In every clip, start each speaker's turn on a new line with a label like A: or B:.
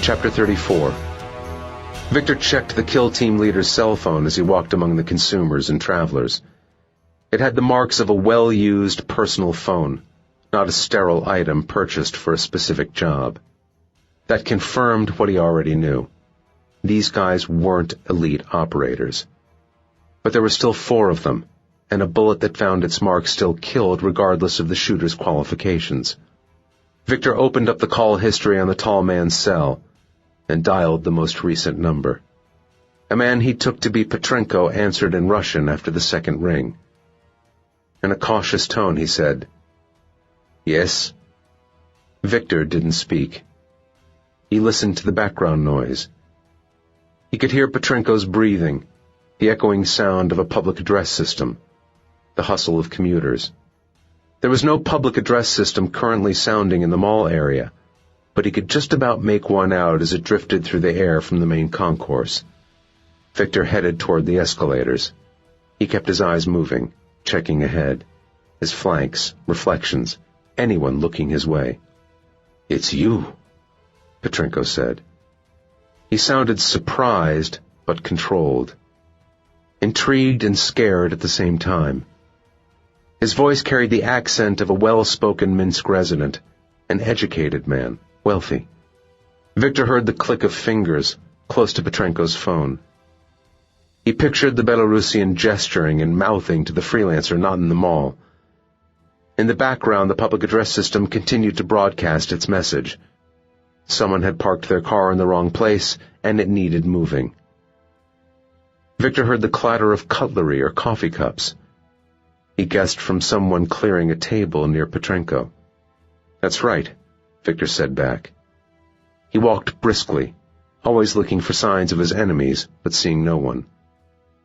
A: Chapter 34. Viktor checked the kill team leader's cell phone as he walked among the consumers and travelers. It had the marks of a well-used personal phone, not a sterile item purchased for a specific job. That confirmed what he already knew. These guys weren't elite operators. But there were still 4 of them, and a bullet that found its mark still killed regardless of the shooter's qualifications. Viktor opened up the call history on the tall man's cell and dialed the most recent number. A man he took to be Petrenko answered in Russian after the second ring. In a cautious tone, he said, "Yes?" Viktor didn't speak. He listened to the background noise. He could hear Petrenko's breathing, the echoing sound of a public address system, the hustle of commuters. There was no public address system currently sounding in the mall area, but he could just about make one out as it drifted through the air from the main concourse. Viktor headed toward the escalators. He kept his eyes moving, checking ahead, his flanks, reflections, anyone looking his way. "It's you," Petrenko said. He sounded surprised, but controlled. Intrigued and scared at the same time. His voice carried the accent of a well-spoken Minsk resident, an educated man, wealthy. Viktor heard the click of fingers close to Petrenko's phone. He pictured the Belarusian gesturing and mouthing to the freelancer not in the mall. In the background, the public address system continued to broadcast its message. Someone had parked their car in the wrong place, and it needed moving. Viktor heard the clatter of cutlery or coffee cups. He guessed from someone clearing a table near Petrenko. "That's right," Viktor said back. He walked briskly, always looking for signs of his enemies, but seeing no one.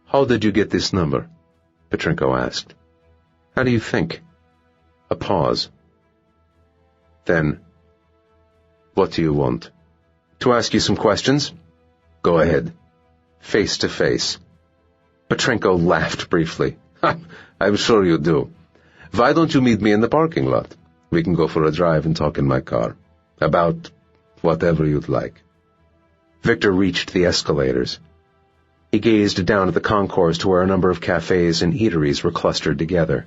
A: "How did you get this number?" Petrenko asked. "How do you think?" A pause. Then, "What do you want?" "To ask you some questions." "Go ahead." Face to face. Petrenko laughed briefly. "I'm sure you do. Why don't you meet me in the parking lot? We can go for a drive and talk in my car. About whatever you'd like." Viktor reached the escalators. He gazed down at the concourse to where a number of cafes and eateries were clustered together.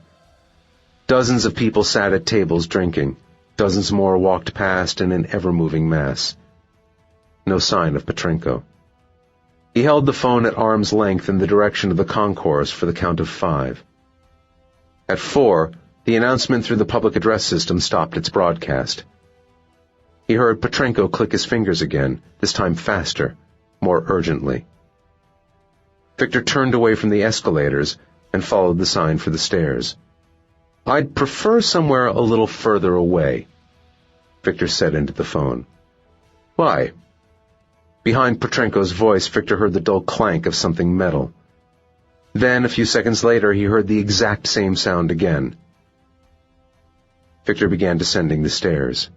A: Dozens of people sat at tables drinking. Dozens more walked past in an ever-moving mass. No sign of Petrenko. He held the phone at arm's length in the direction of the concourse for the count of 5. At 4, the announcement through the public address system stopped its broadcast. He heard Petrenko click his fingers again, this time faster, more urgently. Viktor turned away from the escalators and followed the sign for the stairs. "I'd prefer somewhere a little further away," Viktor said into the phone. "Why?" Behind Petrenko's voice, Viktor heard the dull clank of something metal. Then, a few seconds later, he heard the exact same sound again. Viktor began descending the stairs.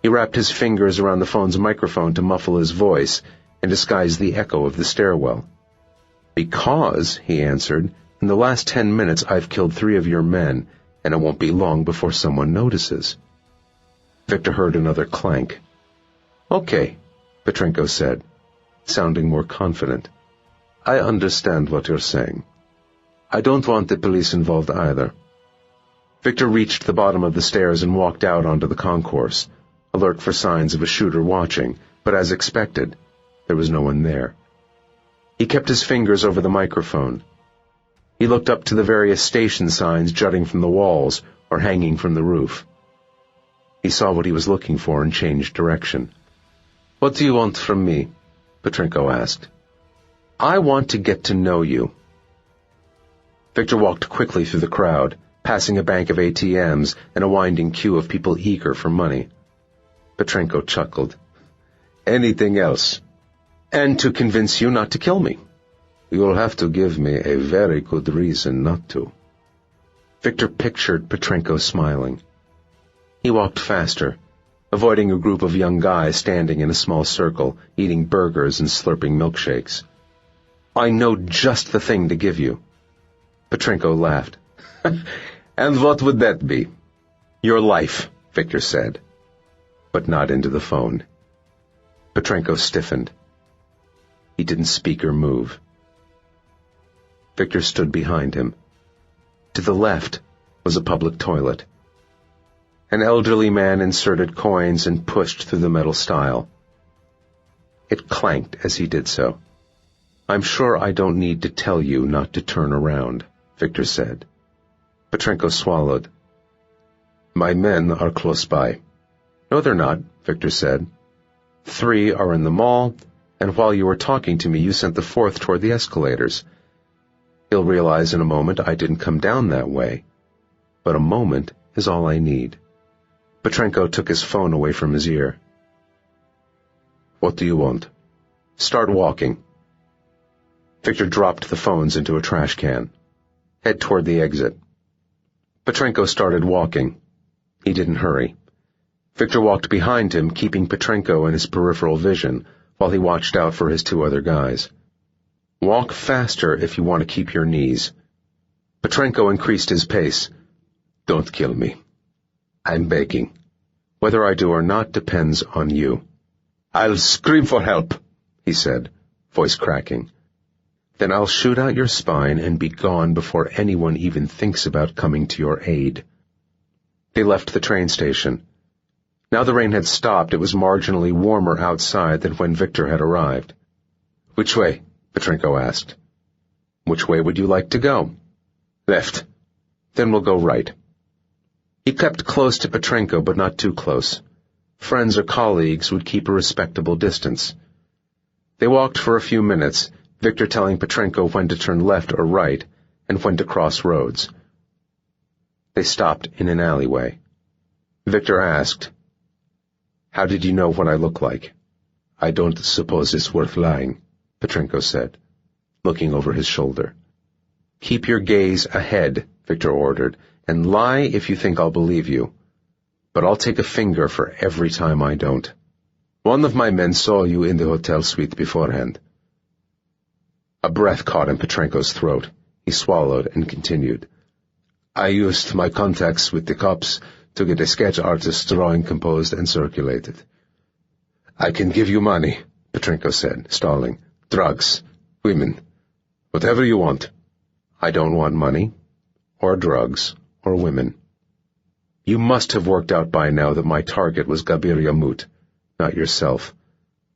A: He wrapped his fingers around the phone's microphone to muffle his voice and disguise the echo of the stairwell. "Because," he answered, "in the last 10 minutes I've killed 3 of your men, and it won't be long before someone notices." Viktor heard another clank. "Okay," Petrenko said, sounding more confident. "I understand what you're saying. I don't want the police involved either." Viktor reached the bottom of the stairs and walked out onto the concourse, alert for signs of a shooter watching, but as expected, there was no one there. He kept his fingers over the microphone. He looked up to the various station signs jutting from the walls or hanging from the roof. He saw what he was looking for and changed direction. "What do you want from me?" Petrenko asked. "I want to get to know you." Viktor walked quickly through the crowd, passing a bank of ATMs and a winding queue of people eager for money. Petrenko chuckled. "Anything else?" "And to convince you not to kill me." "You'll have to give me a very good reason not to." Viktor pictured Petrenko smiling. He walked faster, avoiding a group of young guys standing in a small circle, eating burgers and slurping milkshakes. "I know just the thing to give you." Petrenko laughed. "And what would that be?" "Your life," Viktor said, but not into the phone. Petrenko stiffened. He didn't speak or move. Viktor stood behind him. To the left was a public toilet. An elderly man inserted coins and pushed through the metal stile. It clanked as he did so. "I'm sure I don't need to tell you not to turn around," Viktor said. Petrenko swallowed. "My men are close by." "No, they're not," Viktor said. "3 are in the mall, and while you were talking to me, you sent the 4th toward the escalators. He'll realize in a moment I didn't come down that way. But a moment is all I need." Petrenko took his phone away from his ear. "What do you want?" "Start walking." Viktor dropped the phones into a trash can. "Head toward the exit." Petrenko started walking. He didn't hurry. Viktor walked behind him, keeping Petrenko in his peripheral vision, while he watched out for his 2 other guys. "Walk faster if you want to keep your knees." Petrenko increased his pace. "Don't kill me. I'm begging. Whether I do or not depends on you." "I'll scream for help," he said, voice cracking. "Then I'll shoot out your spine and be gone before anyone even thinks about coming to your aid." They left the train station. Now the rain had stopped, it was marginally warmer outside than when Viktor had arrived. "Which way?" Petrenko asked. "Which way would you like to go?" "Left." "Then we'll go right." He kept close to Petrenko, but not too close. Friends or colleagues would keep a respectable distance. They walked for a few minutes, Viktor telling Petrenko when to turn left or right, and when to cross roads. They stopped in an alleyway. Viktor asked, "How did you know what I look like?" "I don't suppose it's worth lying," Petrenko said, looking over his shoulder. "Keep your gaze ahead," Viktor ordered, "and lie if you think I'll believe you. But I'll take a finger for every time I don't. One of my men saw you in the hotel suite beforehand." A breath caught in Petrenko's throat. He swallowed and continued. "I used my contacts with the cops to get a sketch artist's drawing composed and circulated." "I can give you money," Petrenko said, stalling. "Drugs, women, whatever you want." "I don't want money, or drugs, or women. You must have worked out by now that my target was Gabir Yamut, not yourself.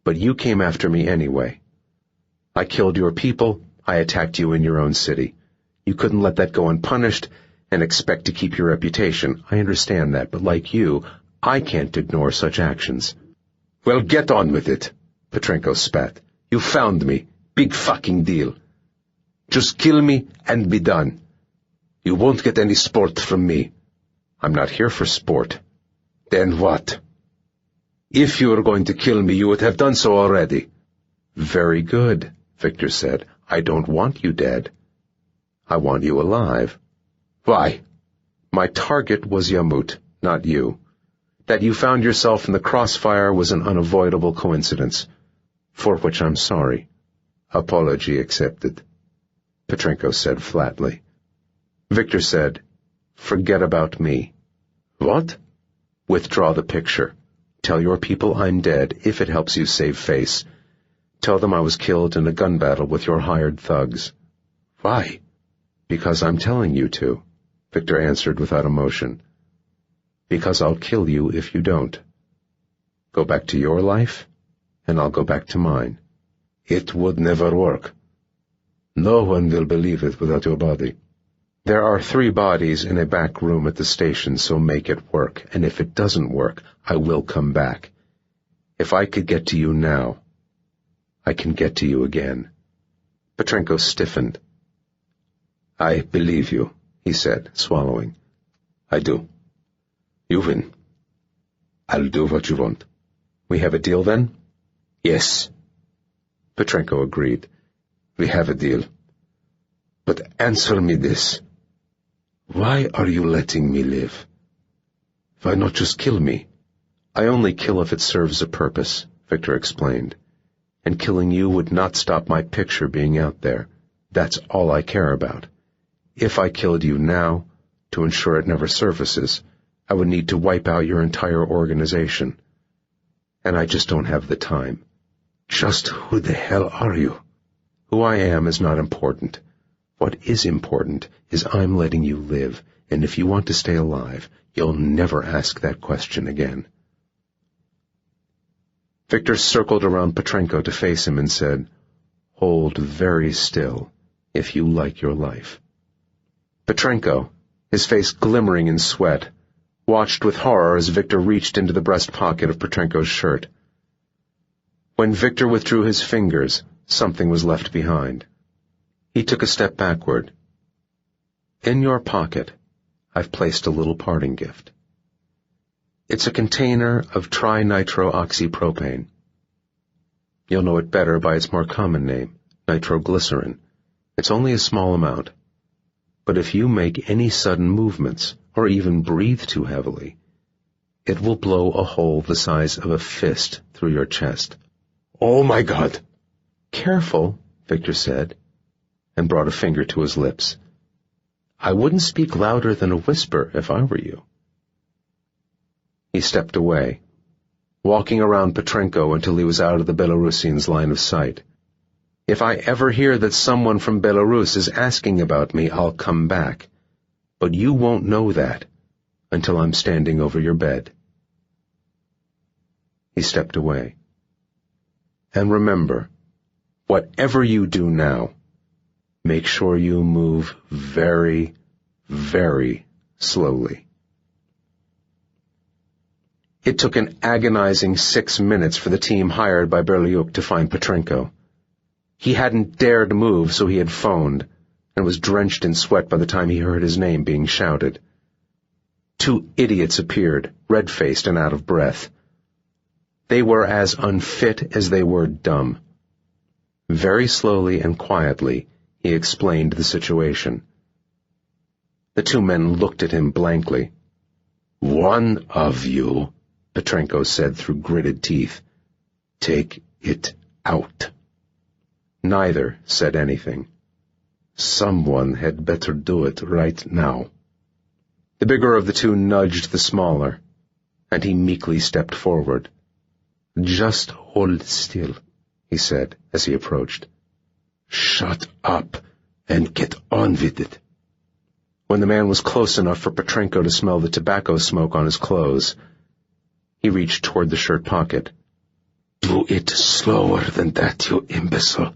A: But you came after me anyway. I killed your people, I attacked you in your own city. You couldn't let that go unpunished and expect to keep your reputation. I understand that, but like you, I can't ignore such actions." "Well, get on with it," Petrenko spat. "You found me. Big fucking deal. Just kill me and be done. You won't get any sport from me." "I'm not here for sport." "Then what?" "If you were going to kill me, you would have done so already." "Very good," Viktor said. "I don't want you dead. I want you alive." "Why?" "My target was Yamut, not you. That you found yourself in the crossfire was an unavoidable coincidence, for which I'm sorry." "Apology accepted," Petrenko said flatly. Viktor said, "Forget about me." "What?" "Withdraw the picture. Tell your people I'm dead, if it helps you save face. Tell them I was killed in a gun battle with your hired thugs." "Why?" "Because I'm telling you to," Viktor answered without emotion. "Because I'll kill you if you don't. Go back to your life, and I'll go back to mine." "It would never work. No one will believe it without your body." "There are 3 bodies in a back room at the station, so make it work, and if it doesn't work, I will come back. If I could get to you now, I can get to you again." Petrenko stiffened. "I believe you," he said, swallowing. "I do. You win. I'll do what you want." "We have a deal then?" "Yes." Petrenko agreed. "We have a deal. But answer me this. Why are you letting me live? Why not just kill me?" "I only kill if it serves a purpose," Viktor explained. "And killing you would not stop my picture being out there. That's all I care about. If I killed you now, to ensure it never surfaces, I would need to wipe out your entire organization. and I just don't have the time."
B: "Just who the hell are you?"
A: "Who I am is not important. What is important is I'm letting you live, and if you want to stay alive, you'll never ask that question again." Viktor circled around Petrenko to face him and said, "Hold very still, if you like your life." Petrenko, his face glimmering in sweat, watched with horror as Viktor reached into the breast pocket of Petrenko's shirt. When Viktor withdrew his fingers, something was left behind. He took a step backward. "In your pocket, I've placed a little parting gift. It's a container of trinitrooxypropane. You'll know it better by its more common name, nitroglycerin. It's only a small amount. But if you make any sudden movements, or even breathe too heavily, it will blow a hole the size of a fist through your chest."
B: "Oh my God!"
A: "Careful," Viktor said, and brought a finger to his lips. "I wouldn't speak louder than a whisper if I were you." He stepped away, walking around Petrenko until he was out of the Belarusian's line of sight. "If I ever hear that someone from Belarus is asking about me, I'll come back. But you won't know that until I'm standing over your bed." He stepped away. "And remember, whatever you do now, make sure you move very, very slowly." It took an agonizing 6 minutes for the team hired by Berliuk to find Petrenko. He hadn't dared move, so he had phoned, and was drenched in sweat by the time he heard his name being shouted. 2 idiots appeared, red-faced and out of breath. They were as unfit as they were dumb. Very slowly and quietly, he explained the situation. The 2 men looked at him blankly.
B: "One of you,"
A: Petrenko said through gritted teeth,
B: "take it out."
A: Neither said anything.
B: "Someone had better do it right now."
A: The bigger of the 2 nudged the smaller, and he meekly stepped forward.
B: "Just hold still,"
A: he said as he approached.
B: "Shut up and get on with it."
A: When the man was close enough for Petrenko to smell the tobacco smoke on his clothes, he reached toward the shirt pocket.
B: "Do it slower than that, you imbecile,"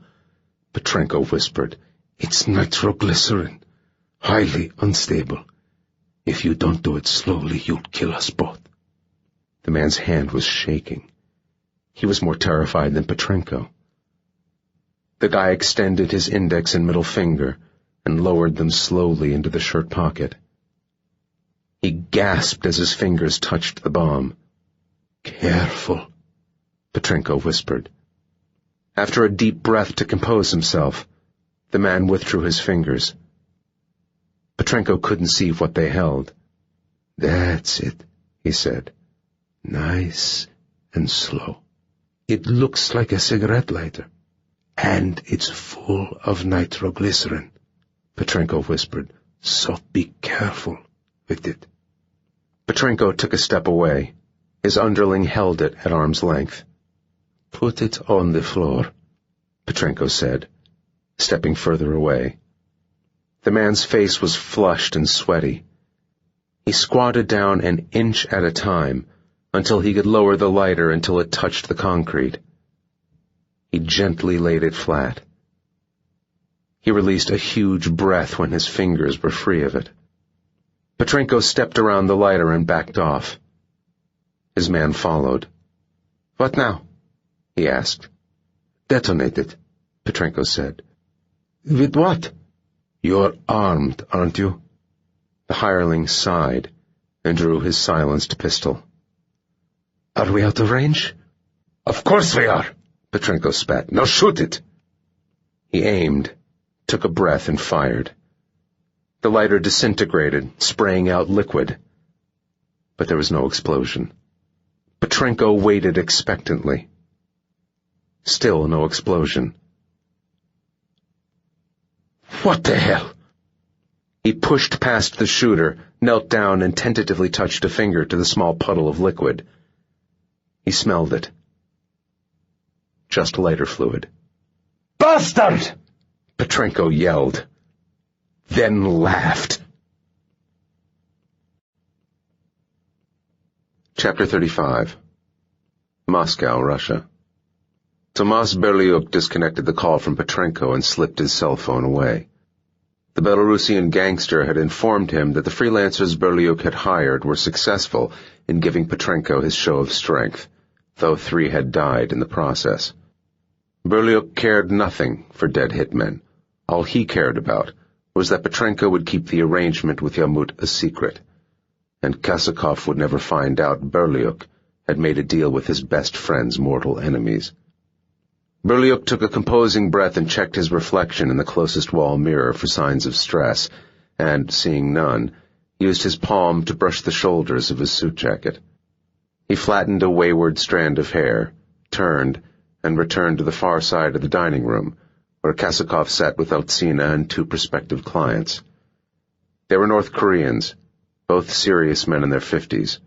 A: Petrenko whispered.
B: "It's nitroglycerin. Highly unstable. If you don't do it slowly, you'll kill us both."
A: The man's hand was shaking. He was more terrified than Petrenko. The guy extended his index and middle finger and lowered them slowly into the shirt pocket. He gasped as his fingers touched the bomb.
B: "Careful,"
A: Petrenko whispered. After a deep breath to compose himself, the man withdrew his fingers. Petrenko couldn't see what they held.
B: "That's it,"
A: he said.
B: "Nice and slow. It looks like a cigarette lighter. And it's full of nitroglycerin,"
A: Petrenko whispered.
B: "So be careful with it."
A: Petrenko took a step away. His underling held it at arm's length.
B: "Put it on the floor,"
A: Petrenko said, stepping further away. The man's face was flushed and sweaty. He squatted down an inch at a time until he could lower the lighter until it touched the concrete. He gently laid it flat. He released a huge breath when his fingers were free of it. Petrenko stepped around the lighter and backed off. His man followed. "What now?" he asked.
B: "Detonate it,"
A: Petrenko said.
B: "With what?" "You're armed, aren't you?"
A: The hireling sighed and drew his silenced pistol.
B: "Are we out of range?"
A: "Of course we are," Petrenko spat. "Now shoot it." He aimed, took a breath, and fired. The lighter disintegrated, spraying out liquid. But there was no explosion. Petrenko waited expectantly. Still no explosion.
B: "What the hell?"
A: He pushed past the shooter, knelt down, and tentatively touched a finger to the small puddle of liquid. He smelled it, just lighter fluid.
B: "Bastard!"
A: Petrenko yelled, then laughed. Chapter 35. Moscow, Russia. Tomas Berliuk disconnected the call from Petrenko and slipped his cell phone away. The Belarusian gangster had informed him that the freelancers Berliuk had hired were successful in giving Petrenko his show of strength, though 3 had died in the process. Berliuk cared nothing for dead hitmen. All he cared about was that Petrenko would keep the arrangement with Yamut a secret, and Kasakov would never find out Berliuk had made a deal with his best friend's mortal enemies. Berliuk took a composing breath and checked his reflection in the closest wall mirror for signs of stress, and, seeing none, used his palm to brush the shoulders of his suit jacket. He flattened a wayward strand of hair, turned, and returned to the far side of the dining room, where Kasakov sat with Eltsina and 2 prospective clients. They were North Koreans, both serious men in their 50s,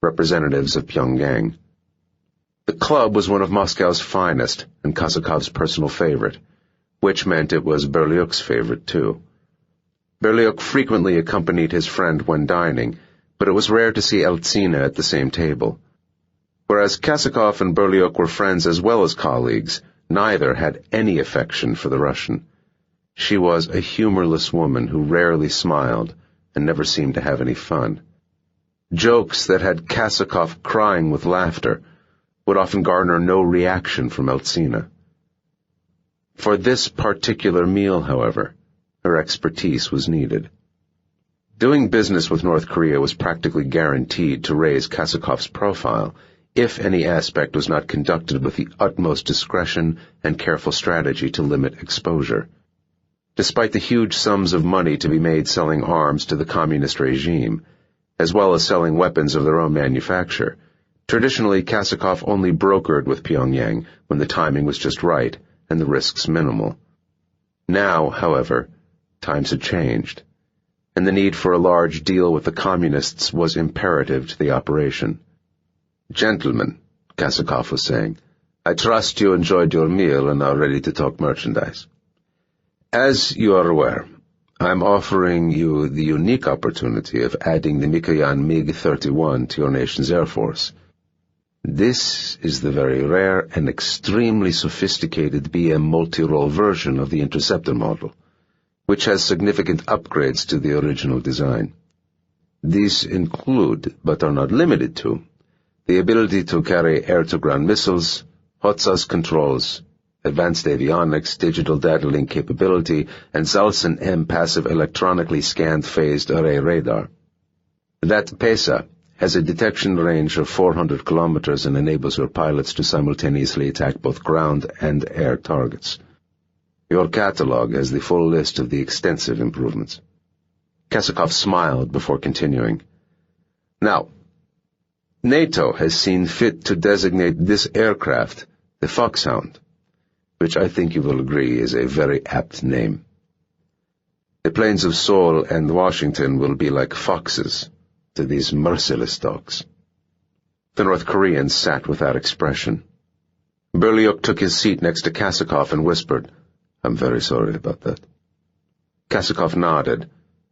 A: representatives of Pyongyang. The club was one of Moscow's finest and Kasakov's personal favorite, which meant it was Berliuk's favorite, too. Berliuk frequently accompanied his friend when dining, but it was rare to see Eltsina at the same table. Whereas Kasakov and Berliuk were friends as well as colleagues, neither had any affection for the Russian. She was a humorless woman who rarely smiled and never seemed to have any fun. Jokes that had Kasakov crying with laughter would often garner no reaction from Eltsina. For this particular meal, however, her expertise was needed. Doing business with North Korea was practically guaranteed to raise Kasakov's profile, if any aspect was not conducted with the utmost discretion and careful strategy to limit exposure. Despite the huge sums of money to be made selling arms to the communist regime, as well as selling weapons of their own manufacture, traditionally Kasakov only brokered with Pyongyang when the timing was just right and the risks minimal. Now, however, times had changed, and the need for a large deal with the communists was imperative to the operation. "Gentlemen," Kasakov was saying, "I trust you enjoyed your meal and are ready to talk merchandise. As you are aware, I am offering you the unique opportunity of adding the Mikoyan MiG-31 to your nation's Air Force. This is the very rare and extremely sophisticated BM multi-role version of the interceptor model, which has significant upgrades to the original design. These include, but are not limited to, the ability to carry air-to-ground missiles, HOTSAS controls, advanced avionics, digital data link capability, and Zalsen M passive electronically scanned phased array radar. That PESA has a detection range of 400 kilometers and enables your pilots to simultaneously attack both ground and air targets. Your catalog has the full list of the extensive improvements." Kasakov smiled before continuing. "Now, NATO has seen fit to designate this aircraft the Foxhound, which I think you will agree is a very apt name. The plains of Seoul and Washington will be like foxes to these merciless dogs." The North Koreans sat without expression. Berliuk took his seat next to Kasakov and whispered, "I'm very sorry about that." Kasakov nodded,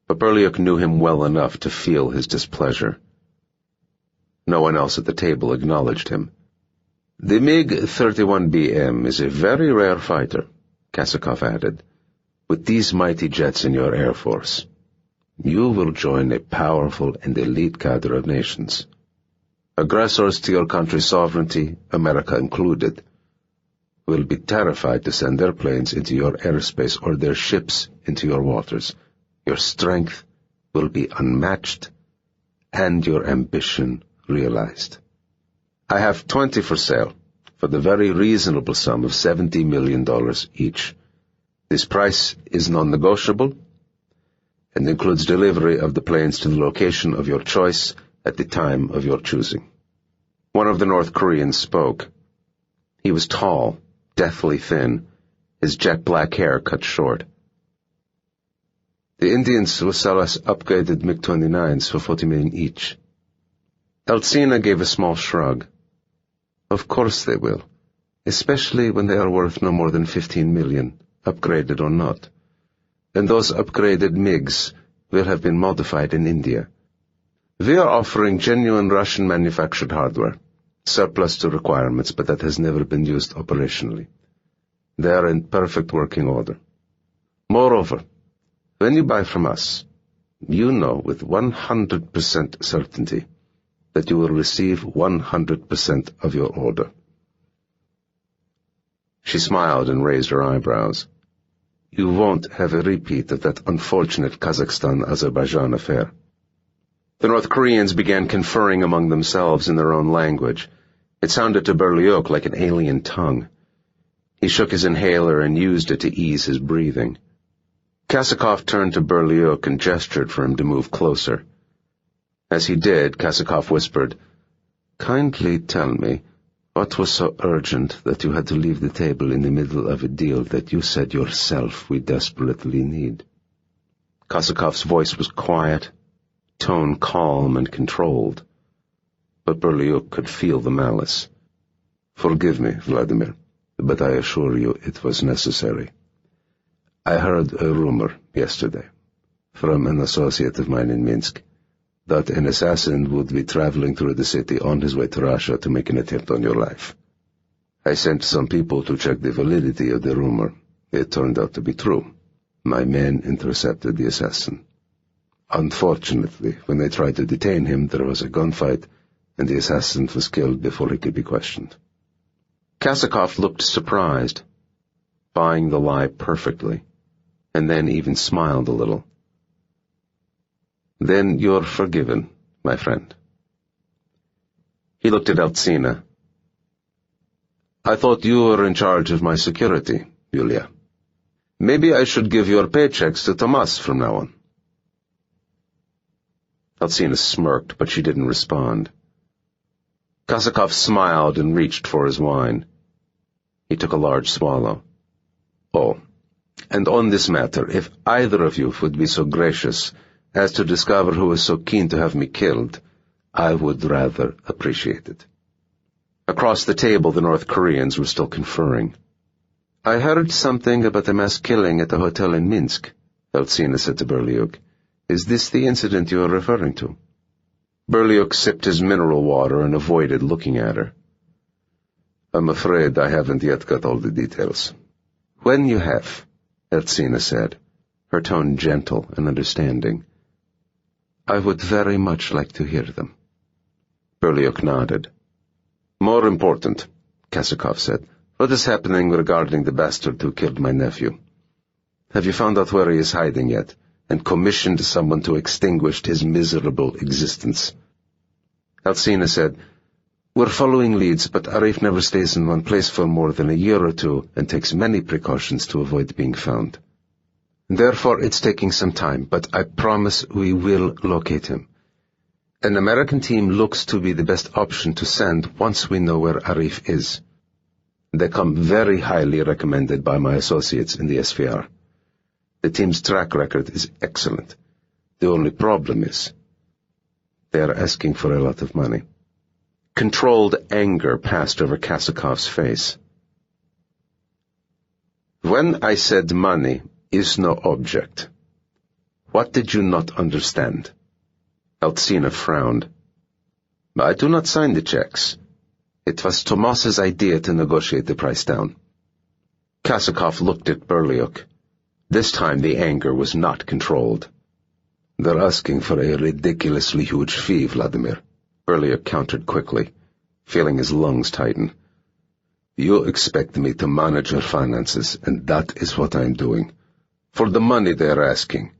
A: but Berliuk knew him well enough to feel his displeasure. No one else at the table acknowledged him. "The MiG-31BM is a very rare fighter," Kasakov added. "With these mighty jets in your Air Force, you will join a powerful and elite cadre of nations. Aggressors to your country's sovereignty, America included, will be terrified to send their planes into your airspace or their ships into your waters. Your strength will be unmatched, and your ambition realized. I have 20 for sale, for the very reasonable sum of $70 million each. This price is non-negotiable, and includes delivery of the planes to the location of your choice at the time of your choosing." One of the North Koreans spoke. He was tall, deathly thin, his jet-black hair cut short. "The Indians will sell us upgraded MiG-29s for $40 million each." Eltsina gave a small shrug. "Of course they will.
B: especially when they are worth no more than 15 million, upgraded or not. And those upgraded MiGs will have been modified in India. We are offering genuine Russian-manufactured hardware, surplus to requirements, but that has never been used operationally. They are in perfect working order. Moreover, when you buy from us, you know with 100% certainty that you will receive 100% of your order. She smiled and raised her eyebrows. You won't have a repeat of that unfortunate Kazakhstan-Azerbaijan affair. The North Koreans began conferring among themselves in their own language. It sounded to Berliuk like an alien tongue. He shook his inhaler and used it to ease his breathing. Kasakov turned to Berliuk and gestured for him to move closer. As he did, Kasakov whispered, "Kindly tell me, what was so urgent that you had to leave the table in the middle of a deal that you said yourself we desperately need?" Kasakov's voice was quiet, tone calm and controlled, but Berliuk could feel the malice. "Forgive me, Vladimir, but I assure you it was necessary. I heard a rumor yesterday, from an associate of mine in Minsk, that an assassin would be traveling through the city on his way to Russia to make an attempt on your life. I sent some people to check the validity of the rumor. It turned out to be true. My men intercepted the assassin. Unfortunately, when they tried to detain him, there was a gunfight, and the assassin was killed before he could be questioned." Kasakov looked surprised, buying the lie perfectly, and then even smiled a little. "Then you're forgiven, my friend." He looked at Eltsina. "I thought you were in charge of my security, Yulia. Maybe I should give your paychecks to Tomas from now on." Eltsina smirked, but she didn't respond. Kasakov smiled and reached for his wine. He took a large swallow. "Oh, and on this matter, if either of you would be so gracious as to discover who is so keen to have me killed, I would rather appreciate it." Across the table, the North Koreans were still conferring. "I heard something about a mass killing at a hotel in Minsk," Eltsina said to Berliuk. "Is this the incident you are referring to?" Berliuk sipped his mineral water and avoided looking at her. "I'm afraid I haven't yet got all the details." "When you have," Eltsina said, her tone gentle and understanding, "I would very much like to hear them." Berliuk nodded. "More important," Kasakov said, "what is happening regarding the bastard who killed my nephew? Have you found out where he is hiding yet, and commissioned someone to extinguish his miserable existence?" Eltsina said, "We're following leads, but Arif never stays in one place for more than a year or two and takes many precautions to avoid being found. Therefore, it's taking some time, but I promise we will locate him. An American team looks to be the best option to send once we know where Arif is. They come very highly recommended by my associates in the SVR. The team's track record is excellent. The only problem is they are asking for a lot of money." Controlled anger passed over Kasakov's face. "When I said money is no object, what did you not understand?" Eltsina frowned. "I do not sign the checks. It was Tomas's idea to negotiate the price down." Kasakov looked at Berliuk. This time the anger was not controlled. "They're asking for a ridiculously huge fee, Vladimir," Berliuk countered quickly, feeling his lungs tighten. "You expect me to manage your finances, and that is what I am doing. For the money they are asking,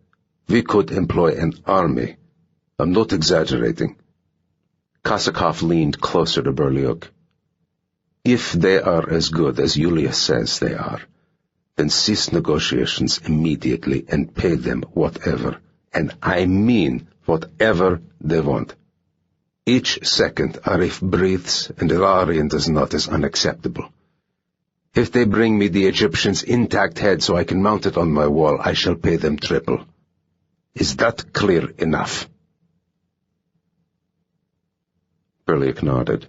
B: we could employ an army. I'm not exaggerating." Kasakov leaned closer to Berliuk. "If they are as good as Yulia says they are, then cease negotiations immediately and pay them whatever, and I mean whatever they want. Each second Arif breathes and Ilarian does not is unacceptable. If they bring me the Egyptian's intact head so I can mount it on my wall, I shall pay them triple. Is that clear enough?" Berliuk nodded.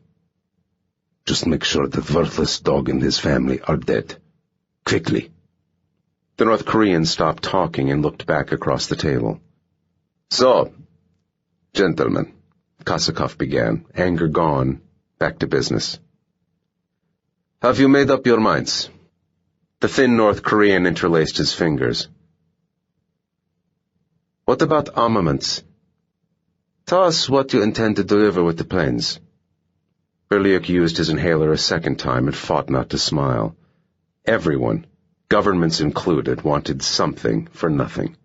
B: Just make sure that worthless dog and his family are dead. Quickly.
A: The North Korean stopped talking and looked back across the table. So, gentlemen, Kosakov began, anger gone, back to business. Have you made up your minds? The thin North Korean interlaced his fingers. What about armaments? Tell us what you intend to deliver with the planes. Berliuk used his inhaler a second time and fought not to smile. Everyone, governments included, wanted something for nothing.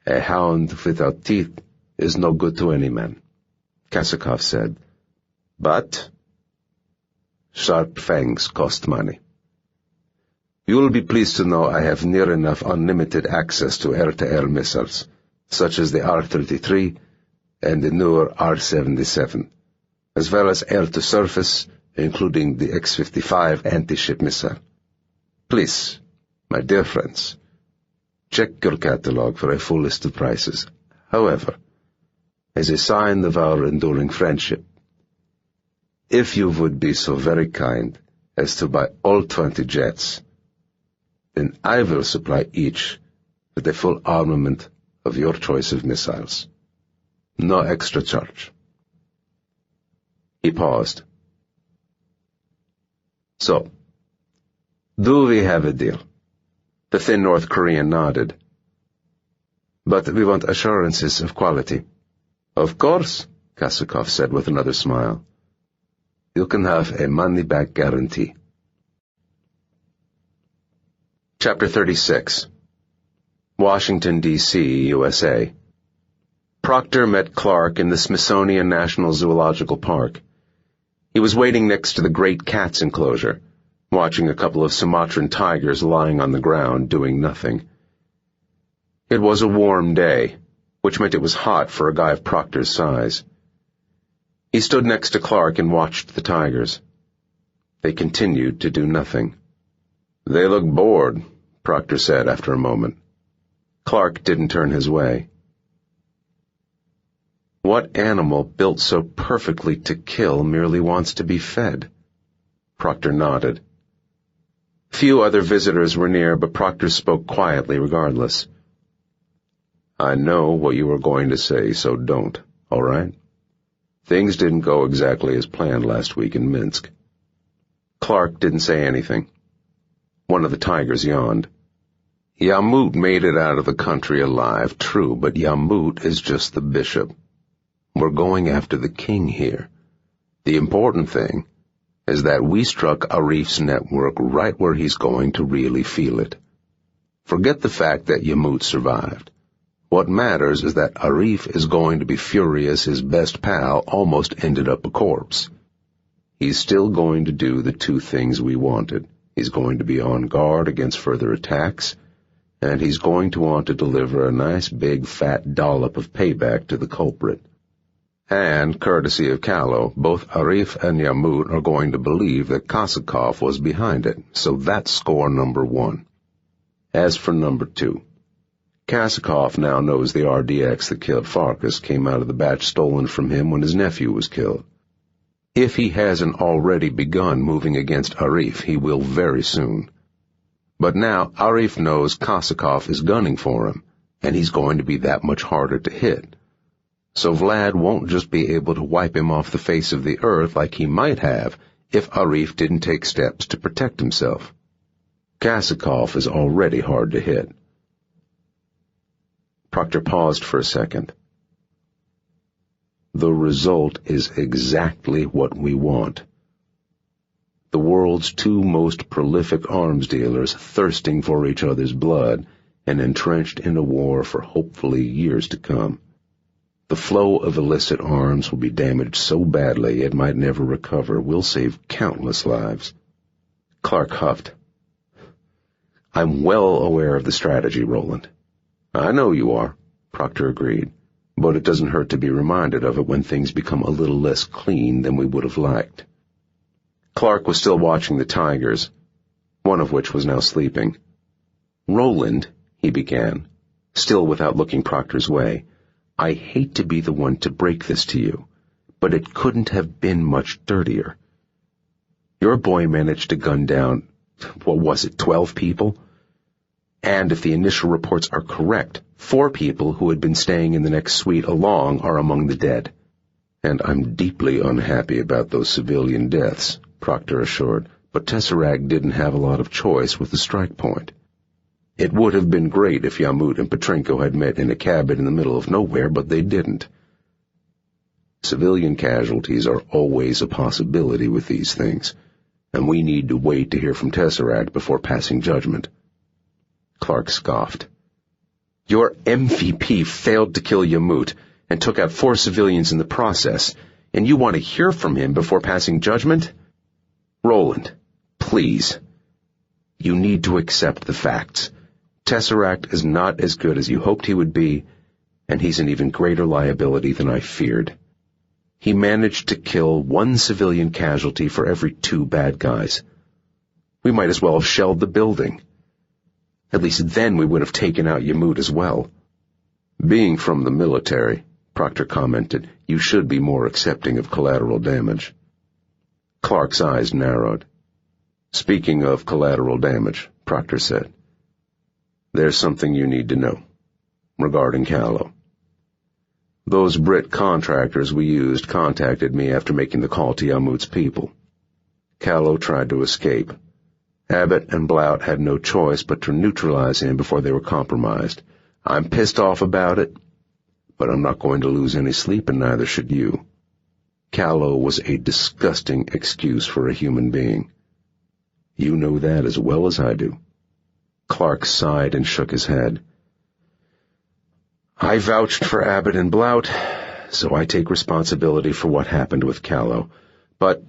A: A hound without teeth is no good to any man, Kosakov said. But sharp fangs cost money. You will be pleased to know I have near enough unlimited access to air-to-air missiles, such as the R-33 and the newer R-77, as well as air-to-surface, including the X-55 anti-ship missile. Please, my dear friends, check your catalog for a full list of prices. However, as a sign of our enduring friendship, if you would be so very kind as to buy all 20 jets, then I will supply each with a full armament of your choice of missiles. No extra charge. He paused. So, do we have a deal? The thin North Korean nodded. But we want assurances of quality. Of course, Kosakov said with another smile. You can have a money-back guarantee. Chapter 36. Washington, D.C., USA. Proctor met Clark in the Smithsonian National Zoological Park. He was waiting next to the great cats enclosure, watching a couple of Sumatran tigers lying on the ground, doing nothing. It was a warm day, which meant it was hot for a guy of Proctor's size. He stood next to Clark and watched the tigers. They continued to do nothing. They look bored, Proctor said after a moment. Clark didn't turn his way. What animal built so perfectly to kill merely wants to be fed? Proctor nodded. Few other visitors were near, but Proctor spoke quietly regardless. I know what you were going to say, so don't, all right? Things didn't go exactly as planned last week in Minsk. Clark didn't say anything. One of the tigers yawned. Yamut made it out of the country alive, true, but Yamut is just the bishop. We're going after the king here. The important thing is that we struck Arif's network right where he's going to really feel it. Forget the fact that Yamut survived. What matters is that Arif is going to be furious his best pal almost ended up a corpse. He's still going to do the two things we wanted. He's going to be on guard against further attacks, and he's going to want to deliver a nice big fat dollop of payback to the culprit. And, courtesy of Callow, both Arif and Yamut are going to believe that Kosakov was behind it, so that's score number one. As for number two, Kosakov now knows the RDX that killed Farkas came out of the batch stolen from him when his nephew was killed. If he hasn't already begun moving against Arif, he will very soon. But now Arif knows Kosakov is gunning for him, and he's going to be that much harder to hit. So Vlad won't just be able to wipe him off the face of the earth like he might have if Arif didn't take steps to protect himself. Kosakov is already hard to hit. Proctor paused for a second. The result is exactly what we want. The world's two most prolific arms dealers thirsting for each other's blood and entrenched in a war for hopefully years to come. The flow of illicit arms will be damaged so badly it might never recover. We'll save countless lives. Clark huffed. I'm well aware of the strategy, Roland. I know you are, Proctor agreed, but it doesn't hurt to be reminded of it when things become a little less clean than we would have liked. Clark was still watching the tigers, one of which was now sleeping. Roland, he began, still without looking Proctor's way, I hate to be the one to break this to you, but it couldn't have been much dirtier. Your boy managed to gun down, 12 people? And if the initial reports are correct, 4 people who had been staying in the next suite along are among the dead. And I'm deeply unhappy about those civilian deaths, Proctor assured, but Tesseract didn't have a lot of choice with the strike point. It would have been great if Yamut and Petrenko had met in a cabin in the middle of nowhere, but they didn't. Civilian casualties are always a possibility with these things, and we need to wait to hear from Tesseract before passing judgment. Clark scoffed. Your MVP failed to kill Yamut and took out 4 civilians in the process, and you want to hear from him before passing judgment? Roland, please. You need to accept the facts. Tesseract is not as good as you hoped he would be, and he's an even greater liability than I feared. He managed to kill 1 civilian casualty for every 2 bad guys. We might as well have shelled the building. At least then we would have taken out Yamut as well. Being from the military, Proctor commented, you should be more accepting of collateral damage. Clark's eyes narrowed. Speaking of collateral damage, Proctor said, there's something you need to know regarding Callow. Those Brit contractors we used contacted me after making the call to Yamut's people. Callow tried to escape. Abbott and Blount had no choice but to neutralize him before they were compromised. I'm pissed off about it, but I'm not going to lose any sleep, and neither should you. Callow was a disgusting excuse for a human being. You know that as well as I do. Clark sighed and shook his head. I vouched for Abbott and Blount, so I take responsibility for what happened with Callow. But,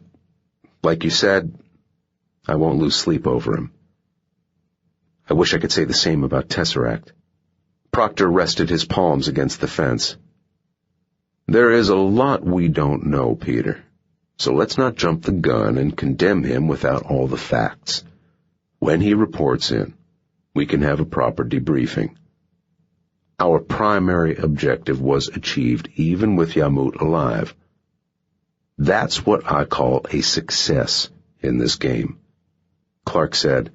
A: like you said, I won't lose sleep over him. I wish I could say the same about Tesseract. Proctor rested his palms against the fence. There is a lot we don't know, Peter, so let's not jump the gun and condemn him without all the facts. When he reports in, we can have a proper debriefing. Our primary objective was achieved even with Yamut alive. That's what I call a success in this game. Clark said,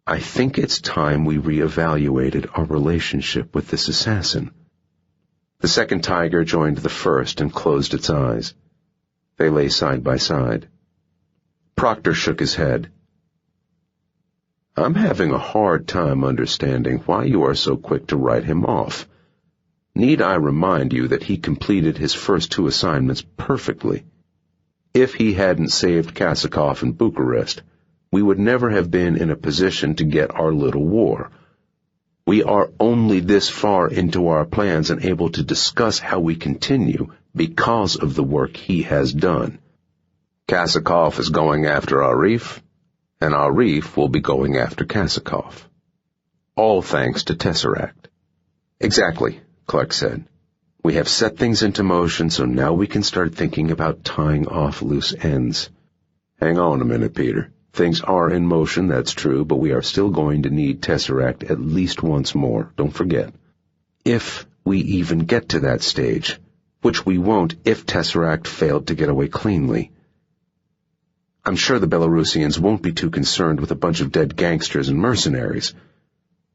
A: I think it's time we reevaluated our relationship with this assassin. The second tiger joined the first and closed its eyes. They lay side by side. Proctor shook his head. I'm having a hard time understanding why you are so quick to write him off. Need I remind you that he completed his first 2 assignments perfectly? If he hadn't saved Kasakov in Bucharest, we would never have been in a position to get our little war. We are only this far into our plans and able to discuss how we continue because of the work he has done. Kasakov is going after Arif, and Arif will be going after Kasakov. All thanks to Tesseract. Exactly, Clark said. We have set things into motion, so now we can start thinking about tying off loose ends. Hang on a minute, Peter. Things are in motion, that's true, but we are still going to need Tesseract at least once more, don't forget. If we even get to that stage, which we won't if Tesseract failed to get away cleanly. I'm sure the Belarusians won't be too concerned with a bunch of dead gangsters and mercenaries.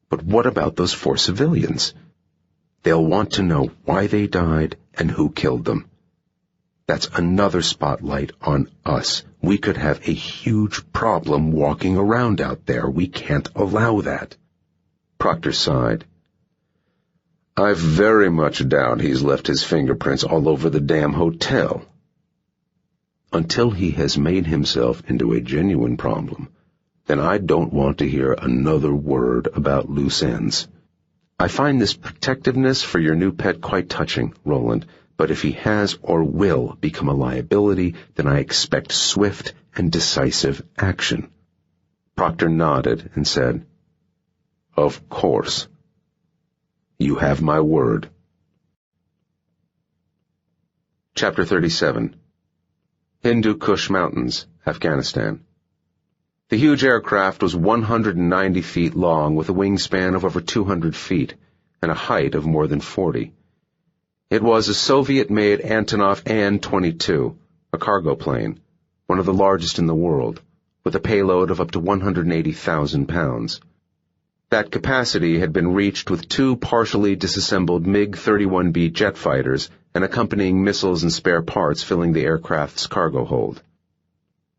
A: But what about those 4 civilians? They'll want to know why they died and who killed them. That's another spotlight on us. We could have a huge problem walking around out there. We can't allow that. Proctor sighed. I very much doubt he's left his fingerprints all over the damn hotel. Until he has made himself into a genuine problem, then I don't want to hear another word about loose ends. I find this protectiveness for your new pet quite touching, Roland, but if he has or will become a liability, then I expect swift and decisive action. Proctor nodded and said, Of course. You have my word. Chapter 37. Hindu Kush Mountains, Afghanistan. The huge aircraft was 190 feet long with a wingspan of over 200 feet and a height of more than 40. It was a Soviet-made Antonov An-22, a cargo plane, one of the largest in the world, with a payload of up to 180,000 pounds. That capacity had been reached with 2 partially disassembled MiG-31B jet fighters and accompanying missiles and spare parts filling the aircraft's cargo hold.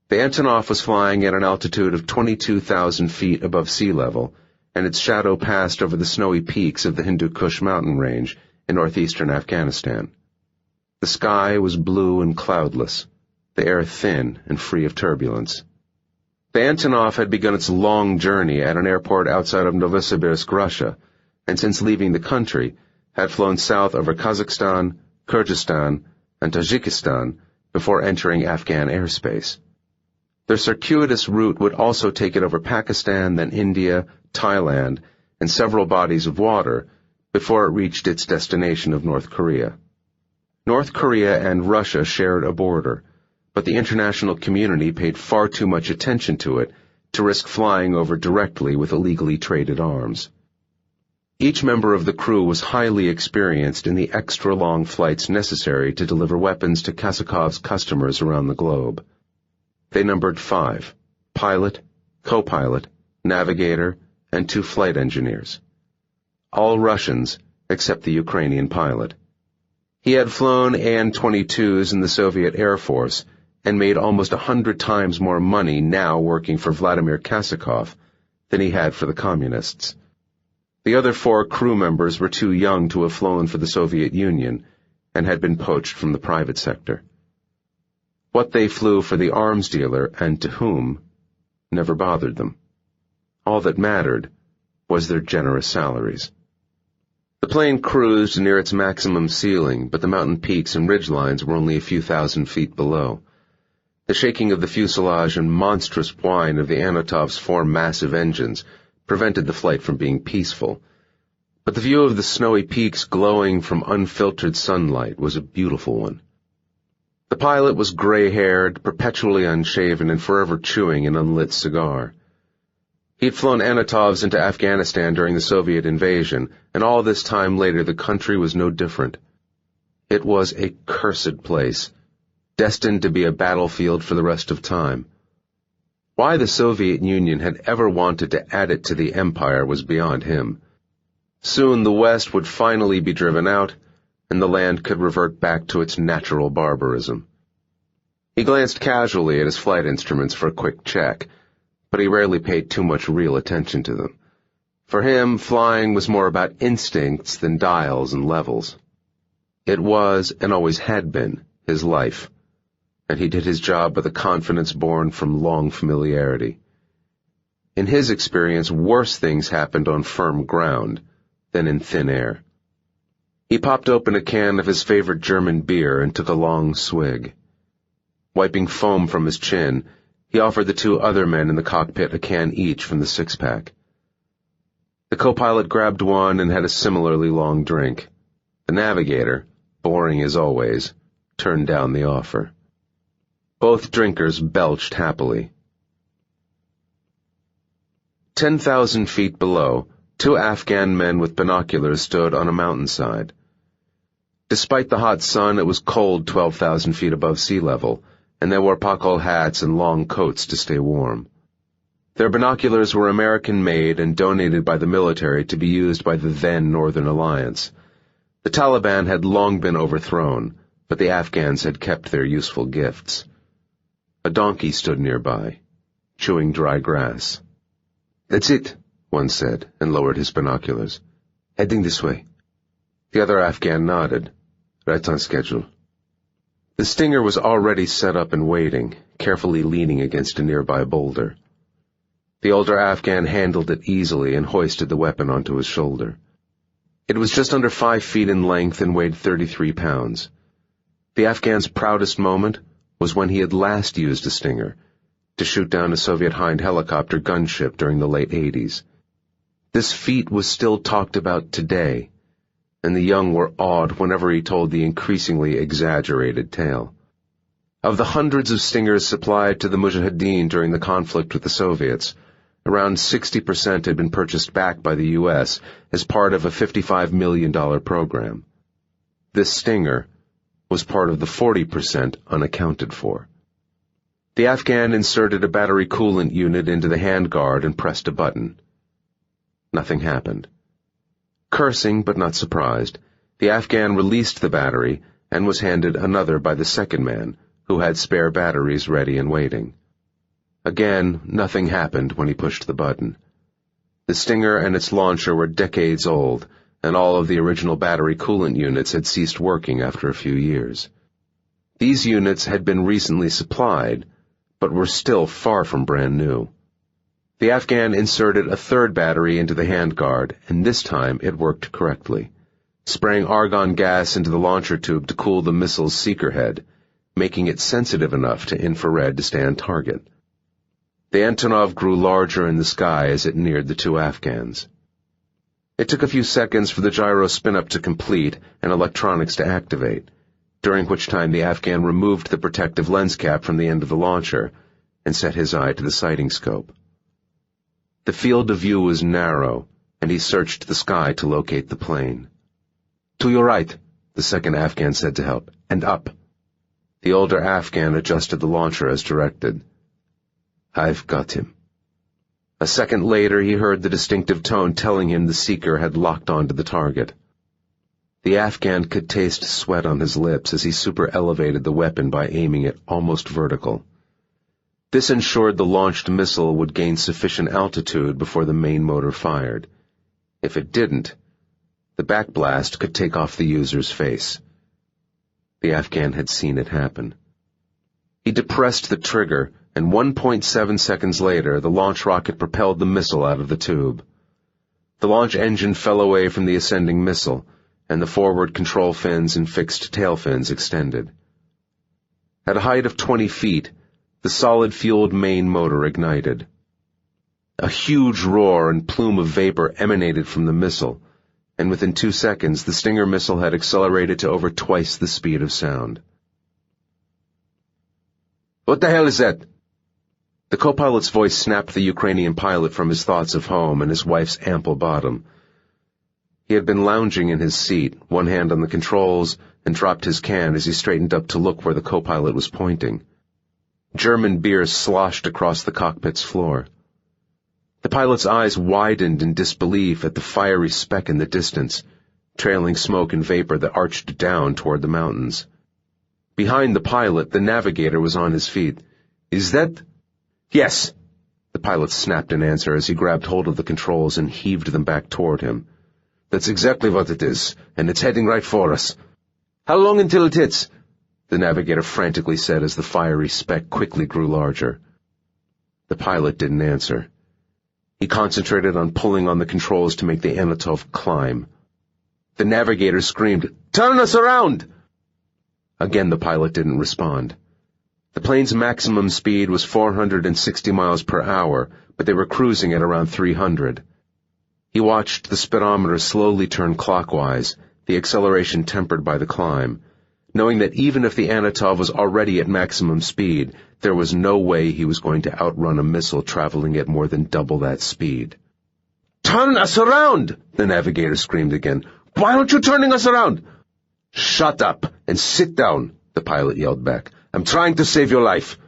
A: The Antonov was flying at an altitude of 22,000 feet above sea level, and its shadow passed over the snowy peaks of the Hindu Kush mountain range in northeastern Afghanistan. The sky was blue and cloudless, the air thin and free of turbulence. The Antonov had begun its long journey at an airport outside of Novosibirsk, Russia, and since leaving the country, had flown south over Kazakhstan, Kyrgyzstan, and Tajikistan before entering Afghan airspace. Their circuitous route would also take it over Pakistan, then India, Thailand, and several bodies of water before it reached its destination of North Korea. North Korea and Russia shared a border, but the international community paid far too much attention to it to risk flying over directly with illegally traded arms. Each member of the crew was highly experienced in the extra-long flights necessary to deliver weapons to Kasakov's customers around the globe. They numbered 5: pilot, co-pilot, navigator, and 2 flight engineers. All Russians, except the Ukrainian pilot. He had flown An-22s in the Soviet Air Force and made almost 100 times more money now working for Vladimir Kasakov than he had for the Communists. The other 4 crew members were too young to have flown for the Soviet Union and had been poached from the private sector. What they flew for the arms dealer and to whom never bothered them. All that mattered was their generous salaries. The plane cruised near its maximum ceiling, but the mountain peaks and ridgelines were only a few thousand feet below. The shaking of the fuselage and monstrous whine of the Anotov's 4 massive engines prevented the flight from being peaceful, but the view of the snowy peaks glowing from unfiltered sunlight was a beautiful one. The pilot was gray-haired, perpetually unshaven, and forever chewing an unlit cigar. He'd flown Anotovs into Afghanistan during the Soviet invasion, and all this time later the country was no different. It was a cursed place, destined to be a battlefield for the rest of time. Why the Soviet Union had ever wanted to add it to the empire was beyond him. Soon the West would finally be driven out, and the land could revert back to its natural barbarism. He glanced casually at his flight instruments for a quick check, but he rarely paid too much real attention to them. For him, flying was more about instincts than dials and levels. It was, and always had been, his life, and he did his job with a confidence born from long familiarity. In his experience, worse things happened on firm ground than in thin air. He popped open a can of his favorite German beer and took a long swig. Wiping foam from his chin, he offered the 2 other men in the cockpit a can each from the 6-pack. The co-pilot grabbed one and had a similarly long drink. The navigator, boring as always, turned down the offer. Both drinkers belched happily. 10,000 feet below, 2 Afghan men with binoculars stood on a mountainside. Despite the hot sun, it was cold 12,000 feet above sea level, and they wore pakol hats and long coats to stay warm. Their binoculars were American-made and donated by the military to be used by the then Northern Alliance. The Taliban had long been overthrown, but the Afghans had kept their useful gifts. A donkey stood nearby, chewing dry grass. "That's it," one said, and lowered his binoculars. "Heading this way." The other Afghan nodded. "Right on schedule." The Stinger was already set up and waiting, carefully leaning against a nearby boulder. The older Afghan handled it easily and hoisted the weapon onto his shoulder. It was just under 5 feet in length and weighed 33 pounds. The Afghan's proudest moment was when he had last used a Stinger to shoot down a Soviet Hind helicopter gunship during the late 80s. This feat was still talked about today, and the young were awed whenever he told the increasingly exaggerated tale. Of the hundreds of Stingers supplied to the Mujahideen during the conflict with the Soviets, around 60% had been purchased back by the U.S. as part of a $55 million program. This Stinger was part of the 40% unaccounted for. The Afghan inserted a battery coolant unit into the handguard and pressed a button. Nothing happened. Cursing but not surprised, the Afghan released the battery and was handed another by the second man, who had spare batteries ready and waiting. Again, nothing happened when he pushed the button. The Stinger and its launcher were decades old, and all of the original battery coolant units had ceased working after a few years. These units had been recently supplied, but were still far from brand new. The Afghan inserted a third battery into the handguard, and this time it worked correctly, spraying argon gas into the launcher tube to cool the missile's seeker head, making it sensitive enough to infrared to stay on target. The Antonov grew larger in the sky as it neared the two Afghans. It took a few seconds for the gyro spin-up to complete and electronics to activate, during which time the Afghan removed the protective lens cap from the end of the launcher and set his eye to the sighting scope. The field of view was narrow, and he searched the sky to locate the plane. "To your right," the second Afghan said to help, "and up." The older Afghan adjusted the launcher as directed. "I've got him." A second later, he heard the distinctive tone telling him the seeker had locked onto the target. The Afghan could taste sweat on his lips as he super-elevated the weapon by aiming it almost vertical. This ensured the launched missile would gain sufficient altitude before the main motor fired. If it didn't, the backblast could take off the user's face. The Afghan had seen it happen. He depressed the trigger, and 1.7 seconds later, the launch rocket propelled the missile out of the tube. The launch engine fell away from the ascending missile, and the forward control fins and fixed tail fins extended. At a height of 20 feet, the solid-fueled main motor ignited. A huge roar and plume of vapor emanated from the missile, and within 2 seconds the Stinger missile had accelerated to over twice the speed of sound. "What the hell is that?" The co-pilot's voice snapped the Ukrainian pilot from his thoughts of home and his wife's ample bottom. He had been lounging in his seat, one hand on the controls, and dropped his can as he straightened up to look where the co-pilot was pointing. German beer sloshed across the cockpit's floor. The pilot's eyes widened in disbelief at the fiery speck in the distance, trailing smoke and vapor that arched down toward the mountains. Behind the pilot, the navigator was on his feet. "Is that—" "Yes," the pilot snapped in answer as he grabbed hold of the controls and heaved them back toward him. "That's exactly what it is, and it's heading right for us." "How long until it hits?" the navigator frantically said as the fiery speck quickly grew larger. The pilot didn't answer. He concentrated on pulling on the controls to make the Antonov climb. The navigator screamed, "Turn us around!" Again the pilot didn't respond. The plane's maximum speed was 460 miles per hour, but they were cruising at around 300. He watched the speedometer slowly turn clockwise, the acceleration tempered by the climb, knowing that even if the Antonov was already at maximum speed, there was no way he was going to outrun a missile traveling at more than double that speed. "Turn us around!" the navigator screamed again. "Why aren't you turning us around?" "Shut up and sit down," the pilot yelled back. "I'm trying to save your life."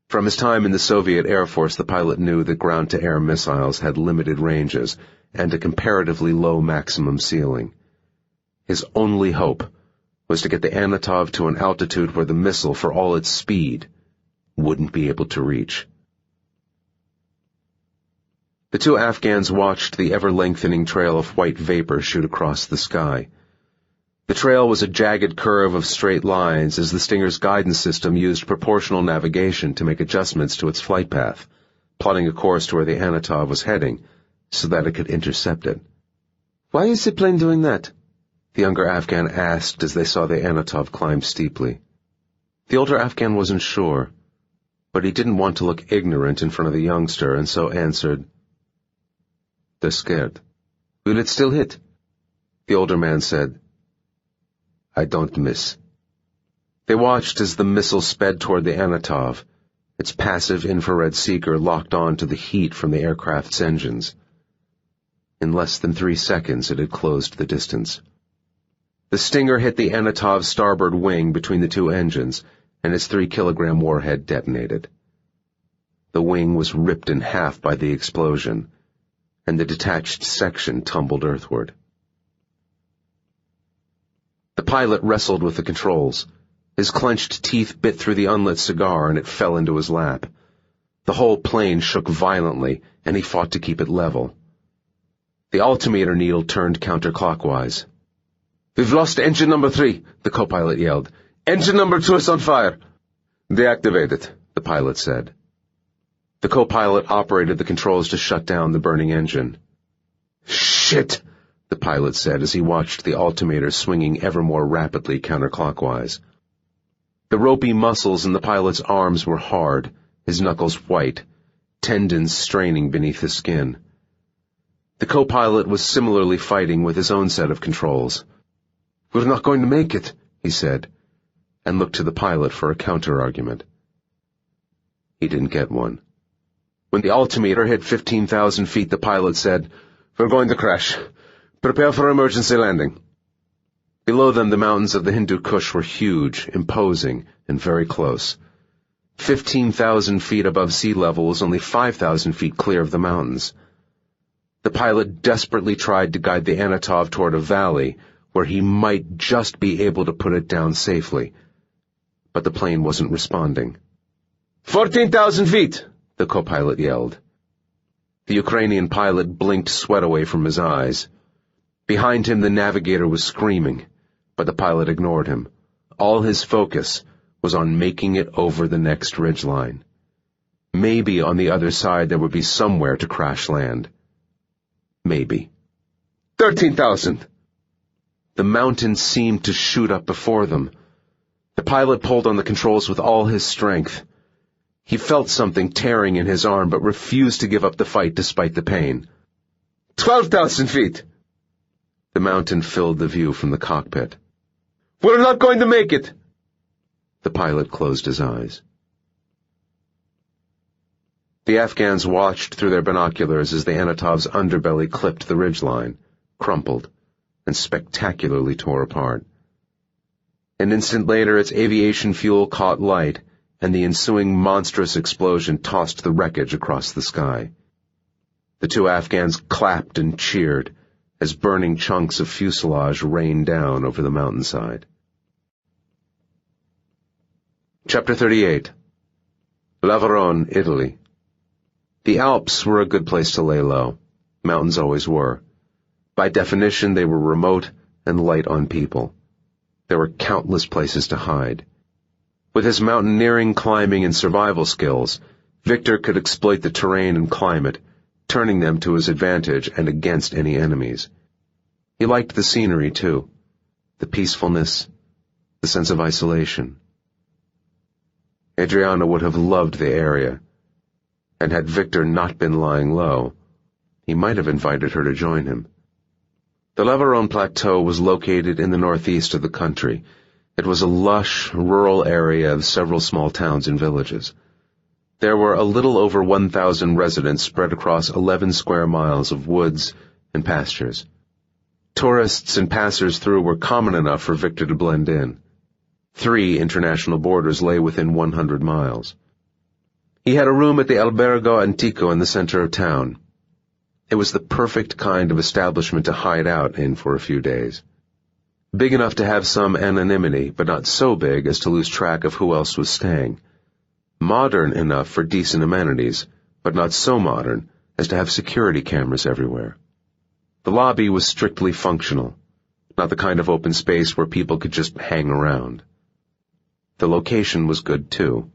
A: From his time in the Soviet Air Force, the pilot knew that ground-to-air missiles had limited ranges and a comparatively low maximum ceiling. His only hope was to get the Antonov to an altitude where the missile, for all its speed, wouldn't be able to reach. The two Afghans watched the ever-lengthening trail of white vapor shoot across the sky. The trail was a jagged curve of straight lines as the Stinger's guidance system used proportional navigation to make adjustments to its flight path, plotting a course to where the Antonov was heading so that it could intercept it. "Why is the plane doing that?" the younger Afghan asked as they saw the Antonov climb steeply. The older Afghan wasn't sure, but he didn't want to look ignorant in front of the youngster and so answered, "They're scared." "Will it still hit?" The older man said, "I don't miss." They watched as the missile sped toward the Antonov, its passive infrared seeker locked on to the heat from the aircraft's engines. In less than 3 seconds, it had closed the distance. The Stinger hit the Antonov's starboard wing between the two engines, and his 3-kilogram warhead detonated. The wing was ripped in half by the explosion, and the detached section tumbled earthward. The pilot wrestled with the controls. His clenched teeth bit through the unlit cigar, and it fell into his lap. The whole plane shook violently, and he fought to keep it level. The altimeter needle turned counterclockwise. "We've lost engine number 3, the co-pilot yelled. "Engine number 2 is on fire." "Deactivate it," the pilot said. The co-pilot operated the controls to shut down the burning engine. "Shit," the pilot said as he watched the altimeter swinging ever more rapidly counterclockwise. The ropey muscles in the pilot's arms were hard, his knuckles white, tendons straining beneath his skin. The co-pilot was similarly fighting with his own set of controls. "We're not going to make it," he said, and looked to the pilot for a counter-argument. He didn't get one. When the altimeter hit 15,000 feet, the pilot said, "We're going to crash. Prepare for emergency landing." Below them, the mountains of the Hindu Kush were huge, imposing, and very close. 15,000 feet above sea level was only 5,000 feet clear of the mountains. The pilot desperately tried to guide the Anatov toward a valley where he might just be able to put it down safely. But the plane wasn't responding. 14,000 feet, the co-pilot yelled. The Ukrainian pilot blinked sweat away from his eyes. Behind him, the navigator was screaming, but the pilot ignored him. All his focus was on making it over the next ridgeline. Maybe on the other side there would be somewhere to crash land. Maybe. 13,000! The mountain seemed to shoot up before them. The pilot pulled on the controls with all his strength. He felt something tearing in his arm, but refused to give up the fight despite the pain. 12,000 feet! The mountain filled the view from the cockpit. "We're not going to make it!" The pilot closed his eyes. The Afghans watched through their binoculars as the Anatov's underbelly clipped the ridgeline, crumpled, and spectacularly tore apart. An instant later, its aviation fuel caught light, and the ensuing monstrous explosion tossed the wreckage across the sky. The two Afghans clapped and cheered as burning chunks of fuselage rained down over the mountainside. Chapter 38. Lavarone, Italy. The Alps were a good place to lay low. Mountains always were. By definition, they were remote and light on people. There were countless places to hide. With his mountaineering, climbing, and survival skills, Viktor could exploit the terrain and climate, turning them to his advantage and against any enemies. He liked the scenery, too. The peacefulness, the sense of isolation. Adriana would have loved the area, and had Viktor not been lying low, he might have invited her to join him. The Lavarone Plateau was located in the northeast of the country. It was a lush, rural area of several small towns and villages. There were a little over 1,000 residents spread across 11 square miles of woods and pastures. Tourists and passers-through were common enough for Viktor to blend in. 3 international borders lay within 100 miles. He had a room at the Albergo Antico in the center of town. It was the perfect kind of establishment to hide out in for a few days. Big enough to have some anonymity, but not so big as to lose track of who else was staying. Modern enough for decent amenities, but not so modern as to have security cameras everywhere. The lobby was strictly functional, not the kind of open space where people could just hang around. The location was good, too.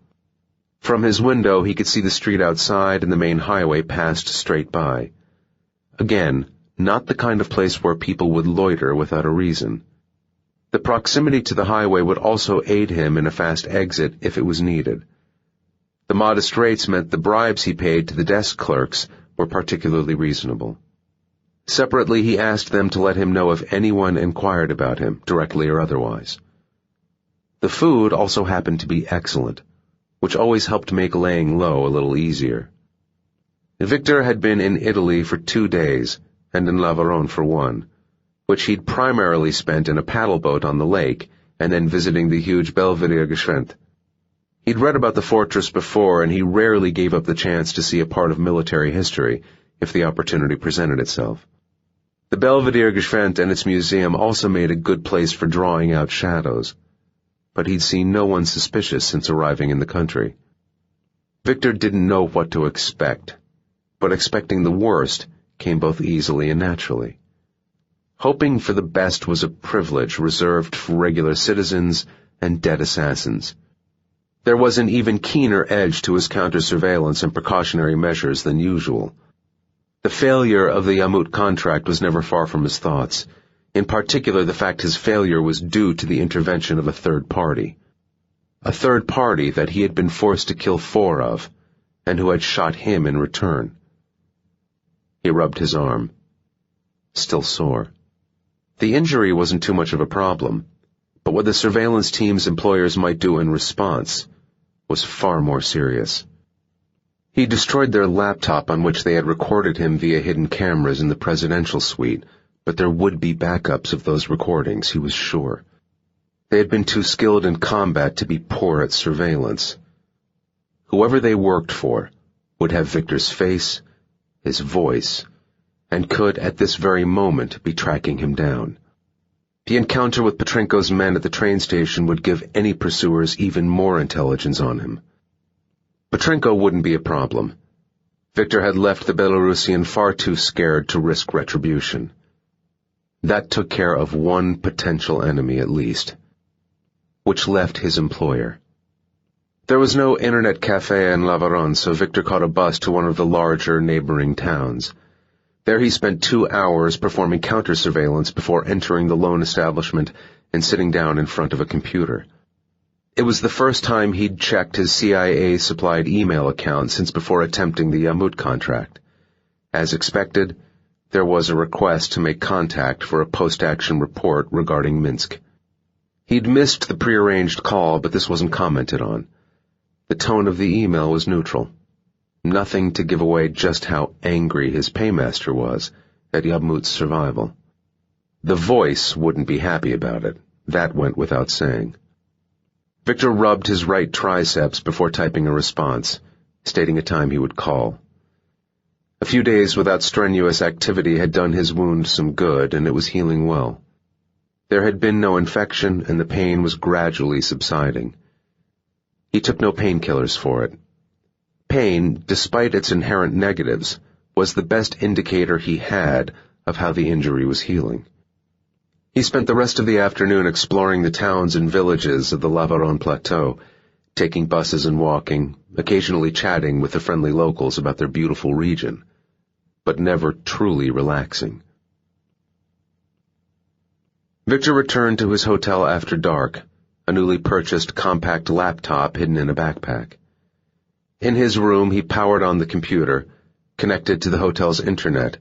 A: From his window, he could see the street outside and the main highway passed straight by. Again, not the kind of place where people would loiter without a reason. The proximity to the highway would also aid him in a fast exit if it was needed. The modest rates meant the bribes he paid to the desk clerks were particularly reasonable. Separately, he asked them to let him know if anyone inquired about him, directly or otherwise. The food also happened to be excellent, which always helped make laying low a little easier. Viktor had been in Italy for 2 days, and in Lavarone for 1, which he'd primarily spent in a paddle boat on the lake, and then visiting the huge Belvedere Geschwent. He'd read about the fortress before, and he rarely gave up the chance to see a part of military history if the opportunity presented itself. The Belvedere Geschwend and its museum also made a good place for drawing out shadows, but he'd seen no one suspicious since arriving in the country. Viktor didn't know what to expect, but expecting the worst came both easily and naturally. Hoping for the best was a privilege reserved for regular citizens and dead assassins. There was an even keener edge to his counter-surveillance and precautionary measures than usual. The failure of the Yamut contract was never far from his thoughts, in particular the fact his failure was due to the intervention of a third party. A third party that he had been forced to kill 4 of, and who had shot him in return. He rubbed his arm. Still sore. The injury wasn't too much of a problem, but what the surveillance team's employers might do in response was far more serious. He destroyed their laptop on which they had recorded him via hidden cameras in the presidential suite, but there would be backups of those recordings, he was sure. They had been too skilled in combat to be poor at surveillance. Whoever they worked for would have Viktor's face, his voice, and could, at this very moment, be tracking him down. The encounter with Petrenko's men at the train station would give any pursuers even more intelligence on him. Petrenko wouldn't be a problem. Viktor had left the Belarusian far too scared to risk retribution. That took care of one potential enemy at least, which left his employer. There was no internet cafe in Lavaron, so Viktor caught a bus to one of the larger neighboring towns. There he spent 2 hours performing counter-surveillance before entering the lone establishment and sitting down in front of a computer. It was the first time he'd checked his CIA-supplied email account since before attempting the Yamut contract. As expected, there was a request to make contact for a post-action report regarding Minsk. He'd missed the prearranged call, but this wasn't commented on. The tone of the email was neutral. Nothing to give away just how angry his paymaster was at Yamut's survival. The voice wouldn't be happy about it. That went without saying. Viktor rubbed his right triceps before typing a response, stating a time he would call. A few days without strenuous activity had done his wound some good, and it was healing well. There had been no infection, and the pain was gradually subsiding. He took no painkillers for it. Pain, despite its inherent negatives, was the best indicator he had of how the injury was healing. He spent the rest of the afternoon exploring the towns and villages of the Lavaron Plateau, taking buses and walking, occasionally chatting with the friendly locals about their beautiful region, but never truly relaxing. Viktor returned to his hotel after dark, a newly purchased compact laptop hidden in a backpack. In his room, he powered on the computer, connected to the hotel's internet,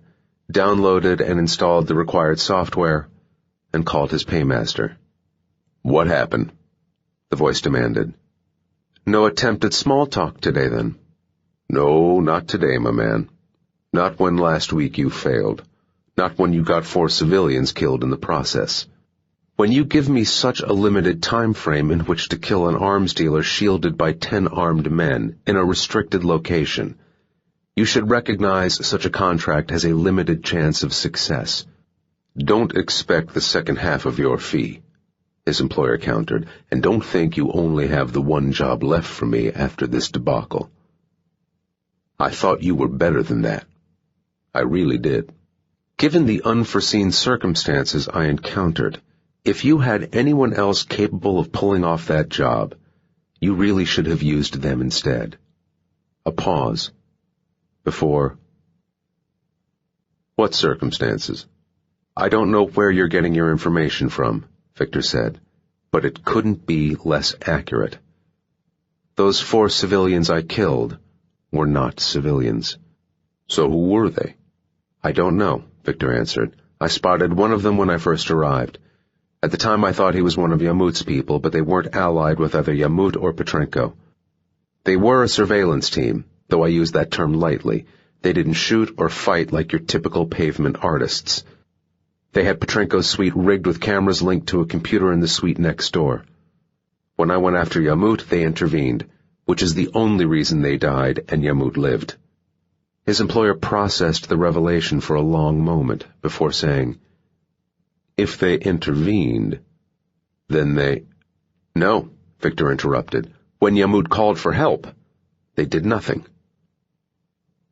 A: downloaded and installed the required software, and called his paymaster. "What happened?" the voice demanded. "No attempt at small talk today, then?" "No, not today, my man. Not when last week you failed. Not when you got 4 civilians killed in the process. When you give me such a limited time frame in which to kill an arms dealer shielded by 10 armed men in a restricted location, you should recognize such a contract has a limited chance of success. Don't expect the second half of your fee," his employer countered, "and don't think you only have the one job left for me after this debacle. I thought you were better than that. I really did. Given the unforeseen circumstances I encountered, if you had anyone else capable of pulling off that job, you really should have used them instead." A pause. Before, "What circumstances?" "I don't know where you're getting your information from," Viktor said, "but it couldn't be less accurate. Those 4 civilians I killed were not civilians." "So who were they?" "I don't know," Viktor answered. "I spotted one of them when I first arrived. At the time I thought he was one of Yamut's people, but they weren't allied with either Yamut or Petrenko. They were a surveillance team, though I use that term lightly. They didn't shoot or fight like your typical pavement artists. They had Petrenko's suite rigged with cameras linked to a computer in the suite next door. When I went after Yamut, they intervened, which is the only reason they died and Yamut lived." His employer processed the revelation for a long moment before saying, "If they intervened, then they—" "No," Viktor interrupted. "When Yamut called for help, they did nothing.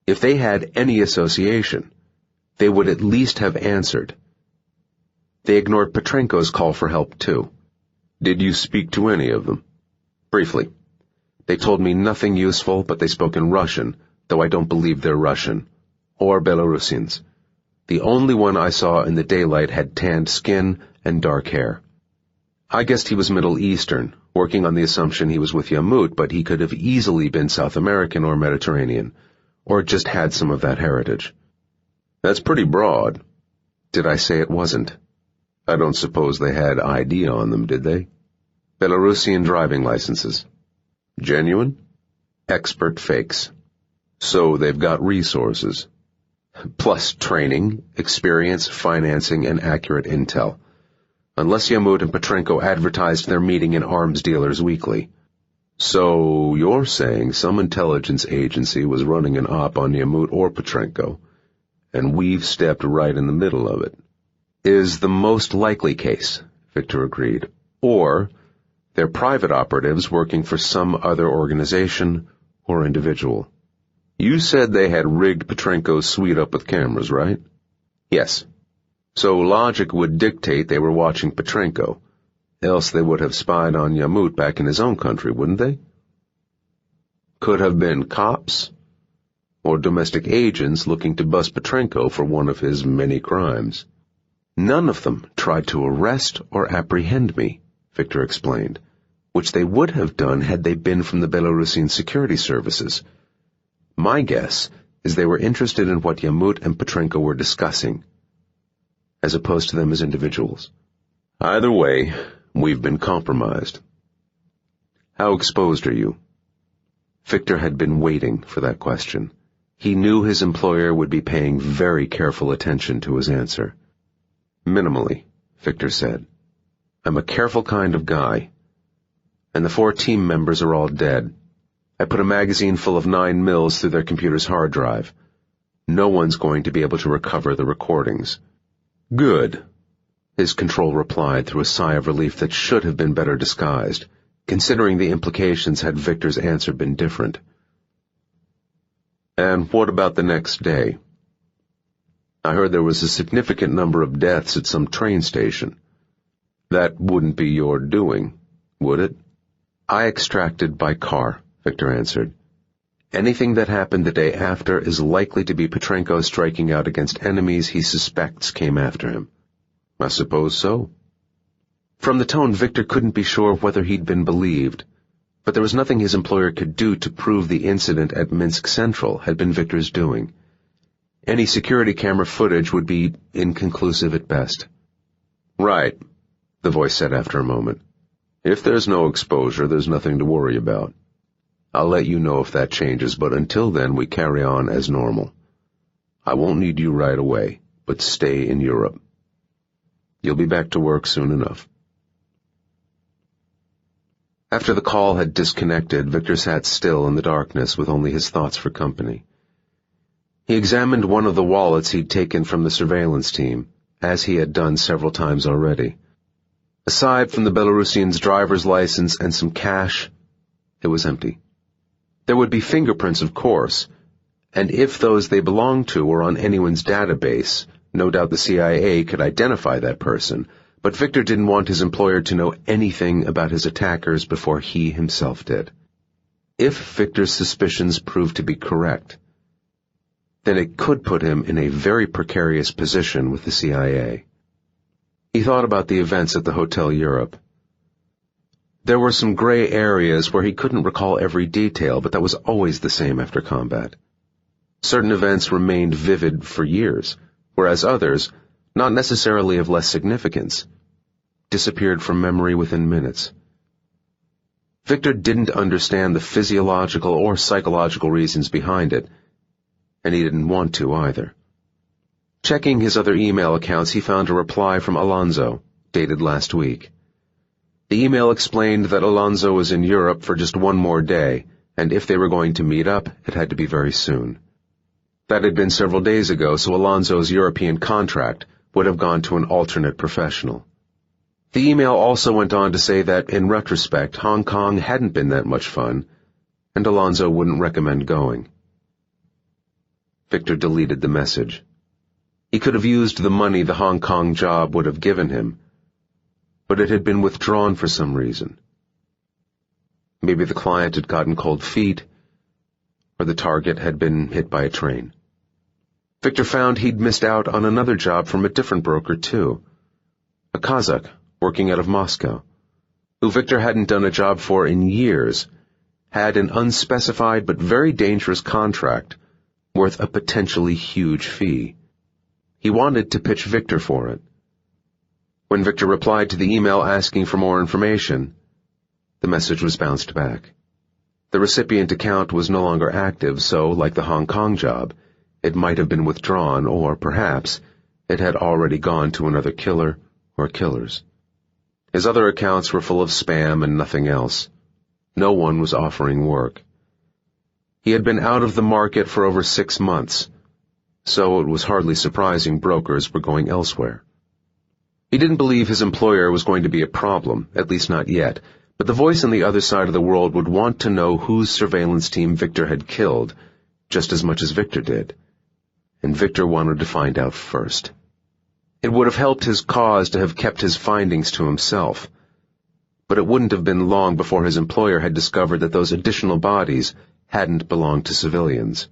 A: If they had any association, they would at least have answered. They ignored Petrenko's call for help, too." "Did you speak to any of them?" "Briefly. They told me nothing useful, but they spoke in Russian, though I don't believe they're Russian. Or Belarusians. The only one I saw in the daylight had tanned skin and dark hair. I guessed he was Middle Eastern, working on the assumption he was with Yamut, but he could have easily been South American or Mediterranean, or just had some of that heritage." "That's pretty broad." "Did I say it wasn't?" "I don't suppose they had ID on them, did they?" "Belarusian driving licenses." "Genuine?" "Expert fakes." "So they've got resources." "Plus training, experience, financing, and accurate intel. Unless Yamut and Petrenko advertised their meeting in Arms Dealers Weekly." "So you're saying some intelligence agency was running an op on Yamut or Petrenko, and we've stepped right in the middle of it." "Is the most likely case," Viktor agreed. "Or they're private operatives working for some other organization or individual." "You said they had rigged Petrenko's suite up with cameras, right?" "Yes. So logic would dictate they were watching Petrenko, else they would have spied on Yamut back in his own country, wouldn't they?" "Could have been cops, or domestic agents looking to bust Petrenko for one of his many crimes." "None of them tried to arrest or apprehend me," Viktor explained, "which they would have done had they been from the Belarusian security services. My guess is they were interested in what Yamut and Petrenko were discussing, as opposed to them as individuals. Either way, we've been compromised." "How exposed are you?" Viktor had been waiting for that question. He knew his employer would be paying very careful attention to his answer. "Minimally," Viktor said. "I'm a careful kind of guy. And the 4 team members are all dead. I put a magazine full of 9 mils through their computer's hard drive. No one's going to be able to recover the recordings." "Good," his control replied through a sigh of relief that should have been better disguised, considering the implications had Viktor's answer been different. "And what about the next day? I heard there was a significant number of deaths at some train station. That wouldn't be your doing, would it?" "I extracted by car," Viktor answered. "Anything that happened the day after is likely to be Petrenko striking out against enemies he suspects came after him." "I suppose so." From the tone, Viktor couldn't be sure whether he'd been believed, but there was nothing his employer could do to prove the incident at Minsk Central had been Viktor's doing. Any security camera footage would be inconclusive at best. "Right," the voice said after a moment. "If there's no exposure, there's nothing to worry about. I'll let you know if that changes, but until then we carry on as normal. I won't need you right away, but stay in Europe. You'll be back to work soon enough." After the call had disconnected, Viktor sat still in the darkness with only his thoughts for company. He examined one of the wallets he'd taken from the surveillance team, as he had done several times already. Aside from the Belarusian's driver's license and some cash, it was empty. There would be fingerprints, of course, and if those they belonged to were on anyone's database, no doubt the CIA could identify that person, but Viktor didn't want his employer to know anything about his attackers before he himself did. If Viktor's suspicions proved to be correct, then it could put him in a very precarious position with the CIA. He thought about the events at the Hotel Europe. There were some gray areas where he couldn't recall every detail, but that was always the same after combat. Certain events remained vivid for years, whereas others, not necessarily of less significance, disappeared from memory within minutes. Viktor didn't understand the physiological or psychological reasons behind it, and he didn't want to either. Checking his other email accounts, he found a reply from Alonso, dated last week. The email explained that Alonzo was in Europe for just one more day, and if they were going to meet up, it had to be very soon. That had been several days ago, so Alonzo's European contract would have gone to an alternate professional. The email also went on to say that, in retrospect, Hong Kong hadn't been that much fun, and Alonzo wouldn't recommend going. Viktor deleted the message. He could have used the money the Hong Kong job would have given him, but it had been withdrawn for some reason. Maybe the client had gotten cold feet, or the target had been hit by a train. Viktor found he'd missed out on another job from a different broker, too. A Kazakh working out of Moscow, who Viktor hadn't done a job for in years, had an unspecified but very dangerous contract worth a potentially huge fee. He wanted to pitch Viktor for it. When Viktor replied to the email asking for more information, the message was bounced back. The recipient account was no longer active, so, like the Hong Kong job, it might have been withdrawn, or perhaps it had already gone to another killer or killers. His other accounts were full of spam and nothing else. No one was offering work. He had been out of the market for over 6 months, so it was hardly surprising brokers were going elsewhere. He didn't believe his employer was going to be a problem, at least not yet, but the voice on the other side of the world would want to know whose surveillance team Viktor had killed, just as much as Viktor did. And Viktor wanted to find out first. It would have helped his cause to have kept his findings to himself, but it wouldn't have been long before his employer had discovered that those additional bodies hadn't belonged to civilians.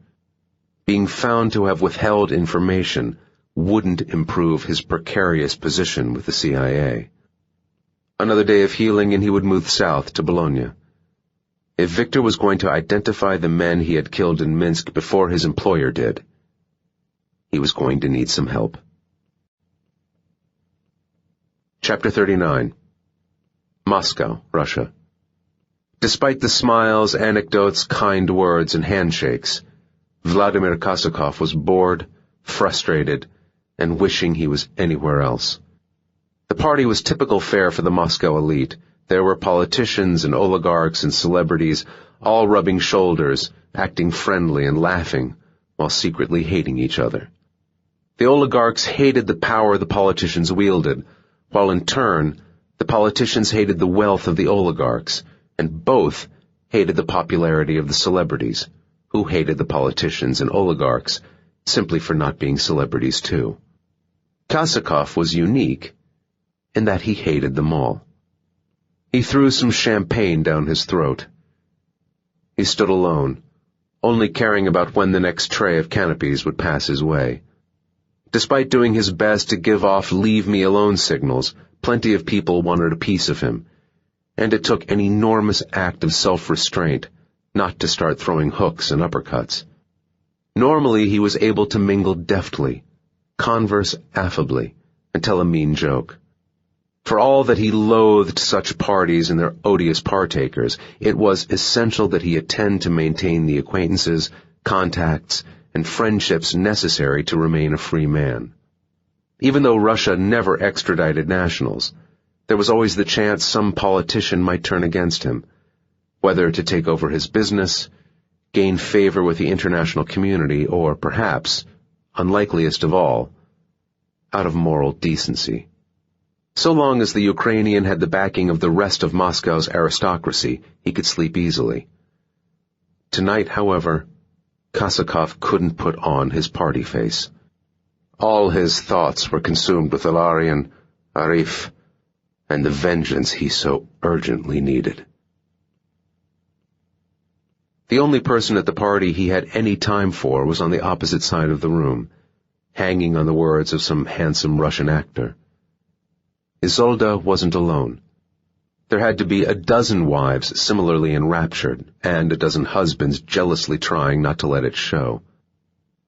A: Being found to have withheld information wouldn't improve his precarious position with the CIA. Another day of healing and he would move south to Bologna. If Viktor was going to identify the men he had killed in Minsk before his employer did, he was going to need some help. Chapter 39. Moscow, Russia. Despite the smiles, anecdotes, kind words, and handshakes, Vladimir Kosakov was bored, frustrated, and wishing he was anywhere else. The party was typical fare for the Moscow elite. There were politicians and oligarchs and celebrities, all rubbing shoulders, acting friendly and laughing, while secretly hating each other. The oligarchs hated the power the politicians wielded, while in turn, the politicians hated the wealth of the oligarchs, and both hated the popularity of the celebrities, who hated the politicians and oligarchs, simply for not being celebrities too. Kosakov was unique in that he hated them all. He threw some champagne down his throat. He stood alone, only caring about when the next tray of canopies would pass his way. Despite doing his best to give off leave-me-alone signals, plenty of people wanted a piece of him, and it took an enormous act of self-restraint not to start throwing hooks and uppercuts. Normally he was able to mingle deftly, converse affably, and tell a mean joke. For all that he loathed such parties and their odious partakers, it was essential that he attend to maintain the acquaintances, contacts, and friendships necessary to remain a free man. Even though Russia never extradited nationals, there was always the chance some politician might turn against him, whether to take over his business, gain favor with the international community, or perhaps, unlikeliest of all, out of moral decency. So long as the Ukrainian had the backing of the rest of Moscow's aristocracy, he could sleep easily. Tonight, however, Kosakov couldn't put on his party face. All his thoughts were consumed with Ilarion, Arif, and the vengeance he so urgently needed. The only person at the party he had any time for was on the opposite side of the room, hanging on the words of some handsome Russian actor. Isolde wasn't alone. There had to be a dozen wives similarly enraptured, and a dozen husbands jealously trying not to let it show.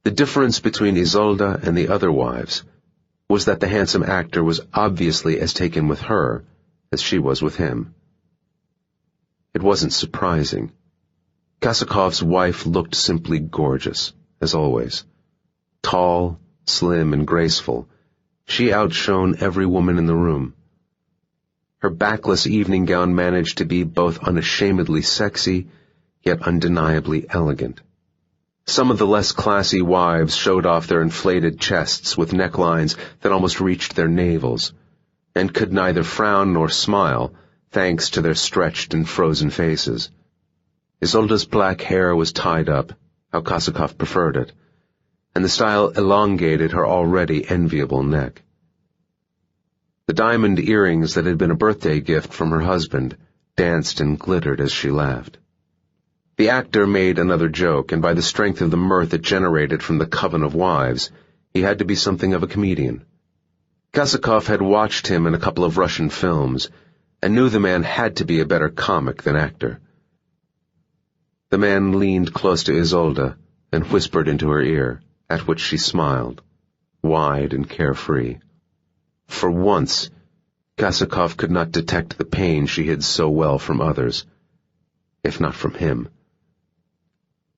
A: The difference between Isolde and the other wives was that the handsome actor was obviously as taken with her as she was with him. It wasn't surprising. Kosakov's wife looked simply gorgeous, as always. Tall, slim, and graceful, she outshone every woman in the room. Her backless evening gown managed to be both unashamedly sexy, yet undeniably elegant. Some of the less classy wives showed off their inflated chests with necklines that almost reached their navels, and could neither frown nor smile, thanks to their stretched and frozen faces. Isolda's black hair was tied up, how Kosakov preferred it, and the style elongated her already enviable neck. The diamond earrings that had been a birthday gift from her husband danced and glittered as she laughed. The actor made another joke, and by the strength of the mirth it generated from the coven of wives, he had to be something of a comedian. Kosakov had watched him in a couple of Russian films, and knew the man had to be a better comic than actor. The man leaned close to Isolde and whispered into her ear, at which she smiled, wide and carefree. For once, Kosakov could not detect the pain she hid so well from others, if not from him.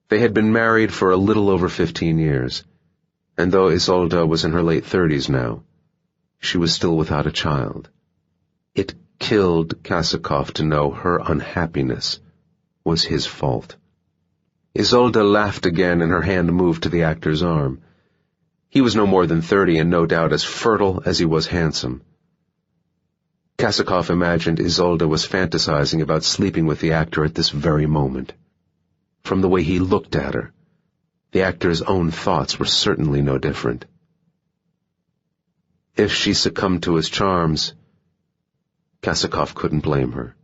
A: They had been married for a little over 15 years, and though Isolde was in her late 30s now, she was still without a child. It killed Kosakov to know her unhappiness was his fault. Isolde laughed again, and her hand moved to the actor's arm. He was no more than 30 and no doubt as fertile as he was handsome. Kosakov imagined Isolde was fantasizing about sleeping with the actor at this very moment. From the way he looked at her, the actor's own thoughts were certainly no different. If she succumbed to his charms, Kosakov couldn't blame her.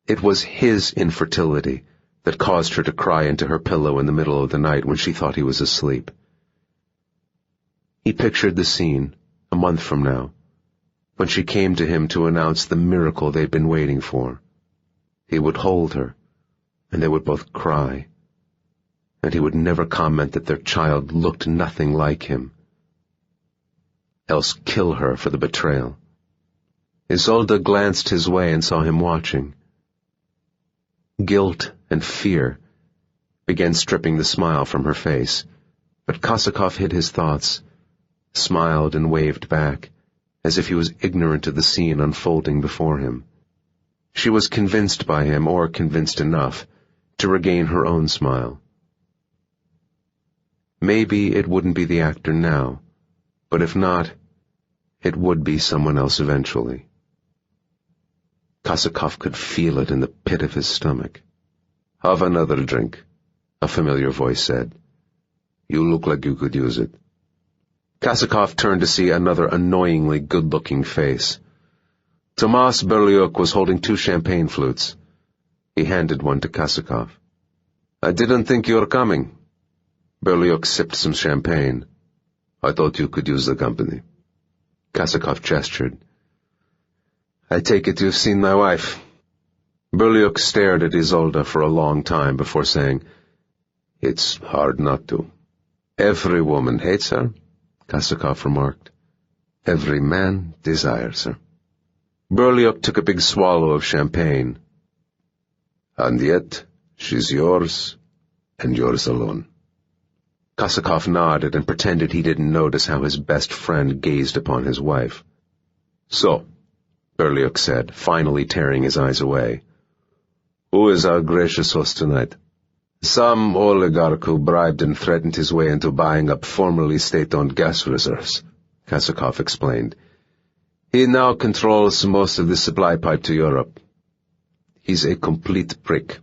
A: It was his infertility that caused her to cry into her pillow in the middle of the night when she thought he was asleep. He pictured the scene, a month from now, when she came to him to announce the miracle they'd been waiting for. He would hold her, and they would both cry, and he would never comment that their child looked nothing like him, else kill her for the betrayal. Isolde glanced his way and saw him watching. Guilt and fear began stripping the smile from her face, but Kosakov hid his thoughts, smiled and waved back, as if he was ignorant of the scene unfolding before him. She was convinced by him, or convinced enough, to regain her own smile. Maybe it wouldn't be the actor now, but if not, it would be someone else eventually. Kosakov could feel it in the pit of his stomach. "Have another drink," a familiar voice said. "You look like you could use it." Kosakov turned to see another annoyingly good-looking face. Tomas Berliuk was holding 2 champagne flutes. He handed one to Kosakov. "I didn't think you were coming." Berliuk sipped some champagne. "I thought you could use the company." Kosakov gestured. "I take it you've seen my wife." Berliuk stared at Isolde for a long time before saying, "It's hard not to." "Every woman hates her," Kosakov remarked. "Every man desires her." Berliuk took a big swallow of champagne. "And yet, she's yours, and yours alone." Kosakov nodded and pretended he didn't notice how his best friend gazed upon his wife. "So," Berliuk said, finally tearing his eyes away, "who is our gracious host tonight?" "Some oligarch who bribed and threatened his way into buying up formerly state-owned gas reserves," Kosakov explained. "He now controls most of the supply pipe to Europe. He's a complete prick."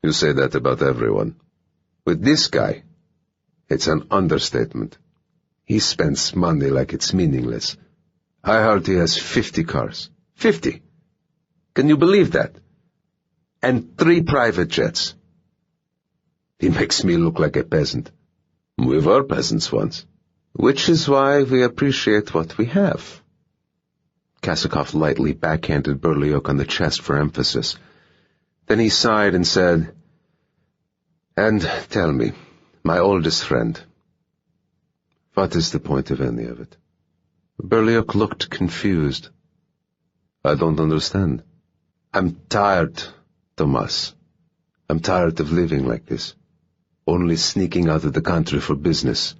A: "You say that about everyone. With this guy, it's an understatement. He spends money like it's meaningless. I heard he has 50 cars. 50! Can you believe that? And 3 private jets. He makes me look like a peasant. We were peasants once. Which is why we appreciate what we have." Kosakov lightly backhanded Berliuk on the chest for emphasis. Then he sighed and said, "And tell me, my oldest friend, what is the point of any of it?" Berliuk looked confused. "I don't understand. I'm tired, Tomas. I'm tired of living like this, only sneaking out of the country for business,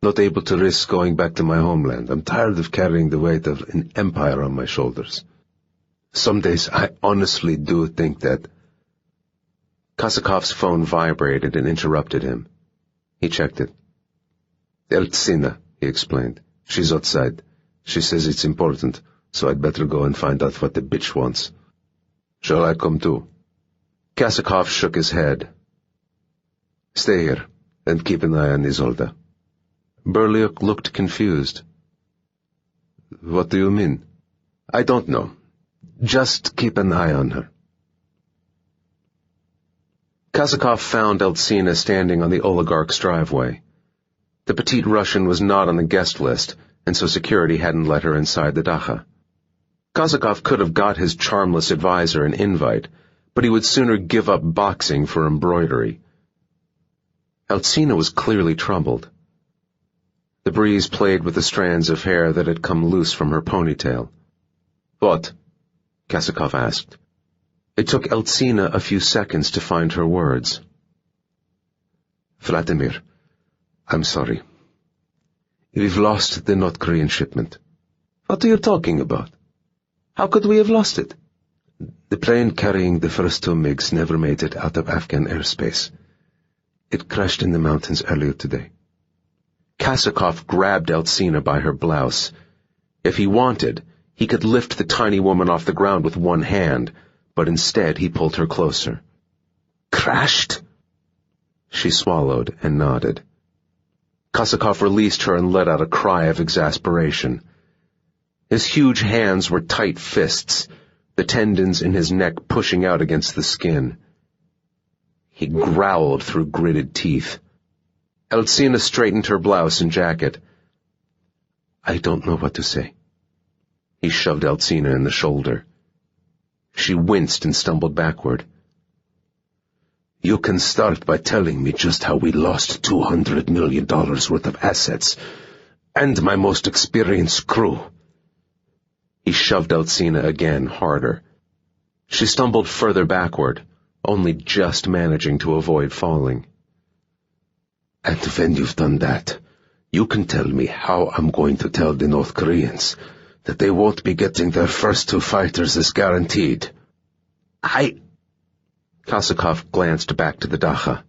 A: Not able to risk going back to my homeland. I'm tired of carrying the weight of an empire on my shoulders. Some days I honestly do think that...
B: Kosakov's phone vibrated and interrupted him. He checked it.
A: Eltsina, he explained. She's outside. She says it's important, so I'd better go and find out what the bitch wants. Shall I come too?
B: Kosakov shook his head.
A: Stay here, and keep an eye on Isolde.
B: Berliuk looked confused.
A: What do you mean? I don't know. Just keep an eye on her.
B: Kosakov found Eltsina standing on the oligarch's driveway. The petite Russian was not on the guest list, and so security hadn't let her inside the dacha. Kosakov could have got his charmless advisor an invite, but he would sooner give up boxing for embroidery. Eltsina was clearly troubled. The breeze played with the strands of hair that had come loose from her ponytail.
A: What?
B: Kosakov asked. It took Eltsina a few seconds to find her words.
A: Vladimir, I'm sorry. We've lost the North Korean shipment.
B: What are you talking about? How could we have lost it?
A: The plane carrying the first 2 MiGs never made it out of Afghan airspace. It crashed in the mountains earlier today.
B: Kosakov grabbed Eltsina by her blouse. If he wanted, he could lift the tiny woman off the ground with one hand, but instead he pulled her closer.
A: Crashed?
B: She swallowed and nodded. Kosakov released her and let out a cry of exasperation. His huge hands were tight fists, the tendons in his neck pushing out against the skin. He growled through gritted teeth. Eltsina straightened her blouse and jacket.
A: I don't know what to say.
B: He shoved Eltsina in the shoulder. She winced and stumbled backward.
A: You can start by telling me just how we lost $200 million worth of assets, and my most experienced crew.
B: He shoved Eltsina again, harder. She stumbled further backward, only just managing to avoid falling.
A: And when you've done that, you can tell me how I'm going to tell the North Koreans that they won't be getting their first 2 fighters as guaranteed.
B: Kosakov glanced back to the dacha.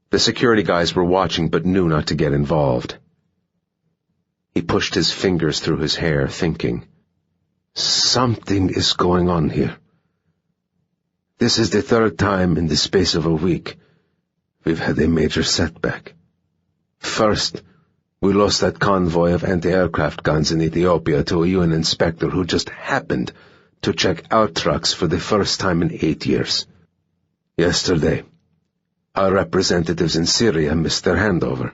B: The security guys were watching but knew not to get involved. He pushed his fingers through his hair, thinking.
A: Something is going on here. This is the 3rd time in the space of a week we've had a major setback. First, we lost that convoy of anti-aircraft guns in Ethiopia to a UN inspector who just happened to check our trucks for the first time in 8 years. Yesterday, our representatives in Syria missed their handover.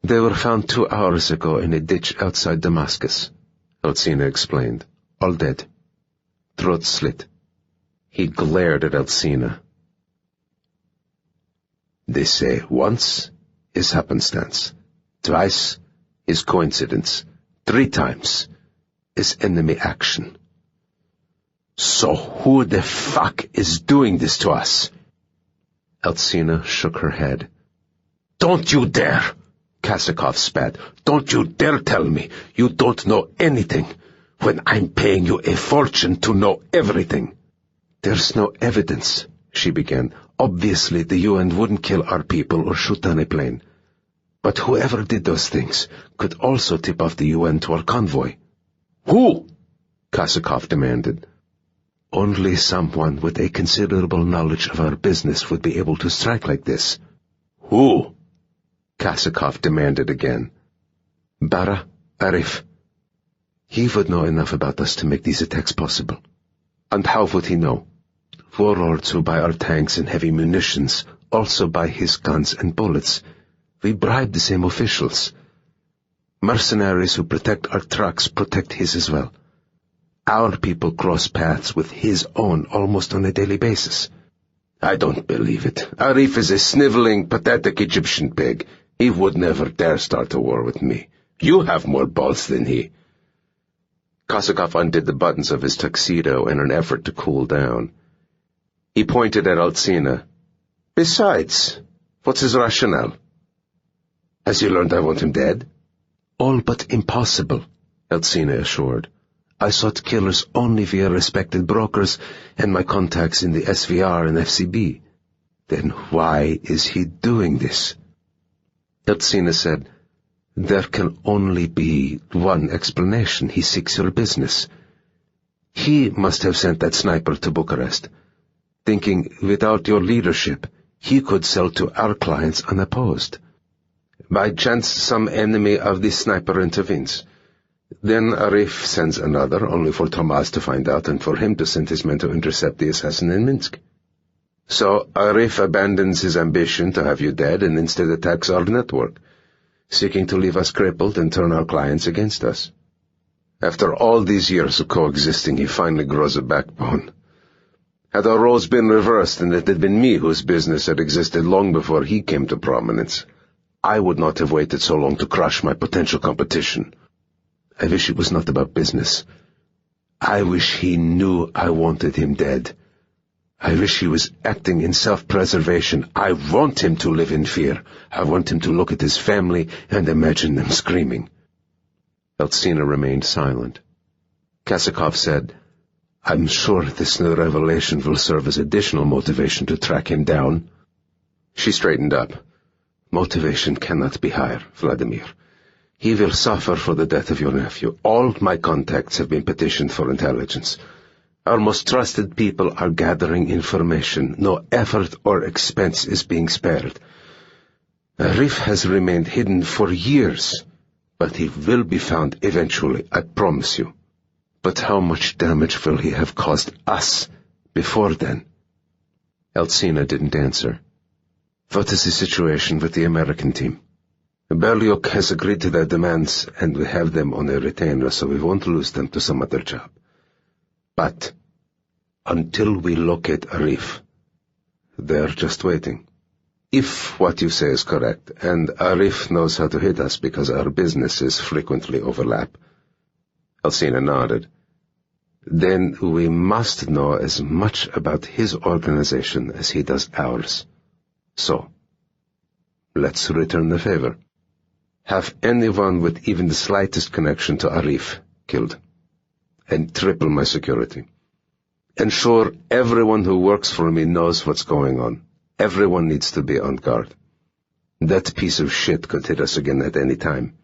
A: They were found 2 hours ago in a ditch outside Damascus, Eltsina explained. All dead. Throats slit.
B: He glared at Eltsina.
A: They say once is happenstance, twice is coincidence, 3 times is enemy action. So who the fuck is doing this to us?
B: Eltsina shook her head.
A: Don't you dare! Kosakov spat. Don't you dare tell me you don't know anything when I'm paying you a fortune to know everything. There's no evidence, she began. Obviously the UN wouldn't kill our people or shoot down a plane. But whoever did those things could also tip off the UN to our convoy. Who? Kosakov demanded. Only someone with a considerable knowledge of our business would be able to strike like this. Who? Kosakov demanded again. Bara Arif. He would know enough about us to make these attacks possible. And how would he know? Warlords who buy our tanks and heavy munitions also buy his guns and bullets. We bribe the same officials. Mercenaries who protect our trucks protect his as well. Our people cross paths with his own almost on a daily basis. I don't believe it. Arif is a sniveling, pathetic Egyptian pig. He would never dare start a war with me. You have more balls than he.
B: Kosakov undid the buttons of his tuxedo in an effort to cool down. He pointed at Eltsina. Besides, what's his rationale? Has he learned I want him dead?
A: All but impossible, Eltsina assured. I sought killers only via respected brokers and my contacts in the SVR and FCB. Then why is he doing this? Eltsina said, There can only be one explanation. He seeks your business. He must have sent that sniper to Bucharest, thinking without your leadership he could sell to our clients unopposed. By chance some enemy of the sniper intervenes. Then Arif sends another, only for Tomas to find out and for him to send his men to intercept the assassin in Minsk. So Arif abandons his ambition to have you dead and instead attacks our network, seeking to leave us crippled and turn our clients against us. After all these years of coexisting, he finally grows a backbone. Had our roles been reversed and it had been me whose business had existed long before he came to prominence, I would not have waited so long to crush my potential competition. I wish it was not about business. I wish he knew I wanted him dead. I wish he was acting in self-preservation. I want him to live in fear. I want him to look at his family and imagine them screaming. Eltsina remained silent. Kasakov said, I'm sure this new revelation will serve as additional motivation to track him down. She straightened up. Motivation cannot be higher, Vladimir. He will suffer for the death of your nephew. All my contacts have been petitioned for intelligence. Our most trusted people are gathering information. No effort or expense is being spared. Arif has remained hidden for years, but he will be found eventually, I promise you. But how much damage will he have caused us before then? Eltsina didn't answer. What is the situation with the American team? Berliuk has agreed to their demands, and we have them on a retainer, so we won't lose them to some other job. But until we locate Arif, they're just waiting. If what you say is correct, and Arif knows how to hit us because our businesses frequently overlap, Eltsina nodded, then we must know as much about his organization as he does ours. So, let's return the favor. Have anyone with even the slightest connection to Arif killed, and triple my security. Ensure everyone who works for me knows what's going on. Everyone needs to be on guard. That piece of shit could hit us again at any time.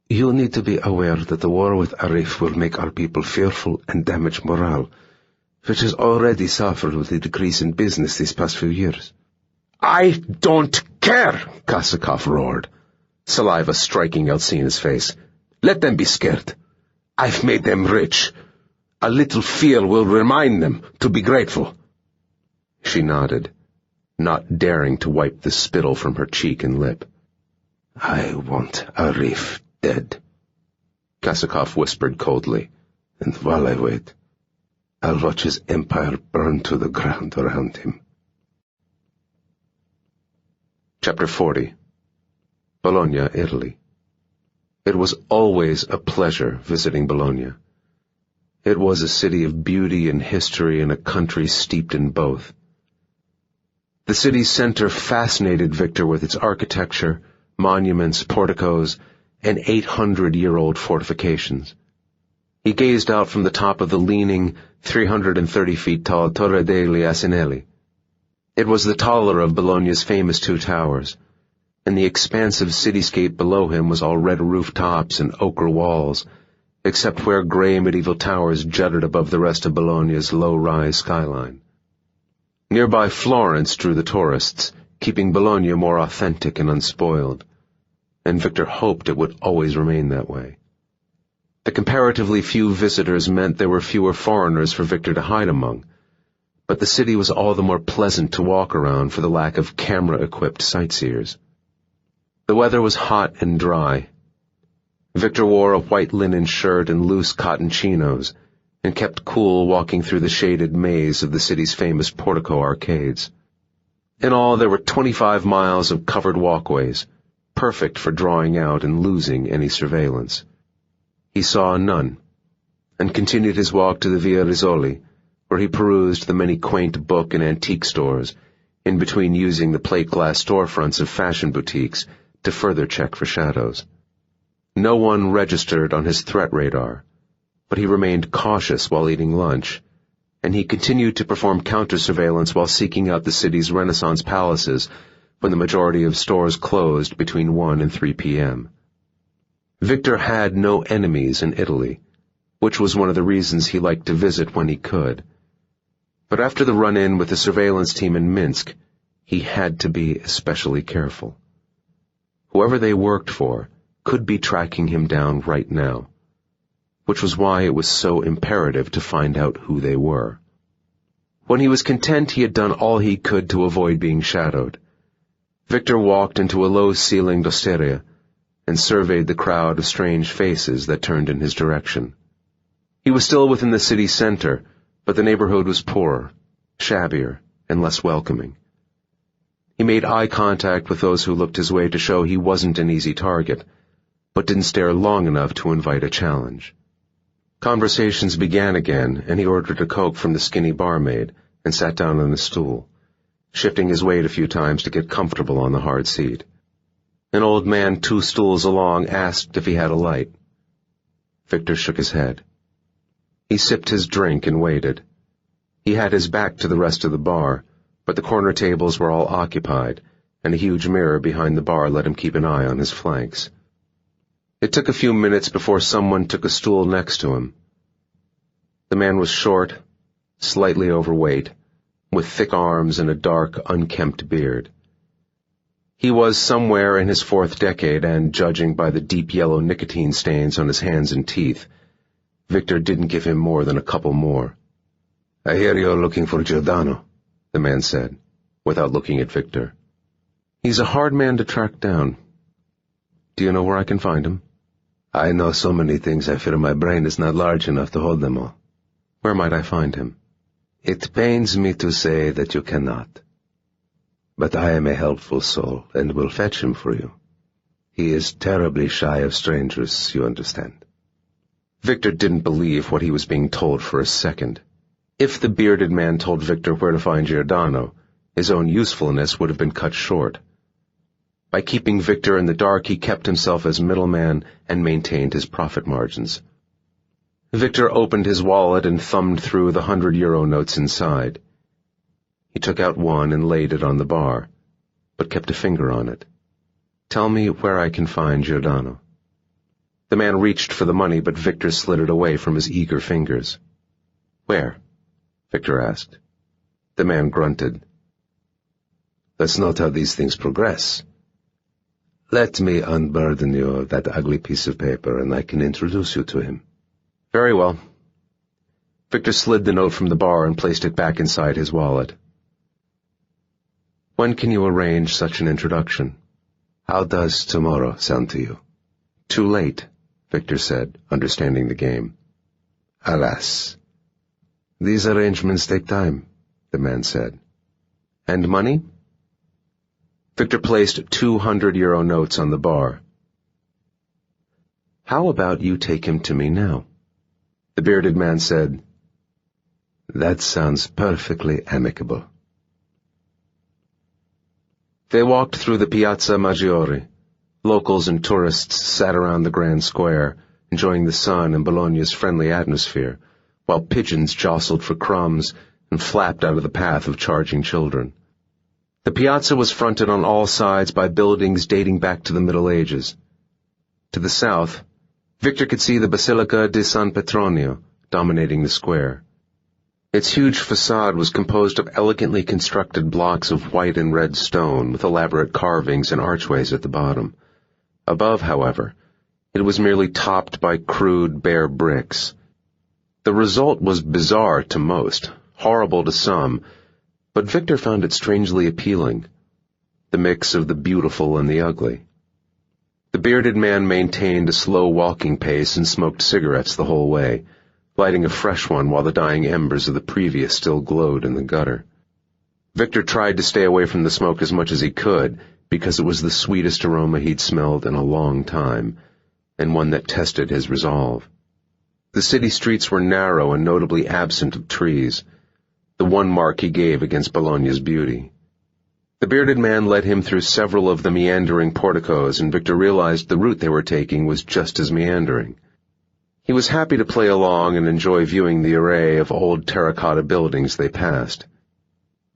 A: You need to be aware that the war with Arif will make our people fearful and damage morale, which has already suffered with the decrease in business these past few years. I don't care, Kasakov roared, saliva striking Eltsina's face. Let them be scared. I've made them rich. A little fear will remind them to be grateful. She nodded, not daring to wipe the spittle from her cheek and lip. I want Arif dead, Kasakov whispered coldly, and while I wait, I'll watch his empire burn to the ground around him. Chapter 40. Bologna, Italy. It was always a pleasure visiting Bologna. It was a city of beauty and history in a country steeped in both. The city's center fascinated Viktor with its architecture, monuments, porticos, and 800-year-old fortifications. He gazed out from the top of the leaning, 330 feet tall Torre degli Asinelli. It was the taller of Bologna's famous two towers, and the expansive cityscape below him was all red rooftops and ochre walls, except where gray medieval towers jutted above the rest of Bologna's low-rise skyline. Nearby Florence drew the tourists, keeping Bologna more authentic and unspoiled, and Viktor hoped it would always remain that way. The comparatively few visitors meant there were fewer foreigners for Viktor to hide among, but the city was all the more pleasant to walk around for the lack of camera-equipped sightseers. The weather was hot and dry. Viktor wore a white linen shirt and loose cotton chinos, and kept cool walking through the shaded maze of the city's famous portico arcades. In all, there were 25 miles of covered walkways, perfect for drawing out and losing any surveillance. He saw none, and continued his walk to the Via Rizzoli, where he perused the many quaint book and antique stores, in between using the plate glass storefronts of fashion boutiques, to further check for shadows. No one registered on his threat radar, but he remained cautious while eating lunch, and he continued to perform counter-surveillance while seeking out the city's Renaissance palaces when the majority of stores closed between 1 and 3 p.m. Viktor had no enemies in Italy, which was one of the reasons he liked to visit when he could. But after the run-in with the surveillance team in Minsk, he had to be especially careful. Whoever they worked for could be tracking him down right now, which was why it was so imperative to find out who they were. When he was content he had done all he could to avoid being shadowed, Viktor walked into a low-ceilinged osteria and surveyed the crowd of strange faces that turned in his direction. He was still within the city center, but the neighborhood was poorer, shabbier, and less welcoming. He made eye contact with those who looked his way to show he wasn't an easy target, but didn't stare long enough to invite a challenge. Conversations began again, and he ordered a Coke from the skinny barmaid and sat down on a stool, shifting his weight a few times to get comfortable on the hard seat. An old man 2 stools along asked if he had a light. Viktor shook his head. He sipped his drink and waited. He had his back to the rest of the bar, but the corner tables were all occupied, and a huge mirror behind the bar let him keep an eye on his flanks. It took a few minutes before someone took a stool next to him. The man was short, slightly overweight, with thick arms and a dark, unkempt beard. He was somewhere in his 4th decade, and judging by the deep yellow nicotine stains on his hands and teeth, Viktor didn't give him more than a couple more. "I hear you're looking for Giordano," the man said, without looking at Viktor. "He's a hard man to track down. Do you know where I can find him?" "I know so many things I fear my brain is not large enough to hold them all." "Where might I find him?" "It pains me to say that you cannot. But I am a helpful soul, and will fetch him for you. He is terribly shy of strangers, you understand." Viktor didn't believe what he was being told for a second. If the bearded man told Viktor where to find Giordano, his own usefulness would have been cut short. By keeping Viktor in the dark, he kept himself as middleman and maintained his profit margins. Viktor opened his wallet and thumbed through the 100-euro notes inside. He took out one and laid it on the bar, but kept a finger on it. "Tell me where I can find Giordano." The man reached for the money, but Viktor slid it away from his eager fingers. "Where?" Viktor asked. The man grunted. "That's not how these things progress. Let me unburden you of that ugly piece of paper, and I can introduce you to him." "Very well." Viktor slid the note from the bar and placed it back inside his wallet. "When can you arrange such an introduction?" "How does tomorrow sound to you?" "Too late," Viktor said, understanding the game. "Alas. These arrangements take time," the man said. "And money?" Viktor placed 200-euro notes on the bar. "How about you take him to me now?" The bearded man said, "That sounds perfectly amicable." They walked through the Piazza Maggiore. Locals and tourists sat around the grand square, enjoying the sun and Bologna's friendly atmosphere, while pigeons jostled for crumbs and flapped out of the path of charging children. The piazza was fronted on all sides by buildings dating back to the Middle Ages. To the south, Viktor could see the Basilica di San Petronio dominating the square. Its huge facade was composed of elegantly constructed blocks of white and red stone with elaborate carvings and archways at the bottom. Above, however, it was merely topped by crude, bare bricks. The result was bizarre to most, horrible to some, but Viktor found it strangely appealing, the mix of the beautiful and the ugly. The bearded man maintained a slow walking pace and smoked cigarettes the whole way, lighting a fresh one while the dying embers of the previous still glowed in the gutter. Viktor tried to stay away from the smoke as much as he could, because it was the sweetest aroma he'd smelled in a long time, and one that tested his resolve. The city streets were narrow and notably absent of trees, the one mark he gave against Bologna's beauty. The bearded man led him through several of the meandering porticos, and Victor realized the route they were taking was just as meandering. He was happy to play along and enjoy viewing the array of old terracotta buildings they passed.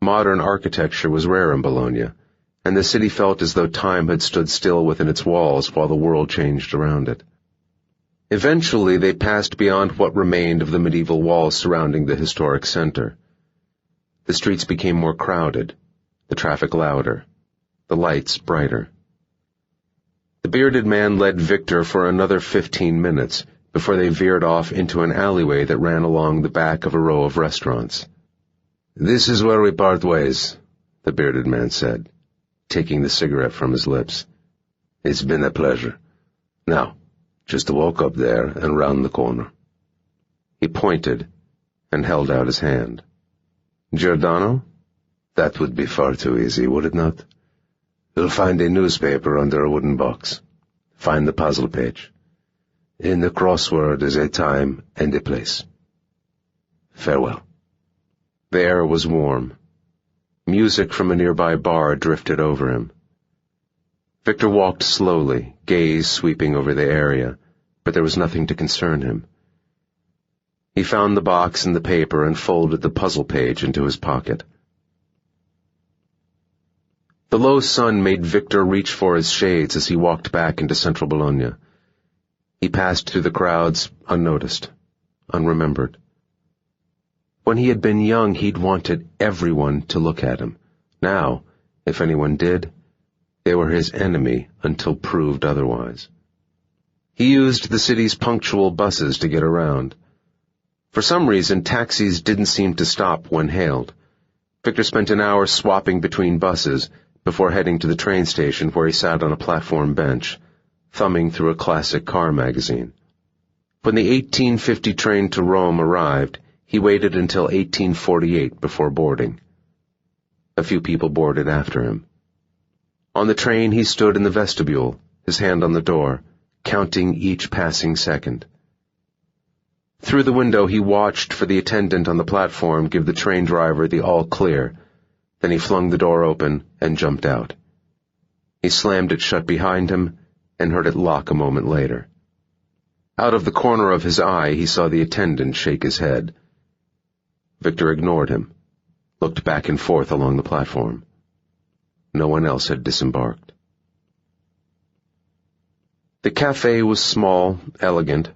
A: Modern architecture was rare in Bologna, and the city felt as though time had stood still within its walls while the world changed around it. Eventually, they passed beyond what remained of the medieval walls surrounding the historic center. The streets became more crowded, the traffic louder, the lights brighter. The bearded man led Victor for another 15 minutes before they veered off into an alleyway that ran along the back of a row of restaurants. "This is where we part ways," the bearded man said, taking the cigarette from his lips. "It's been a pleasure. Now, just to walk up there and round the corner." He pointed and held out his hand. "Giordano? That would be far too easy, would it not? You'll find a newspaper under a wooden box. Find the puzzle page. In the crossword is a time and a place. Farewell." The air was warm. Music from a nearby bar drifted over him. Victor walked slowly, gaze sweeping over the area, but there was nothing to concern him. He found the box and the paper and folded the puzzle page into his pocket. The low sun made Victor reach for his shades as he walked back into central Bologna. He passed through the crowds unnoticed, unremembered. When he had been young, he'd wanted everyone to look at him. Now, if anyone did, they were his enemy until proved otherwise. He used the city's punctual buses to get around. For some reason, taxis didn't seem to stop when hailed. Victor spent an hour swapping between buses before heading to the train station, where he sat on a platform bench, thumbing through a classic car magazine. When the 1850 train to Rome arrived, he waited until 1848 before boarding. A few people boarded after him. On the train, he stood in the vestibule, his hand on the door, counting each passing second. Through the window, he watched for the attendant on the platform give the train driver the all-clear. Then he flung the door open and jumped out. He slammed it shut behind him and heard it lock a moment later. Out of the corner of his eye, he saw the attendant shake his head. Victor ignored him, looked back and forth along the platform. No one else had disembarked. The cafe was small, elegant,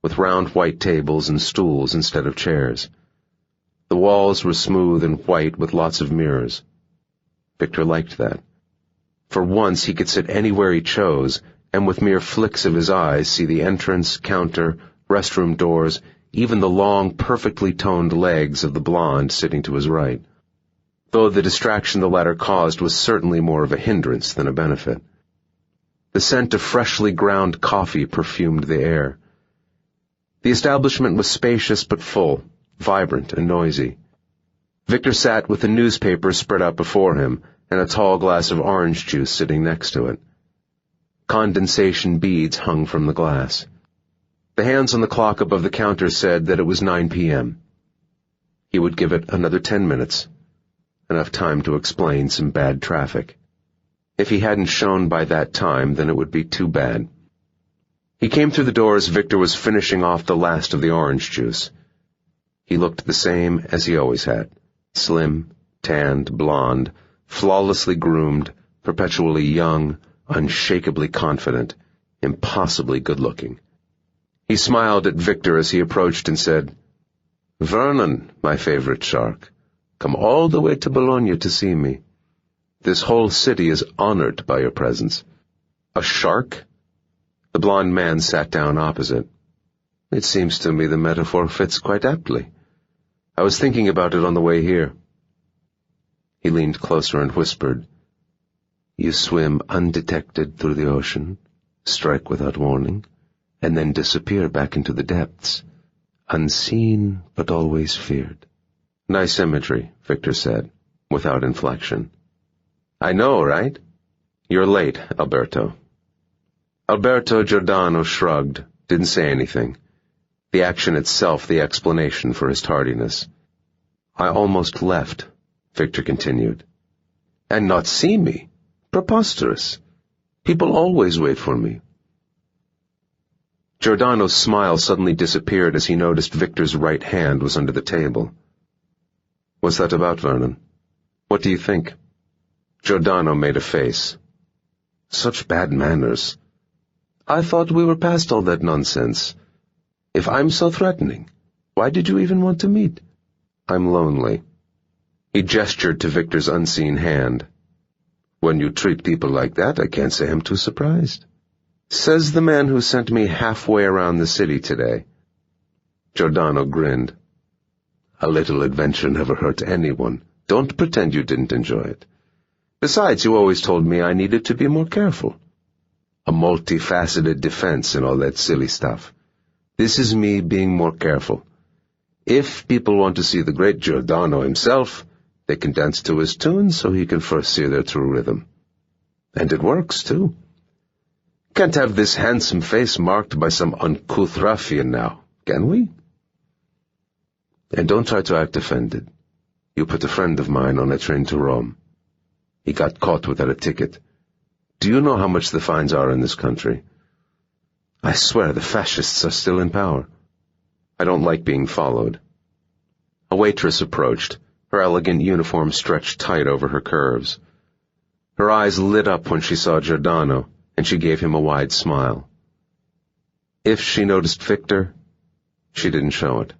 A: with round white tables and stools instead of chairs. The walls were smooth and white with lots of mirrors. Victor liked that. For once he could sit anywhere he chose, and with mere flicks of his eyes see the entrance, counter, restroom doors, even the long, perfectly toned legs of the blonde sitting to his right. Though the distraction the latter caused was certainly more of a hindrance than a benefit. The scent of freshly ground coffee perfumed the air. The establishment was spacious but full, vibrant and noisy. Victor sat with a newspaper spread out before him and a tall glass of orange juice sitting next to it. Condensation beads hung from the glass. The hands on the clock above the counter said that it was 9 p.m. He would give it another 10 minutes. Enough time to explain some bad traffic. If he hadn't shown by that time, then it would be too bad. He came through the door as Victor was finishing off the last of the orange juice. He looked the same as he always had. Slim, tanned, blonde, flawlessly groomed, perpetually young, unshakably confident, impossibly good-looking. He smiled at Victor as he approached and said, "Vernon, my favorite shark, come all the way to Bologna to see me. This whole city is honored by your presence." "A shark?" The blond man sat down opposite. "It seems to me the metaphor fits quite aptly. I was thinking about it on the way here." He leaned closer and whispered, "You swim undetected through the ocean, strike without warning, and then disappear back into the depths, unseen but always feared." "Nice imagery," Victor said, without inflection. "I know, right? You're late, Alberto." Alberto Giordano shrugged, didn't say anything. The action itself the explanation for his tardiness. "I almost left," Victor continued.
B: And not see me? Preposterous. People always wait for me.
A: Giordano's smile suddenly disappeared as he noticed Victor's right hand was under the table. "What's that about, Vernon? What do you think?" Giordano made a face.
B: Such bad manners. I thought we were past all that nonsense. If I'm so threatening, why did you even want to meet?
A: "I'm lonely." He gestured to Victor's unseen hand.
B: When you treat people like that, I can't say I'm too surprised.
A: Says the man who sent me halfway around the city today. Giordano grinned.
B: A little adventure never hurt anyone. Don't pretend you didn't enjoy it. Besides, you always told me I needed to be more careful. A multifaceted defense and all that silly stuff. This is me being more careful. If people want to see the great Giordano himself, they can dance to his tunes so he can first see their true rhythm. And it works, too. Can't have this handsome face marked by some uncouth ruffian now, can we? And don't try to act offended. You put a friend of mine on a train to Rome. He got caught without a ticket. Do you know how much the fines are in this country? I swear the fascists are still in power.
A: I don't like being followed. A waitress approached, her elegant uniform stretched tight over her curves. Her eyes lit up when she saw Giordano, and she gave him a wide smile. If she noticed Victor, she didn't show it.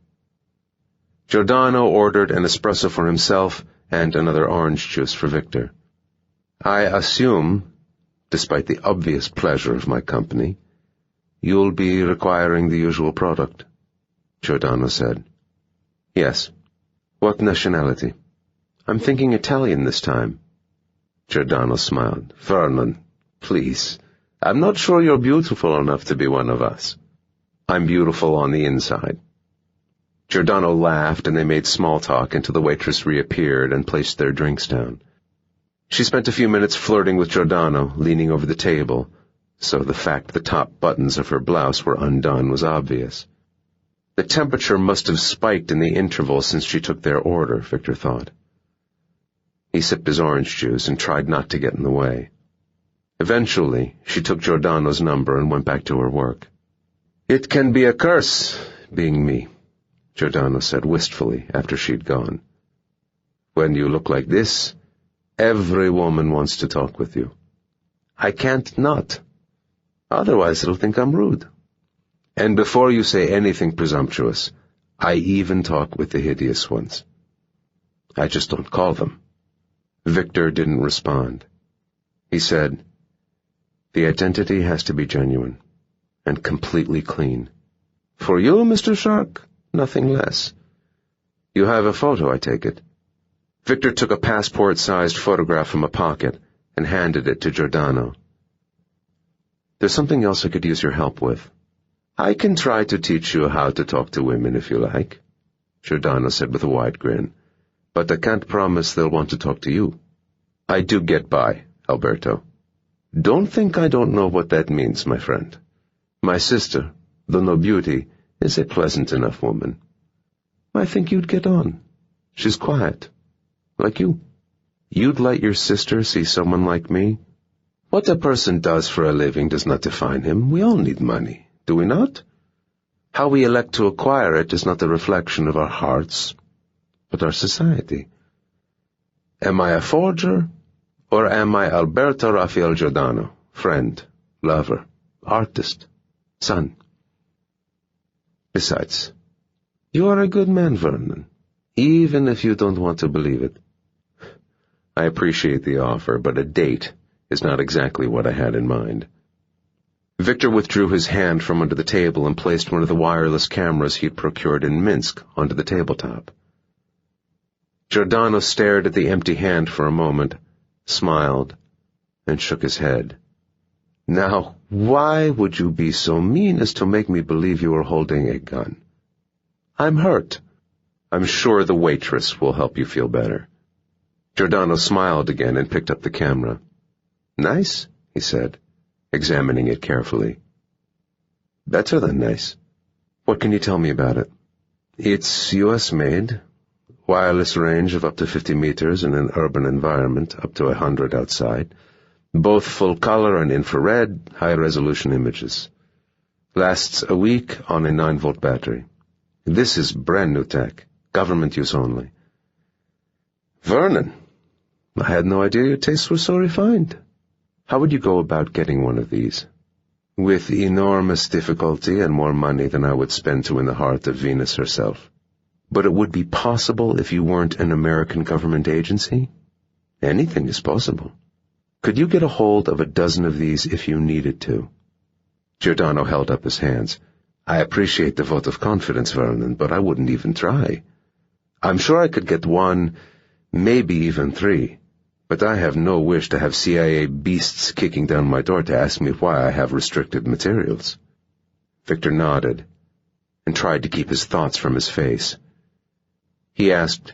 A: Giordano ordered an espresso for himself and another orange juice for Victor. "I assume, despite the obvious pleasure of my company, you'll be requiring the usual product," Giordano said. "Yes." "What nationality?" "I'm thinking Italian this time." Giordano smiled. "Vernon, please. I'm not sure you're beautiful enough to be one of us." "I'm beautiful on the inside." Giordano laughed, and they made small talk until the waitress reappeared and placed their drinks down. She spent a few minutes flirting with Giordano, leaning over the table, so the fact the top buttons of her blouse were undone was obvious. The temperature must have spiked in the interval since she took their order, Victor thought. He sipped his orange juice and tried not to get in the way. Eventually, she took Giordano's number and went back to her work. "It can be a curse, being me," Giordano said wistfully after she'd gone. "When you look like this, every woman wants to talk with you. I can't not. Otherwise they'll think I'm rude. And before you say anything presumptuous, I even talk with the hideous ones. I just don't call them." Victor didn't respond. He said, "The identity has to be genuine and completely clean. For you, Mr. Shark, nothing less. You have a photo, I take it." Victor took a passport-sized photograph from a pocket and handed it to Giordano. "There's something else I could use your help with." "I can try to teach you how to talk to women if you like," Giordano said with a wide grin. "But I can't promise they'll want to talk to you. I do get by, Alberto. Don't think I don't know what that means, my friend. My sister, though no beauty, is a pleasant enough woman. I think you'd get on. She's quiet, like you. You'd let your sister see someone like me? What a person does for a living does not define him. We all need money, do we not? How we elect to acquire it is not a reflection of our hearts, but our society. Am I a forger, or am I Alberto Rafael Giordano, friend, lover, artist, son? Besides, you are a good man, Vernon, even if you don't want to believe it. I appreciate the offer, but a date is not exactly what I had in mind." Victor withdrew his hand from under the table and placed one of the wireless cameras he'd procured in Minsk onto the tabletop. Giordano stared at the empty hand for a moment, smiled, and shook his head. "Now, why would you be so mean as to make me believe you were holding a gun? I'm hurt. I'm sure the waitress will help you feel better." Giordano smiled again and picked up the camera. "Nice," he said, examining it carefully. "Better than nice. What can you tell me about it?" "It's U.S. made.
B: Wireless range of up to 50 meters in an urban environment, up to 100 outside. Both full color and infrared, high-resolution images. Lasts a week on a 9-volt battery. This is brand new tech. Government use only. Vernon, I had no idea your tastes were so refined. How would you go about getting one of these? With enormous difficulty and more money than I would spend to win the heart of Venus herself. But it would be possible if you weren't an American government agency? Anything is possible. Could you get a hold of a dozen of these if you needed to? Giordano held up his hands. I appreciate the vote of confidence, Vernon, but I wouldn't even try. I'm sure I could get 1, maybe even 3, but I have no wish to have CIA beasts kicking down my door to ask me why I have restricted materials. Viktor nodded and tried to keep his thoughts from his face. He asked,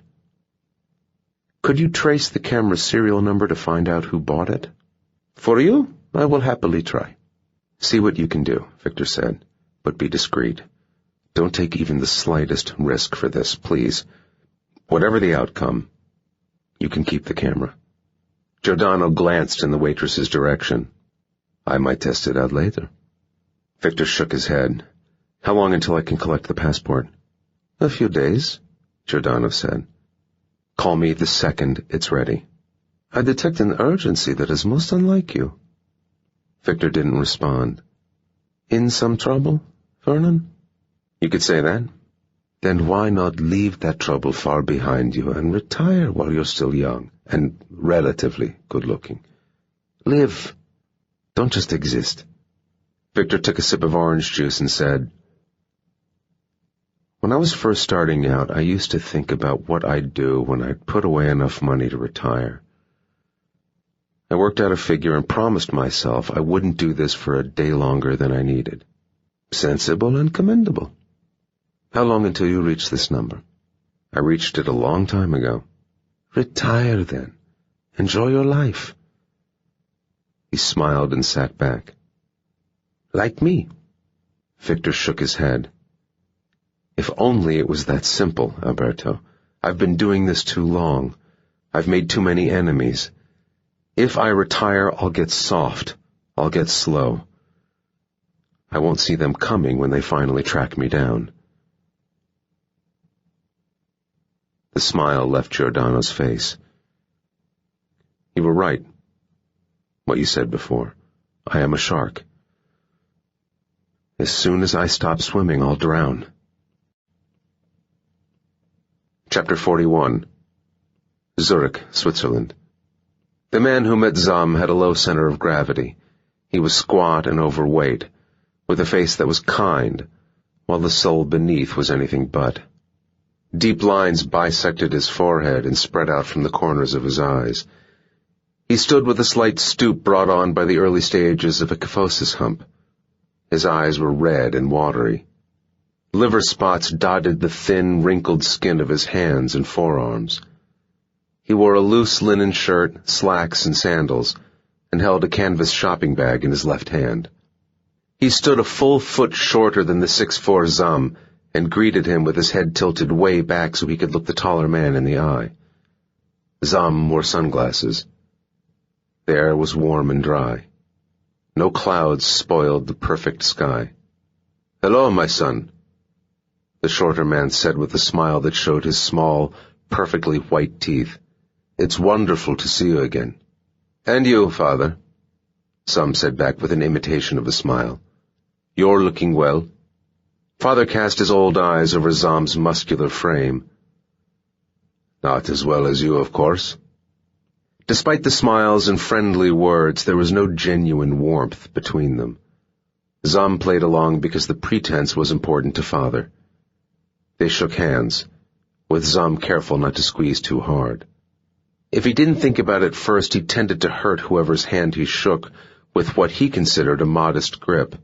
B: "Could you trace the camera's serial number to find out who bought it?" "For you, I will happily try." "See what you can do," Viktor said, "but be discreet. Don't take even the slightest risk for this, please. Whatever the outcome, you can keep the camera." Giordano glanced in the waitress's direction. "I might test it out later." Viktor shook his head. "How long until I can collect the passport?" "A few days," Giordano said. "Call me the second it's ready." "I detect an urgency that is most unlike you." Viktor didn't respond. "In some trouble, Vernon?" "You could say that." "Then why not leave that trouble far behind you and retire while you're still young and relatively good-looking? Live. Don't just exist." Viktor took a sip of orange juice and said, "When I was first starting out, I used to think about what I'd do when I'd put away enough money to retire. I worked out a figure and promised myself I wouldn't do this for a day longer than I needed. Sensible and commendable. How long until you reach this number?" "I reached it a long time ago." "Retire, then. Enjoy your life." He smiled and sat back. "Like me." Viktor shook his head. "If only it was that simple, Alberto. I've been doing this too long. I've made too many enemies. If I retire, I'll get soft. I'll get slow. I won't see them coming when they finally track me down." The smile left Giordano's face. "You were right. What you said before. I am a shark. As soon as I stop swimming, I'll drown." Chapter 41. Zurich, Switzerland. The man who met Zam had a low center of gravity. He was squat and overweight, with a face that was kind, while the soul beneath was anything but. Deep lines bisected his forehead and spread out from the corners of his eyes. He stood with a slight stoop brought on by the early stages of a kyphosis hump. His eyes were red and watery. Liver spots dotted the thin, wrinkled skin of his hands and forearms. He wore a loose linen shirt, slacks, and sandals, and held a canvas shopping bag in his left hand. He stood a full foot shorter than the 6'4" Zam, and greeted him with his head tilted way back so he could look the taller man in the eye. Zam wore sunglasses. The air was warm and dry. No clouds spoiled the perfect sky. "Hello, my son," the shorter man said with a smile that showed his small, perfectly white teeth. "It's wonderful to see you again." "And you, father," Zam said back with an imitation of a smile. "You're looking well." Father cast his old eyes over Zam's muscular frame. "Not as well as you, of course." Despite the smiles and friendly words, there was no genuine warmth between them. Zam played along because the pretense was important to Father. They shook hands, with Zam careful not to squeeze too hard. If he didn't think about it first, he tended to hurt whoever's hand he shook with what he considered a modest grip.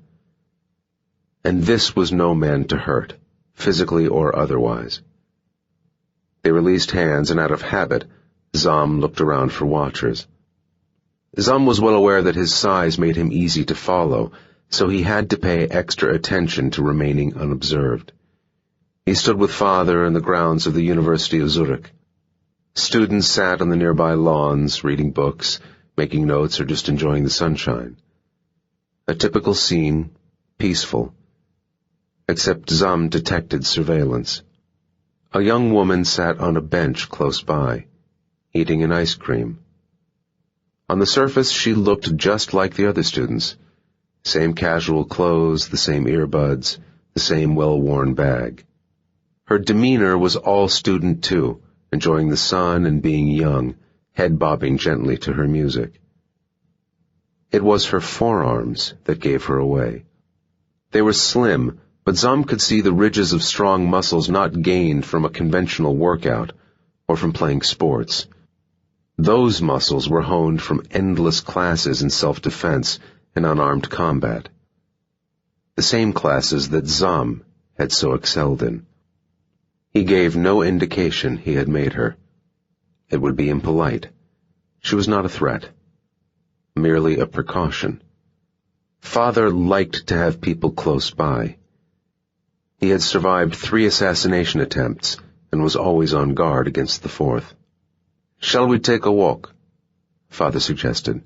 B: And this was no man to hurt, physically or otherwise. They released hands, and out of habit, Zam looked around for watchers. Zam was well aware that his size made him easy to follow, so he had to pay extra attention to remaining unobserved.
A: He stood with Father in the grounds of the University of Zurich. Students sat on the nearby lawns, reading books, making notes, or just enjoying the sunshine. A typical scene, peaceful, except Zam detected surveillance. A young woman sat on a bench close by, eating an ice cream. On the surface, she looked just like the other students. Same casual clothes, the same earbuds, the same well-worn bag. Her demeanor was all student too, enjoying the sun and being young, head bobbing gently to her music. It was her forearms that gave her away. They were slim, but Zam could see the ridges of strong muscles not gained from a conventional workout or from playing sports. Those muscles were honed from endless classes in self-defense and unarmed combat. The same classes that Zam had so excelled in. He gave no indication he had made her. It would be impolite. She was not a threat. Merely a precaution. Father liked to have people close by. He had survived 3 assassination attempts and was always on guard against the 4th. "Shall we take a walk?" Father suggested.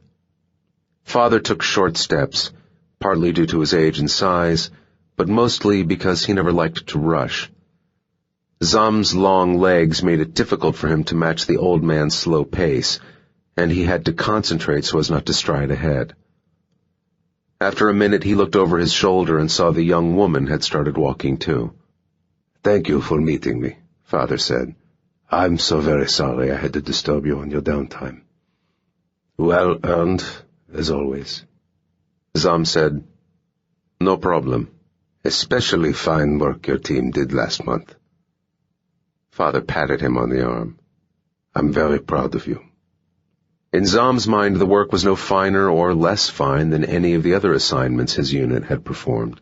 A: Father took short steps, partly due to his age and size, but mostly because he never liked to rush. Zam's long legs made it difficult for him to match the old man's slow pace, and he had to concentrate so as not to stride ahead. After a minute, he looked over his shoulder and saw the young woman had started walking too. "Thank you for meeting me," Father said. "I'm so very sorry I had to disturb you on your downtime." "Well earned, as always." Zam said, "No problem. Especially fine work your team did last month." Father patted him on the arm. "I'm very proud of you." In Zam's mind, the work was no finer or less fine than any of the other assignments his unit had performed.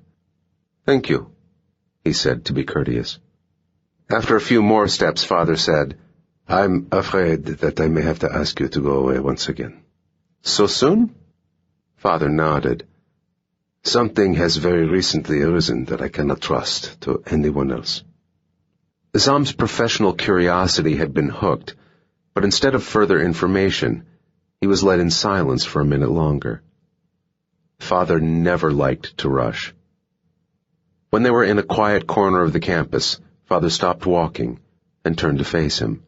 A: "Thank you," he said to be courteous. After a few more steps, Father said, "I'm afraid that I may have to ask you to go away once again." "So soon?" Father nodded. "Something has very recently arisen that I cannot trust to anyone else." Zam's professional curiosity had been hooked, but instead of further information, he was led in silence for a minute longer. Father never liked to rush. When they were in a quiet corner of the campus, Father stopped walking and turned to face him.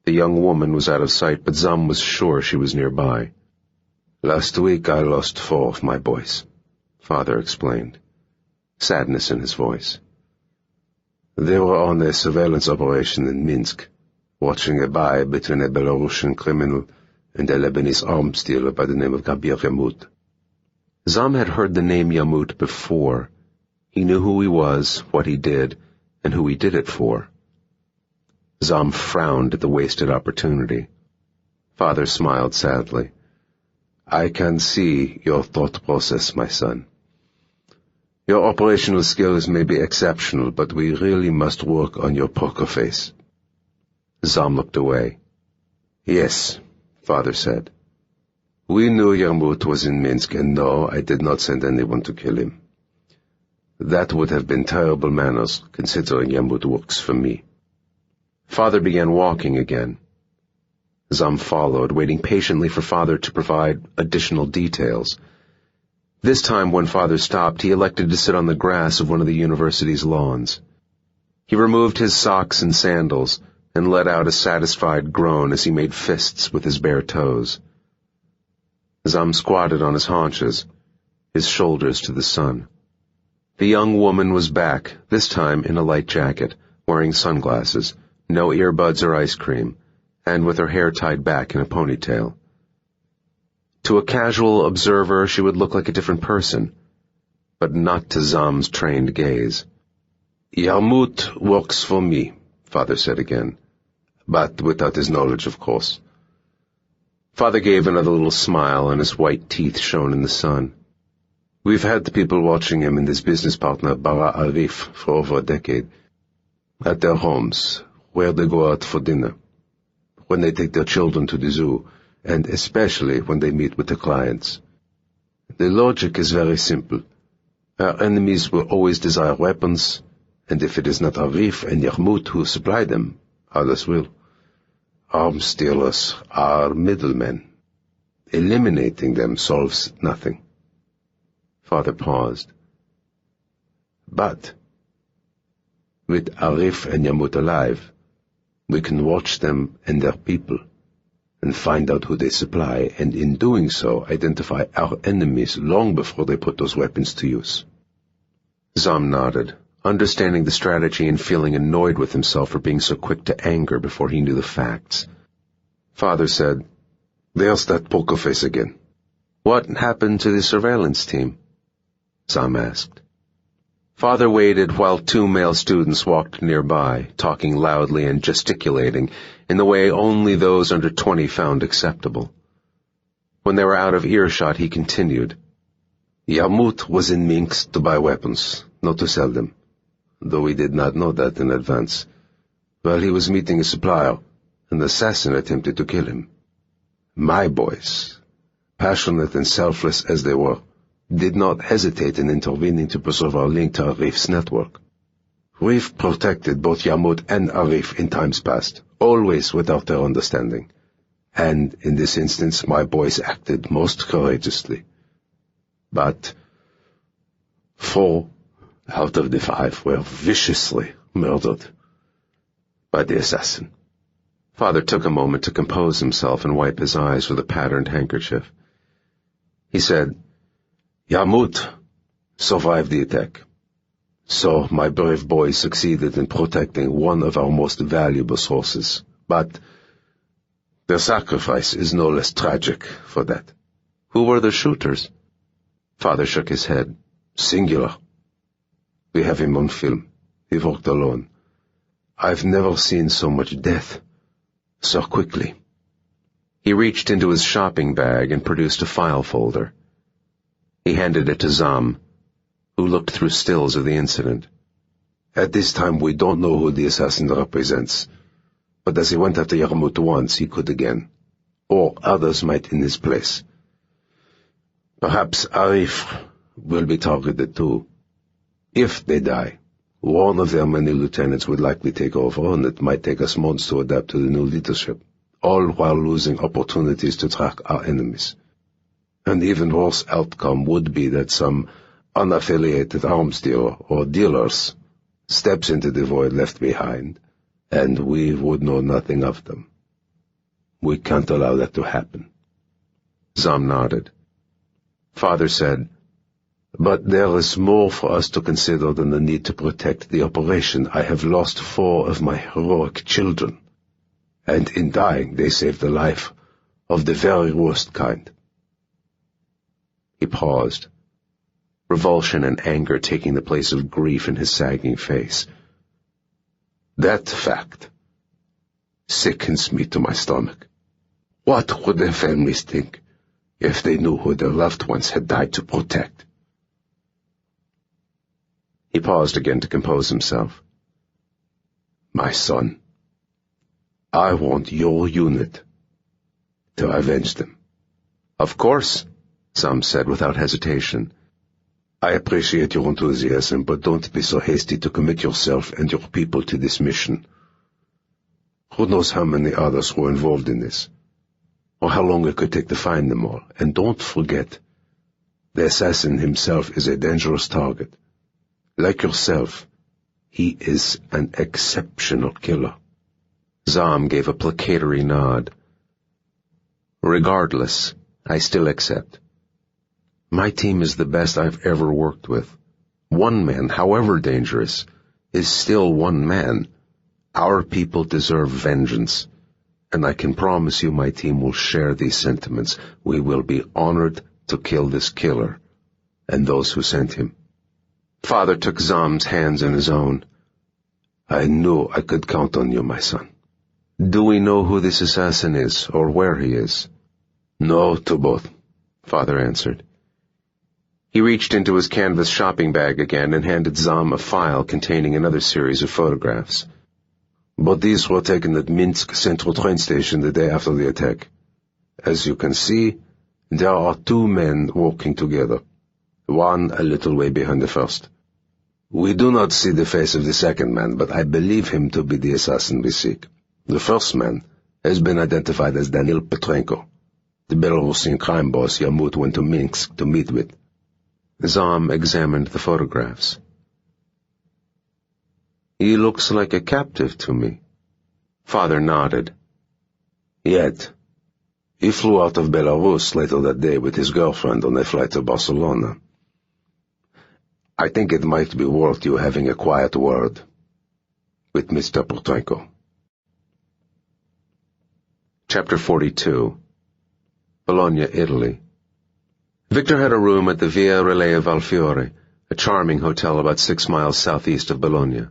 A: The young woman was out of sight, but Zam was sure she was nearby. "Last week I lost 4 of my boys," Father explained, sadness in his voice. "They were on a surveillance operation in Minsk, watching a buy between a Belarusian criminal and a Lebanese arms dealer by the name of Gabir Yamut." Zam had heard the name Yamut before. He knew who he was, what he did, and who he did it for. Zam frowned at the wasted opportunity. Father smiled sadly. "I can see your thought process, my son. Your operational skills may be exceptional, but we really must work on your poker face." Zam looked away. "Yes," Father said. "We knew Yarmut was in Minsk, and no, I did not send anyone to kill him. That would have been terrible manners, considering Yarmut works for me." Father began walking again. Zam followed, waiting patiently for Father to provide additional details. This time, when Father stopped, he elected to sit on the grass of one of the university's lawns. He removed his socks and sandals and let out a satisfied groan as he made fists with his bare toes. Zam squatted on his haunches, his shoulders to the sun. The young woman was back, this time in a light jacket, wearing sunglasses, no earbuds or ice cream, and with her hair tied back in a ponytail. To a casual observer, she would look like a different person, but not to Zam's trained gaze. "Yarmut works for me," Father said again, "but without his knowledge, of course." Father gave another little smile, and his white teeth shone in the sun. "We've had people watching him and his business partner, Bara Arif, for over a decade, at their homes, where they go out for dinner, when they take their children to the zoo, and especially when they meet with the clients. The logic is very simple. Our enemies will always desire weapons,
B: and if it is not Arif and Yarmout who supply them, others will. Arms dealers are middlemen. Eliminating them solves nothing.
A: Father paused.
B: But with Arif and Yarmout alive, we can watch them and their people, and find out who they supply, and in doing so identify our enemies long before they put those weapons to use.
A: Zam nodded, understanding the strategy and feeling annoyed with himself for being so quick to anger before he knew the facts.
B: Father said, "There's that poker face again."
A: "What happened to the surveillance team?" Zam asked. Father waited while two male students walked nearby, talking loudly and gesticulating in the way only those under 20 found acceptable. When they were out of earshot, he continued,
B: Yarmout was in Minsk to buy weapons, not to sell them, though we did not know that in advance. While he was meeting a supplier, an assassin attempted to kill him. My boys, passionate and selfless as they were, did not hesitate in intervening to preserve our link to Arif's network. We've protected both Yarmout and Arif in times past, always without their understanding. And in this instance, my boys acted most courageously. But 4 out of the 5 were viciously murdered by the assassin.
A: Father took a moment to compose himself and wipe his eyes with a patterned handkerchief.
B: He said, Yarmout survived the attack. So my brave boys succeeded in protecting one of our most valuable sources. But their sacrifice is no less tragic for that.
A: Who were the shooters?
B: Father shook his head. Singular. We have him on film. He worked alone. I've never seen so much death so quickly.
A: He reached into his shopping bag and produced a file folder. He handed it to Zam, who looked through stills of the incident.
B: At this time, we don't know who the assassin represents, but as he went after Yarmout once, he could again, or others might in his place. Perhaps Arif will be targeted too. If they die, one of their many lieutenants would likely take over, and it might take us months to adapt to the new leadership, all while losing opportunities to track our enemies. An even worse outcome would be that some unaffiliated arms dealer or dealers steps into the void left behind, and we would know nothing of them. We can't allow that to happen.
A: Zam nodded. Father said,
B: But there is more for us to consider than the need to protect the operation. I have lost 4 of my heroic children, and in dying they saved the life of the very worst kind.
A: He paused, revulsion and anger taking the place of grief in his sagging face.
B: That fact sickens me to my stomach. What would their families think if they knew who their loved ones had died to protect?
A: He paused again to compose himself.
B: My son, I want your unit to avenge them.
A: Of course, Zam said without hesitation.
B: I appreciate your enthusiasm, but don't be so hasty to commit yourself and your people to this mission. Who knows how many others were involved in this, or how long it could take to find them all. And don't forget, the assassin himself is a dangerous target. Like yourself, he is an exceptional killer.
A: Zam gave a placatory nod. Regardless, I still accept. My team is the best I've ever worked with. One man, however dangerous, is still one man. Our people deserve vengeance, and I can promise you my team will share these sentiments. We will be honored to kill this killer and those who sent him. Father took Zam's hands in his own.
B: I knew I could count on you, my son.
A: Do we know who this assassin is, or where he is?
B: No to both,
A: Father answered. He reached into his canvas shopping bag again and handed Zam a file containing another series of photographs.
B: But these were taken at Minsk Central train station the day after the attack. As you can see, there are 2 men walking together, one a little way behind the first. We do not see the face of the second man, but I believe him to be the assassin we seek. The first man has been identified as Daniil Petrenko, the Belarusian crime boss Yamut went to Minsk to meet with.
A: Zom examined the photographs. He looks like a captive to me. Father nodded.
B: Yet, he flew out of Belarus later that day with his girlfriend on a flight to Barcelona. I think it might be worth you having a quiet word with Mr. Petrenko.
A: Chapter 42. Bologna, Italy. Victor had a room at the Via Relea Valfiore, a charming hotel about 6 miles southeast of Bologna.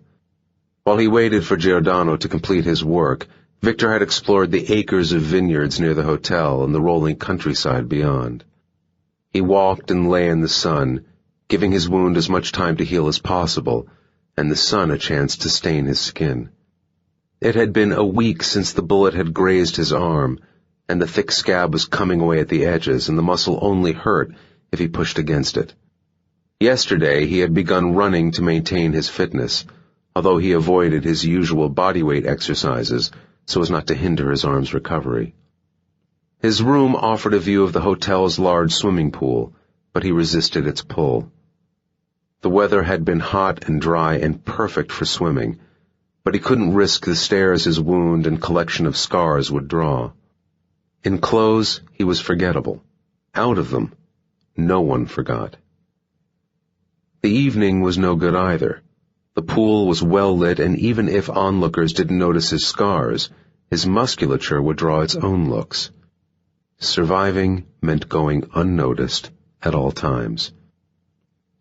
A: While he waited for Giordano to complete his work, Victor had explored the acres of vineyards near the hotel and the rolling countryside beyond. He walked and lay in the sun, giving his wound as much time to heal as possible, and the sun a chance to stain his skin. It had been a week since the bullet had grazed his arm, and the thick scab was coming away at the edges, and the muscle only hurt if he pushed against it. Yesterday he had begun running to maintain his fitness, although he avoided his usual bodyweight exercises so as not to hinder his arm's recovery. His room offered a view of the hotel's large swimming pool, but he resisted its pull. The weather had been hot and dry and perfect for swimming, but he couldn't risk the stares his wound and collection of scars would draw. In clothes, he was forgettable. Out of them, no one forgot. The evening was no good either. The pool was well lit, and even if onlookers didn't notice his scars, his musculature would draw its own looks. Surviving meant going unnoticed at all times.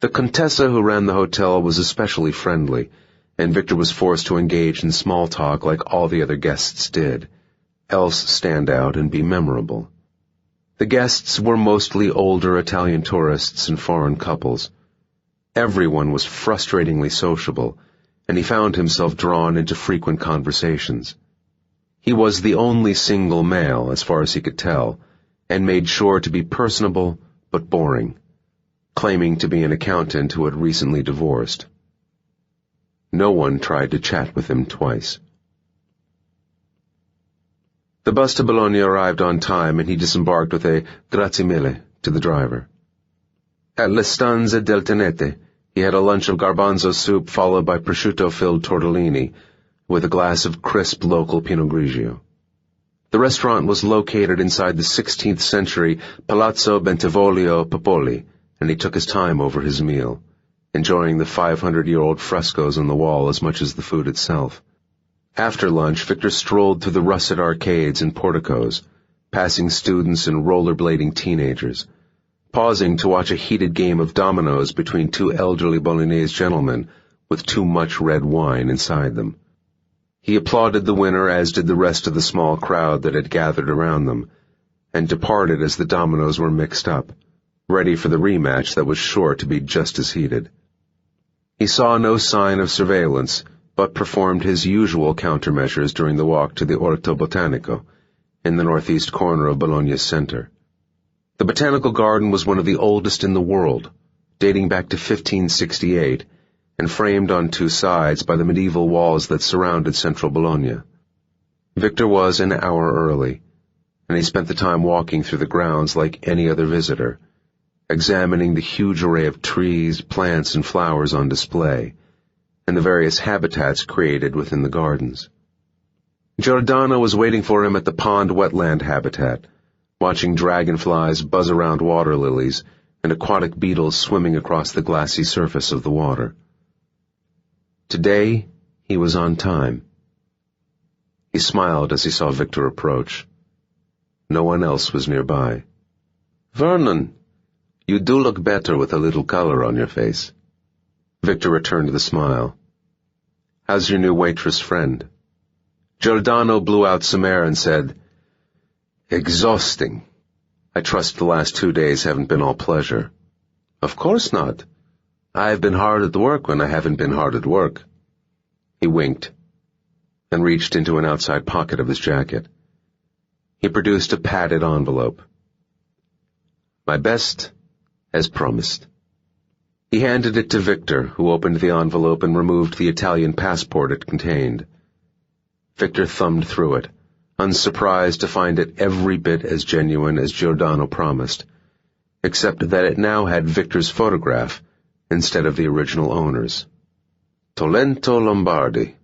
A: The Contessa who ran the hotel was especially friendly, and Victor was forced to engage in small talk like all the other guests did, else stand out and be memorable. The guests were mostly older Italian tourists and foreign couples. Everyone was frustratingly sociable, and he found himself drawn into frequent conversations. He was the only single male, as far as he could tell, and made sure to be personable but boring, claiming to be an accountant who had recently divorced. No one tried to chat with him twice. The bus to Bologna arrived on time, and he disembarked with a grazie mille to the driver. At Le Stanze del Tenete, he had a lunch of garbanzo soup followed by prosciutto-filled tortellini, with a glass of crisp local Pinot Grigio. The restaurant was located inside the 16th century Palazzo Bentivoglio Popoli, and he took his time over his meal, enjoying the 500-year-old frescoes on the wall as much as the food itself. After lunch, Victor strolled through the russet arcades and porticos, passing students and rollerblading teenagers, pausing to watch a heated game of dominoes between two elderly Bolognese gentlemen with too much red wine inside them. He applauded the winner, as did the rest of the small crowd that had gathered around them, and departed as the dominoes were mixed up, ready for the rematch that was sure to be just as heated. He saw no sign of surveillance, but performed his usual countermeasures during the walk to the Orto Botanico, in the northeast corner of Bologna's center. The botanical garden was one of the oldest in the world, dating back to 1568, and framed on two sides by the medieval walls that surrounded central Bologna. Victor was an hour early, and he spent the time walking through the grounds like any other visitor, examining the huge array of trees, plants, and flowers on display, and the various habitats created within the gardens. Giordano was waiting for him at the pond wetland habitat, watching dragonflies buzz around water lilies and aquatic beetles swimming across the glassy surface of the water. Today, he was on time. He smiled as he saw Victor approach. No one else was nearby. "Vernon, you do look better with a little color on your face." Victor returned the smile. "How's your new waitress friend?" Giordano blew out some air and said, "Exhausting. I trust the last 2 days haven't been all pleasure." "Of course not. I've been hard at work when I haven't been hard at work." He winked, and reached into an outside pocket of his jacket. He produced a padded envelope. "My best, as promised." He handed it to Viktor, who opened the envelope and removed the Italian passport it contained. Viktor thumbed through it, unsurprised to find it every bit as genuine as Giordano promised, except that it now had Viktor's photograph instead of the original owner's. Tolento Lombardi,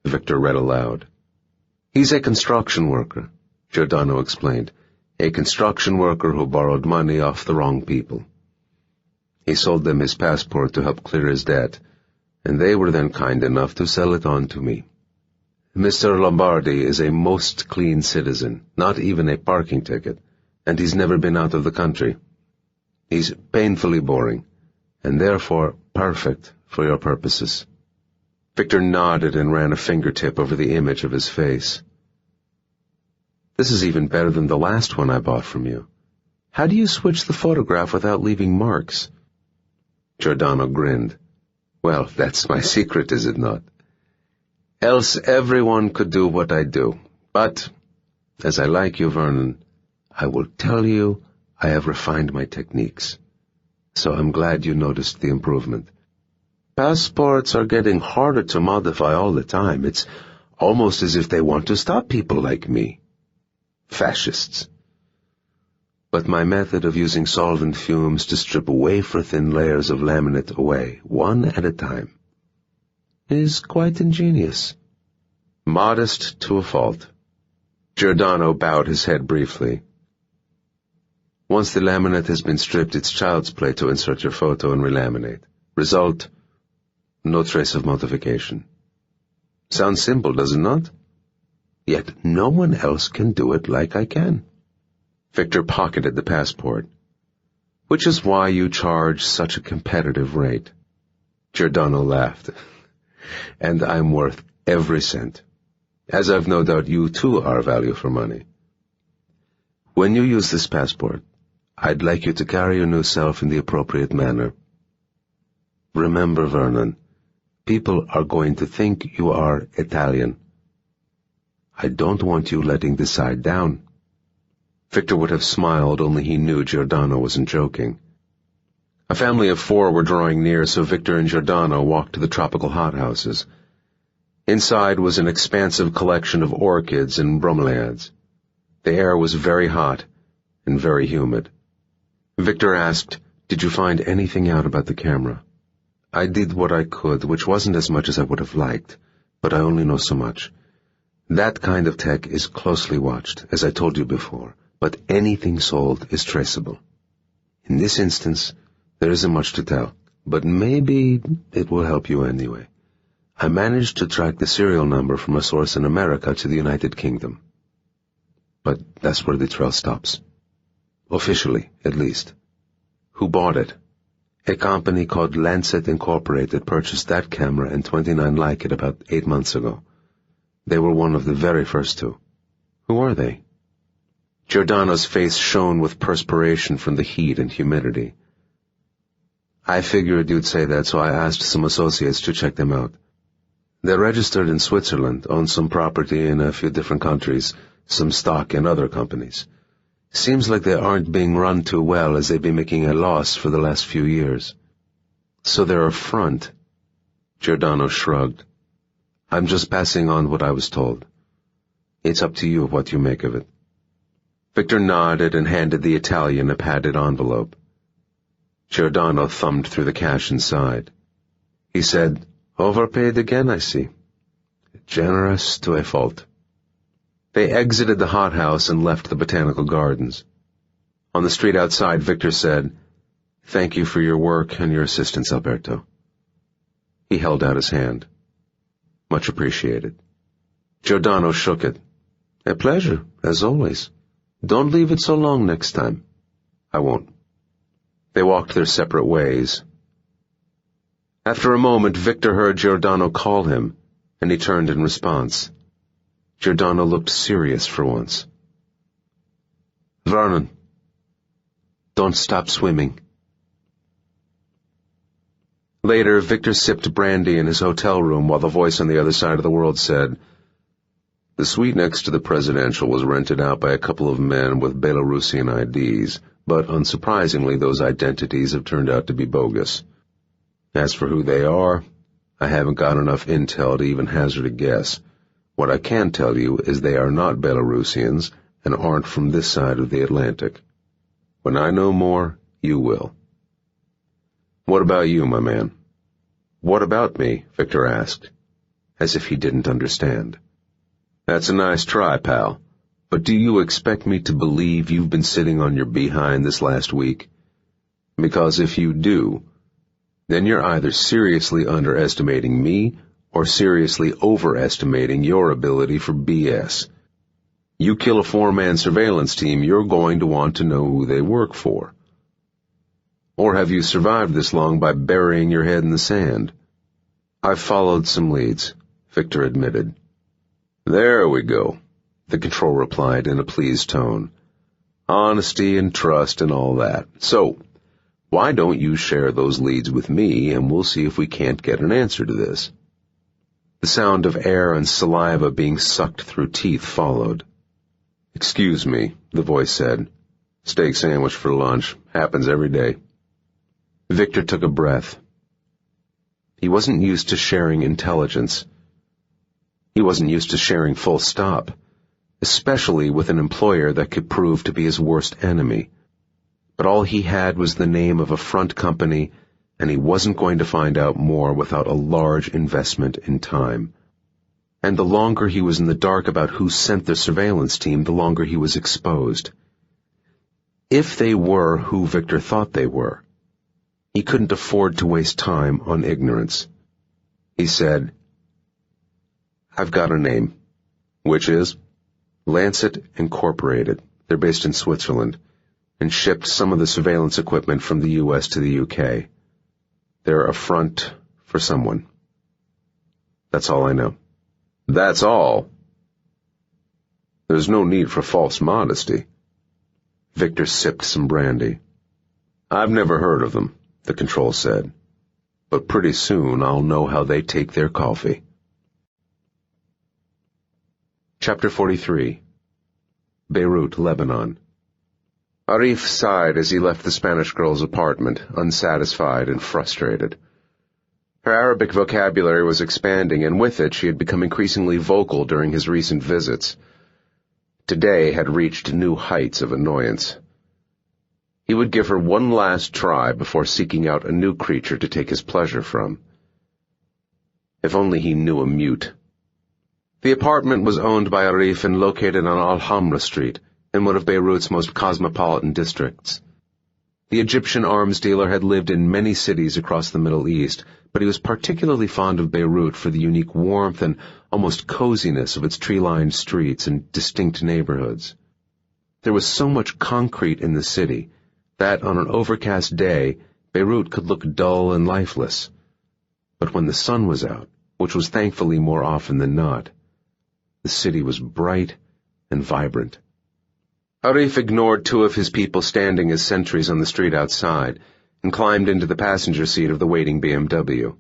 A: Viktor read aloud. He's a construction worker, Giordano explained. A construction worker who borrowed money off the wrong people. He sold them his passport to help clear his debt, and they were then kind enough to sell it on to me. Mr. Lombardi is a most clean citizen, not even a parking ticket, and he's never been out of the country. He's painfully boring, and therefore perfect for your purposes. Viktor nodded and ran a fingertip over the image of his face. This is even better than the last one I bought from you. How do you switch the photograph without leaving marks? Giordano grinned. Well, that's my secret, is it not? Else everyone could do what I do. But, as I like you, Vernon, I will tell you I have refined my techniques. So I'm glad you noticed the improvement. Passports are getting harder to modify all the time. It's almost as if they want to stop people like me. Fascists. But my method of using solvent fumes to strip wafer-thin layers of laminate away, one at a time, is quite ingenious. Modest to a fault. Giordano bowed his head briefly. Once the laminate has been stripped, it's child's play to insert your photo and relaminate. Result, no trace of modification. Sounds simple, does it not? Yet no one else can do it like I can. Viktor pocketed the passport. Which is why you charge such a competitive rate. Giordano laughed. And I'm worth every cent. As I've no doubt you too are value for money. When you use this passport, I'd like you to carry your new self in the appropriate manner. Remember, Vernon, people are going to think you are Italian. I don't want you letting this side down. Viktor would have smiled, only he knew Giordano wasn't joking. A family of 4 were drawing near, so Viktor and Giordano walked to the tropical hothouses. Inside was an expansive collection of orchids and bromeliads. The air was very hot and very humid. Viktor asked, "Did you find anything out about the camera?" "I did what I could, which wasn't as much as I would have liked, but I only know so much. That kind of tech is closely watched, as I told you before, but anything sold is traceable. In this instance, there isn't much to tell, but maybe it will help you anyway. I managed to track the serial number from a source in America to the United Kingdom. But that's where the trail stops. Officially, at least. Who bought it? A company called Lancet Incorporated purchased that camera and 29 like it about 8 months ago. They were one of the very first 2. Who are they? Giordano's face shone with perspiration from the heat and humidity. I figured you'd say that, so I asked some associates to check them out. They're registered in Switzerland, own some property in a few different countries, some stock in other companies. Seems like they aren't being run too well, as they've been making a loss for the last few years. So they're a front. Giordano shrugged. I'm just passing on what I was told. It's up to you what you make of it. Viktor nodded and handed the Italian a padded envelope. Giordano thumbed through the cash inside. He said, "Overpaid again, I see. Generous to a fault." They exited the hothouse and left the botanical gardens. On the street outside, Viktor said, "Thank you for your work and your assistance, Alberto." He held out his hand. Much appreciated. Giordano shook it. "A pleasure, as always. Don't leave it so long next time." "I won't." They walked their separate ways. After a moment, Viktor heard Giordano call him, and he turned in response. Giordano looked serious for once. "Vernon, don't stop swimming." Later, Viktor sipped brandy in his hotel room while the voice on the other side of the world said, "The suite next to the presidential was rented out by a couple of men with Belarusian IDs, but unsurprisingly those identities have turned out to be bogus.
B: As for who they are, I haven't got enough intel to even hazard a guess. What I can tell you is they are not Belarusians and aren't from this side of the Atlantic. When I know more, you will. What about you, my man? What about me? Viktor asked, as if he didn't understand. That's a nice try, pal. But do you expect me to believe you've been sitting on your behind this last week? Because if you do, then you're either seriously underestimating me or seriously overestimating your ability for BS. You kill a four-man surveillance team, you're going to want to know who they work for. Or have you survived this long by burying your head in the sand? I've followed some leads, Viktor admitted. There we go, the control replied in a pleased tone. Honesty and trust and all that. So, why don't you share those leads with me, and we'll see if we can't get an answer to this. The sound of air and saliva being sucked through teeth followed. Excuse me, the voice said. Steak sandwich for lunch. Happens every day. Viktor took a breath. He wasn't used to sharing intelligence. He wasn't used to sharing full stop, especially with an employer that could prove to be his worst enemy. But all he had was the name of a front company, and he wasn't going to find out more without a large investment in time. And the longer he was in the dark about who sent the surveillance team, the longer he was exposed. If they were who Viktor thought they were, he couldn't afford to waste time on ignorance. He said, I've got a name. Which is? Lancet Incorporated. They're based in Switzerland, and shipped some of the surveillance equipment from the U.S. to the U.K. They're a front for someone. That's all I know. That's all? There's no need for false modesty. Viktor sipped some brandy. I've never heard of them, the control said. But pretty soon I'll know how they take their coffee. Chapter 43. Beirut, Lebanon. Arif sighed as he left the Spanish girl's apartment, unsatisfied and frustrated. Her Arabic vocabulary was expanding, and with it she had become increasingly vocal during his recent visits. Today had reached new heights of annoyance. He would give her one last try before seeking out a new creature to take his pleasure from. If only he knew a mute. The apartment was owned by Arif and located on Alhambra Street, in one of Beirut's most cosmopolitan districts. The Egyptian arms dealer had lived in many cities across the Middle East, but he was particularly fond of Beirut for the unique warmth and almost coziness of its tree-lined streets and distinct neighborhoods. There was so much concrete in the city that on an overcast day, Beirut could look dull and lifeless. But when the sun was out, which was thankfully more often than not, the city was bright and vibrant. Arif ignored two of his people standing as sentries on the street outside and climbed into the passenger seat of the waiting BMW.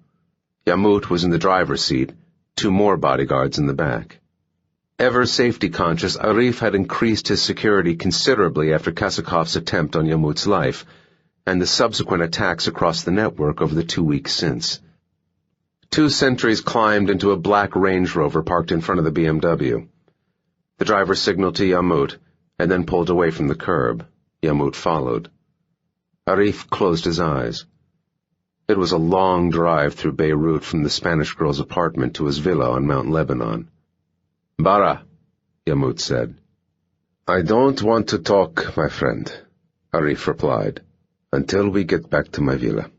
B: Yamut was in the driver's seat, two more bodyguards in the back. Ever safety-conscious, Arif had increased his security considerably after Kasakov's attempt on Yamut's life and the subsequent attacks across the network over the 2 weeks since. Two sentries climbed into a black Range Rover parked in front of the BMW. The driver signaled to Yamut and then pulled away from the curb. Yamut followed. Arif closed his eyes. It was a long drive through Beirut from the Spanish girl's apartment to his villa on Mount Lebanon. Bara, Yamut said. I don't want to talk, my friend, Arif replied, until we get back to my villa.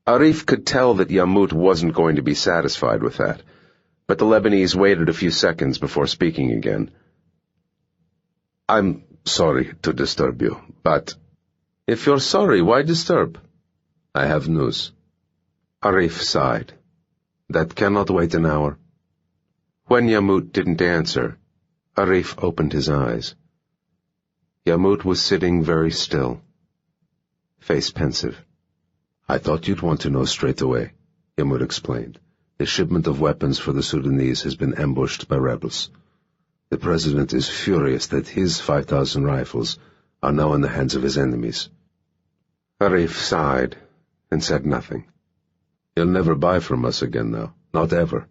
B: Arif could tell that Yamut wasn't going to be satisfied with that, but the Lebanese waited a few seconds before speaking again. I'm sorry to disturb you, but if you're sorry, why disturb? I have news. Arif sighed. That cannot wait an hour. When Yamut didn't answer, Arif opened his eyes. Yamut was sitting very still, face pensive. I thought you'd want to know straight away, Yamut explained. The shipment of weapons for the Sudanese has been ambushed by rebels. The president is furious that his 5,000 rifles are now in the hands of his enemies. Arif sighed and said nothing. He'll never buy from us again now. Not ever.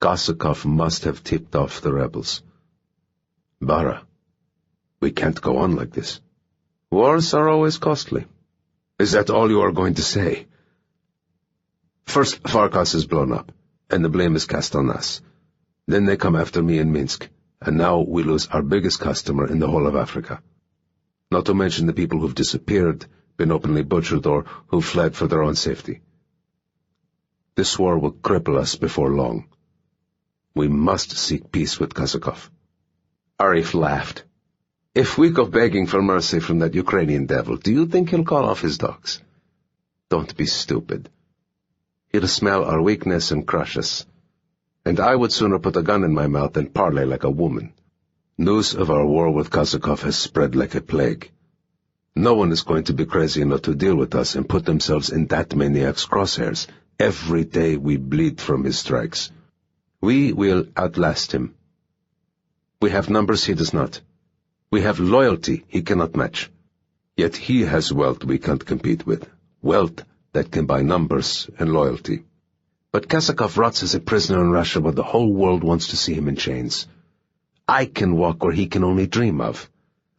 B: Kosakov must have tipped off the rebels. Bara, we can't go on like this. Wars are always costly. Is that all you are going to say? First, Farkas is blown up, and the blame is cast on us. Then they come after me in Minsk, and now we lose our biggest customer in the whole of Africa. Not to mention the people who've disappeared, been openly butchered, or who've fled for their own safety. This war will cripple us before long. We must seek peace with Kosakov. Arif laughed. If we go begging for mercy from that Ukrainian devil, do you think he'll call off his dogs? Don't be stupid. He'll smell our weakness and crush us. And I would sooner put a gun in my mouth than parley like a woman. News of our war with Kosakov has spread like a plague. No one is going to be crazy enough to deal with us and put themselves in that maniac's crosshairs. Every day we bleed from his strikes. We will outlast him. We have numbers he does not. We have loyalty he cannot match. Yet he has wealth we can't compete with. Wealth that can buy numbers and loyalty. But Kosakov rots as a prisoner in Russia, but the whole world wants to see him in chains. I can walk where he can only dream of.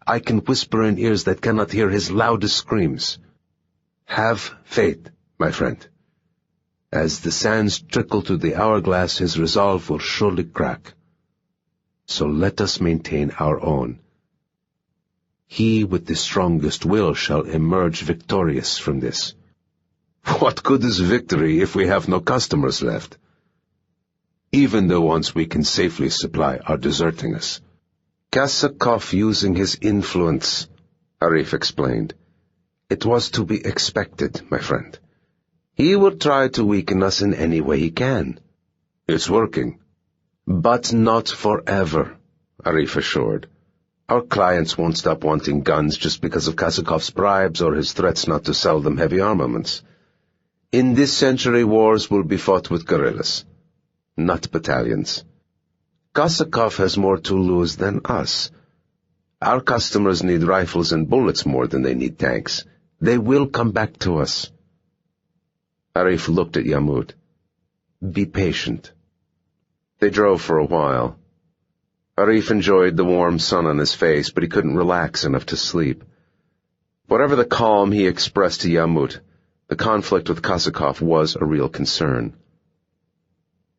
B: I can whisper in ears that cannot hear his loudest screams. Have faith, my friend. As the sands trickle to the hourglass, his resolve will surely crack. So let us maintain our own. He with the strongest will shall emerge victorious from this. What good is victory if we have no customers left? Even the ones we can safely supply are deserting us. Kosakov using his influence, Arif explained. It was to be expected, my friend. He will try to weaken us in any way he can. It's working. But not forever, Arif assured. Our clients won't stop wanting guns just because of Kosakov's bribes or his threats not to sell them heavy armaments. In this century, wars will be fought with guerrillas, not battalions. Kosakov has more to lose than us. Our customers need rifles and bullets more than they need tanks. They will come back to us. Arif looked at Yamut. Be patient. They drove for a while. Arif enjoyed the warm sun on his face, but he couldn't relax enough to sleep. Whatever the calm he expressed to Yamut, the conflict with Kosakov was a real concern.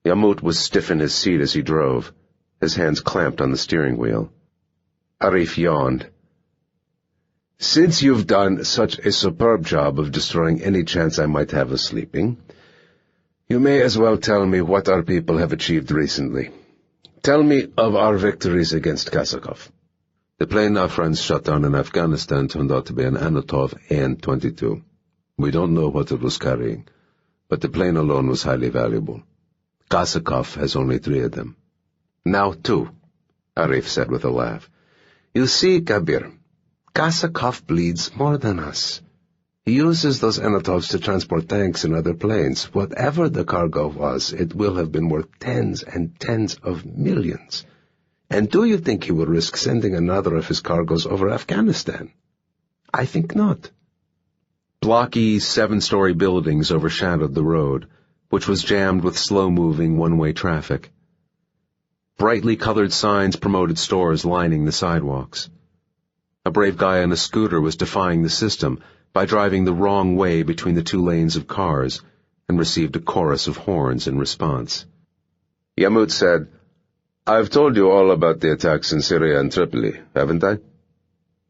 B: Yamut was stiff in his seat as he drove, his hands clamped on the steering wheel. Arif yawned. Since you've done such a superb job of destroying any chance I might have of sleeping, you may as well tell me what our people have achieved recently. Tell me of our victories against Kosakov. The plane our friends shot down in Afghanistan turned out to be an Anatov An-22. We don't know what it was carrying, but the plane alone was highly valuable. Kosakov has only 3 of them. Now 2, Arif said with a laugh. You see, Kabir, Kosakov bleeds more than us. He uses those Anatovs to transport tanks and other planes. Whatever the cargo was, it will have been worth tens and tens of millions. And do you think he will risk sending another of his cargoes over Afghanistan? I think not. Blocky 7-story buildings overshadowed the road, which was jammed with slow-moving one-way traffic. Brightly colored signs promoted stores lining the sidewalks. A brave guy on a scooter was defying the system by driving the wrong way between the 2 lanes of cars, and received a chorus of horns in response. Yamut said, I've told you all about the attacks in Syria and Tripoli, haven't I?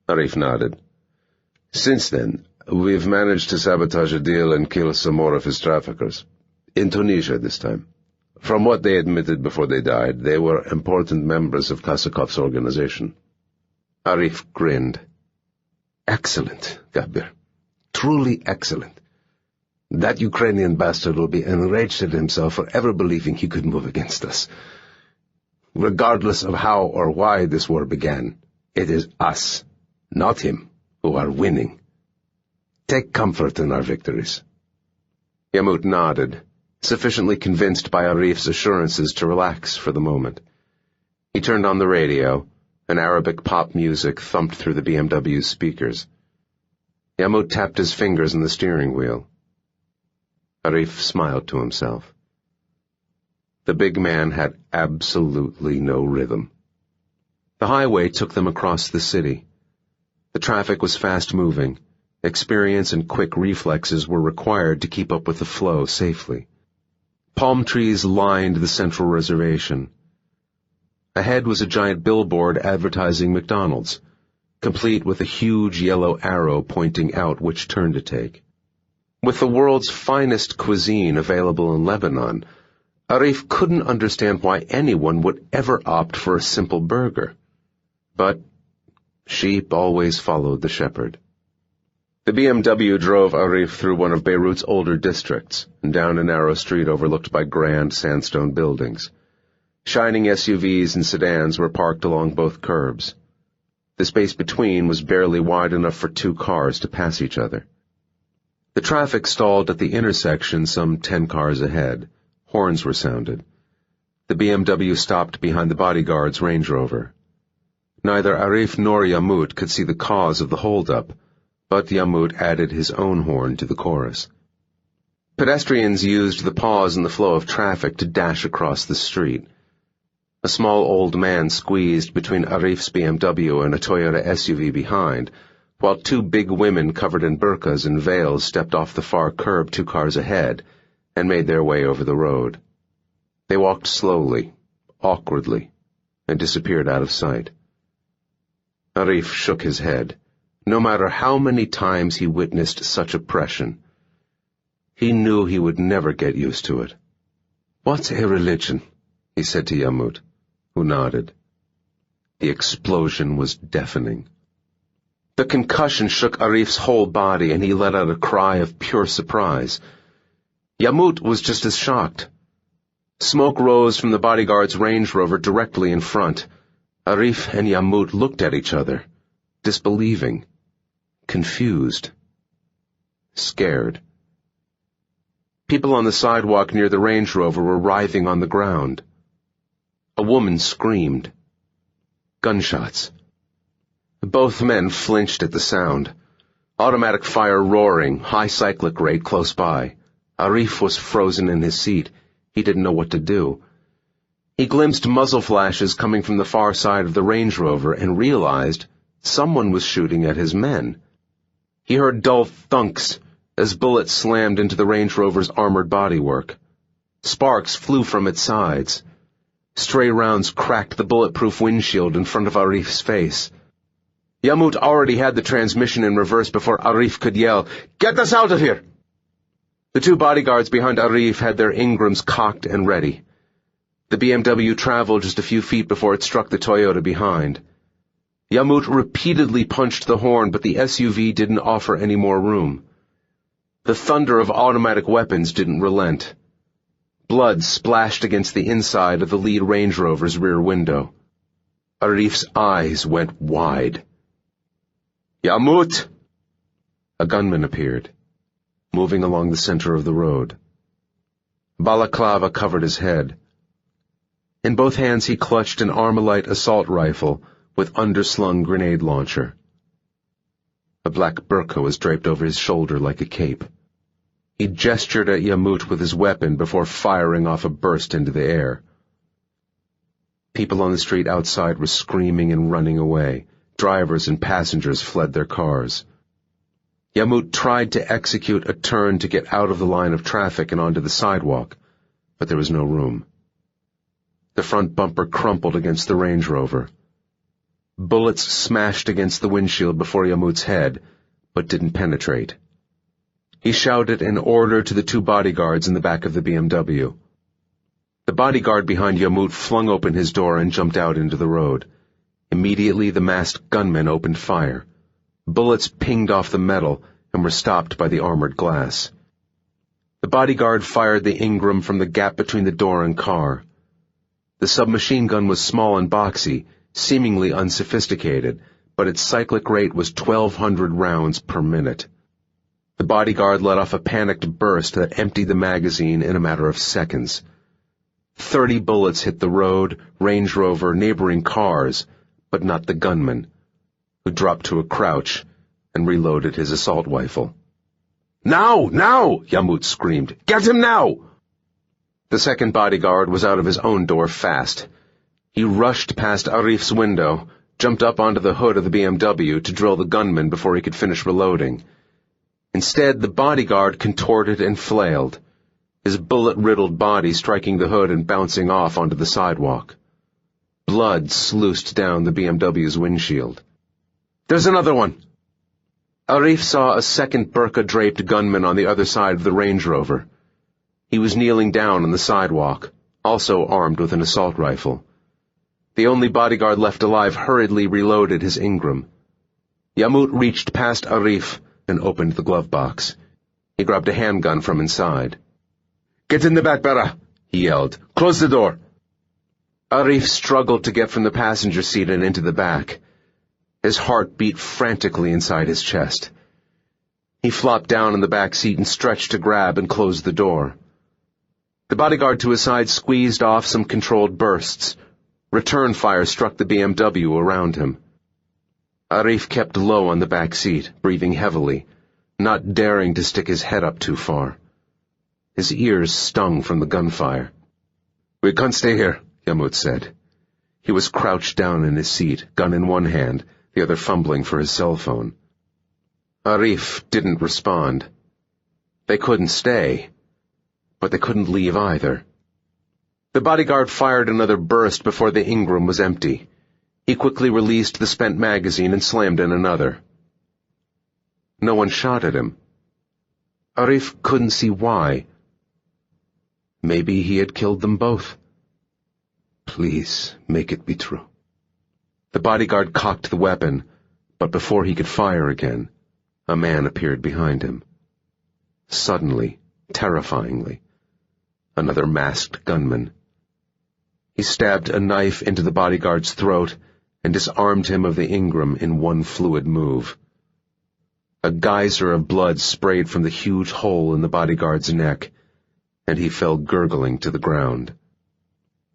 B: Arif nodded. Since then, we've managed to sabotage a deal and kill some more of his traffickers. In Tunisia this time. From what they admitted before they died, they were important members of Kosakov's organization. Arif grinned. Excellent, Kabir. Truly excellent. That Ukrainian bastard will be enraged at himself for ever believing he could move against us. Regardless of how or why this war began, it is us, not him, who are winning. Take comfort in our victories. Yamut nodded, sufficiently convinced by Arif's assurances to relax for the moment. He turned on the radio, and Arabic pop music thumped through the BMW's speakers. Yamut tapped his fingers on the steering wheel. Arif smiled to himself. The big man had absolutely no rhythm. The highway took them across the city. The traffic was fast-moving. Experience and quick reflexes were required to keep up with the flow safely. Palm trees lined the central reservation. Ahead was a giant billboard advertising McDonald's, complete with a huge yellow arrow pointing out which turn to take. With the world's finest cuisine available in Lebanon, Arif couldn't understand why anyone would ever opt for a simple burger. But sheep always followed the shepherd. The BMW drove Arif through one of Beirut's older districts and down a narrow street overlooked by grand sandstone buildings. Shining SUVs and sedans were parked along both curbs. The space between was barely wide enough for 2 cars to pass each other. The traffic stalled at the intersection some 10 cars ahead. Horns were sounded. The BMW stopped behind the bodyguard's Range Rover. Neither Arif nor Yamut could see the cause of the holdup, but Yamut added his own horn to the chorus. Pedestrians used the pause in the flow of traffic to dash across the street. A small old man squeezed between Arif's BMW and a Toyota SUV behind, while 2 big women covered in burqas and veils stepped off the far curb 2 cars ahead and made their way over the road. They walked slowly, awkwardly, and disappeared out of sight. Arif shook his head. No matter how many times he witnessed such oppression, he knew he would never get used to it. "What's a religion?" he said to Yamut, who nodded. The explosion was deafening. The concussion shook Arif's whole body, and he let out a cry of pure surprise. Yamut was just as shocked. Smoke rose from the bodyguard's Range Rover directly in front. Arif and Yamut looked at each other, disbelieving, confused, scared. People on the sidewalk near the Range Rover were writhing on the ground. A woman screamed. Gunshots. Both men flinched at the sound. Automatic fire roaring, high cyclic rate close by. Arif was frozen in his seat. He didn't know what to do. He glimpsed muzzle flashes coming from the far side of the Range Rover and realized someone was shooting at his men. He heard dull thunks as bullets slammed into the Range Rover's armored bodywork. Sparks flew from its sides. Stray rounds cracked the bulletproof windshield in front of Arif's face. Yamut already had the transmission in reverse before Arif could yell, "Get us out of here!" The 2 bodyguards behind Arif had their Ingrams cocked and ready. The BMW traveled just a few feet before it struck the Toyota behind. Yamut repeatedly punched the horn, but the SUV didn't offer any more room. The thunder of automatic weapons didn't relent. Blood splashed against the inside of the lead Range Rover's rear window. Arif's eyes went wide. "Yamut!" A gunman appeared, moving along the center of the road. Balaclava covered his head. In both hands he clutched an Armalite assault rifle with underslung grenade launcher. A black burqa was draped over his shoulder like a cape. He gestured at Yamut with his weapon before firing off a burst into the air. People on the street outside were screaming and running away. Drivers and passengers fled their cars. Yamut tried to execute a turn to get out of the line of traffic and onto the sidewalk, but there was no room. The front bumper crumpled against the Range Rover. Bullets smashed against the windshield before Yamut's head, but didn't penetrate. He shouted an order to the 2 bodyguards in the back of the BMW. The bodyguard behind Yamut flung open his door and jumped out into the road. Immediately the masked gunmen opened fire. Bullets pinged off the metal and were stopped by the armored glass. The bodyguard fired the Ingram from the gap between the door and car. The submachine gun was small and boxy, seemingly unsophisticated, but its cyclic rate was 1,200 rounds per minute. The bodyguard let off a panicked burst that emptied the magazine in a matter of seconds. 30 bullets hit the road, Range Rover, neighboring cars, but not the gunman, who dropped to a crouch and reloaded his assault rifle. "Now! Now!" Yamut screamed. "Get him now!" The second bodyguard was out of his own door fast. He rushed past Arif's window, jumped up onto the hood of the BMW to drill the gunman before he could finish reloading. Instead, the bodyguard contorted and flailed, his bullet-riddled body striking the hood and bouncing off onto the sidewalk. Blood sluiced down the BMW's windshield. "There's another one!" Arif saw a second burqa-draped gunman on the other side of the Range Rover. He was kneeling down on the sidewalk, also armed with an assault rifle. The only bodyguard left alive hurriedly reloaded his Ingram. Yamut reached past Arif and opened the glove box. He grabbed a handgun from inside. "Get in the back, Bera," he yelled. "Close the door." Arif struggled to get from the passenger seat and into the back. His heart beat frantically inside his chest. He flopped down in the back seat and stretched to grab and close the door. The bodyguard to his side squeezed off some controlled bursts. Return fire struck the BMW around him. Arif kept low on the back seat, breathing heavily, not daring to stick his head up too far. His ears stung from the gunfire. "We can't stay here," Yamut said. He was crouched down in his seat, gun in one hand, the other fumbling for his cell phone. Arif didn't respond. They couldn't stay, but they couldn't leave either. The bodyguard fired another burst before the Ingram was empty. He quickly released the spent magazine and slammed in another. No one shot at him. Arif couldn't see why. Maybe he had killed them both. Please, make it be true. The bodyguard cocked the weapon, but before he could fire again, a man appeared behind him. Suddenly, terrifyingly, another masked gunman. He stabbed a knife into the bodyguard's throat and disarmed him of the Ingram in one fluid move. A geyser of blood sprayed from the huge hole in the bodyguard's neck, and he fell gurgling to the ground.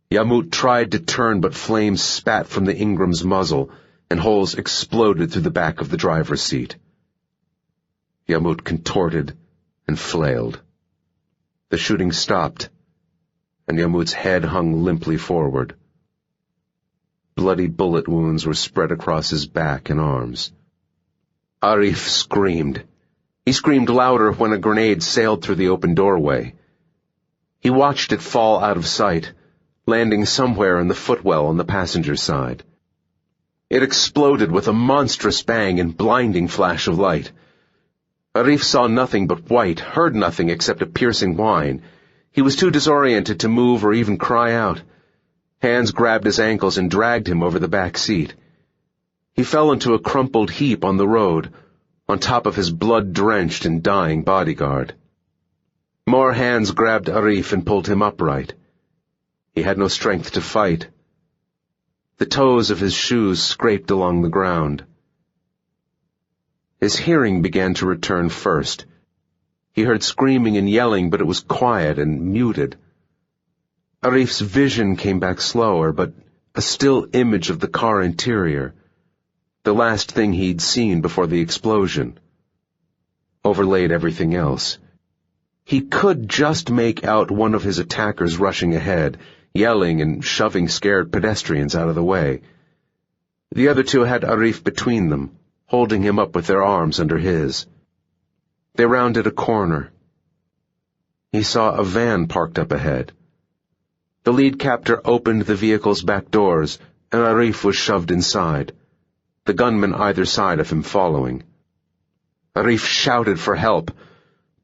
B: Yamut tried to turn, but flames spat from the Ingram's muzzle, and holes exploded through the back of the driver's seat. Yamut contorted and flailed. The shooting stopped, and Yamut's head hung limply forward. Bloody bullet wounds were spread across his back and arms. Arif screamed. He screamed louder when a grenade sailed through the open doorway. He watched it fall out of sight, landing somewhere in the footwell on the passenger side. It exploded with a monstrous bang and blinding flash of light. Arif saw nothing but white, heard nothing except a piercing whine. He was too disoriented to move or even cry out. Hands grabbed his ankles and dragged him over the back seat. He fell into a crumpled heap on the road, on top of his blood-drenched and dying bodyguard. More hands grabbed Arif and pulled him upright. He had no strength to fight. The toes of his shoes scraped along the ground. His hearing began to return first. He heard screaming and yelling, but it was quiet and muted. Arif's vision came back slower, but a still image of the car interior, the last thing he'd seen before the explosion, overlaid everything else. He could just make out one of his attackers rushing ahead, yelling and shoving scared pedestrians out of the way. The other two had Arif between them, holding him up with their arms under his. They rounded a corner. He saw a van parked up ahead. The lead captor opened the vehicle's back doors, and Arif was shoved inside, the gunman either side of him following. Arif shouted for help,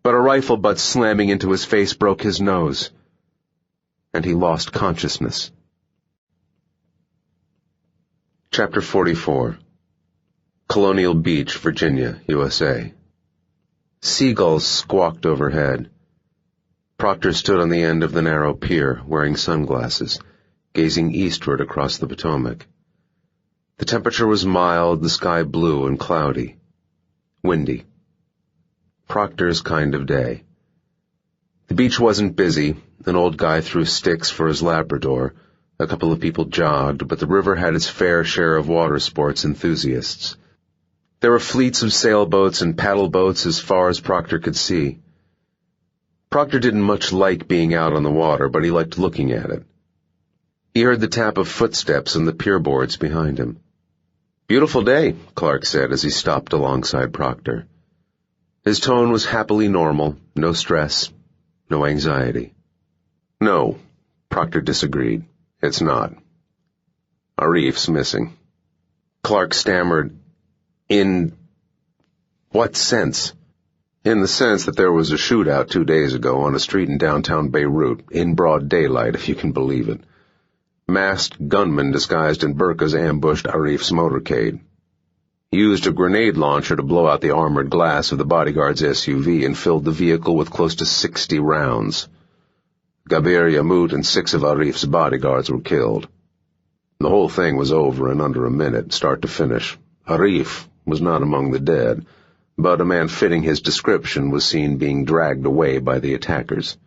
B: but a rifle butt slamming into his face broke his nose, and he lost consciousness. Chapter 44. Colonial Beach, Virginia, USA. Seagulls squawked overhead. Proctor stood on the end of the narrow pier, wearing sunglasses, gazing eastward across the Potomac. The temperature was mild, the sky blue and cloudy. Windy. Proctor's kind of day. The beach wasn't busy. An old guy threw sticks for his Labrador. A couple of people jogged, but the river had its fair share of water sports enthusiasts.
A: There were fleets of sailboats and paddle boats as far as Proctor could see. Proctor didn't much like being out on the water, but he liked looking at it. He heard the tap of footsteps on the pier boards behind him. "Beautiful day," Clark said as he stopped alongside Proctor. His tone was happily normal, no stress, no anxiety. "No," Proctor disagreed. "It's not. Arif's missing." Clark stammered, "In what sense?" "In the sense that there was a shootout 2 days ago on a street in downtown Beirut, in broad daylight, if you can believe it. Masked gunmen disguised in burqas ambushed Arif's motorcade. He used a grenade launcher to blow out the armored glass of the bodyguard's SUV and filled the vehicle with close to 60 rounds. Gabir Yamut and 6 of Arif's bodyguards were killed. The whole thing was over in under a minute, start to finish. Arif was not among the dead, but a man fitting his description was seen being dragged away by the attackers."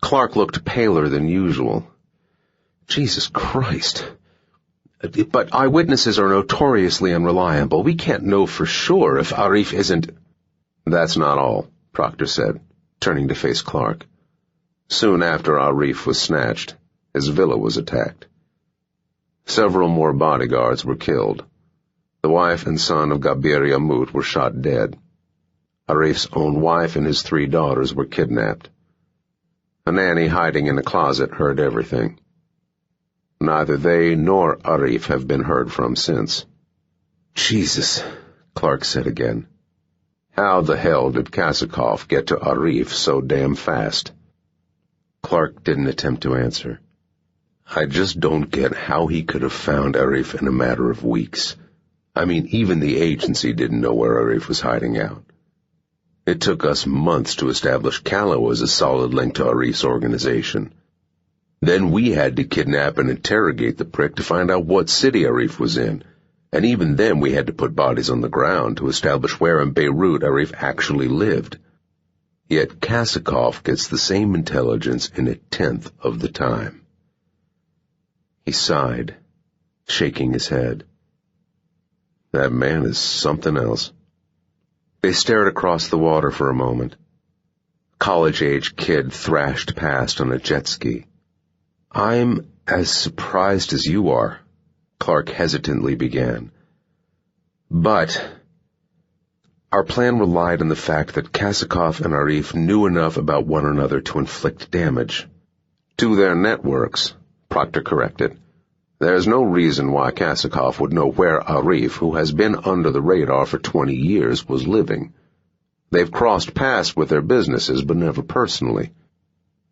A: Clark looked paler than usual. "Jesus Christ. But eyewitnesses are notoriously unreliable. We can't know for sure if Arif isn't—" "That's not all," Proctor said, turning to face Clark. "Soon after Arif was snatched, his villa was attacked. Several more bodyguards were killed. The wife and son of Gabir Yamut were shot dead. Arif's own wife and his 3 daughters were kidnapped. A nanny hiding in a closet heard everything. Neither they nor Arif have been heard from since." "Jesus," Clark said again. "How the hell did Kasakov get to Arif so damn fast?" Clark didn't attempt to answer. "I just don't get how he could have found Arif in a matter of weeks. I mean, even the agency didn't know where Arif was hiding out. It took us months to establish Callow as a solid link to Arif's organization. Then we had to kidnap and interrogate the prick to find out what city Arif was in, and even then we had to put bodies on the ground to establish where in Beirut Arif actually lived. Yet Kasakov gets the same intelligence in 1/10 of the time." He sighed, shaking his head. "That man is something else." They stared across the water for a moment. A college-age kid thrashed past on a jet ski. "I'm as surprised as you are," Clark hesitantly began. "But our plan relied on the fact that Kasakov and Arif knew enough about one another to inflict damage." "To their networks," Proctor corrected. "There's no reason why Kasakov would know where Arif, who has been under the radar for 20 years, was living. They've crossed paths with their businesses, but never personally.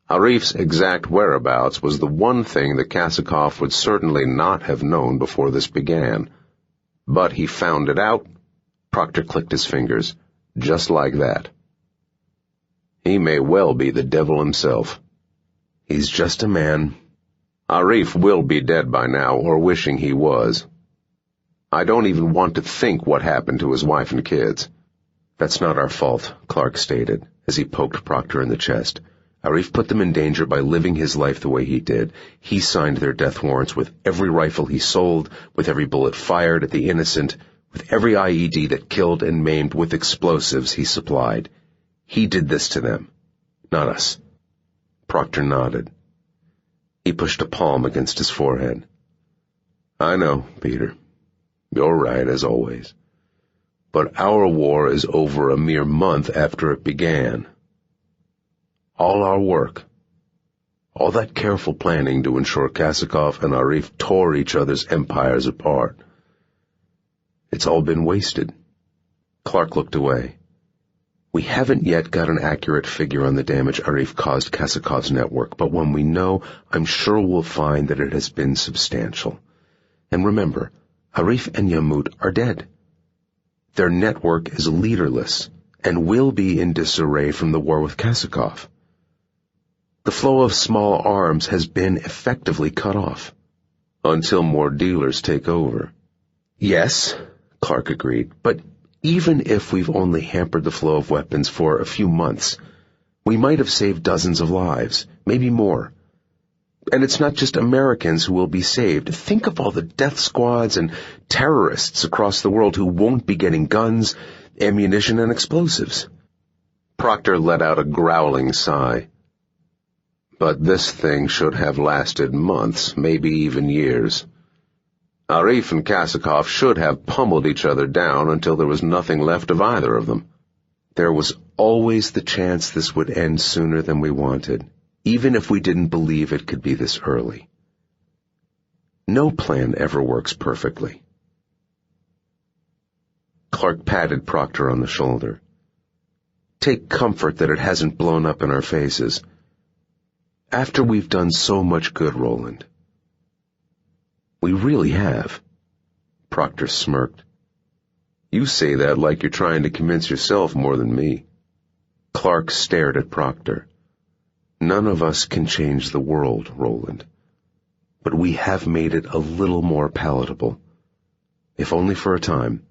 A: Arif's exact whereabouts was the one thing that Kasakov would certainly not have known before this began. But he found it out." Proctor clicked his fingers. "Just like that. He may well be the devil himself. He's just a man. Arif will be dead by now, or wishing he was. I don't even want to think what happened to his wife and kids." "That's not our fault," Clark stated, as he poked Proctor in the chest. "Arif put them in danger by living his life the way he did. He signed their death warrants with every rifle he sold, with every bullet fired at the innocent, with every IED that killed and maimed with explosives he supplied. He did this to them, not us." Proctor nodded. He pushed a palm against his forehead. "I know, Peter. You're right, as always. But our war is over a mere month after it began. All our work, all that careful planning to ensure Kasakov and Arif tore each other's empires apart, it's all been wasted." Clark looked away. "We haven't yet got an accurate figure on the damage Arif caused Kasakov's network, but when we know, I'm sure we'll find that it has been substantial. And remember, Arif and Yamut are dead. Their network is leaderless, and will be in disarray from the war with Kasakov. The flow of small arms has been effectively cut off, until more dealers take over." "Yes," Clark agreed, "but even if we've only hampered the flow of weapons for a few months, we might have saved dozens of lives, maybe more. And it's not just Americans who will be saved. Think of all the death squads and terrorists across the world who won't be getting guns, ammunition, and explosives. Proctor let out a growling sigh. But this thing should have lasted months, maybe even years. Arif and Kasakov should have pummeled each other down until there was nothing left of either of them. There was always the chance this would end sooner than we wanted, even if we didn't believe it could be this early. No plan ever works perfectly. Clark patted Proctor on the shoulder. Take comfort that it hasn't blown up in our faces. After we've done so much good, Roland. We really have. Proctor smirked. You say that like you're trying to convince yourself more than me. Clark stared at Proctor. None of us can change the world, Roland. But we have made it a little more palatable. If only for a time.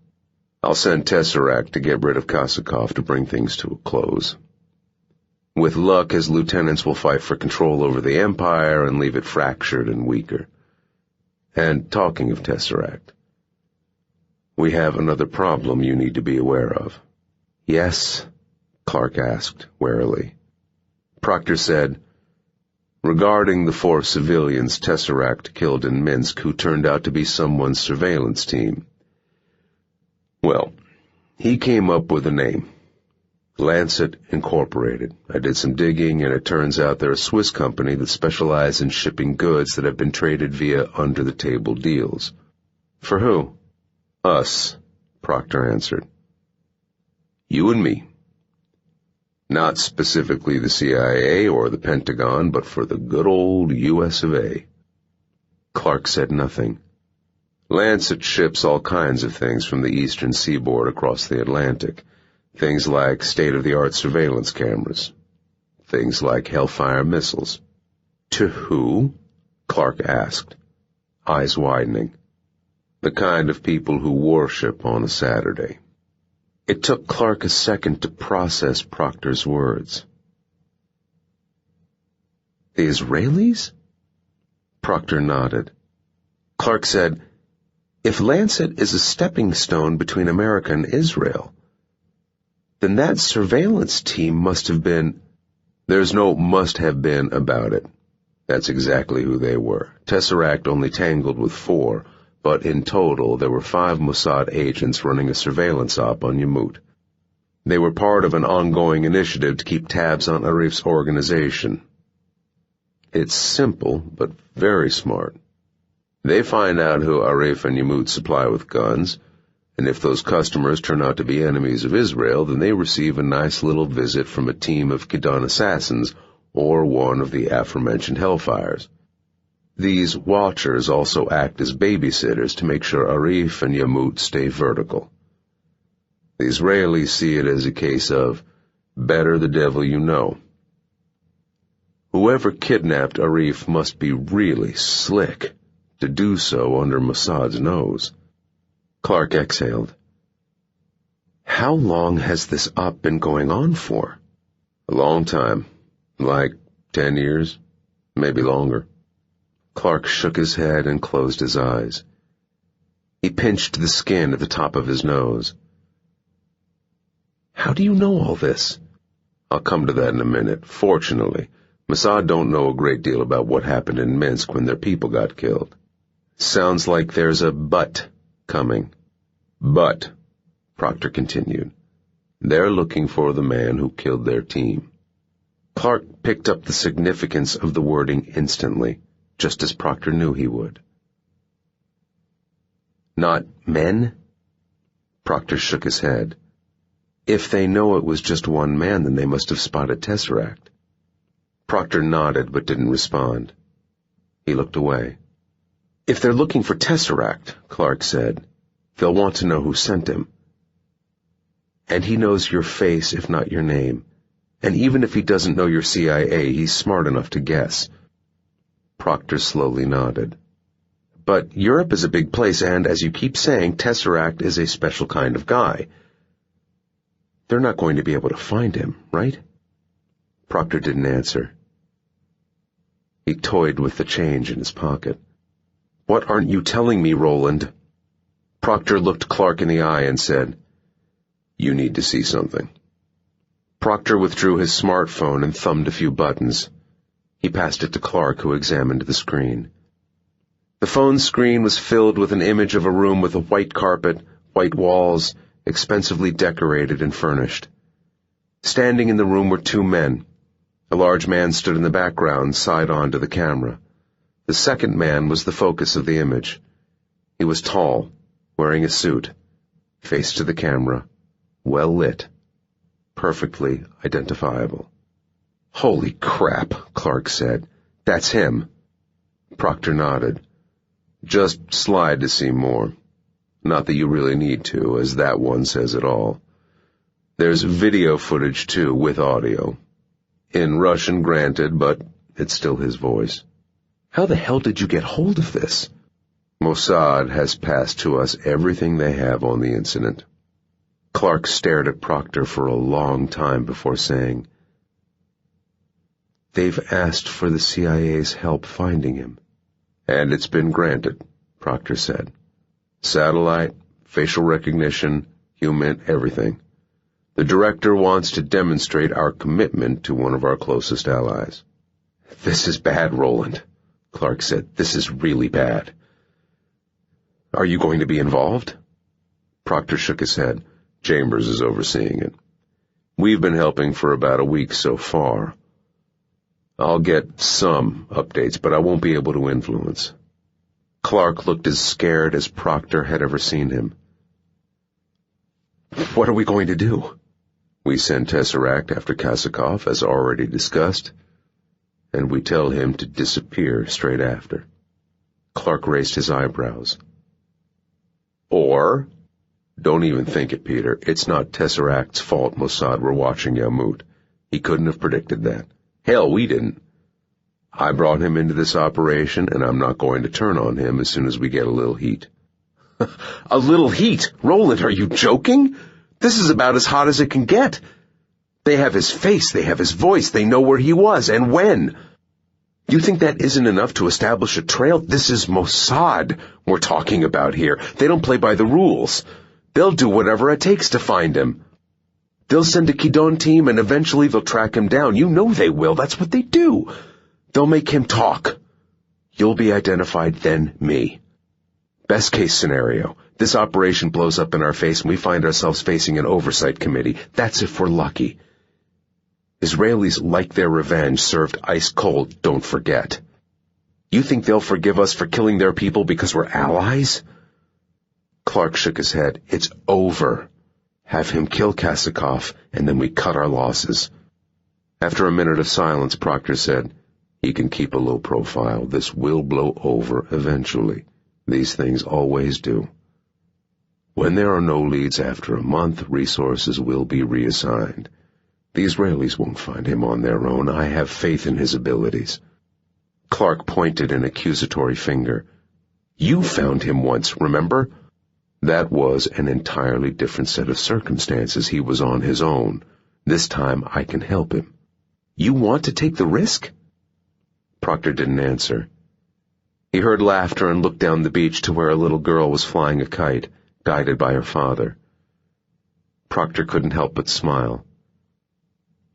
A: I'll send Tesseract to get rid of Kasakov to bring things to a close. With luck, his lieutenants will fight for control over the Empire and leave it fractured and weaker. And talking of Tesseract, we have another problem you need to be aware of. Yes? Clark asked, warily. Proctor said, regarding the 4 civilians Tesseract killed in Minsk who turned out to be someone's surveillance team. Well, he came up with a name. Lancet Incorporated. I did some digging, and it turns out they're a Swiss company that specializes in shipping goods that have been traded via under-the-table deals. For who? Us, Proctor answered. You and me. Not specifically the CIA or the Pentagon, but for the good old US of A. Clark said nothing. Lancet ships all kinds of things from the eastern seaboard across the Atlantic. Things like state-of-the-art surveillance cameras. Things like Hellfire missiles. To who? Clark asked, eyes widening. The kind of people who worship on a Saturday. It took Clark a second to process Proctor's words. The Israelis? Proctor nodded. Clark said, if Lancet is a stepping stone between America and Israel, then that surveillance team must have been... There's no must have been about it. That's exactly who they were. Tesseract only tangled with 4, but in total there were 5 Mossad agents running a surveillance op on Yamut. They were part of an ongoing initiative to keep tabs on Arif's organization. It's simple, but very smart. They find out who Arif and Yamut supply with guns, and if those customers turn out to be enemies of Israel, then they receive a nice little visit from a team of Kidon assassins or one of the aforementioned Hellfires. These watchers also act as babysitters to make sure Arif and Yamut stay vertical. The Israelis see it as a case of better the devil you know. Whoever kidnapped Arif must be really slick to do so under Mossad's nose. Clark exhaled. How long has this op been going on for? A long time. Like 10 years, maybe longer. Clark shook his head and closed his eyes. He pinched the skin at the top of his nose. How do you know all this? I'll come to that in a minute. Fortunately, Mossad don't know a great deal about what happened in Minsk when their people got killed. Sounds like there's a but coming. But, Proctor continued, they're looking for the man who killed their team. Clark picked up the significance of the wording instantly, just as Proctor knew he would. Not men? Proctor shook his head. If they know it was just one man, then they must have spotted Tesseract. Proctor nodded but didn't respond. He looked away. If they're looking for Tesseract, Clark said, they'll want to know who sent him. And he knows your face, if not your name. And even if he doesn't know your CIA, he's smart enough to guess. Proctor slowly nodded. But Europe is a big place, and, as you keep saying, Tesseract is a special kind of guy. They're not going to be able to find him, right? Proctor didn't answer. He toyed with the change in his pocket. "What aren't you telling me, Roland?" Proctor looked Clark in the eye and said, "You need to see something." Proctor withdrew his smartphone and thumbed a few buttons. He passed it to Clark, who examined the screen. The phone screen was filled with an image of a room with a white carpet, white walls, expensively decorated and furnished. Standing in the room were two men. A large man stood in the background, side-on to the camera. The second man was the focus of the image. He was tall, wearing a suit, face to the camera, well lit, perfectly identifiable. "Holy crap," Clark said. "That's him." Proctor nodded. "Just slide to see more. Not that you really need to, as that one says it all. There's video footage, too, with audio. In Russian, granted, but it's still his voice." "How the hell did you get hold of this?" "Mossad has passed to us everything they have on the incident." Clark stared at Proctor for a long time before saying, "They've asked for the CIA's help finding him." "And it's been granted," Proctor said. "Satellite, facial recognition, human, everything. The director wants to demonstrate our commitment to one of our closest allies." "This is bad, Roland," Clark said. "This is really bad." "Are you going to be involved?" Proctor shook his head. "Chambers is overseeing it. We've been helping for about a week so far. I'll get some updates, but I won't be able to influence." Clark looked as scared as Proctor had ever seen him. "What are we going to do?" "We send Tesseract after Kasakov, as already discussed, and we tell him to disappear straight after." Clark raised his eyebrows. "Or, don't even think it, Peter. It's not Tesseract's fault Mossad were watching Yarmout. He couldn't have predicted that. Hell, we didn't. I brought him into this operation, and I'm not going to turn on him as soon as we get a little heat." "A little heat? Roland, are you joking? This is about as hot as it can get. They have his face, they have his voice, they know where he was and when. You think that isn't enough to establish a trail? This is Mossad we're talking about here. They don't play by the rules. They'll do whatever it takes to find him. They'll send a Kidon team, and eventually they'll track him down. You know they will. That's what they do. They'll make him talk. You'll be identified, then me. Best case scenario, this operation blows up in our face and we find ourselves facing an oversight committee. That's if we're lucky. Israelis like their revenge served ice cold, don't forget. You think they'll forgive us for killing their people because we're allies?" Clark shook his head. "It's over. Have him kill Kasakov, and then we cut our losses." After a minute of silence, Proctor said, "He can keep a low profile. This will blow over eventually. These things always do. When there are no leads after a month, resources will be reassigned. The Israelis won't find him on their own. I have faith in his abilities." Clark pointed an accusatory finger. "You found him once, remember? That was an entirely different set of circumstances. He was on his own. This time I can help him. You want to take the risk?" Proctor didn't answer. He heard laughter and looked down the beach to where a little girl was flying a kite, guided by her father. Proctor couldn't help but smile.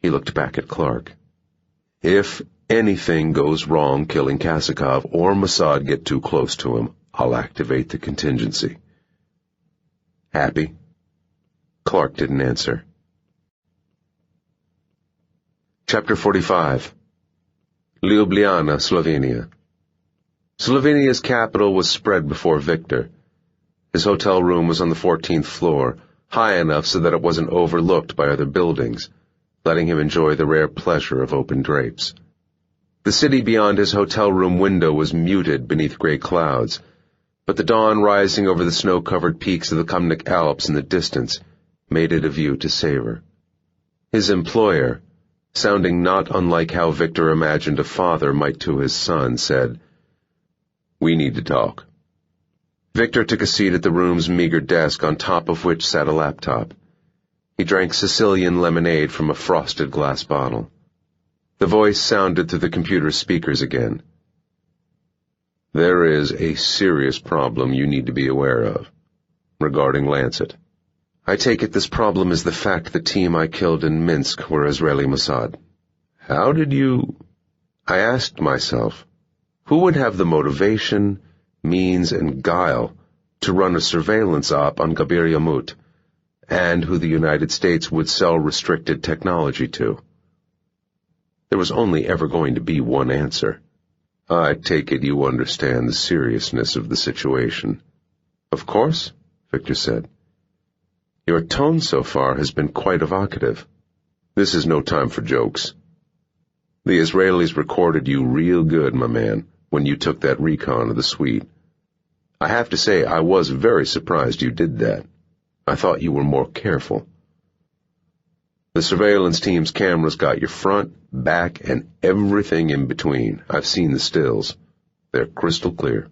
A: He looked back at Clark. "If anything goes wrong killing Kasakov or Mossad get too close to him, I'll activate the contingency. Happy?" Clark didn't answer. Chapter 45. Ljubljana, Slovenia. Slovenia's capital was spread before Viktor. His hotel room was on the 14th floor, high enough so that it wasn't overlooked by other buildings, letting him enjoy the rare pleasure of open drapes. The city beyond his hotel room window was muted beneath gray clouds, but the dawn rising over the snow-covered peaks of the Kamnik Alps in the distance made it a view to savor. His employer, sounding not unlike how Viktor imagined a father might to his son, said, "We need to talk." Viktor took a seat at the room's meager desk, on top of which sat a laptop. He drank Sicilian lemonade from a frosted glass bottle. The voice sounded through the computer speakers again. There is a serious problem you need to be aware of, regarding Lancet. I take it this problem is the fact the team I killed in Minsk were Israeli Mossad. How did you... I asked myself, who would have the motivation, means, and guile to run a surveillance op on Gabir Yamut, and who the United States would sell restricted technology to? There was only ever going to be one answer. I take it you understand the seriousness of the situation. Of course, Viktor said. Your tone so far has been quite evocative. This is no time for jokes. The Israelis recorded you real good, my man, when you took that recon of the suite. I have to say I was very surprised you did that. I thought you were more careful. The surveillance team's cameras got your front, back, and everything in between. I've seen the stills. They're crystal clear.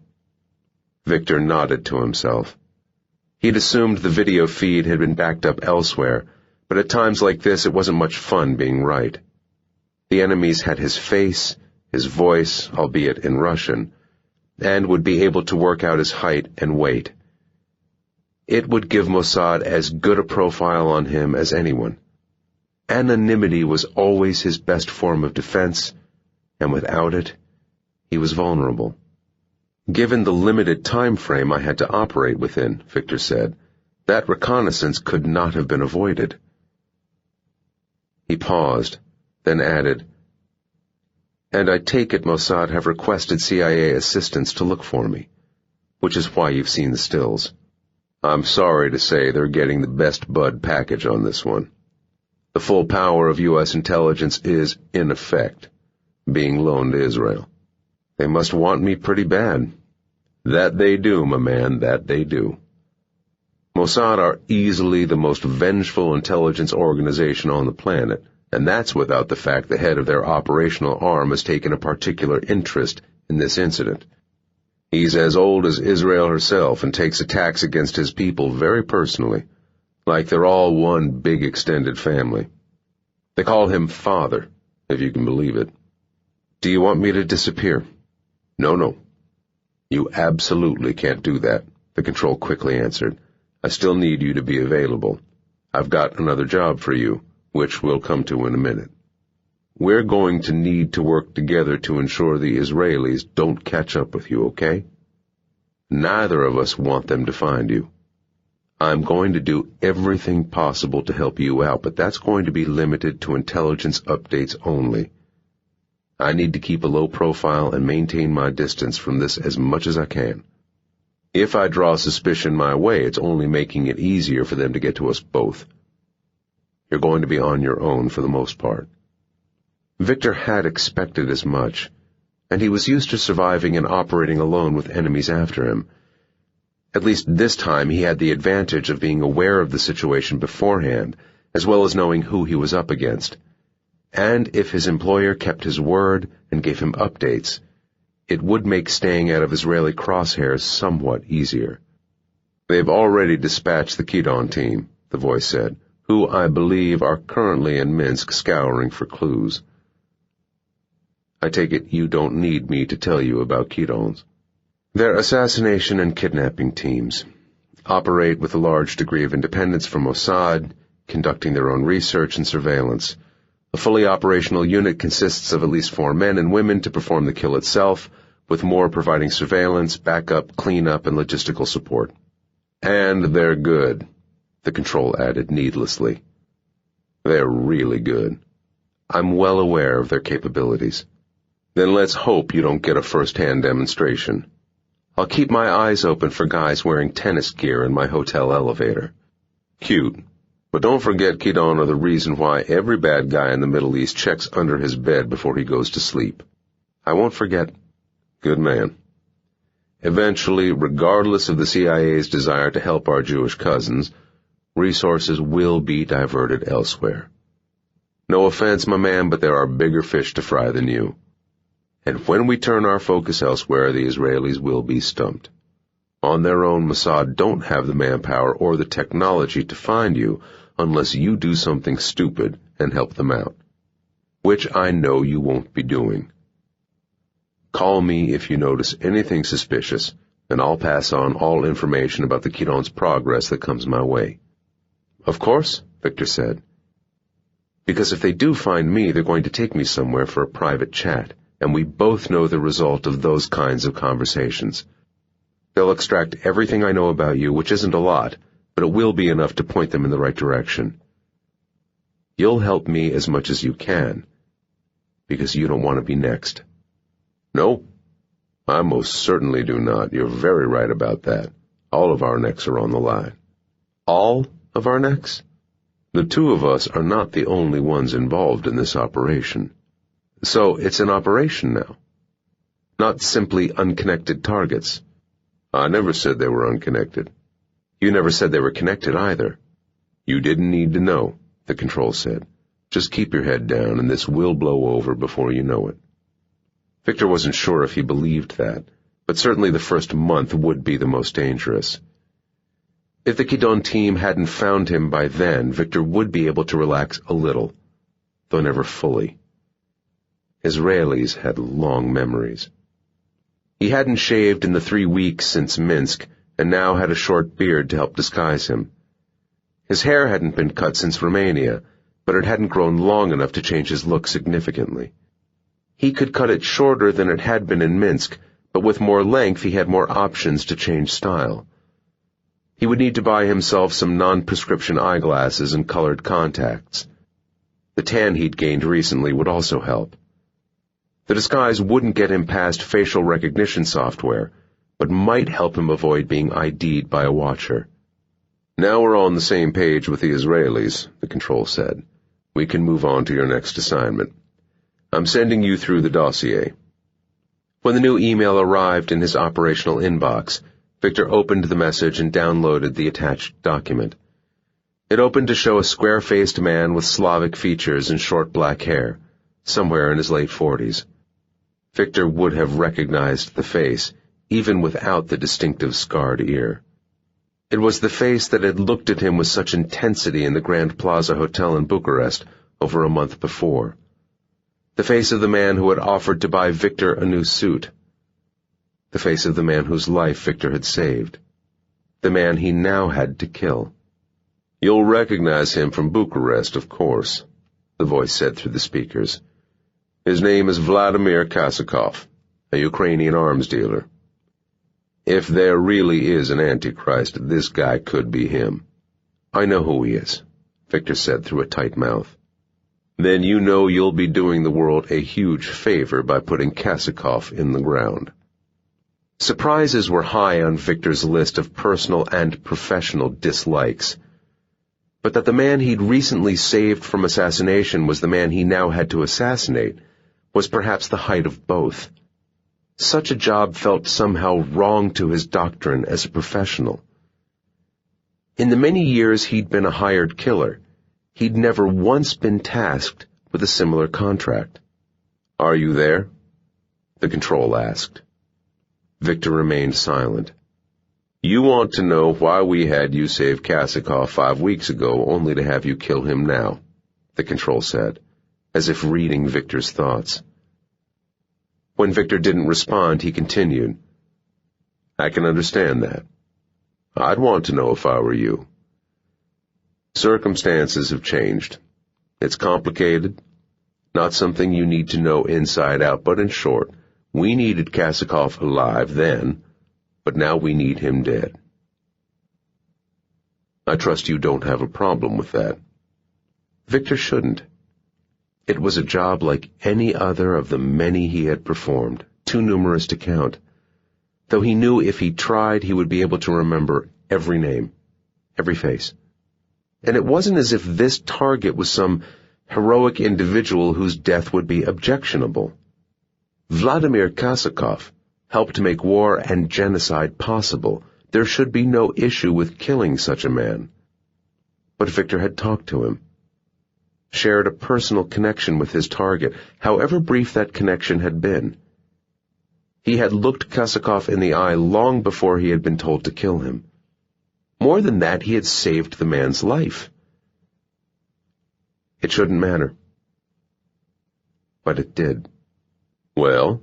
A: Viktor nodded to himself. He'd assumed the video feed had been backed up elsewhere, but at times like this it wasn't much fun being right. The enemies had his face, his voice, albeit in Russian, and would be able to work out his height and weight. It would give Mossad as good a profile on him as anyone. Anonymity was always his best form of defense, and without it, he was vulnerable. Given the limited time frame I had to operate within, Viktor said, that reconnaissance could not have been avoided. He paused, then added, and I take it Mossad have requested CIA assistance to look for me, which is why you've seen the stills. I'm sorry to say they're getting the best bud package on this one. The full power of U.S. intelligence is, in effect, being loaned to Israel. They must want me pretty bad. That they do, my man, that they do. Mossad are easily the most vengeful intelligence organization on the planet, and that's without the fact the head of their operational arm has taken a particular interest in this incident. He's as old as Israel herself and takes attacks against his people very personally, like they're all one big extended family. They call him Father, if you can believe it. Do you want me to disappear? No. You absolutely can't do that, the control quickly answered. I still need you to be available. I've got another job for you, which we'll come to in a minute. We're going to need to work together to ensure the Israelis don't catch up with you, okay? Neither of us want them to find you. I'm going to do everything possible to help you out, but that's going to be limited to intelligence updates only. I need to keep a low profile and maintain my distance from this as much as I can. If I draw suspicion my way, it's only making it easier for them to get to us both. You're going to be on your own for the most part. Viktor had expected as much, and he was used to surviving and operating alone with enemies after him. At least this time he had the advantage of being aware of the situation beforehand, as well as knowing who he was up against. And if his employer kept his word and gave him updates, it would make staying out of Israeli crosshairs somewhat easier. They've already dispatched the Kidon team, the voice said, who I believe are currently in Minsk scouring for clues. I take it you don't need me to tell you about Kidons. They're assassination and kidnapping teams. Operate with a large degree of independence from Mossad, conducting their own research and surveillance. A fully operational unit consists of at least 4 men and women to perform the kill itself, with more providing surveillance, backup, cleanup, and logistical support. And they're good, the control added needlessly. They're really good. I'm well aware of their capabilities. Then let's hope you don't get a first-hand demonstration. I'll keep my eyes open for guys wearing tennis gear in my hotel elevator. Cute. But don't forget Kidon are the reason why every bad guy in the Middle East checks under his bed before he goes to sleep. I won't forget. Good man. Eventually, regardless of the CIA's desire to help our Jewish cousins, resources will be diverted elsewhere. No offense, my man, but there are bigger fish to fry than you. And when we turn our focus elsewhere, the Israelis will be stumped. On their own, Mossad don't have the manpower or the technology to find you unless you do something stupid and help them out.
B: which I know you won't be doing. Call me if you notice anything suspicious, and I'll pass on all information about the Kidon's progress that comes my way." "Of course," Viktor said. "Because if they do find me, they're going to take me somewhere for a private chat, and we both know the result of those kinds of conversations. They'll extract everything I know about you, which isn't a lot, but it will be enough to point them in the right direction. You'll help me as much as you can, because you don't want to be next." "No, I most certainly do not. You're very right about that. All of our necks are on the line." "All of our necks?" "The two of us are not the only ones involved in this operation." "So it's an operation now? Not simply unconnected targets?" "I never said they were unconnected." "You never said they were connected either." "You didn't need to know," the Control said. "Just keep your head down, and this will blow over before you know it." Viktor wasn't sure if he believed that, but certainly the first month would be the most dangerous. If the Kidon team hadn't found him by then, Viktor would be able to relax a little, though never fully. Israelis had long memories. He hadn't shaved in the 3 weeks since Minsk, and now had a short beard to help disguise him. His hair hadn't been cut since Romania, but it hadn't grown long enough to change his look significantly. He could cut it shorter than it had been in Minsk, but with more length he had more options to change style. He would need to buy himself some non-prescription eyeglasses and colored contacts. The tan he'd gained recently would also help. The disguise wouldn't get him past facial recognition software, but might help him avoid being ID'd by a watcher. "Now we're on the same page with the Israelis," the Control said. "We can move on to your next assignment. I'm sending you through the dossier." When the new email arrived in his operational inbox, Viktor opened the message and downloaded the attached document. It opened to show a square-faced man with Slavic features and short black hair, somewhere in his late 40s. Viktor would have recognized the face, even without the distinctive scarred ear. It was the face that had looked at him with such intensity in the Grand Plaza Hotel in Bucharest over a month before. The face of the man who had offered to buy Viktor a new suit. The face of the man whose life Viktor had saved. The man he now had to kill. "You'll recognize him from Bucharest, of course," the voice said through the speakers. "His name is Vladimir Kasakov, a Ukrainian arms dealer. If there really is an Antichrist, this guy could be him." "I know who he is," Viktor said through a tight mouth. "Then you know you'll be doing the world a huge favor by putting Kasakov in the ground." Surprises were high on Viktor's list of personal and professional dislikes. But that the man he'd recently saved from assassination was the man he now had to assassinate was perhaps the height of both. Such a job felt somehow wrong to his doctrine as a professional. In the many years he'd been a hired killer, he'd never once been tasked with a similar contract. "Are you there?" the Control asked. Viktor remained silent. "You want to know why we had you save Kasakov 5 weeks ago only to have you kill him now," the Control said, as if reading Viktor's thoughts. When Viktor didn't respond, he continued, "I can understand that. I'd want to know if I were you. Circumstances have changed. It's complicated, not something you need to know inside out, but in short, we needed Kasakov alive then, but now we need him dead. I trust you don't have a problem with that." Viktor shouldn't. It was a job like any other of the many he had performed, too numerous to count, though he knew if he tried he would be able to remember every name, every face. And it wasn't as if this target was some heroic individual whose death would be objectionable. Vladimir Kasakov helped make war and genocide possible. There should be no issue with killing such a man. But Viktor had talked to him, shared a personal connection with his target, however brief that connection had been. He had looked Kasakov in the eye long before he had been told to kill him. More than that, he had saved the man's life. It shouldn't matter. but it did. "Well,"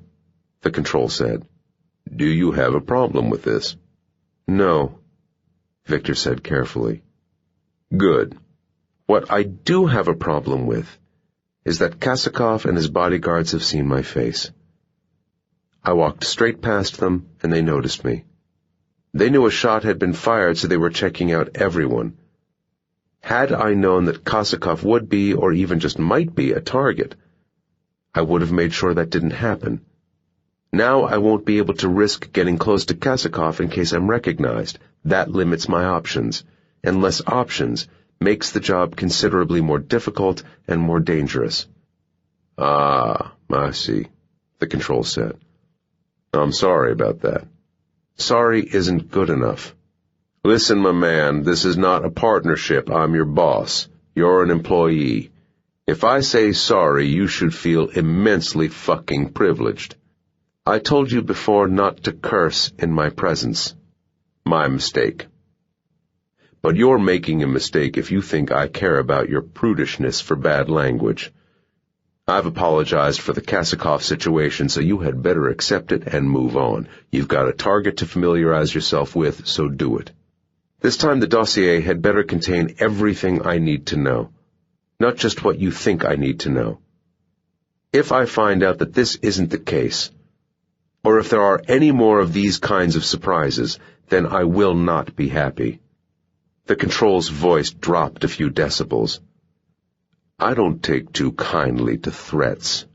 B: the control said, "do you have a problem with this?" "No," Viktor said carefully. "Good. What I do have a problem with is that Kasakov and his bodyguards have seen my face. I walked straight past them, and they noticed me. They knew a shot had been fired, so they were checking out everyone. Had I known that Kasakov would be, or even just might be, a target, I would have made sure that didn't happen. Now I won't be able to risk getting close to Kasakov in case I'm recognized. That limits my options, and less options makes the job considerably more difficult and more dangerous." "Ah, I see," the control said. "I'm sorry about that." "Sorry isn't good enough." "Listen, my man, this is not a partnership. I'm your boss. You're an employee. If I say sorry, you should feel immensely fucking privileged. I told you before not to curse in my presence. My mistake. But you're making a mistake if you think I care about your prudishness for bad language. I've apologized for the Kasakov situation, so you had better accept it and move on. You've got a target to familiarize yourself with, so do it. This time the dossier had better contain everything I need to know, not just what you think I need to know. If I find out that this isn't the case, or if there are any more of these kinds of surprises, then I will not be happy." The control's voice dropped a few decibels. "I don't take too kindly to threats.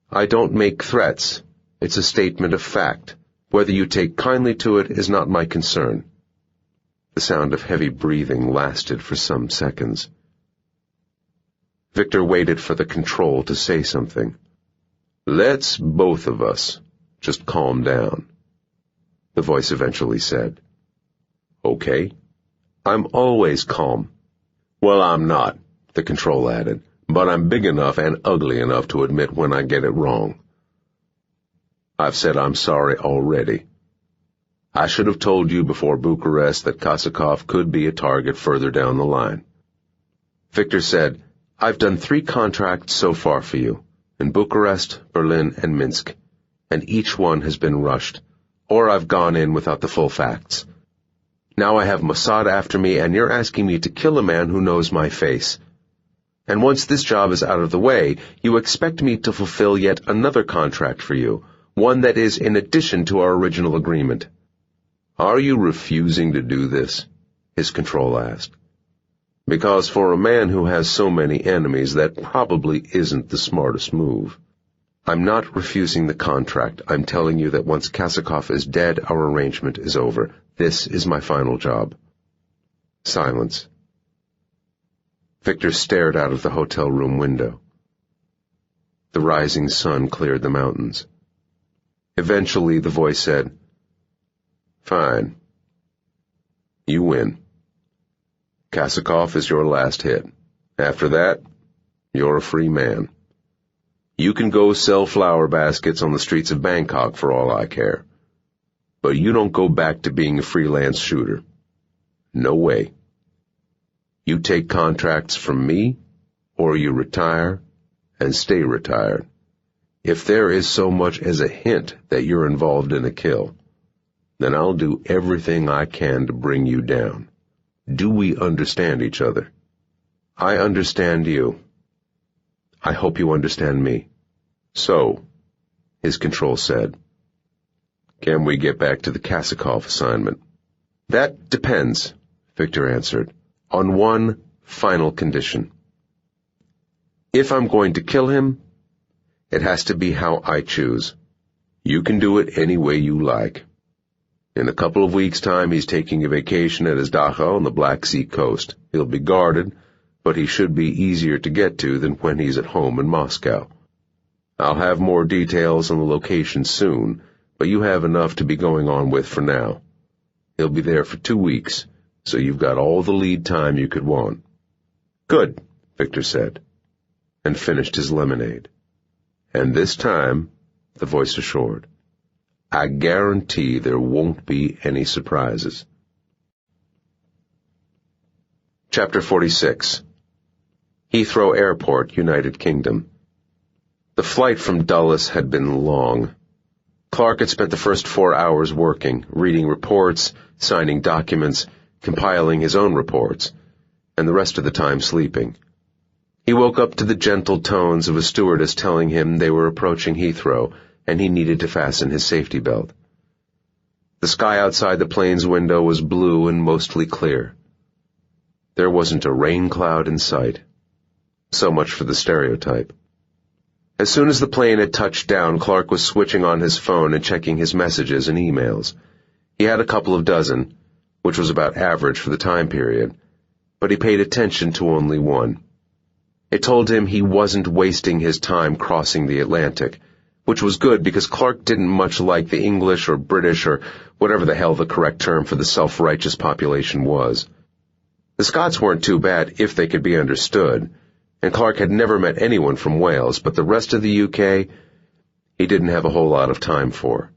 B: I don't make threats. It's a statement of fact. Whether you take kindly to it is not my concern." The sound of heavy breathing lasted for some seconds. Viktor waited for the control to say something. "Let's both of us just calm down," the voice eventually said. "Okay? I'm always calm." "Well, I'm not," the control added, "but I'm big enough and ugly enough to admit when I get it wrong. I've said I'm sorry already. I should have told you before Bucharest that Kasakov could be a target further down the line." Viktor said, "I've done 3 contracts so far for you, in Bucharest, Berlin, and Minsk, and each one has been rushed, or I've gone in without the full facts. Now I have Mossad after me, and you're asking me to kill a man who knows my face. And once this job is out of the way, you expect me to fulfill yet another contract for you, one that is in addition to our original agreement. Are you refusing to do this?" his control asked. "Because for a man who has so many enemies, that probably isn't the smartest move." "I'm not refusing the contract. I'm telling you that once Kasakov is dead, our arrangement is over. This is my final job." Silence. Viktor stared out of the hotel room window. The rising sun cleared the mountains. Eventually the voice said, "Fine. You win. Kasakov is your last hit. After that, you're a free man. You can go sell flower baskets on the streets of Bangkok for all I care. But you don't go back to being a freelance shooter. No way. You take contracts from me, or you retire and stay retired. If there is so much as a hint that you're involved in a kill, then I'll do everything I can to bring you down. Do we understand each other?" "I understand you. I hope you understand me." "So," his control said, "can we get back to the Kasakov assignment?" "That depends," Viktor answered, "on one final condition. If I'm going to kill him, it has to be how I choose. You can do it any way you like. In a couple of weeks' time, he's taking a vacation at his Dachau on the Black Sea coast. He'll be guarded, but he should be easier to get to than when he's at home in Moscow. I'll have more details on the location soon, but you have enough to be going on with for now. He'll be there for 2 weeks, so you've got all the lead time you could want." "Good," Viktor said, and finished his lemonade. "And this time," the voice assured, "I guarantee there won't be any surprises." Chapter 46. Heathrow Airport, United Kingdom.
A: The flight from Dulles had been long. Clark had spent the first 4 hours working, reading reports, signing documents, compiling his own reports, and the rest of the time sleeping. He woke up to the gentle tones of a stewardess telling him they were approaching Heathrow, and he needed to fasten his safety belt. The sky outside the plane's window was blue and mostly clear. There wasn't a rain cloud in sight. So much for the stereotype. As soon as the plane had touched down, Clark was switching on his phone and checking his messages and emails. He had a couple of dozen, which was about average for the time period, but he paid attention to only one. It told him he wasn't wasting his time crossing the Atlantic, which was good because Clark didn't much like the English or British or whatever the hell the correct term for the self-righteous population was. The Scots weren't too bad if they could be understood, and Clark had never met anyone from Wales, but the rest of the UK, he didn't have a whole lot of time for.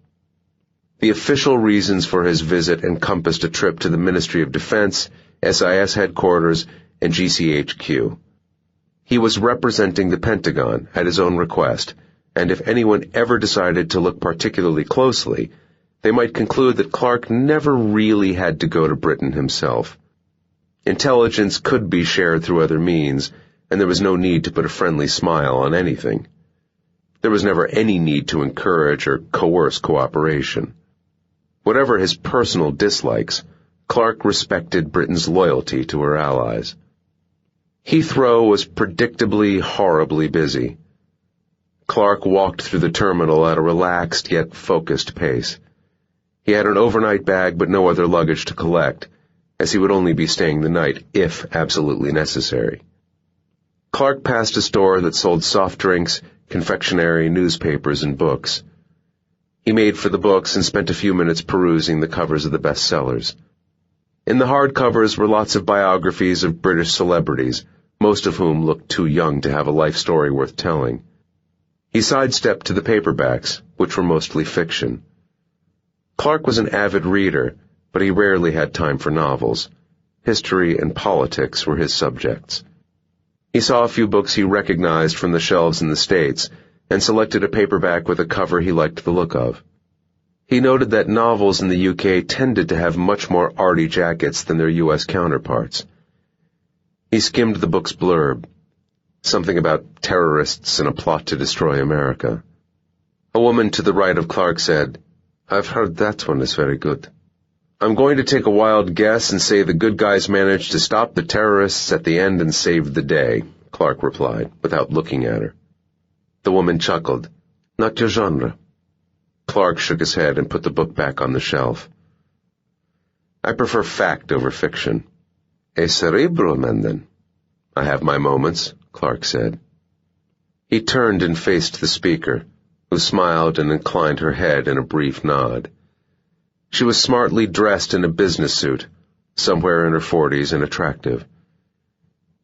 A: The official reasons for his visit encompassed a trip to the Ministry of Defense, SIS headquarters, and GCHQ. He was representing the Pentagon at his own request, and if anyone ever decided to look particularly closely, they might conclude that Clark never really had to go to Britain himself. Intelligence could be shared through other means, and there was no need to put a friendly smile on anything. There was never any need to encourage or coerce cooperation. Whatever his personal dislikes, Clark respected Britain's loyalty to her allies. Heathrow was predictably horribly busy. Clark walked through the terminal at a relaxed yet focused pace. He had an overnight bag but no other luggage to collect, as he would only be staying the night if absolutely necessary. Clark passed a store that sold soft drinks, confectionery, newspapers, and books. He made for the books and spent a few minutes perusing the covers of the bestsellers. In the hardcovers were lots of biographies of British celebrities, most of whom looked too young to have a life story worth telling. He sidestepped to the paperbacks, which were mostly fiction. Clark was an avid reader, but he rarely had time for novels. History and politics were his subjects. He saw a few books he recognized from the shelves in the States, and selected a paperback with a cover he liked the look of. He noted that novels in the UK tended to have much more arty jackets than their US counterparts. He skimmed the book's blurb, something about terrorists and a plot to destroy America. A woman to the right of Clark said, "I've heard that one is very good." "I'm going to take a wild guess and say the good guys managed to stop the terrorists at the end and saved the day," Clark replied, without looking at her. The woman chuckled. "Not your genre." Clark shook his head and put the book back on the shelf. "I prefer fact over fiction." "A cerebral man, then." "I have my moments," Clark said. He turned and faced the speaker, who smiled and inclined her head in a brief nod. She was smartly dressed in a business suit, somewhere in her 40s and attractive.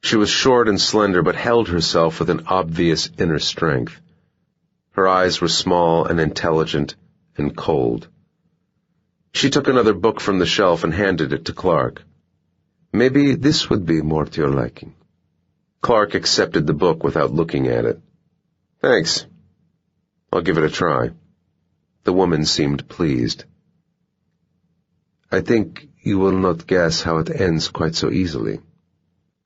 A: She was short and slender but held herself with an obvious inner strength. Her eyes were small and intelligent and cold. She took another book from the shelf and handed it to Clark. "Maybe this would be more to your liking." Clark accepted the book without looking at it. "Thanks. I'll give it a try." The woman seemed pleased. "I think you will not guess how it ends quite so easily."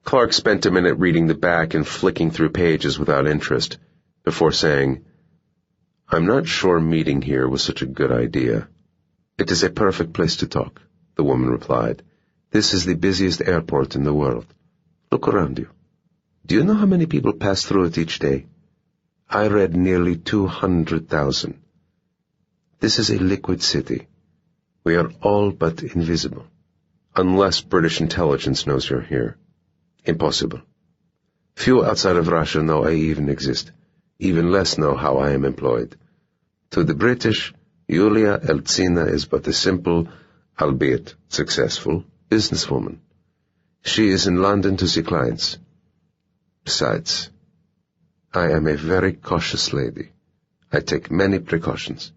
A: Clark spent a minute reading the back and flicking through pages without interest, before saying, "I'm not sure meeting here was such a good idea." "It is a perfect place to talk," the woman replied. "This is the busiest airport in the world. Look around you. Do you know how many people pass through it each day? I read nearly 200,000. This is a liquid city. We are all but invisible. Unless British intelligence knows you're here. Impossible. Few outside of Russia know I even exist. Even less know how I am employed. To the British, Yulia Eltsina is but a simple, albeit successful, businesswoman. She is in London to see clients. Besides, I am a very cautious lady. I take many precautions."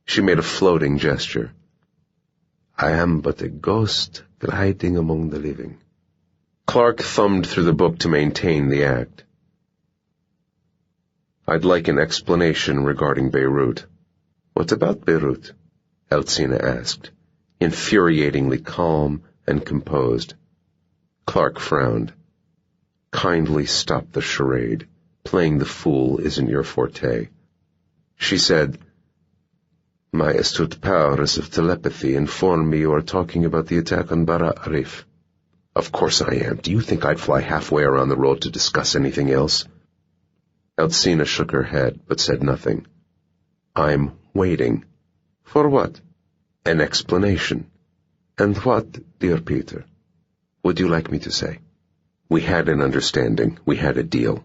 A: She made a floating gesture. "I am but a ghost gliding among the living." Clark thumbed through the book to maintain the act.
B: I'd like an explanation regarding Beirut. What about Beirut? Alcina asked, infuriatingly calm and composed. Clark frowned. Kindly stop the charade. Playing the fool isn't your forte. She said, My astute powers of telepathy inform me you are talking about the attack on Bara Arif. Of course I am. Do you think I'd fly halfway around the world to discuss anything else? Alcina shook her head, but said nothing. I'm waiting. For what? An explanation. And what, dear Peter, would you like me to say? We had an understanding. We had a deal.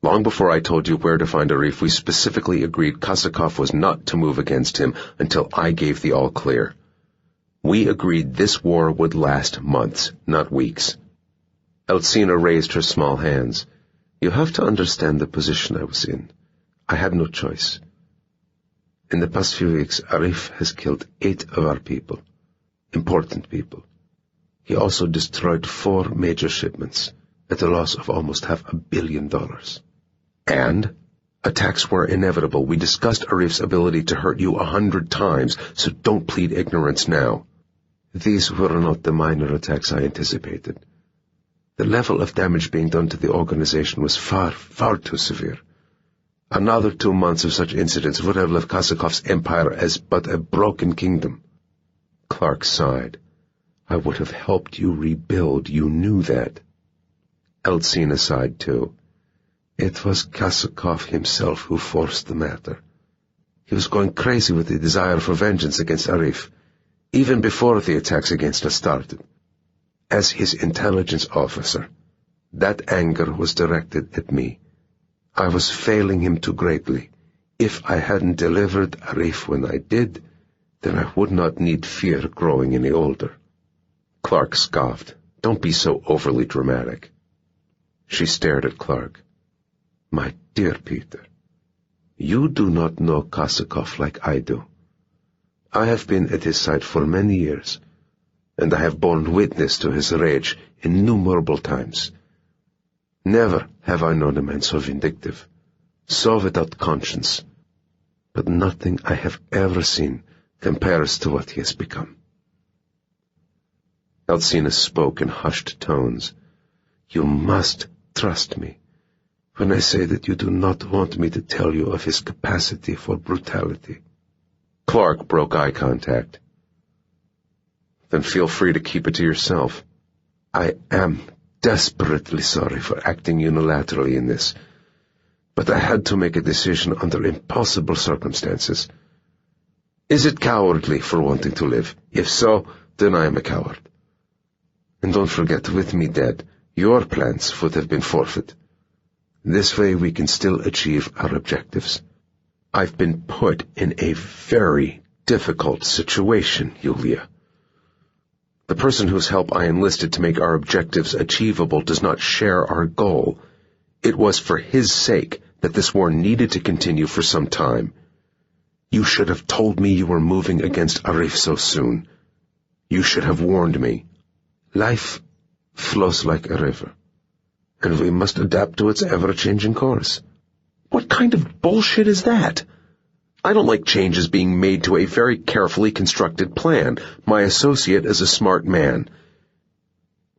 B: Long before I told you where to find Arif, we specifically agreed Kosakov was not to move against him until I gave the all-clear. We agreed this war would last months, not weeks. Alcina raised her small hands. You have to understand the position I was in. I had no choice. In the past few weeks, Arif has killed 8 of our people. Important people. He also destroyed 4 major shipments, at a loss of almost $500 million. And? Attacks were inevitable. We discussed Arif's ability to hurt you 100 times, so don't plead ignorance now. These were not the minor attacks I anticipated. The level of damage being done to the organization was far, far too severe. Another 2 months of such incidents would have left Kosakov's empire as but a broken kingdom. Clark sighed. I would have helped you rebuild. You knew that. Alcina sighed too. It was Kosakov himself who forced the matter. He was going crazy with the desire for vengeance against Arif, even before the attacks against us started. As his intelligence officer, that anger was directed at me. I was failing him too greatly. If I hadn't delivered Arif when I did, then I would not need fear growing any older. Clark scoffed. Don't be so overly dramatic. She stared at Clark. My dear Peter, you do not know Kosakov like I do. I have been at his side for many years, and I have borne witness to his rage innumerable times. Never have I known a man so vindictive, so without conscience. But nothing I have ever seen compares to what he has become. Alcina spoke in hushed tones. You must trust me when I say that you do not want me to tell you of his capacity for brutality. Clark broke eye contact. Then feel free to keep it to yourself. I am desperately sorry for acting unilaterally in this, but I had to make a decision under impossible circumstances. Is it cowardly for wanting to live? If so, then I am a coward. And don't forget, with me dead, your plans would have been forfeit. This way we can still achieve our objectives. I've been put in a very difficult situation, Yulia. The person whose help I enlisted to make our objectives achievable does not share our goal. It was for his sake that this war needed to continue for some time. You should have told me you were moving against Arif so soon. You should have warned me. Life flows like a river, and we must adapt to its ever-changing course. What kind of bullshit is that? I don't like changes being made to a very carefully constructed plan. My associate is a smart man.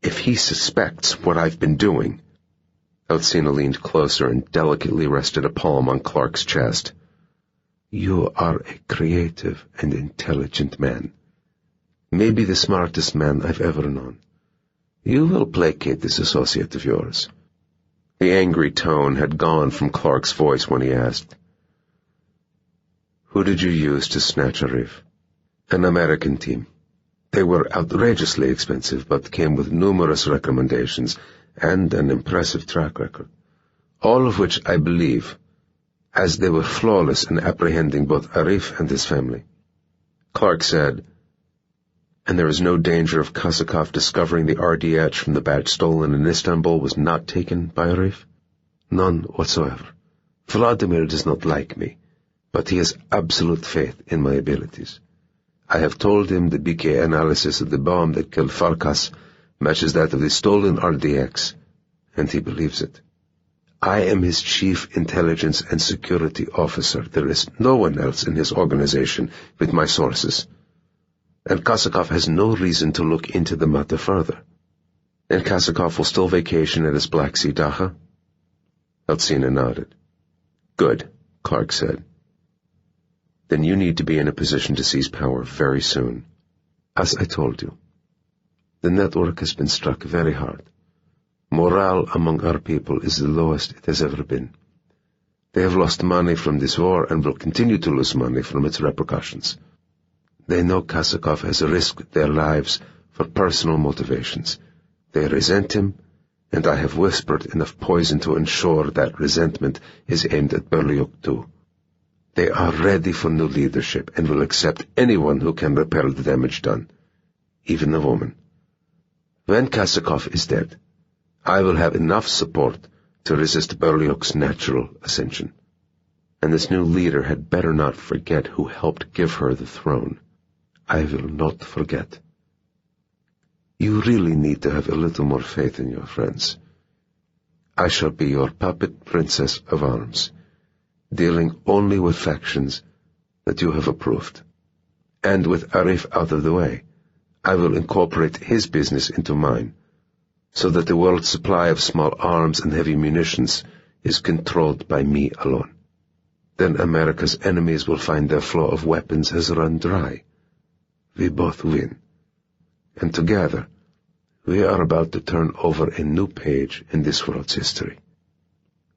B: If he suspects what I've been doing... Alcina leaned closer and delicately rested a palm on Clark's chest. You are a creative and intelligent man. Maybe the smartest man I've ever known. You will placate this associate of yours. The angry tone had gone from Clark's voice when he asked, Who did you use to snatch Arif? An American team. They were outrageously expensive, but came with numerous recommendations and an impressive track record, all of which I believe, as they were flawless in apprehending both Arif and his family. Clark said, And there is no danger of Kosakov discovering the RDH from the badge stolen in Istanbul was not taken by Arif? None whatsoever. Vladimir does not like me, but he has absolute faith in my abilities. I have told him the BK analysis of the bomb that killed Farkas matches that of the stolen RDX, and he believes it. I am his chief intelligence and security officer. There is no one else in his organization with my sources. And Kosakov has no reason to look into the matter further. And Kosakov will still vacation at his Black Sea dacha? Eltsina nodded. Good, Clark said. Then you need to be in a position to seize power very soon. As I told you, the network has been struck very hard. Morale among our people is the lowest it has ever been. They have lost money from this war and will continue to lose money from its repercussions. They know Kosakov has risked their lives for personal motivations. They resent him, and I have whispered enough poison to ensure that resentment is aimed at Berliuk too. They are ready for new leadership and will accept anyone who can repair the damage done, even a woman. When Kosakov is dead, I will have enough support to resist Berliuk's natural ascension. And this new leader had better not forget who helped give her the throne. I will not forget. You really need to have a little more faith in your friends. I shall be your puppet princess of arms, dealing only with factions that you have approved. And with Arif out of the way, I will incorporate his business into mine, so that the world's supply of small arms and heavy munitions is controlled by me alone. Then America's enemies will find their flow of weapons has run dry. We both win. And together, we are about to turn over a new page in this world's history.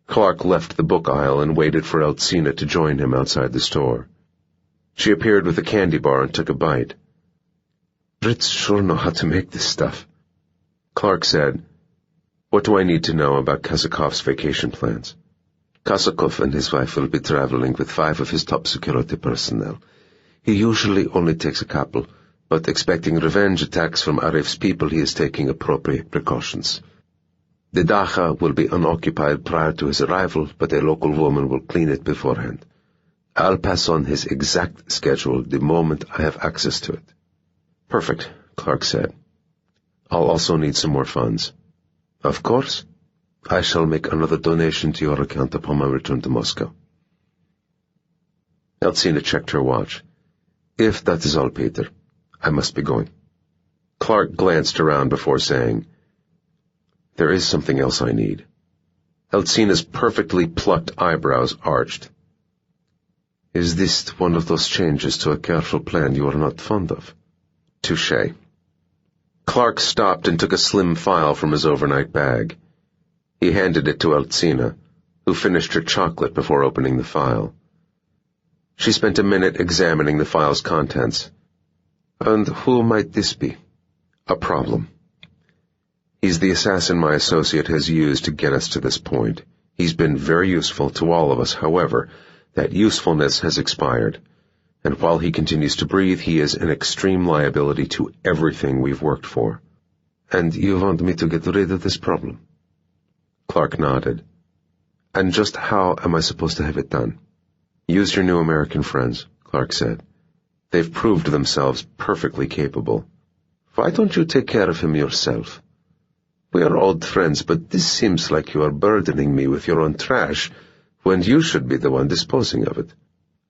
B: Clark left the book aisle and waited for Eltsina to join him outside the store. She appeared with a candy bar and took a bite. Brits sure know how to make this stuff. Clark said, What do I need to know about Kosakov's vacation plans? Kosakov and his wife will be traveling with 5 of his top security personnel. He usually only takes a couple, but expecting revenge attacks from Arif's people, he is taking appropriate precautions. The dacha will be unoccupied prior to his arrival, but a local woman will clean it beforehand. I'll pass on his exact schedule the moment I have access to it. Perfect, Clark said. I'll also need some more funds. Of course. I shall make another donation to your account upon my return to Moscow. Eltsina checked her watch. If that is all, Peter, I must be going. Clark glanced around before saying, There is something else I need. Eltsina's perfectly plucked eyebrows arched. Is this one of those changes to a careful plan you are not fond of? Touché. Clark stopped and took a slim file from his overnight bag. He handed it to Eltsina, who finished her chocolate before opening the file. She spent a minute examining the file's contents. And who might this be? A problem. He's the assassin my associate has used to get us to this point. He's been very useful to all of us. However, that usefulness has expired. And while he continues to breathe, he is an extreme liability to everything we've worked for. And you want me to get rid of this problem? Clark nodded. And just how am I supposed to have it done? Use your new American friends, Clark said. They've proved themselves perfectly capable. Why don't you take care of him yourself? We are old friends, but this seems like you are burdening me with your own trash, when you should be the one disposing of it.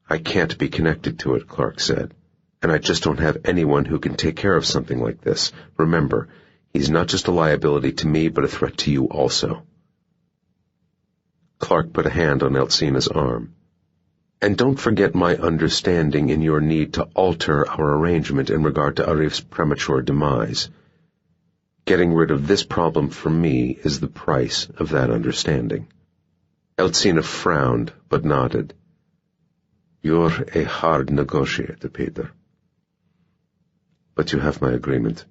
B: I can't be connected to it, Clark said, and I just don't have anyone who can take care of something like this. Remember, he's not just a liability to me, but a threat to you also. Clark put a hand on Eltsina's arm. And don't forget my understanding in your need to alter our arrangement in regard to Arif's premature demise. Getting rid of this problem for me is the price of that understanding. Eltsina frowned, but nodded. You're a hard negotiator, Peter. But you have my agreement.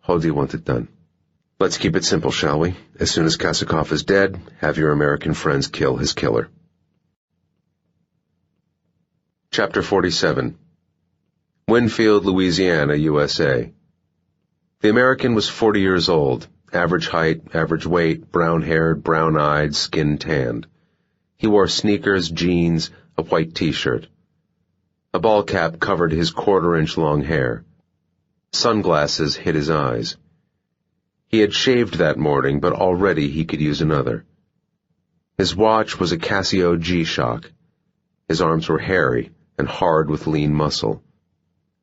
B: How do you want it done? Let's keep it simple, shall we? As soon as Kosakov is dead, have your American friends kill his killer. Chapter 47. Winfield, Louisiana, USA. The American was 40 years old, average height, average weight, brown-haired, brown-eyed, skin-tanned. He wore sneakers, jeans, a white T-shirt. A ball cap covered his quarter-inch-long hair. Sunglasses hid his eyes. He had shaved that morning, but already he could use another.
A: His watch was a Casio G-Shock. His arms were hairy and hard with lean muscle.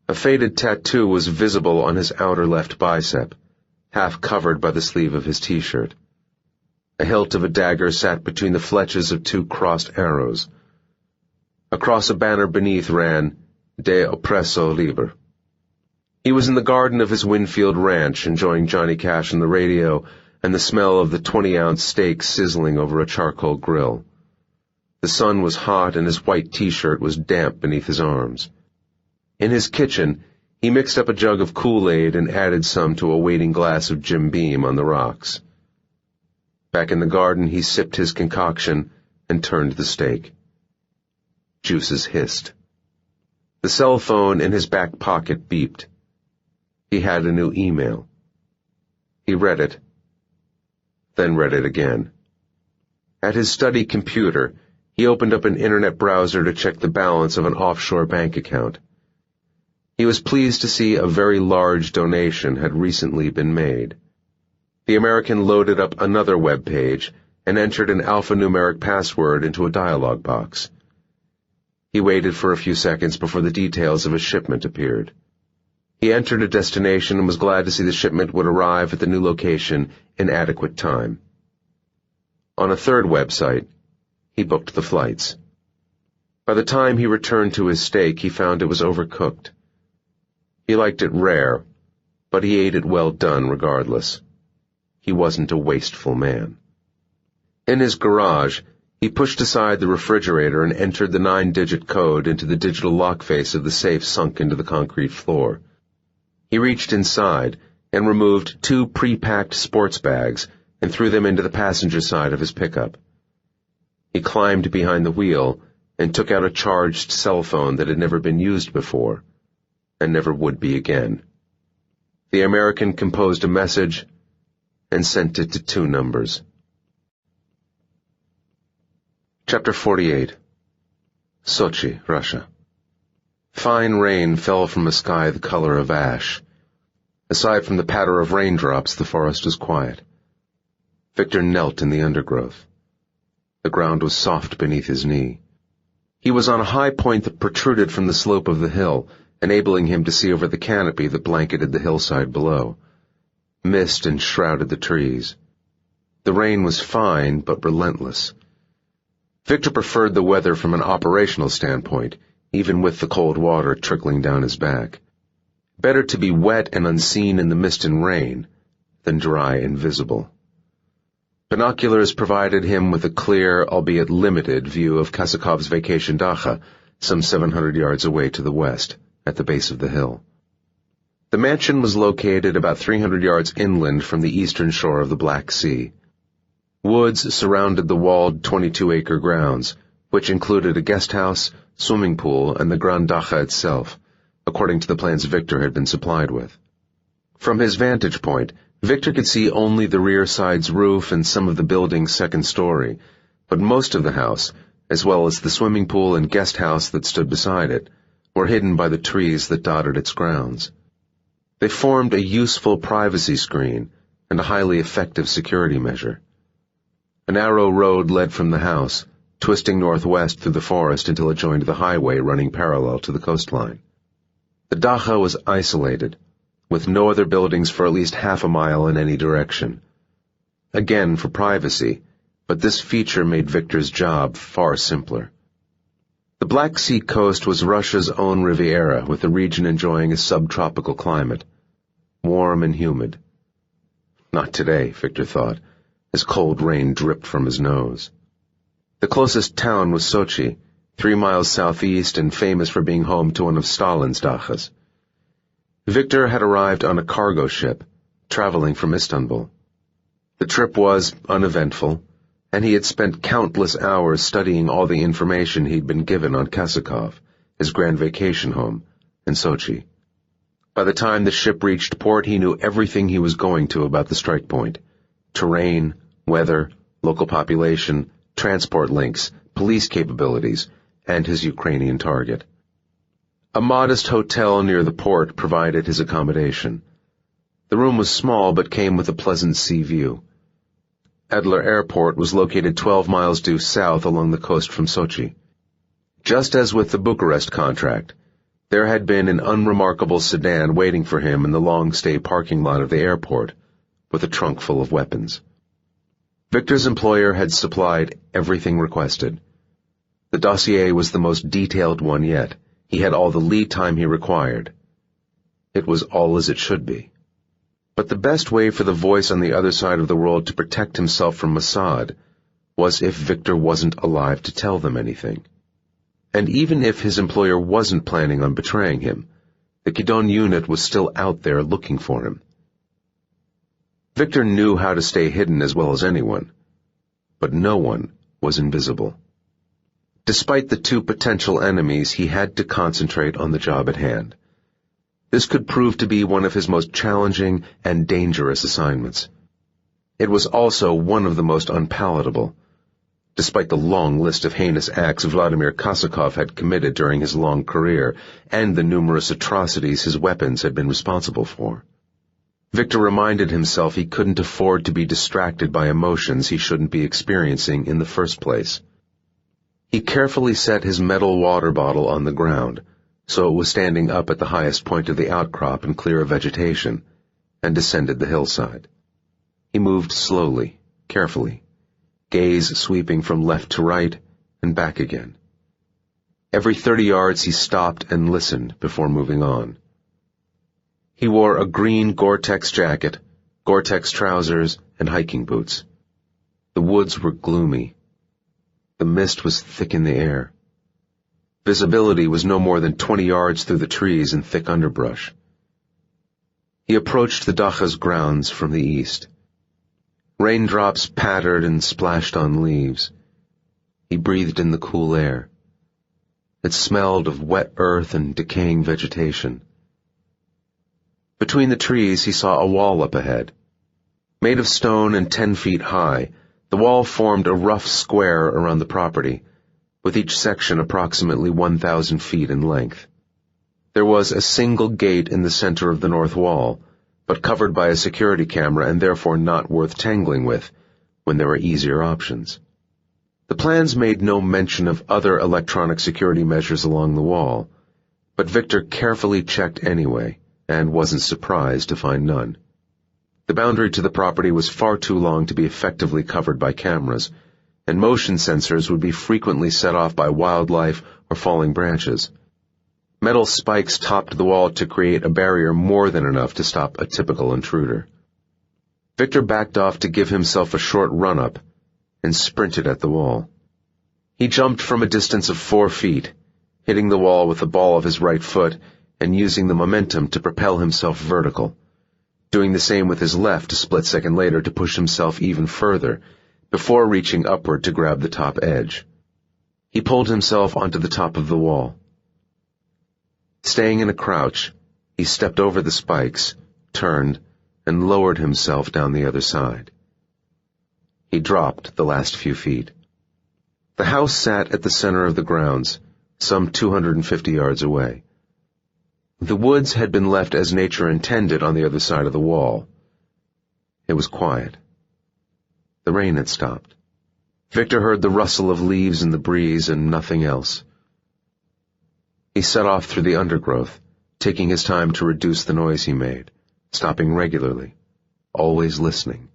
A: A faded tattoo was visible on his outer left bicep, half covered by the sleeve of his t-shirt. A hilt of a dagger sat between the fletches of two crossed arrows. Across a banner beneath ran, De Oppresso Liber. He was in the garden of his Winfield ranch, enjoying Johnny Cash on the radio and the smell of the 20-ounce steak sizzling over a charcoal grill. The sun was hot and his white t-shirt was damp beneath his arms. In his kitchen, he mixed up a jug of Kool-Aid and added some to a waiting glass of Jim Beam on the rocks. Back in the garden, he sipped his concoction and turned the steak. Juices hissed. The cell phone in his back pocket beeped. He had a new email. He read it, then read it again. At his study computer, he opened up an internet browser to check the balance of an offshore bank account. He was pleased to see a very large donation had recently been made. The American loaded up another web page and entered an alphanumeric password into a dialog box. He waited for a few seconds before the details of a shipment appeared. He entered a destination and was glad to see the shipment would arrive at the new location in adequate time. On a third website, he booked the flights. By the time he returned to his steak, he found it was overcooked. He liked it rare, but he ate it well done regardless. He wasn't a wasteful man. In his garage, he pushed aside the refrigerator and entered the 9-digit code into the digital lock face of the safe sunk into the concrete floor. He reached inside and removed 2 pre-packed sports bags and threw them into the passenger side of his pickup. He climbed behind the wheel and took out a charged cell phone that had never been used before, and never would be again. The American composed a message and sent it to 2 numbers. Chapter 48. Sochi, Russia. Fine rain fell from a sky the color of ash. Aside from the patter of raindrops, the forest was quiet. Viktor knelt in the undergrowth. The ground was soft beneath his knee. He was on a high point that protruded from the slope of the hill, enabling him to see over the canopy that blanketed the hillside below. Mist enshrouded the trees. The rain was fine, but relentless. Viktor preferred the weather from an operational standpoint, even with the cold water trickling down his back. Better to be wet and unseen in the mist and rain than dry and visible. Binoculars provided him with a clear, albeit limited, view of Kasakov's vacation dacha, some 700 yards away to the west, at the base of the hill. The mansion was located about 300 yards inland from the eastern shore of the Black Sea. Woods surrounded the walled 22-acre grounds, which included a guest house, swimming pool, and the Grand Dacha itself, according to the plans Viktor had been supplied with. From his vantage point, Viktor could see only the rear side's roof and some of the building's second story, but most of the house, as well as the swimming pool and guest house that stood beside it, were hidden by the trees that dotted its grounds. They formed a useful privacy screen and a highly effective security measure. A narrow road led from the house, twisting northwest through the forest until it joined the highway running parallel to the coastline. The dacha was isolated, with no other buildings for at least half a mile in any direction. Again for privacy, but this feature made Viktor's job far simpler. The Black Sea coast was Russia's own Riviera, with the region enjoying a subtropical climate, warm and humid. Not today, Viktor thought, as cold rain dripped from his nose. The closest town was Sochi, 3 miles southeast and famous for being home to one of Stalin's dachas. Viktor had arrived on a cargo ship, traveling from Istanbul. The trip was uneventful, and he had spent countless hours studying all the information he'd been given on Kasakov, his grand vacation home, and Sochi. By the time the ship reached port, he knew everything he was going to about the strike point: terrain, weather, local population, transport links, police capabilities, and his Ukrainian target. A modest hotel near the port provided his accommodation. The room was small but came with a pleasant sea view. Adler Airport was located 12 miles due south along the coast from Sochi. Just as with the Bucharest contract, there had been an unremarkable sedan waiting for him in the long-stay parking lot of the airport, with a trunk full of weapons. Viktor's employer had supplied everything requested. The dossier was the most detailed one yet. He had all the lead time he required. It was all as it should be. But the best way for the voice on the other side of the world to protect himself from Mossad was if Viktor wasn't alive to tell them anything. And even if his employer wasn't planning on betraying him, the Kidon unit was still out there looking for him. Viktor knew how to stay hidden as well as anyone, but no one was invisible. Despite the two potential enemies, he had to concentrate on the job at hand. This could prove to be one of his most challenging and dangerous assignments. It was also one of the most unpalatable, despite the long list of heinous acts Vladimir Kosakov had committed during his long career and the numerous atrocities his weapons had been responsible for. Viktor reminded himself he couldn't afford to be distracted by emotions he shouldn't be experiencing in the first place. He carefully set his metal water bottle on the ground, so it was standing up at the highest point of the outcrop and clear of vegetation, and descended the hillside. He moved slowly, carefully, gaze sweeping from left to right and back again. Every 30 yards he stopped and listened before moving on. He wore a green Gore-Tex jacket, Gore-Tex trousers, and hiking boots. The woods were gloomy. The mist was thick in the air. Visibility was no more than 20 yards through the trees and thick underbrush. He approached the Dacha's grounds from the east. Raindrops pattered and splashed on leaves. He breathed in the cool air. It smelled of wet earth and decaying vegetation. Between the trees he saw a wall up ahead. Made of stone and 10 feet high, the wall formed a rough square around the property, with each section approximately 1,000 feet in length. There was a single gate in the center of the north wall, but covered by a security camera and therefore not worth tangling with when there were easier options. The plans made no mention of other electronic security measures along the wall, but Viktor carefully checked anyway, and wasn't surprised to find none. The boundary to the property was far too long to be effectively covered by cameras, and motion sensors would be frequently set off by wildlife or falling branches. Metal spikes topped the wall to create a barrier more than enough to stop a typical intruder. Viktor backed off to give himself a short run-up and sprinted at the wall. He jumped from a distance of 4 feet, hitting the wall with the ball of his right foot and using the momentum to propel himself vertical, doing the same with his left a split second later to push himself even further, before reaching upward to grab the top edge. He pulled himself onto the top of the wall. Staying in a crouch, he stepped over the spikes, turned, and lowered himself down the other side. He dropped the last few feet. The house sat at the center of the grounds, some 250 yards away. The woods had been left as nature intended on the other side of the wall. It was quiet. The rain had stopped. Viktor heard the rustle of leaves in the breeze and nothing else. He set off through the undergrowth, taking his time to reduce the noise he made, stopping regularly, always listening.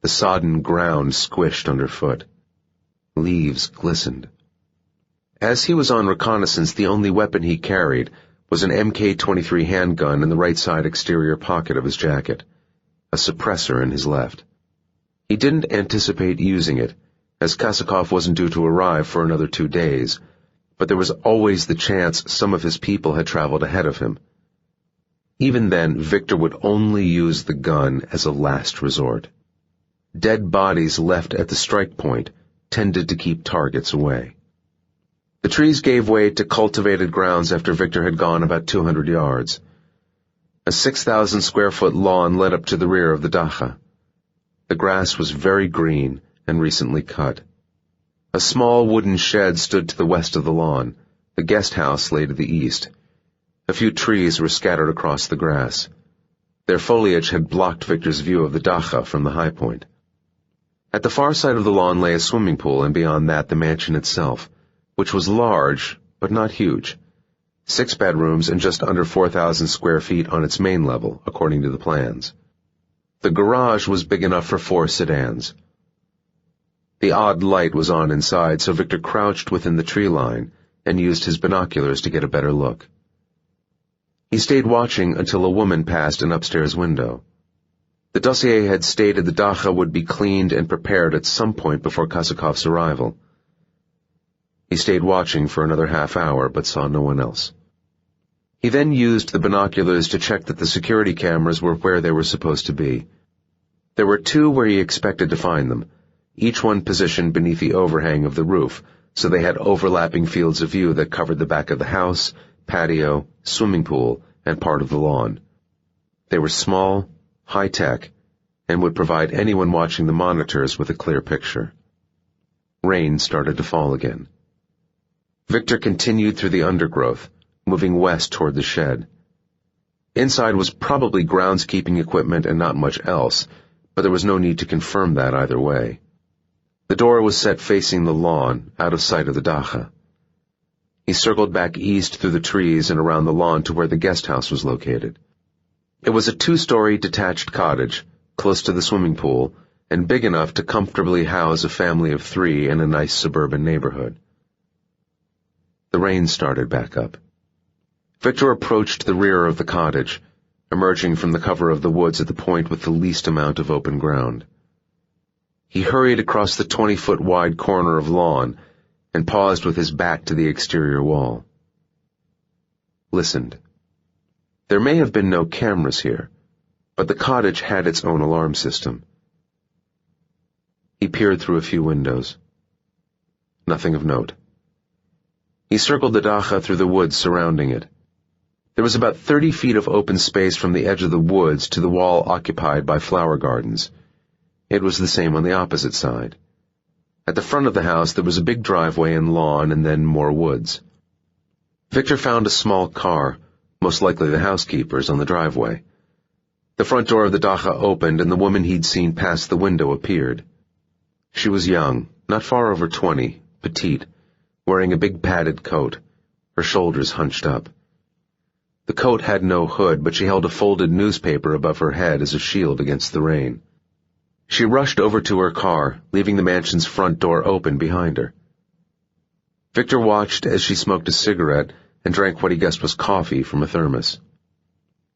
A: The sodden ground squished underfoot. Leaves glistened. As he was on reconnaissance, the only weapon he carried was an Mk-23 handgun in the right side exterior pocket of his jacket, a suppressor in his left. He didn't anticipate using it, as Kosakov wasn't due to arrive for another 2 days, but there was always the chance some of his people had traveled ahead of him. Even then, Viktor would only use the gun as a last resort. Dead bodies left at the strike point tended to keep targets away. The trees gave way to cultivated grounds after Viktor had gone about 200 yards. A 6,000-square-foot lawn led up to the rear of the dacha. The grass was very green and recently cut. A small wooden shed stood to the west of the lawn. The guest house lay to the east. A few trees were scattered across the grass. Their foliage had blocked Viktor's view of the dacha from the high point. At the far side of the lawn lay a swimming pool, and beyond that the mansion itself, which was large, but not huge. 6 bedrooms and just under 4,000 square feet on its main level, according to the plans. The garage was big enough for 4 sedans. The odd light was on inside, so Victor crouched within the tree line and used his binoculars to get a better look. He stayed watching until a woman passed an upstairs window. The dossier had stated the dacha would be cleaned and prepared at some point before Kasakov's arrival. He stayed watching for another half hour, but saw no one else. He then used the binoculars to check that the security cameras were where they were supposed to be. There were 2 where he expected to find them, each one positioned beneath the overhang of the roof, so they had overlapping fields of view that covered the back of the house, patio, swimming pool, and part of the lawn. They were small, high-tech, and would provide anyone watching the monitors with a clear picture. Rain started to fall again. Victor continued through the undergrowth, moving west toward the shed. Inside was probably groundskeeping equipment and not much else, but there was no need to confirm that either way. The door was set facing the lawn, out of sight of the dacha. He circled back east through the trees and around the lawn to where the guest house was located. It was a 2-story detached cottage, close to the swimming pool, and big enough to comfortably house a family of 3 in a nice suburban neighborhood. The rain started back up. Victor approached the rear of the cottage, emerging from the cover of the woods at the point with the least amount of open ground. He hurried across the 20-foot wide corner of lawn and paused with his back to the exterior wall. Listened. There may have been no cameras here, but the cottage had its own alarm system. He peered through a few windows. Nothing of note. He circled the dacha through the woods surrounding it. There was about 30 feet of open space from the edge of the woods to the wall occupied by flower gardens. It was the same on the opposite side. At the front of the house there was a big driveway and lawn and then more woods. Victor found a small car, most likely the housekeeper's, on the driveway. The front door of the dacha opened and the woman he'd seen past the window appeared. She was young, not far over 20, petite, wearing a big padded coat, her shoulders hunched up. The coat had no hood, but she held a folded newspaper above her head as a shield against the rain. She rushed over to her car, leaving the mansion's front door open behind her. Victor watched as she smoked a cigarette and drank what he guessed was coffee from a thermos.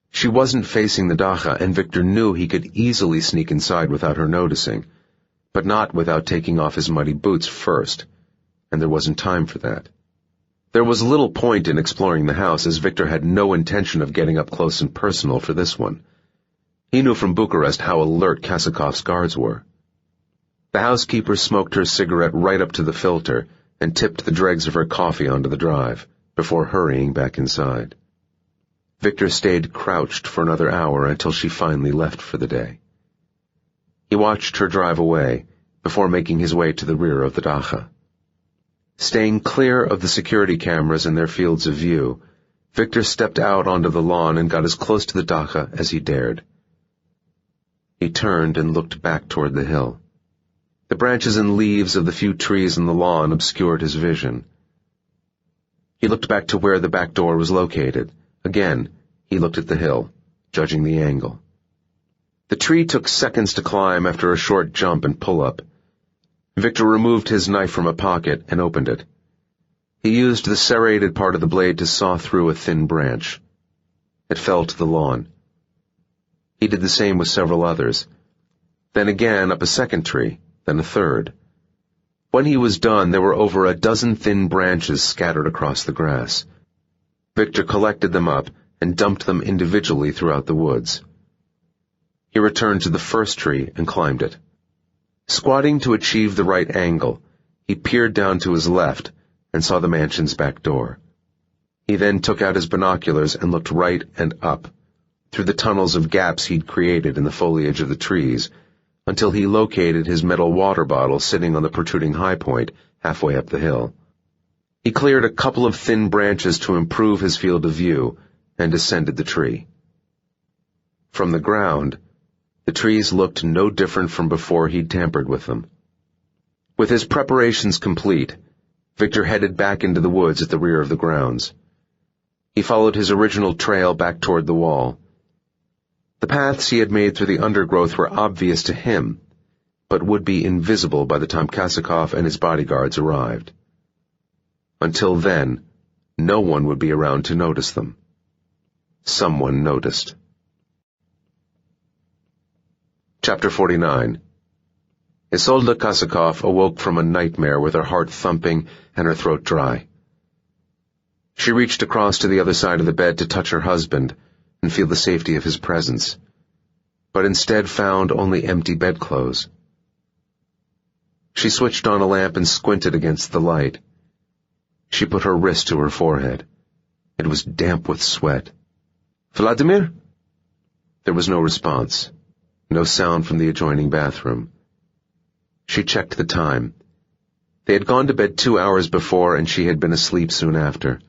A: She wasn't facing the dacha, and Victor knew he could easily sneak inside without her noticing, but not without taking off his muddy boots first, and there wasn't time for that. There was little point in exploring the house, as Victor had no intention of getting up close and personal for this one. He knew from Bucharest how alert Kasakov's guards were. The housekeeper smoked her cigarette right up to the filter and tipped the dregs of her coffee onto the drive, before hurrying back inside. Victor stayed crouched for another hour until she finally left for the day. He watched her drive away, before making his way to the rear of the dacha. Staying clear of the security cameras and their fields of view, Victor stepped out onto the lawn and got as close to the dacha as he dared. He turned and looked back toward the hill. The branches and leaves of the few trees on the lawn obscured his vision. He looked back to where the back door was located. Again, he looked at the hill, judging the angle. The tree took seconds to climb after a short jump and pull-up. Victor removed his knife from a pocket and opened it. He used the serrated part of the blade to saw through a thin branch. It fell to the lawn. He did the same with several others. Then again up a second tree, then a third. When he was done, there were over a dozen thin branches scattered across the grass. Victor collected them up and dumped them individually throughout the woods. He returned to the first tree and climbed it. Squatting to achieve the right angle, he peered down to his left and saw the mansion's back door. He then took out his binoculars and looked right and up, through the tunnels of gaps he'd created in the foliage of the trees, until he located his metal water bottle sitting on the protruding high point halfway up the hill. He cleared a couple of thin branches to improve his field of view and descended the tree. From the ground, The trees looked no different from before he'd tampered with them. With his preparations complete, Viktor headed back into the woods at the rear of the grounds. He followed his original trail back toward the wall. The paths he had made through the undergrowth were obvious to him, but would be invisible by the time Kosakov and his bodyguards arrived. Until then, no one would be around to notice them. Someone noticed. Chapter 49. Isolde Kosakov awoke from a nightmare with her heart thumping and her throat dry. She reached across to the other side of the bed to touch her husband and feel the safety of his presence, but instead found only empty bedclothes. She switched on a lamp and squinted against the light. She put her wrist to her forehead. It was damp with sweat. "Vladimir?" There was no response, no sound from the adjoining bathroom. She checked the time. They had gone to bed 2 hours before, and she had been asleep soon after.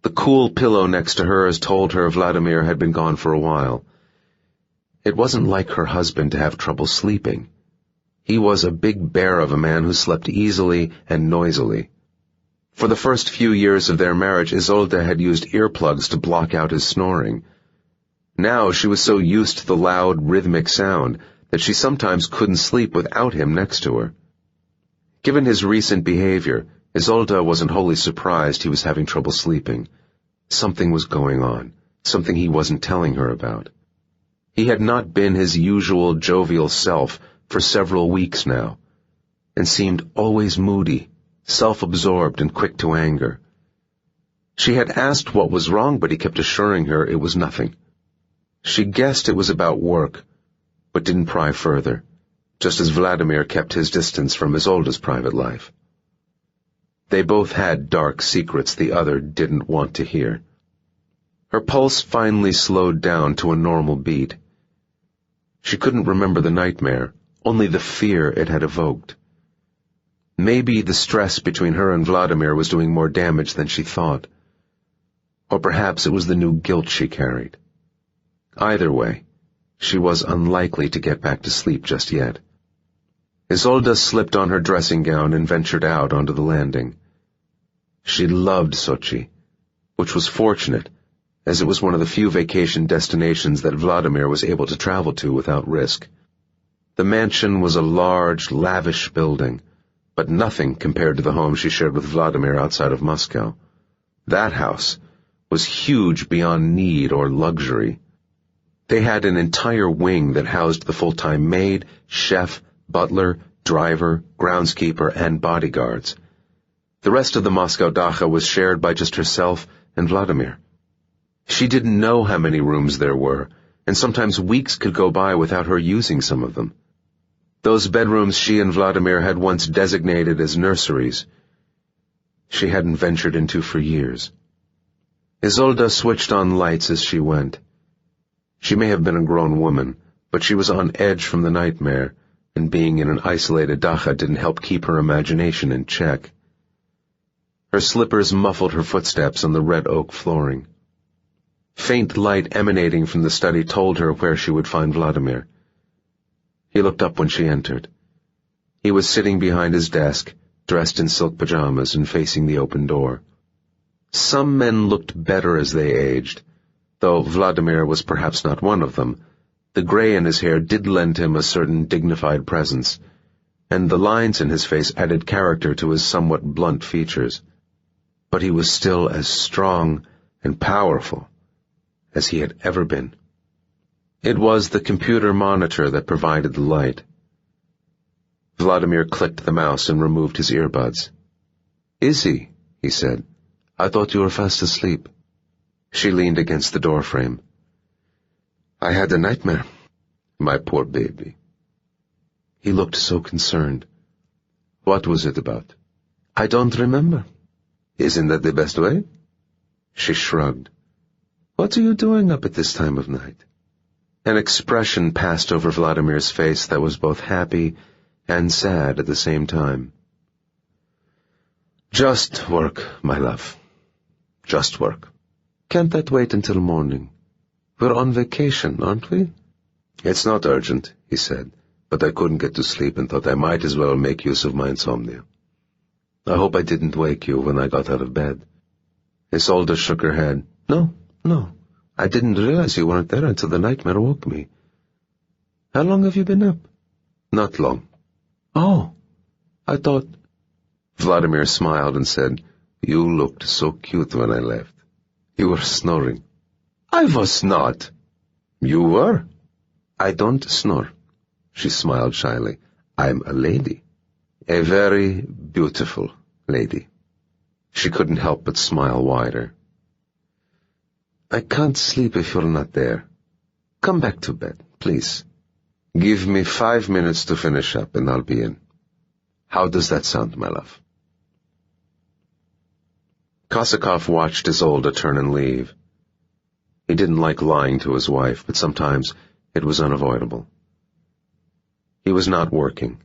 A: The cool pillow next to hers told her Vladimir had been gone for a while. It wasn't like her husband to have trouble sleeping. He was a big bear of a man who slept easily and noisily. For the first few years of their marriage, Isolde had used earplugs to block out his snoring. Now she was so used to the loud, rhythmic sound that she sometimes couldn't sleep without him next to her. Given his recent behavior, Isolde wasn't wholly surprised he was having trouble sleeping. Something was going on, something he wasn't telling her about. He had not been his usual jovial self for several weeks now, and seemed always moody, self-absorbed and quick to anger. She had asked what was wrong, but he kept assuring her it was nothing. She guessed it was about work, but didn't pry further, just as Vladimir kept his distance from Isolde's private life. They both had dark secrets the other didn't want to hear. Her pulse finally slowed down to a normal beat. She couldn't remember the nightmare, only the fear it had evoked. Maybe the stress between her and Vladimir was doing more damage than she thought. Or perhaps it was the new guilt she carried. Either way, she was unlikely to get back to sleep just yet. Isolde slipped on her dressing gown and ventured out onto the landing. She loved Sochi, which was fortunate, as it was one of the few vacation destinations that Vladimir was able to travel to without risk. The mansion was a large, lavish building, but nothing compared to the home she shared with Vladimir outside of Moscow. That house was huge beyond need or luxury. They had an entire wing that housed the full-time maid, chef, butler, driver, groundskeeper, and bodyguards. The rest of the Moscow dacha was shared by just herself and Vladimir. She didn't know how many rooms there were, and sometimes weeks could go by without her using some of them. Those bedrooms she and Vladimir had once designated as nurseries, she hadn't ventured into for years. Isolde switched on lights as she went. She may have been a grown woman, but she was on edge from the nightmare, and being in an isolated dacha didn't help keep her imagination in check. Her slippers muffled her footsteps on the red oak flooring. Faint light emanating from the study told her where she would find Vladimir. He looked up when she entered. He was sitting behind his desk, dressed in silk pajamas and facing the open door. Some men looked better as they aged, though Vladimir was perhaps not one of them. The gray in his hair did lend him a certain dignified presence, and the lines in his face added character to his somewhat blunt features. But he was still as strong and powerful as he had ever been. It was the computer monitor that provided the light. Vladimir clicked the mouse and removed his earbuds. "Izzy," he said, "I thought you were fast asleep." She leaned against the doorframe. "I had a nightmare, my poor baby." He looked so concerned. "What was it about?" "I don't remember." "Isn't that the best way?" She shrugged. "What are you doing up at this time of night?" An expression passed over Vladimir's face that was both happy and sad at the same time. "Just work, my love. Just work. Can't that wait until morning? We're on vacation, aren't we?"
B: "It's not urgent," he said, "but I couldn't get to sleep and thought I might as well make use of my insomnia. I hope I didn't wake you when I got out of bed." Isolde shook her head. No. I didn't realize you weren't there until the nightmare woke me." "How long have you been up?" "Not long." "Oh, I thought—" Vladimir smiled and said, "You looked so cute when I left. You were snoring." "I was not." "You were." "I don't snore." She smiled shyly. "I'm a lady. A very beautiful lady." She couldn't help but smile wider. "I can't sleep if you're not there. Come back to bed, please. Give me 5 minutes to finish up and I'll be in. How does that sound, my love?" Kosakov watched Isolde turn and leave. He didn't like lying to his wife, but sometimes it was unavoidable. He was not working.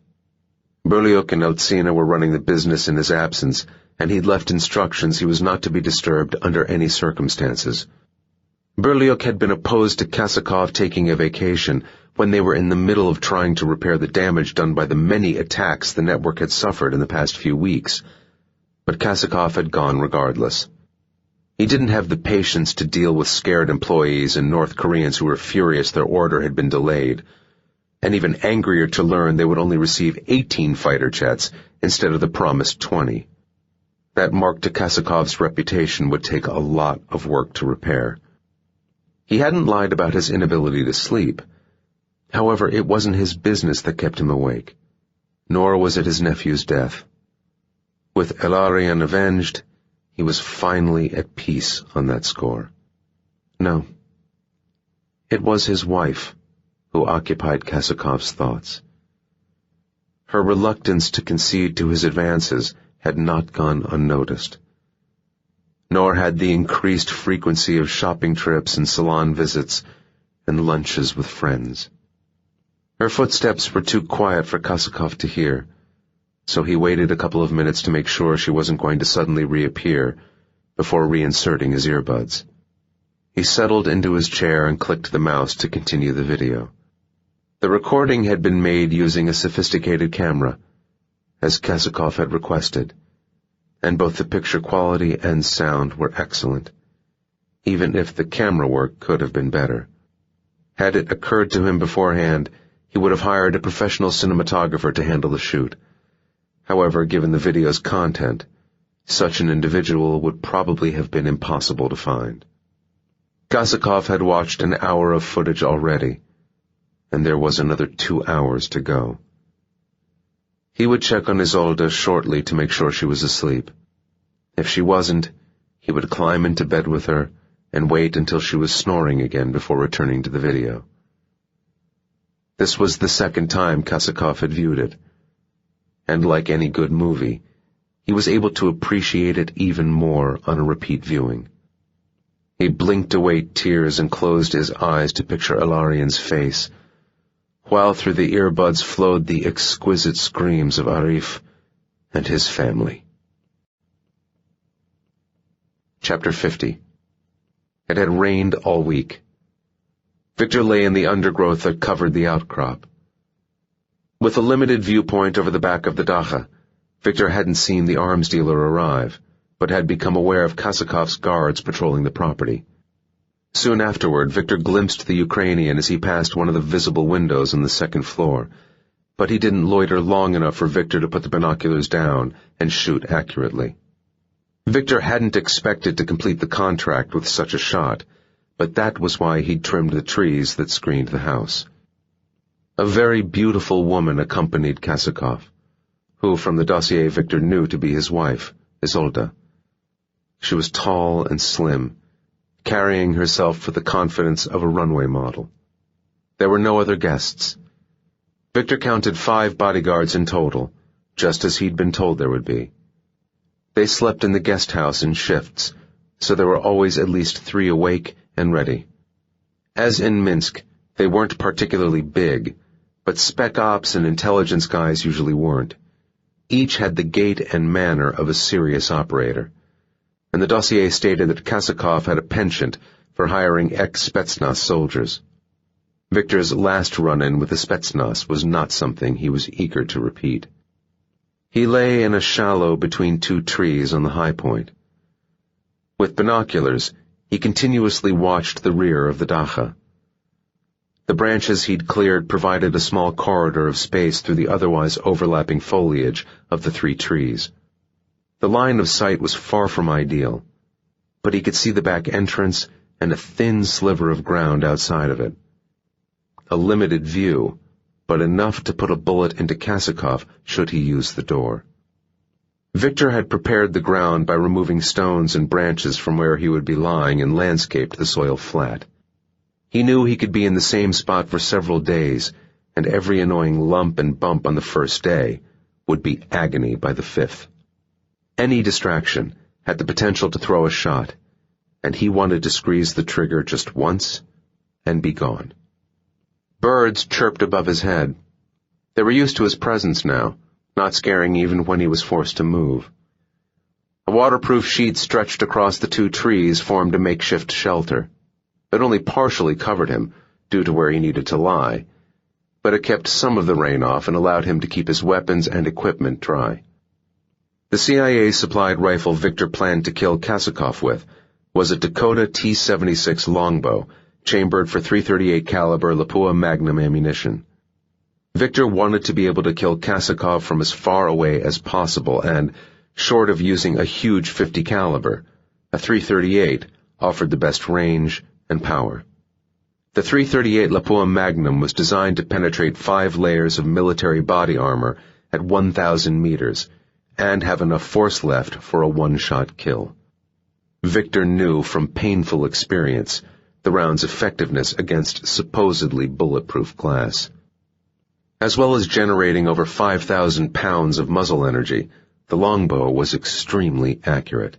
B: Berliuk and Eltsina were running the business in his absence, and he'd left instructions he was not to be disturbed under any circumstances. Berliuk had been opposed to Kosakov taking a vacation when they were in the middle of trying to repair the damage done by the many attacks the network had suffered in the past few weeks. But Kosakov had gone regardless. He didn't have the patience to deal with scared employees and North Koreans who were furious their order had been delayed, and even angrier to learn they would only receive 18 fighter jets instead of the promised 20. That mark to Kosakov's reputation would take a lot of work to repair. He hadn't lied about his inability to sleep. However, it wasn't his business that kept him awake, nor was it his nephew's death. With Ilarion avenged, he was finally at peace on that score. No, it was his wife who occupied Kosakov's thoughts. Her reluctance to concede to his advances had not gone unnoticed, nor had the increased frequency of shopping trips and salon visits and lunches with friends. Her footsteps were too quiet for Kosakov to hear, so he waited a couple of minutes to make sure she wasn't going to suddenly reappear before reinserting his earbuds. He settled into his chair and clicked the mouse to continue the video. The recording had been made using a sophisticated camera, as Kosakov had requested, and both the picture quality and sound were excellent, even if the camera work could have been better. Had it occurred to him beforehand, he would have hired a professional cinematographer to handle the shoot. However, given the video's content, such an individual would probably have been impossible to find. Kosakov had watched an hour of footage already, and there was another 2 hours to go. He would check on Isolde shortly to make sure she was asleep. If she wasn't, he would climb into bed with her and wait until she was snoring again before returning to the video. This was the second time Kosakov had viewed it, and like any good movie, he was able to appreciate it even more on a repeat viewing. He blinked away tears and closed his eyes to picture Ilarion's face, while through the earbuds flowed the exquisite screams of Arif and his family. Chapter 50. It had rained all week. Viktor lay in the undergrowth that covered the outcrop. With a limited viewpoint over the back of the dacha, Viktor hadn't seen the arms dealer arrive, but had become aware of Kosakov's guards patrolling the property. Soon afterward, Viktor glimpsed the Ukrainian as he passed one of the visible windows on the second floor, but he didn't loiter long enough for Viktor to put the binoculars down and shoot accurately. Viktor hadn't expected to complete the contract with such a shot, but that was why he'd trimmed the trees that screened the house. A very beautiful woman accompanied Kosakov, who from the dossier Viktor knew to be his wife, Isolde. She was tall and slim, carrying herself with the confidence of a runway model. There were no other guests. Viktor counted 5 bodyguards in total, just as he'd been told there would be. They slept in the guest house in shifts, so there were always at least 3 awake and ready. As in Minsk, they weren't particularly big, but spec ops and intelligence guys usually weren't. Each had the gait and manner of a serious operator, and the dossier stated that Kosakov had a penchant for hiring ex-Spetsnaz soldiers.
A: Viktor's last run-in with the Spetsnaz was not something he was eager to repeat. He lay in a shallow between two trees on the high point. With binoculars, he continuously watched the rear of the dacha. The branches he'd cleared provided a small corridor of space through the otherwise overlapping foliage of the three trees. The line of sight was far from ideal, but he could see the back entrance and a thin sliver of ground outside of it. A limited view, but enough to put a bullet into Kasakov should he use the door. Viktor had prepared the ground by removing stones and branches from where he would be lying and landscaped the soil flat. He knew he could be in the same spot for several days, and every annoying lump and bump on the first day would be agony by the fifth. Any distraction had the potential to throw a shot, and he wanted to squeeze the trigger just once and be gone. Birds chirped above his head. They were used to his presence now, not scaring even when he was forced to move. A waterproof sheet stretched across the two trees formed a makeshift shelter. It only partially covered him, due to where he needed to lie, but it kept some of the rain off and allowed him to keep his weapons and equipment dry. The CIA-supplied rifle Viktor planned to kill Kasakov with was a Dakota T-76 longbow, chambered for .338 caliber Lapua Magnum ammunition. Viktor wanted to be able to kill Kasakov from as far away as possible and, short of using a huge .50 caliber, a .338 offered the best range and power. The .338 Lapua Magnum was designed to penetrate 5 layers of military body armor at 1,000 meters and have enough force left for a one-shot kill. Viktor knew from painful experience the round's effectiveness against supposedly bulletproof glass. As well as generating over 5,000 pounds of muzzle energy, the longbow was extremely accurate.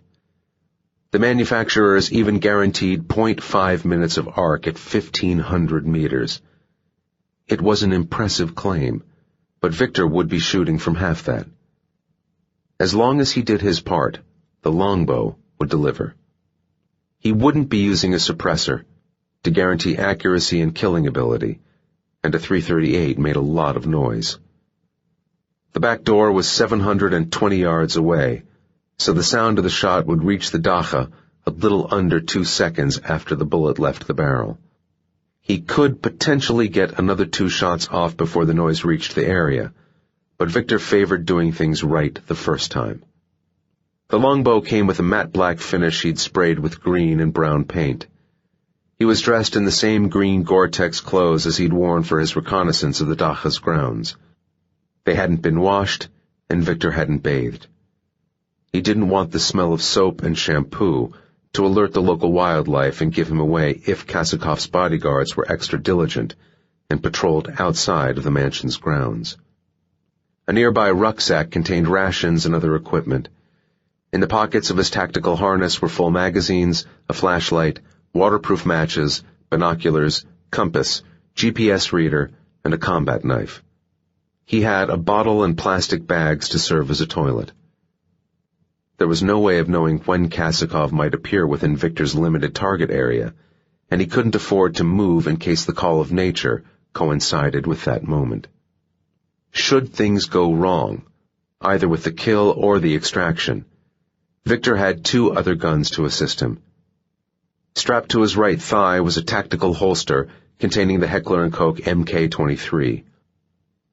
A: The manufacturers even guaranteed 0.5 minutes of arc at 1,500 meters. It was an impressive claim, but Viktor would be shooting from half that. As long as he did his part, the longbow would deliver. He wouldn't be using a suppressor to guarantee accuracy and killing ability, and a .338 made a lot of noise. The back door was 720 yards away, so the sound of the shot would reach the dacha a little under 2 seconds after the bullet left the barrel. He could potentially get another 2 shots off before the noise reached the area, but Viktor favored doing things right the first time. The longbow came with a matte black finish he'd sprayed with green and brown paint. He was dressed in the same green Gore-Tex clothes as he'd worn for his reconnaissance of the dacha's grounds. They hadn't been washed, and Viktor hadn't bathed. He didn't want the smell of soap and shampoo to alert the local wildlife and give him away if Kasakov's bodyguards were extra diligent and patrolled outside of the mansion's grounds. A nearby rucksack contained rations and other equipment. In the pockets of his tactical harness were full magazines, a flashlight, waterproof matches, binoculars, compass, GPS reader, and a combat knife. He had a bottle and plastic bags to serve as a toilet. There was no way of knowing when Kasakov might appear within Viktor's limited target area, and he couldn't afford to move in case the call of nature coincided with that moment. Should things go wrong, either with the kill or the extraction, Viktor had 2 other guns to assist him. Strapped to his right thigh was a tactical holster containing the Heckler & Koch Mk-23.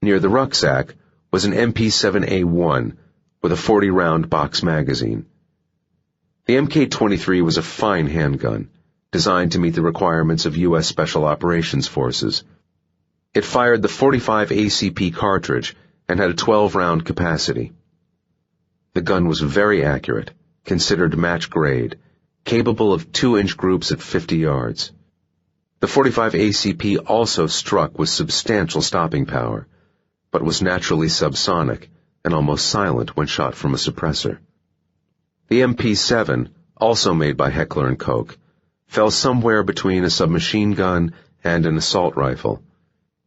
A: Near the rucksack was an MP7A1 with a 40-round box magazine. The Mk-23 was a fine handgun, designed to meet the requirements of U.S. Special Operations Forces. It fired the .45 ACP cartridge and had a 12-round capacity. The gun was very accurate, considered match grade, capable of 2-inch groups at 50 yards. The .45 ACP also struck with substantial stopping power, but was naturally subsonic and almost silent when shot from a suppressor. The MP7, also made by Heckler & Koch, fell somewhere between a submachine gun and an assault rifle,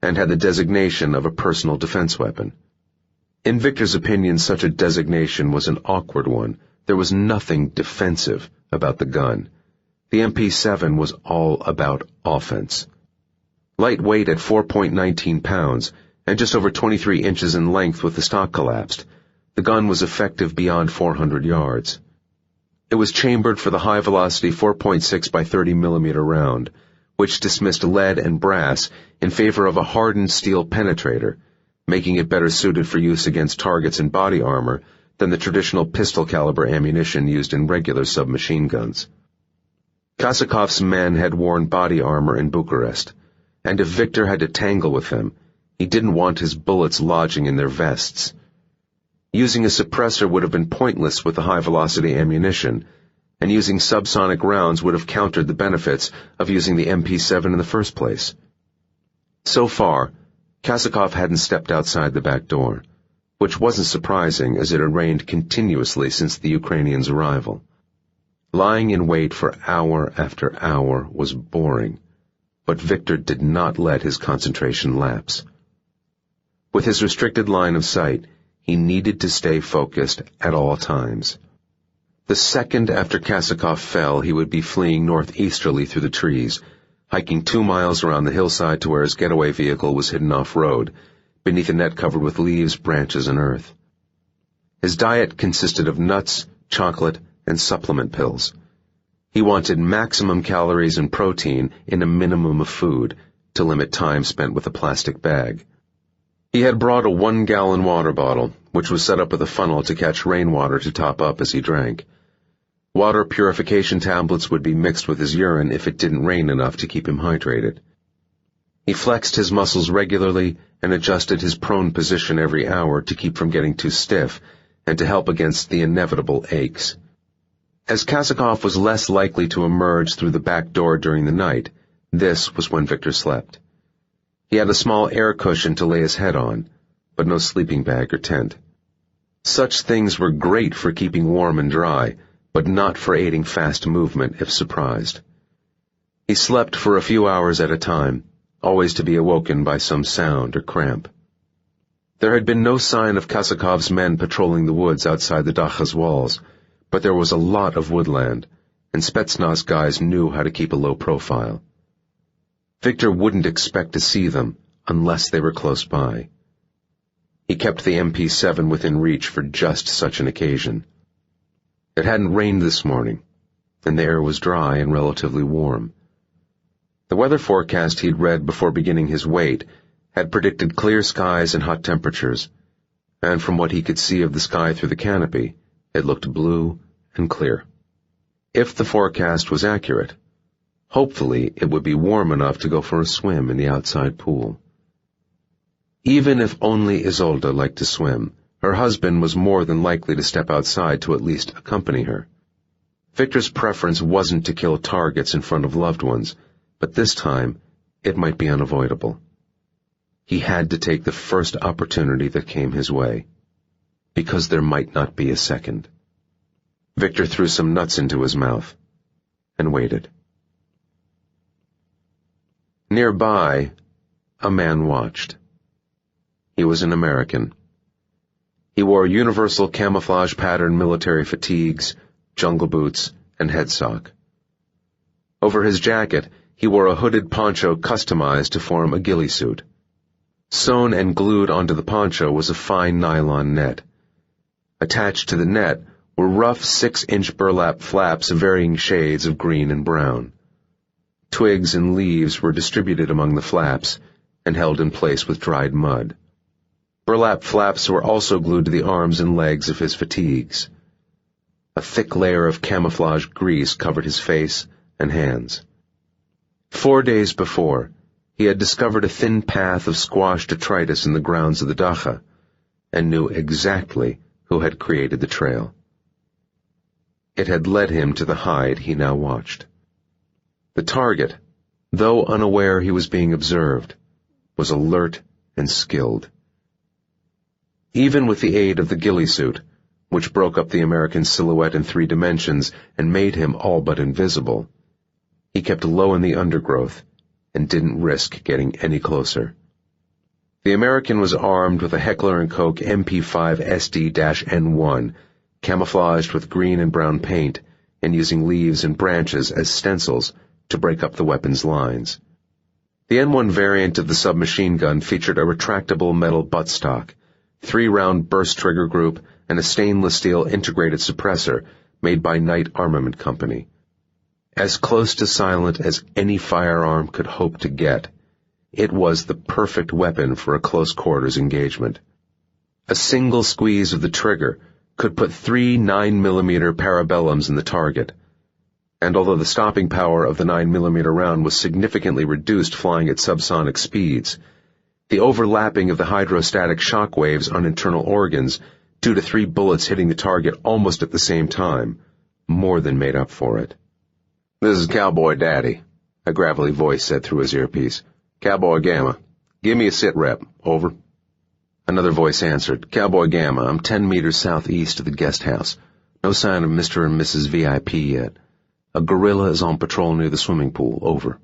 A: and had the designation of a personal defense weapon. In Viktor's opinion, such a designation was an awkward one. There was nothing defensive about the gun. The MP7 was all about offense. Lightweight at 4.19 pounds, and just over 23 inches in length with the stock collapsed, the gun was effective beyond 400 yards. It was chambered for the high-velocity 4.6 by 30 millimeter round, which dismissed lead and brass in favor of a hardened steel penetrator, making it better suited for use against targets in body armor than the traditional pistol-caliber ammunition used in regular submachine guns. Kasakov's men had worn body armor in Bucharest, and if Viktor had to tangle with them, he didn't want his bullets lodging in their vests. Using a suppressor would have been pointless with the high-velocity ammunition, and using subsonic rounds would have countered the benefits of using the MP7 in the first place. So far, Kasakov hadn't stepped outside the back door, which wasn't surprising as it had rained continuously since the Ukrainians' arrival. Lying in wait for hour after hour was boring, but Viktor did not let his concentration lapse. With his restricted line of sight, he needed to stay focused at all times. The second after Kasakov fell, he would be fleeing northeasterly through the trees, hiking 2 miles around the hillside to where his getaway vehicle was hidden off-road, beneath a net covered with leaves, branches, and earth. His diet consisted of nuts, chocolate, and supplement pills. He wanted maximum calories and protein in a minimum of food to limit time spent with a plastic bag. He had brought a 1-gallon water bottle, which was set up with a funnel to catch rainwater to top up as he drank. Water purification tablets would be mixed with his urine if it didn't rain enough to keep him hydrated. He flexed his muscles regularly and adjusted his prone position every hour to keep from getting too stiff and to help against the inevitable aches. As Kasakov was less likely to emerge through the back door during the night, this was when Viktor slept. He had a small air cushion to lay his head on, but no sleeping bag or tent. Such things were great for keeping warm and dry, but not for aiding fast movement if surprised. He slept for a few hours at a time, always to be awoken by some sound or cramp. There had been no sign of Kasakov's men patrolling the woods outside the Dacha's walls, but there was a lot of woodland, and Spetsnaz guys knew how to keep a low profile. Viktor wouldn't expect to see them unless they were close by. He kept the MP7 within reach for just such an occasion. It hadn't rained this morning, and the air was dry and relatively warm. The weather forecast he'd read before beginning his wait had predicted clear skies and hot temperatures, and from what he could see of the sky through the canopy, it looked blue and clear. If the forecast was accurate, hopefully it would be warm enough to go for a swim in the outside pool. Even if only Isolde liked to swim, her husband was more than likely to step outside to at least accompany her. Viktor's preference wasn't to kill targets in front of loved ones, but this time it might be unavoidable. He had to take the first opportunity that came his way, because there might not be a second. Viktor threw some nuts into his mouth and waited. Nearby, a man watched. He was an American. He wore universal camouflage pattern military fatigues, jungle boots, and headsock. Over his jacket, he wore a hooded poncho customized to form a ghillie suit. Sewn and glued onto the poncho was a fine nylon net. Attached to the net were rough 6-inch burlap flaps of varying shades of green and brown. Twigs and leaves were distributed among the flaps and held in place with dried mud. Burlap flaps were also glued to the arms and legs of his fatigues. A thick layer of camouflage grease covered his face and hands. 4 days before, he had discovered a thin path of squash detritus in the grounds of the Dacha, and knew exactly who had created the trail. It had led him to the hide he now watched. The target, though unaware he was being observed, was alert and skilled. Even with the aid of the ghillie suit, which broke up the American's silhouette in 3 dimensions and made him all but invisible, he kept low in the undergrowth and didn't risk getting any closer. The American was armed with a Heckler & Koch MP5 SD-N1, camouflaged with green and brown paint, and using leaves and branches as stencils to break up the weapon's lines. The N1 variant of the submachine gun featured a retractable metal buttstock, 3-round burst trigger group, and a stainless steel integrated suppressor made by Knight Armament Company. As close to silent as any firearm could hope to get, it was the perfect weapon for a close-quarters engagement. A single squeeze of the trigger could put 3 9mm parabellums in the target, and although the stopping power of the 9mm round was significantly reduced flying at subsonic speeds, the overlapping of the hydrostatic shock waves on internal organs, 2 to 3 bullets hitting the target almost at the same time, more than made up for it. "This is Cowboy Daddy," a gravelly voice said through his earpiece. "Cowboy Gamma. Give me a sit rep. Over." Another voice answered. "Cowboy Gamma, I'm 10 meters southeast of the guest house. No sign of Mr. and Mrs. VIP yet. A gorilla is on patrol near the swimming pool. Over."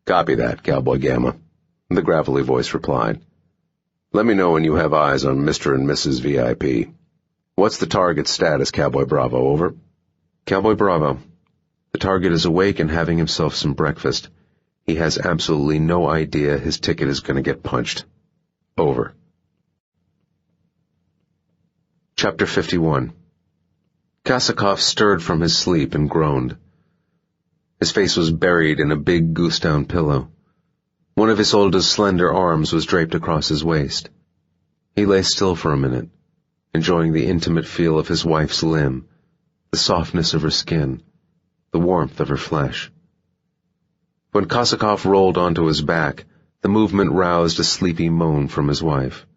A: "Copy that, Cowboy Gamma," the gravelly voice replied. "Let me know when you have eyes on Mr. and Mrs. VIP. What's the target status, Cowboy Bravo? Over." "Cowboy Bravo. The target is awake and having himself some breakfast. He has absolutely no idea his ticket is going to get punched. Over." Chapter 51. Kosakov stirred from his sleep and groaned. His face was buried in a big goose-down pillow. One of Isolde's slender arms was draped across his waist. He lay still for a minute, enjoying the intimate feel of his wife's limb, the softness of her skin, the warmth of her flesh. When Kosakov rolled onto his back, the movement roused a sleepy moan from his wife.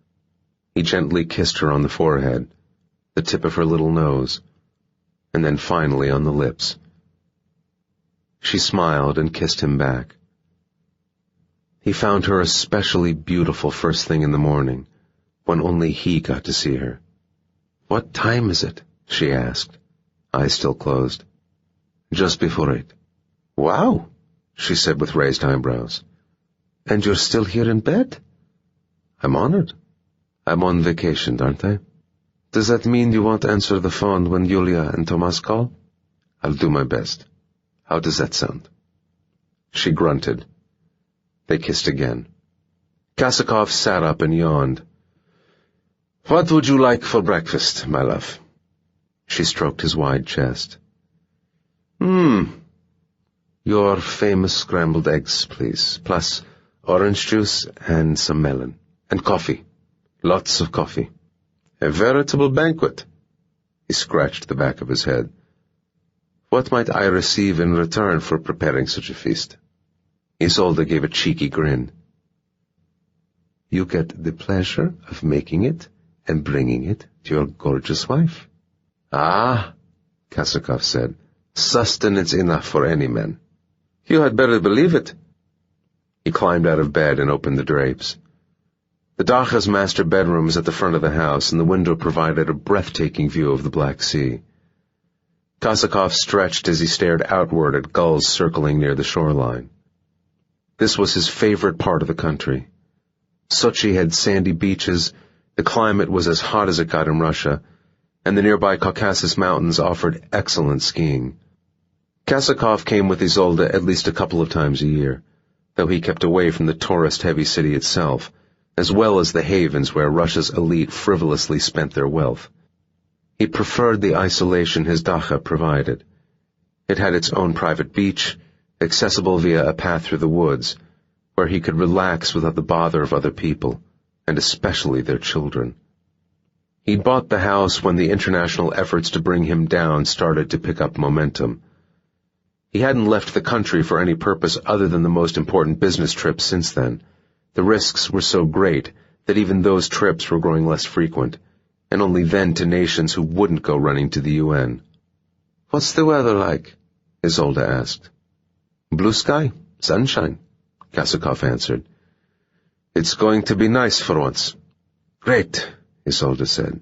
A: He gently kissed her on the forehead, the tip of her little nose, and then finally on the lips. She smiled and kissed him back. He found her especially beautiful first thing in the morning, when only he got to see her. "What time is it?" she asked, eyes still closed. "Just before 8. "Wow," she said with raised eyebrows. "And you're still here in bed?" "I'm honored. I'm on vacation, aren't I?" "Does that mean you won't answer the phone when Yulia and Tomas call?" "I'll do my best. How does that sound?" She grunted. They kissed again. Kosakov sat up and yawned. "What would you like for breakfast, my love?" She stroked his wide chest. Your famous scrambled eggs, please, plus orange juice and some melon. And coffee. Lots of coffee. A veritable banquet." He scratched the back of his head. "What might I receive in return for preparing such a feast?" Isolde gave a cheeky grin. "You get the pleasure of making it and bringing it to your gorgeous wife." "Ah," Kosakov said, "sustenance enough for any man." "You had better believe it." He climbed out of bed and opened the drapes. The Dacha's master bedroom was at the front of the house, and the window provided a breathtaking view of the Black Sea. Kosakov stretched as he stared outward at gulls circling near the shoreline. This was his favorite part of the country. Sochi had sandy beaches, the climate was as hot as it got in Russia, and the nearby Caucasus Mountains offered excellent skiing. Kosakov came with Isolde at least a couple of times a year, though he kept away from the tourist-heavy city itself, as well as the havens where Russia's elite frivolously spent their wealth. He preferred the isolation his dacha provided. It had its own private beach, accessible via a path through the woods, where he could relax without the bother of other people, and especially their children. He'd bought the house when the international efforts to bring him down started to pick up momentum. He hadn't left the country for any purpose other than the most important business trips since then. The risks were so great that even those trips were growing less frequent, and only then to nations who wouldn't go running to the UN. "What's the weather like?" Isolde asked. "Blue sky, sunshine," Kosakov answered. "It's going to be nice for once." "Great," Isolde said.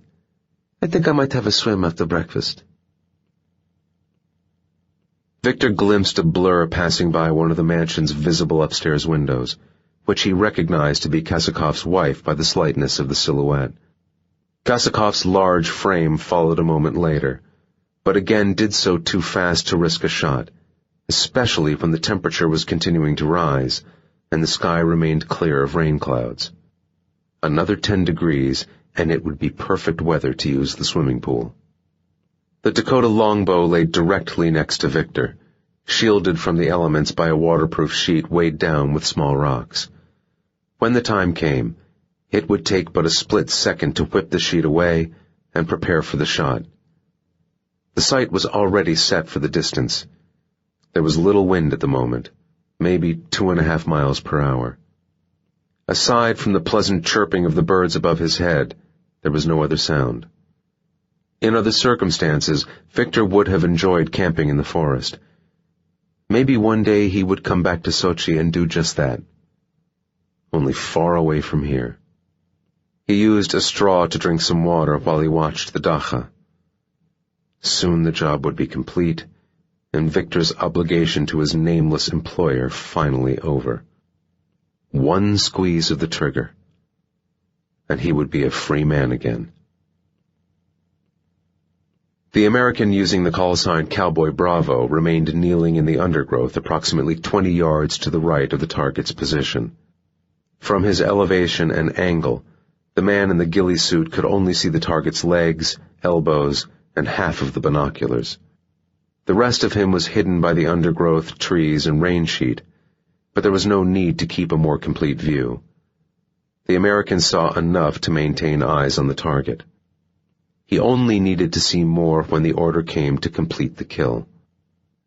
A: "I think I might have a swim after breakfast." Viktor glimpsed a blur passing by one of the mansion's visible upstairs windows, which he recognized to be Kosakov's wife by the slightness of the silhouette. Kosakov's large frame followed a moment later, but again did so too fast to risk a shot, especially when the temperature was continuing to rise, and the sky remained clear of rain clouds. Another 10 degrees, and it would be perfect weather to use the swimming pool. The Dakota longbow lay directly next to Viktor, shielded from the elements by a waterproof sheet weighed down with small rocks. When the time came, it would take but a split second to whip the sheet away and prepare for the shot. The sight was already set for the distance. There was little wind at the moment, maybe 2.5 miles per hour. Aside from the pleasant chirping of the birds above his head, there was no other sound. In other circumstances, Viktor would have enjoyed camping in the forest. Maybe one day he would come back to Sochi and do just that. Only far away from here. He used a straw to drink some water while he watched the dacha. Soon the job would be complete, and Viktor's obligation to his nameless employer finally over. One squeeze of the trigger, and he would be a free man again. The American using the call sign Cowboy Bravo remained kneeling in the undergrowth approximately 20 yards to the right of the target's position. From his elevation and angle, the man in the ghillie suit could only see the target's legs, elbows, and half of the binoculars. The rest of him was hidden by the undergrowth, trees, and rain sheet, but there was no need to keep a more complete view. The American saw enough to maintain eyes on the target. He only needed to see more when the order came to complete the kill.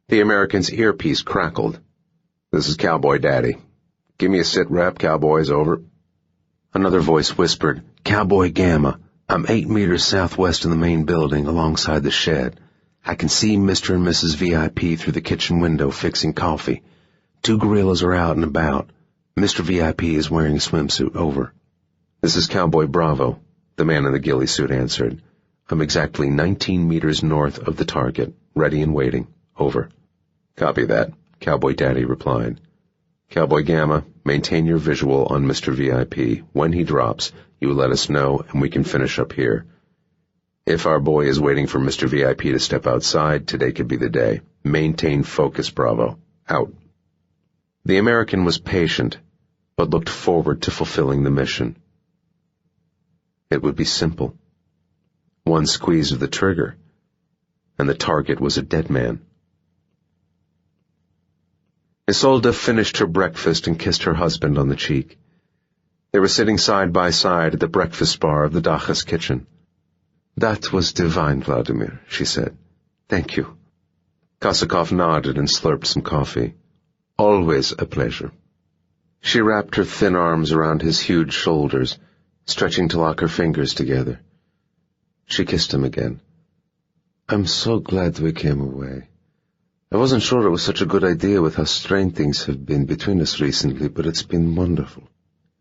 A: The American's earpiece crackled. "This is Cowboy Daddy. Give me a sit rep, Cowboys, over." Another voice whispered, "Cowboy Gamma, I'm 8 meters southwest of the main building alongside the shed. I can see Mr. and Mrs. VIP through the kitchen window fixing coffee. 2 gorillas are out and about. Mr. VIP is wearing a swimsuit, over." "This is Cowboy Bravo," the man in the ghillie suit answered. "I'm exactly 19 meters north of the target, ready and waiting, over." "Copy that," Cowboy Daddy replied. "Cowboy Gamma, maintain your visual on Mr. VIP. When he drops, you let us know and we can finish up here. If our boy is waiting for Mr. VIP to step outside, today could be the day. Maintain focus, Bravo. Out." The American was patient, but looked forward to fulfilling the mission. It would be simple. One squeeze of the trigger, and the target was a dead man. Isolde finished her breakfast and kissed her husband on the cheek. They were sitting side by side at the breakfast bar of the dacha's kitchen. "That was divine, Vladimir," she said. "Thank you." Kosakov nodded and slurped some coffee. "Always a pleasure." She wrapped her thin arms around his huge shoulders, stretching to lock her fingers together. She kissed him again. "I'm so glad we came away. I wasn't sure it was such a good idea with how strained things have been between us recently, but it's been wonderful.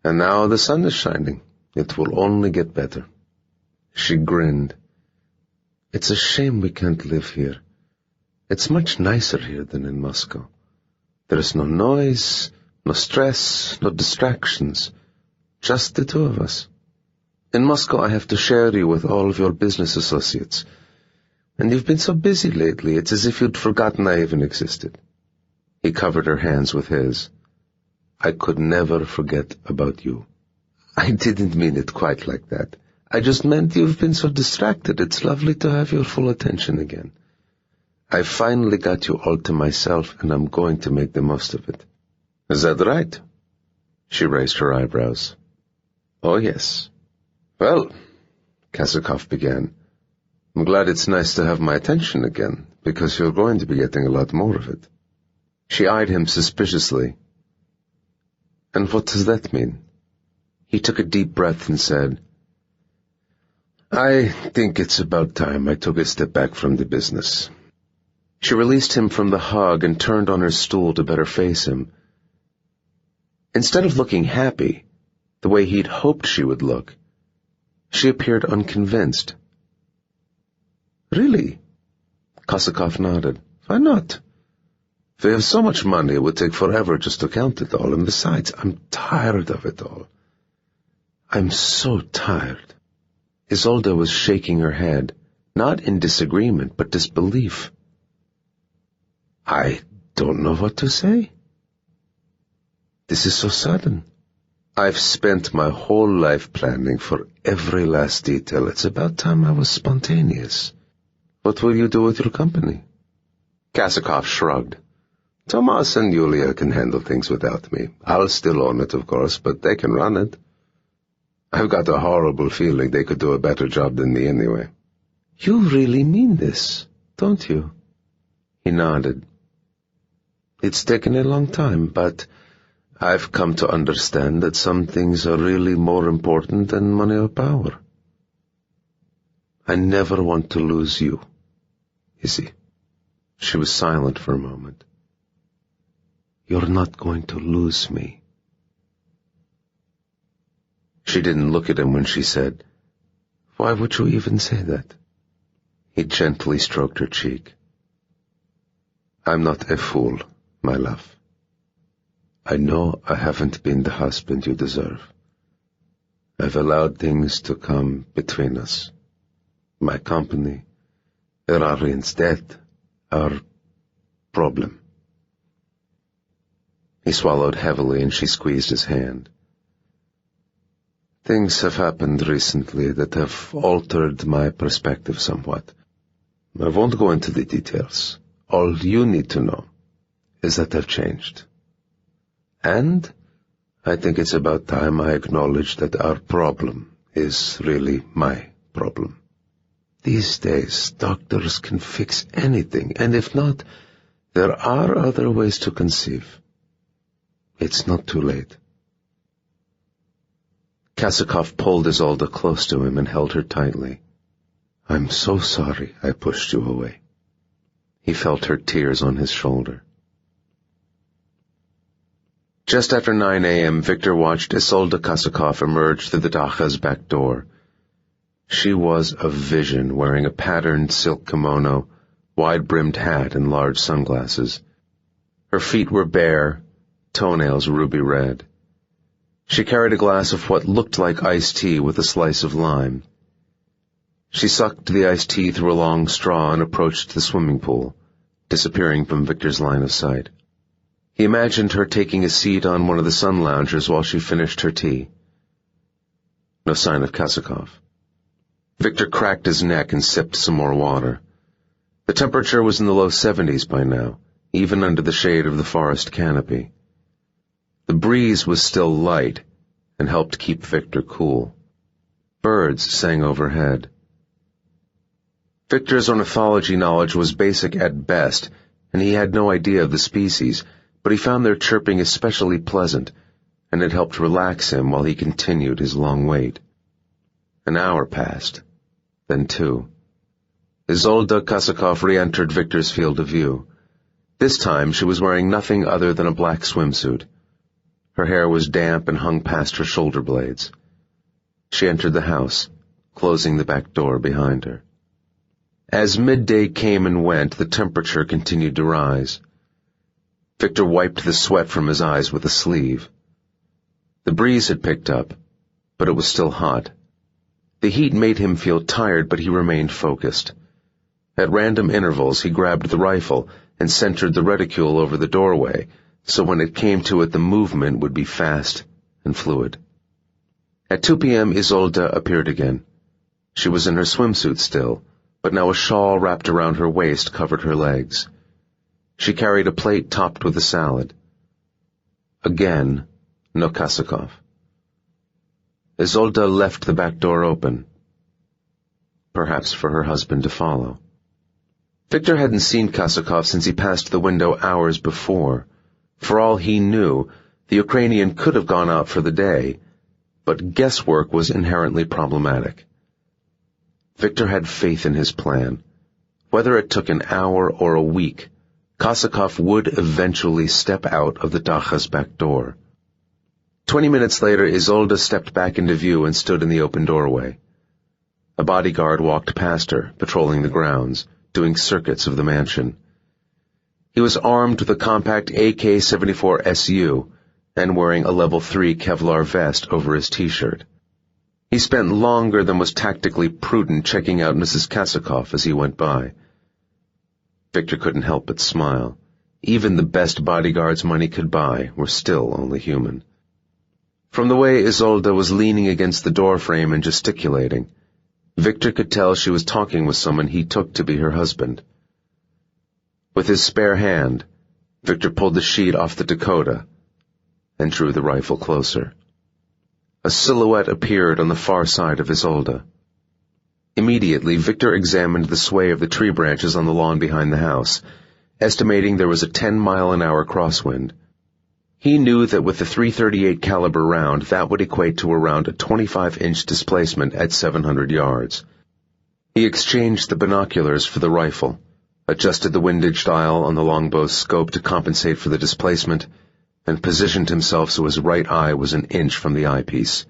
A: And now the sun is shining. It will only get better." She grinned. "It's a shame we can't live here. It's much nicer here than in Moscow. There is no noise, no stress, no distractions. Just the two of us. In Moscow I have to share you with all of your business associates. And you've been so busy lately, it's as if you'd forgotten I even existed." He covered her hands with his. "I could never forget about you." "I didn't mean it quite like that. I just meant you've been so distracted. It's lovely to have your full attention again. I finally got you all to myself, and I'm going to make the most of it." "Is that right?" She raised her eyebrows. "Oh, yes." "Well," Kosakov began, "I'm glad it's nice to have my attention again, because you're going to be getting a lot more of it." She eyed him suspiciously. "And what does that mean?" He took a deep breath and said, "I think it's about time I took a step back from the business." She released him from the hug and turned on her stool to better face him. Instead of looking happy, the way he'd hoped she would look, she appeared unconvinced. "Really?" Kosakov nodded. "Why not? We have so much money it would take forever just to count it all, and besides, I'm tired of it all. I'm so tired." Isolde was shaking her head, not in disagreement, but disbelief. "I don't know what to say."
B: This is so sudden. I've spent my whole life planning for every last detail. It's about time I was spontaneous. What will you do with your company? Kasakov shrugged. Tomas and Yulia can handle things without me. I'll still own it, of course, but they can run it. I've got a horrible feeling they could do a better job than me anyway. You really mean this, don't you? He nodded. It's taken a long time, but I've come to understand that some things are really more important than money or power. I never want to lose you, Izzy. She was silent for a moment. You're not going to lose me. She didn't look at him when she said, Why would you even say that? He gently stroked her cheek. I'm not a fool, my love. I know I haven't been the husband you deserve. I've allowed things to come between us. My company, Erarian's death, our problem. He swallowed heavily and she squeezed his hand. Things have happened recently that have altered my perspective somewhat. I won't go into the details. All you need to know is that I've changed. And I think it's about time I acknowledge that our problem is really my problem. These days, doctors can fix anything, and if not, there are other ways to conceive. It's not too late. Kasakov pulled Isolde close to him and held her tightly. I'm so sorry I pushed you away. He felt her tears on his shoulder. Just after 9 a.m., Viktor watched Isolde Kasakov emerge through the Dacha's back door. She was a vision, wearing a patterned silk kimono, wide-brimmed hat, and large sunglasses. Her feet were bare, toenails ruby red. She carried a glass of what looked like iced tea with a slice of lime. She sucked the iced tea through a long straw and approached the swimming pool, disappearing from Viktor's line of sight. He imagined her taking a seat on one of the sun loungers while she finished her tea. No sign of Kasakov. Viktor cracked his neck and sipped some more water. The temperature was in the low 70s by now, even under the shade of the forest canopy. The breeze was still light and helped keep Viktor cool. Birds sang overhead. Viktor's ornithology knowledge was basic at best, and he had no idea of the species, but he found their chirping especially pleasant, and it helped relax him while he continued his long wait. An hour passed, then 2. Isolde Kasakov re-entered Viktor's field of view. This time she was wearing nothing other than a black swimsuit. Her hair was damp and hung past her shoulder blades. She entered the house, closing the back door behind her. As midday came and went, the temperature continued to rise. Viktor wiped the sweat from his eyes with a sleeve. The breeze had picked up, but it was still hot. The heat made him feel tired, but he remained focused. At random intervals, he grabbed the rifle and centered the reticule over the doorway, so when it came to it, the movement would be fast and fluid. At 2 p.m., Isolde appeared again. She was in her swimsuit still, but now a shawl wrapped around her waist covered her legs. She carried a plate topped with a salad. Again, no Kasakov. Isolde left the back door open, perhaps for her husband to follow. Viktor hadn't seen Kasakov since he passed the window hours before. For all he knew, the Ukrainian could have gone out for the day, but guesswork was inherently problematic. Viktor had faith in his plan. Whether it took an hour or a week, Kasakov would eventually step out of the Dacha's back door. 20 minutes later, Isolde stepped back into view and stood in the open doorway. A bodyguard walked past her, patrolling the grounds, doing circuits of the mansion. He was armed with a compact AK-74 SU and wearing a level 3 Kevlar vest over his t-shirt. He spent longer than was tactically prudent checking out Mrs. Kasakov as he went by. Viktor couldn't help but smile.
A: Even the best bodyguards money could buy were still only human. From the way Isolde was leaning against the doorframe and gesticulating, Viktor could tell she was talking with someone he took to be her husband. With his spare hand, Viktor pulled the sheet off the Dakota and drew the rifle closer. A silhouette appeared on the far side of Isolde. Immediately, Viktor examined the sway of the tree branches on the lawn behind the house, estimating there was a 10-mile-an-hour crosswind. He knew that with the .338 caliber round, that would equate to around a 25-inch displacement at 700 yards. He exchanged the binoculars for the rifle, adjusted the windage dial on the longbow's scope to compensate for the displacement, and positioned himself so his right eye was an inch from the eyepiece.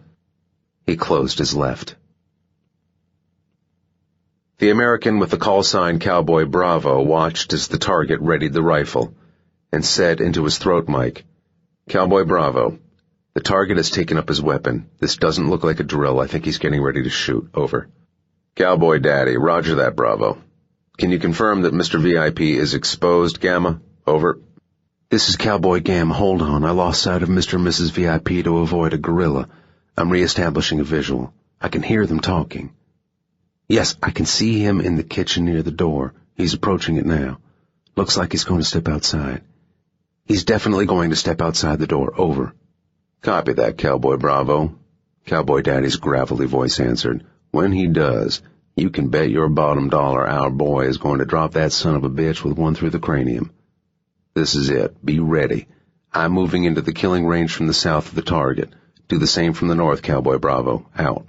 A: He closed his left. The American with the call sign Cowboy Bravo watched as the target readied the rifle, and said into his throat mic, "Cowboy Bravo, the target has taken up his weapon. This doesn't look like a drill. I think he's getting ready to shoot. Over." "Cowboy Daddy, roger that, Bravo. Can you confirm that Mr. VIP is exposed, Gamma? Over." "This is Cowboy Gamma. Hold on. I lost sight of Mr. and Mrs. VIP to avoid a guerrilla. I'm re-establishing a visual. I can hear them talking. Yes, I can see him in the kitchen near the door. He's approaching it now. Looks like he's going to step outside. He's definitely going to step outside the door. Over." "Copy that, Cowboy Bravo," Cowboy Daddy's gravelly voice answered. "When he does, you can bet your bottom dollar our boy is going to drop that son of a bitch with one through the cranium. This is it. Be ready. I'm moving into the killing range from the south of the target. Do the same from the north, Cowboy Bravo. Out."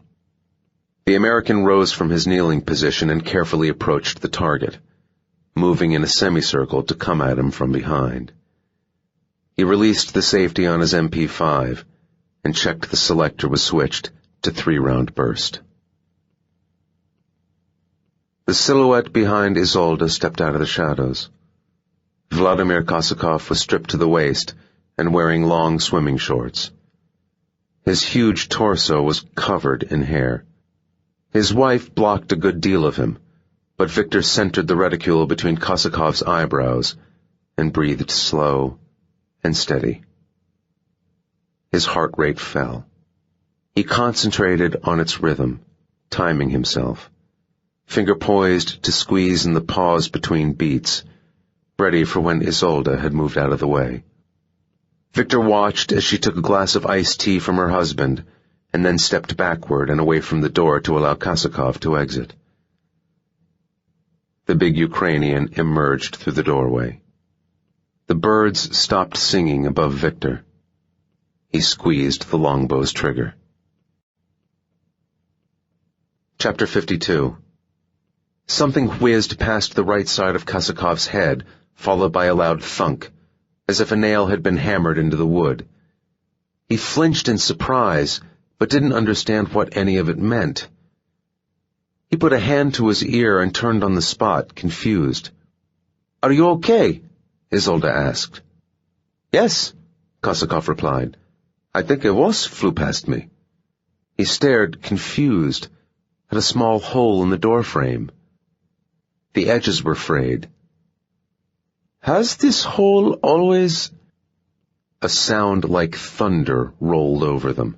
A: The American rose from his kneeling position and carefully approached the target, moving in a semicircle to come at him from behind. He released the safety on his MP5 and checked the selector was switched to 3-round burst. The silhouette behind Isolde stepped out of the shadows. Vladimir Kosakov was stripped to the waist and wearing long swimming shorts. His huge torso was covered in hair. His wife blocked a good deal of him, but Viktor centered the reticule between Kosakov's eyebrows and breathed slow and steady. His heart rate fell. He concentrated on its rhythm, timing himself, finger poised to squeeze in the pause between beats, ready for when Isolde had moved out of the way. Viktor watched as she took a glass of iced tea from her husband and then stepped backward and away from the door to allow Kosakov to exit. The big Ukrainian emerged through the doorway. The birds stopped singing above Viktor. He squeezed the longbow's trigger. Chapter 52. Something whizzed past the right side of Kosakov's head, followed by a loud thunk, as if a nail had been hammered into the wood. He flinched in surprise, but didn't understand what any of it meant. He put a hand to his ear and turned on the spot, confused. "Are you okay?" Isolde asked. "Yes," Kosakov replied. "I think a wasp flew past me." He stared, confused, at a small hole in the doorframe. The edges were frayed. "Has this hole always—" A sound like thunder rolled over them.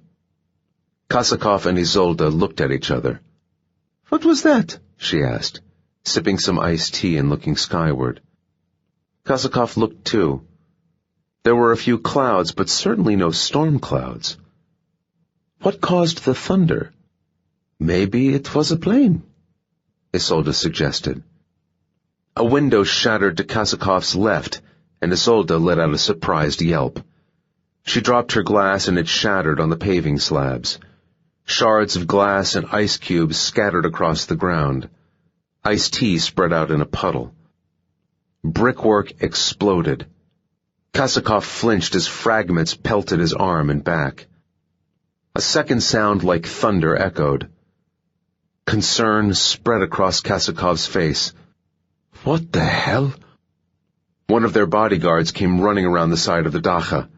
A: Kosakov and Isolde looked at each other. "What was that?" she asked, sipping some iced tea and looking skyward. Kosakov looked too. There were a few clouds, but certainly no storm clouds. What caused the thunder? "Maybe it was a plane," Isolde suggested. A window shattered to Kosakov's left, and Isolde let out a surprised yelp. She dropped her glass and it shattered on the paving slabs. Shards of glass and ice cubes scattered across the ground. Iced tea spread out in a puddle. Brickwork exploded. Kosakov flinched as fragments pelted his arm and back. A second sound like thunder echoed. Concern spread across Kosakov's face. "What the hell?" One of their bodyguards came running around the side of the dacha.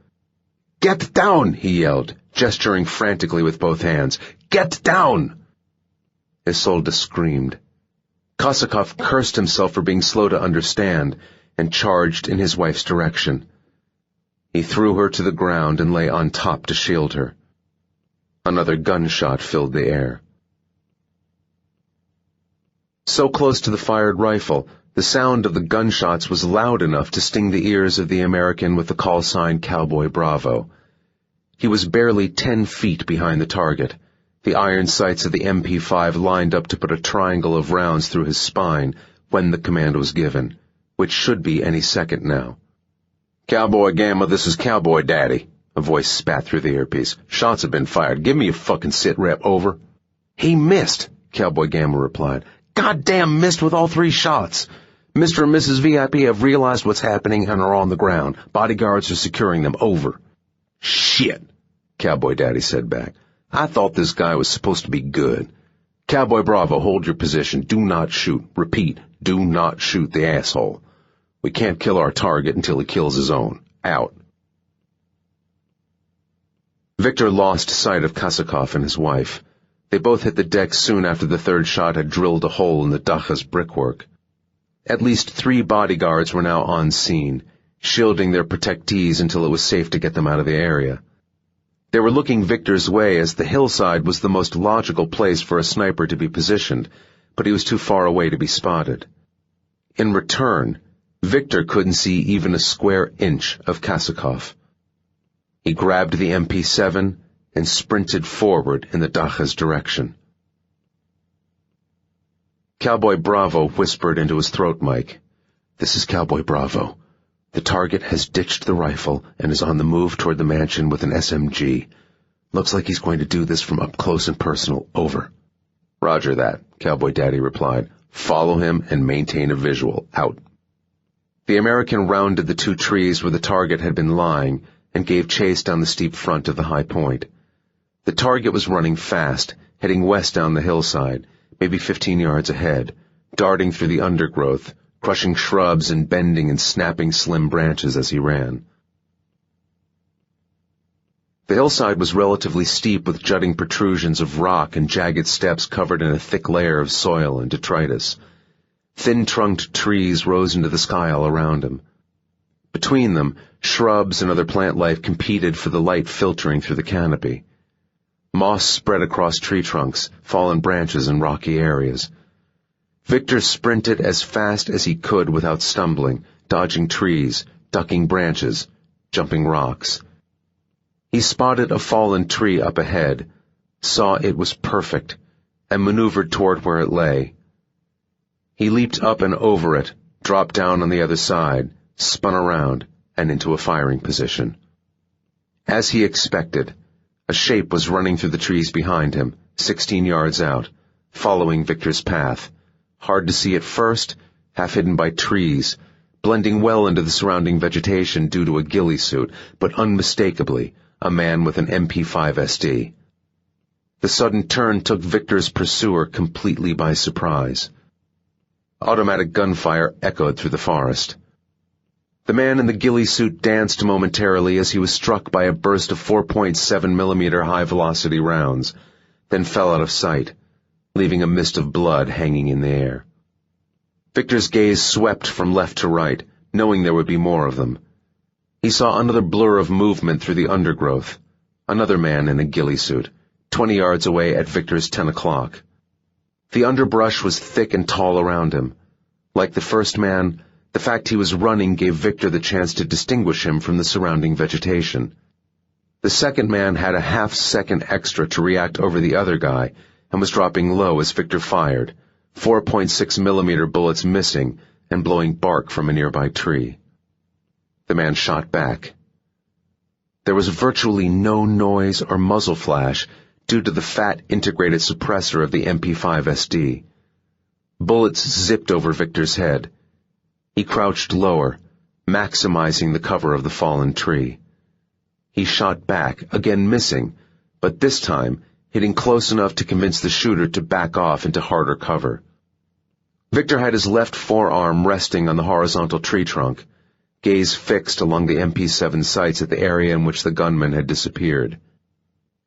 A: "Get down!" he yelled, gesturing frantically with both hands. "Get down!" Isolde screamed. Kosakov cursed himself for being slow to understand, and charged in his wife's direction. He threw her to the ground and lay on top to shield her. Another gunshot filled the air. So close to the fired rifle, the sound of the gunshots was loud enough to sting the ears of the American with the call sign Cowboy Bravo. He was barely 10 feet behind the target, the iron sights of the MP5 lined up to put a triangle of rounds through his spine when the command was given, which should be any second now. "Cowboy Gamma, this is Cowboy Daddy," a voice spat through the earpiece. "Shots have been fired. Give me a fucking sit rep, over." "He missed," Cowboy Gamma replied. "Goddamn missed with all 3 shots. Mr. and Mrs. VIP have realized what's happening and are on the ground. Bodyguards are securing them, over." "Shit," Cowboy Daddy said back. "I thought this guy was supposed to be good. Cowboy Bravo, hold your position. Do not shoot. Repeat, do not shoot the asshole. We can't kill our target until he kills his own. Out." Viktor lost sight of Kosakov and his wife. They both hit the deck soon after the 3rd shot had drilled a hole in the dacha's brickwork. At least 3 bodyguards were now on scene, shielding their protectees until it was safe to get them out of the area. They were looking Viktor's way, as the hillside was the most logical place for a sniper to be positioned, but he was too far away to be spotted. In return, Viktor couldn't see even a square inch of Kosakov. He grabbed the MP7 and sprinted forward in the dacha's direction. Cowboy Bravo whispered into his throat mic, "This is Cowboy Bravo. The target has ditched the rifle and is on the move toward the mansion with an SMG. Looks like he's going to do this from up close and personal, over." "Roger that," Cowboy Daddy replied. "Follow him and maintain a visual, out." The American rounded the 2 trees where the target had been lying and gave chase down the steep front of the high point. The target was running fast, heading west down the hillside, maybe 15 yards ahead, darting through the undergrowth, crushing shrubs and bending and snapping slim branches as he ran. The hillside was relatively steep with jutting protrusions of rock and jagged steps covered in a thick layer of soil and detritus. Thin-trunked trees rose into the sky all around him. Between them, shrubs and other plant life competed for the light filtering through the canopy. Moss spread across tree trunks, fallen branches, and rocky areas. Viktor sprinted as fast as he could without stumbling, dodging trees, ducking branches, jumping rocks. He spotted a fallen tree up ahead, saw it was perfect, and maneuvered toward where it lay. He leaped up and over it, dropped down on the other side, spun around, and into a firing position. As he expected, a shape was running through the trees behind him, 16 yards out, following Viktor's path. Hard to see at first, half hidden by trees, blending well into the surrounding vegetation due to a ghillie suit, but unmistakably a man with an MP5 SD. The sudden turn took Viktor's pursuer completely by surprise. Automatic gunfire echoed through the forest. The man in the ghillie suit danced momentarily as he was struck by a burst of 4.7mm high-velocity rounds, then fell out of sight, leaving a mist of blood hanging in the air. Viktor's gaze swept from left to right, knowing there would be more of them. He saw another blur of movement through the undergrowth, another man in a ghillie suit, 20 yards away at Viktor's 10 o'clock. The underbrush was thick and tall around him. Like the first man, the fact he was running gave Viktor the chance to distinguish him from the surrounding vegetation. The second man had a half-second extra to react over the other guy and was dropping low as Viktor fired, 4.6mm bullets missing and blowing bark from a nearby tree. The man shot back. There was virtually no noise or muzzle flash due to the fat integrated suppressor of the MP5 SD. Bullets zipped over Viktor's head. He crouched lower, maximizing the cover of the fallen tree. He shot back, again missing, but this time hitting close enough to convince the shooter to back off into harder cover. Viktor had his left forearm resting on the horizontal tree trunk, gaze fixed along the MP7 sights at the area in which the gunman had disappeared.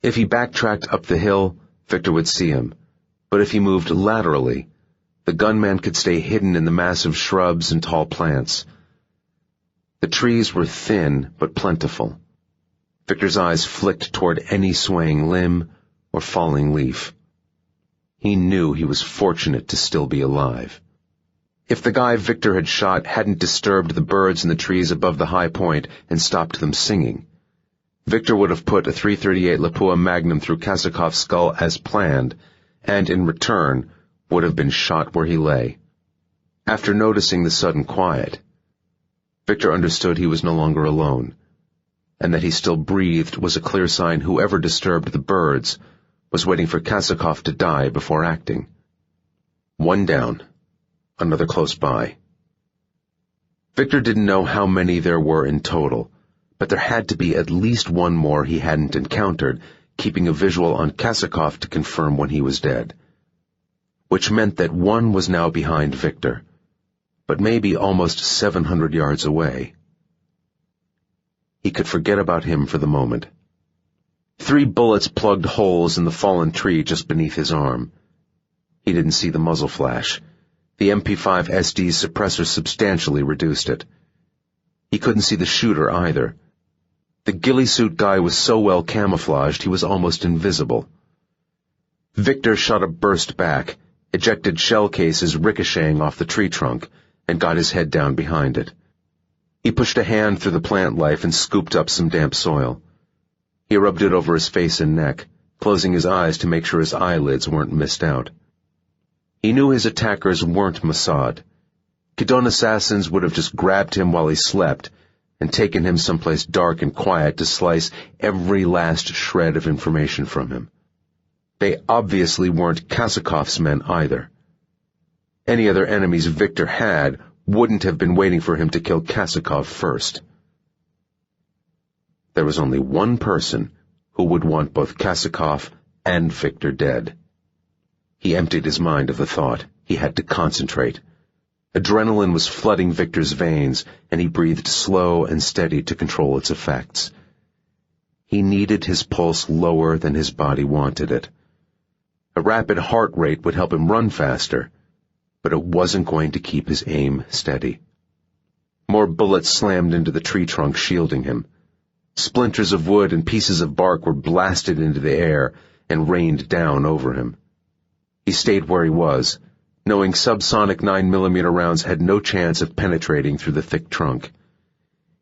A: If he backtracked up the hill, Viktor would see him, but if he moved laterally, the gunman could stay hidden in the massive shrubs and tall plants, The trees were thin but plentiful. Victor's eyes flicked toward any swaying limb or falling leaf. He knew he was fortunate to still be alive. If the guy Victor had shot hadn't disturbed the birds in the trees above the high point and stopped them singing, Victor would have put a .338 Lapua Magnum through Kasakov's skull as planned, and in return would have been shot where he lay. After noticing the sudden quiet, Victor understood he was no longer alone, and that he still breathed was a clear sign whoever disturbed the birds was waiting for Kasakov to die before acting. One down, another close by. Victor didn't know how many there were in total, but there had to be at least one more he hadn't encountered, keeping a visual on Kasakov to confirm when he was dead. Which meant that one was now behind Victor, but maybe almost 700 yards away. He could forget about him for the moment. 3 bullets plugged holes in the fallen tree just beneath his arm. He didn't see the muzzle flash. The MP5 SD's suppressor substantially reduced it. He couldn't see the shooter either. The ghillie suit guy was so well camouflaged he was almost invisible. Victor shot a burst back, ejected shell cases ricocheting off the tree trunk, and got his head down behind it. He pushed a hand through the plant life and scooped up some damp soil. He rubbed it over his face and neck, closing his eyes to make sure his eyelids weren't missed out. He knew his attackers weren't Mossad. Kidon assassins would have just grabbed him while he slept and taken him someplace dark and quiet to slice every last shred of information from him. They obviously weren't Kasakov's men either. Any other enemies Victor had wouldn't have been waiting for him to kill Kasakov first. There was only one person who would want both Kasakov and Victor dead. He emptied his mind of the thought. He had to concentrate. Adrenaline was flooding Victor's veins, and he breathed slow and steady to control its effects. He needed his pulse lower than his body wanted it. A rapid heart rate would help him run faster, but it wasn't going to keep his aim steady. More bullets slammed into the tree trunk, shielding him. Splinters of wood and pieces of bark were blasted into the air and rained down over him. He stayed where he was, knowing subsonic 9mm rounds had no chance of penetrating through the thick trunk.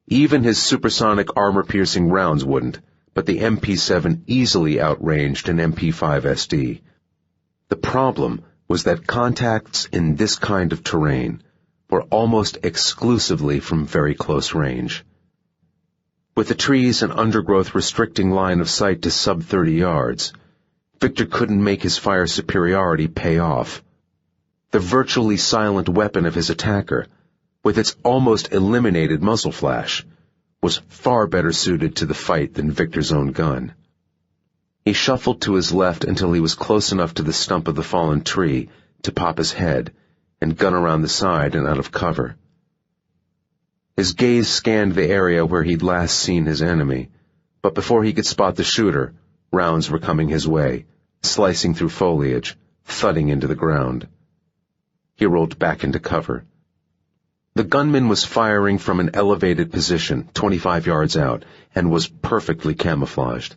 A: Even his supersonic armor-piercing rounds wouldn't, but the MP7 easily outranged an MP5 SD. The problem was that contacts in this kind of terrain were almost exclusively from very close range. With the trees and undergrowth restricting line of sight to sub-30 yards, Victor couldn't make his fire superiority pay off. The virtually silent weapon of his attacker, with its almost eliminated muzzle flash, was far better suited to the fight than Victor's own gun. He shuffled to his left until he was close enough to the stump of the fallen tree to pop his head and gun around the side and out of cover. His gaze scanned the area where he'd last seen his enemy, but before he could spot the shooter, rounds were coming his way, slicing through foliage, thudding into the ground. He rolled back into cover. The gunman was firing from an elevated position, 25 yards out, and was perfectly camouflaged.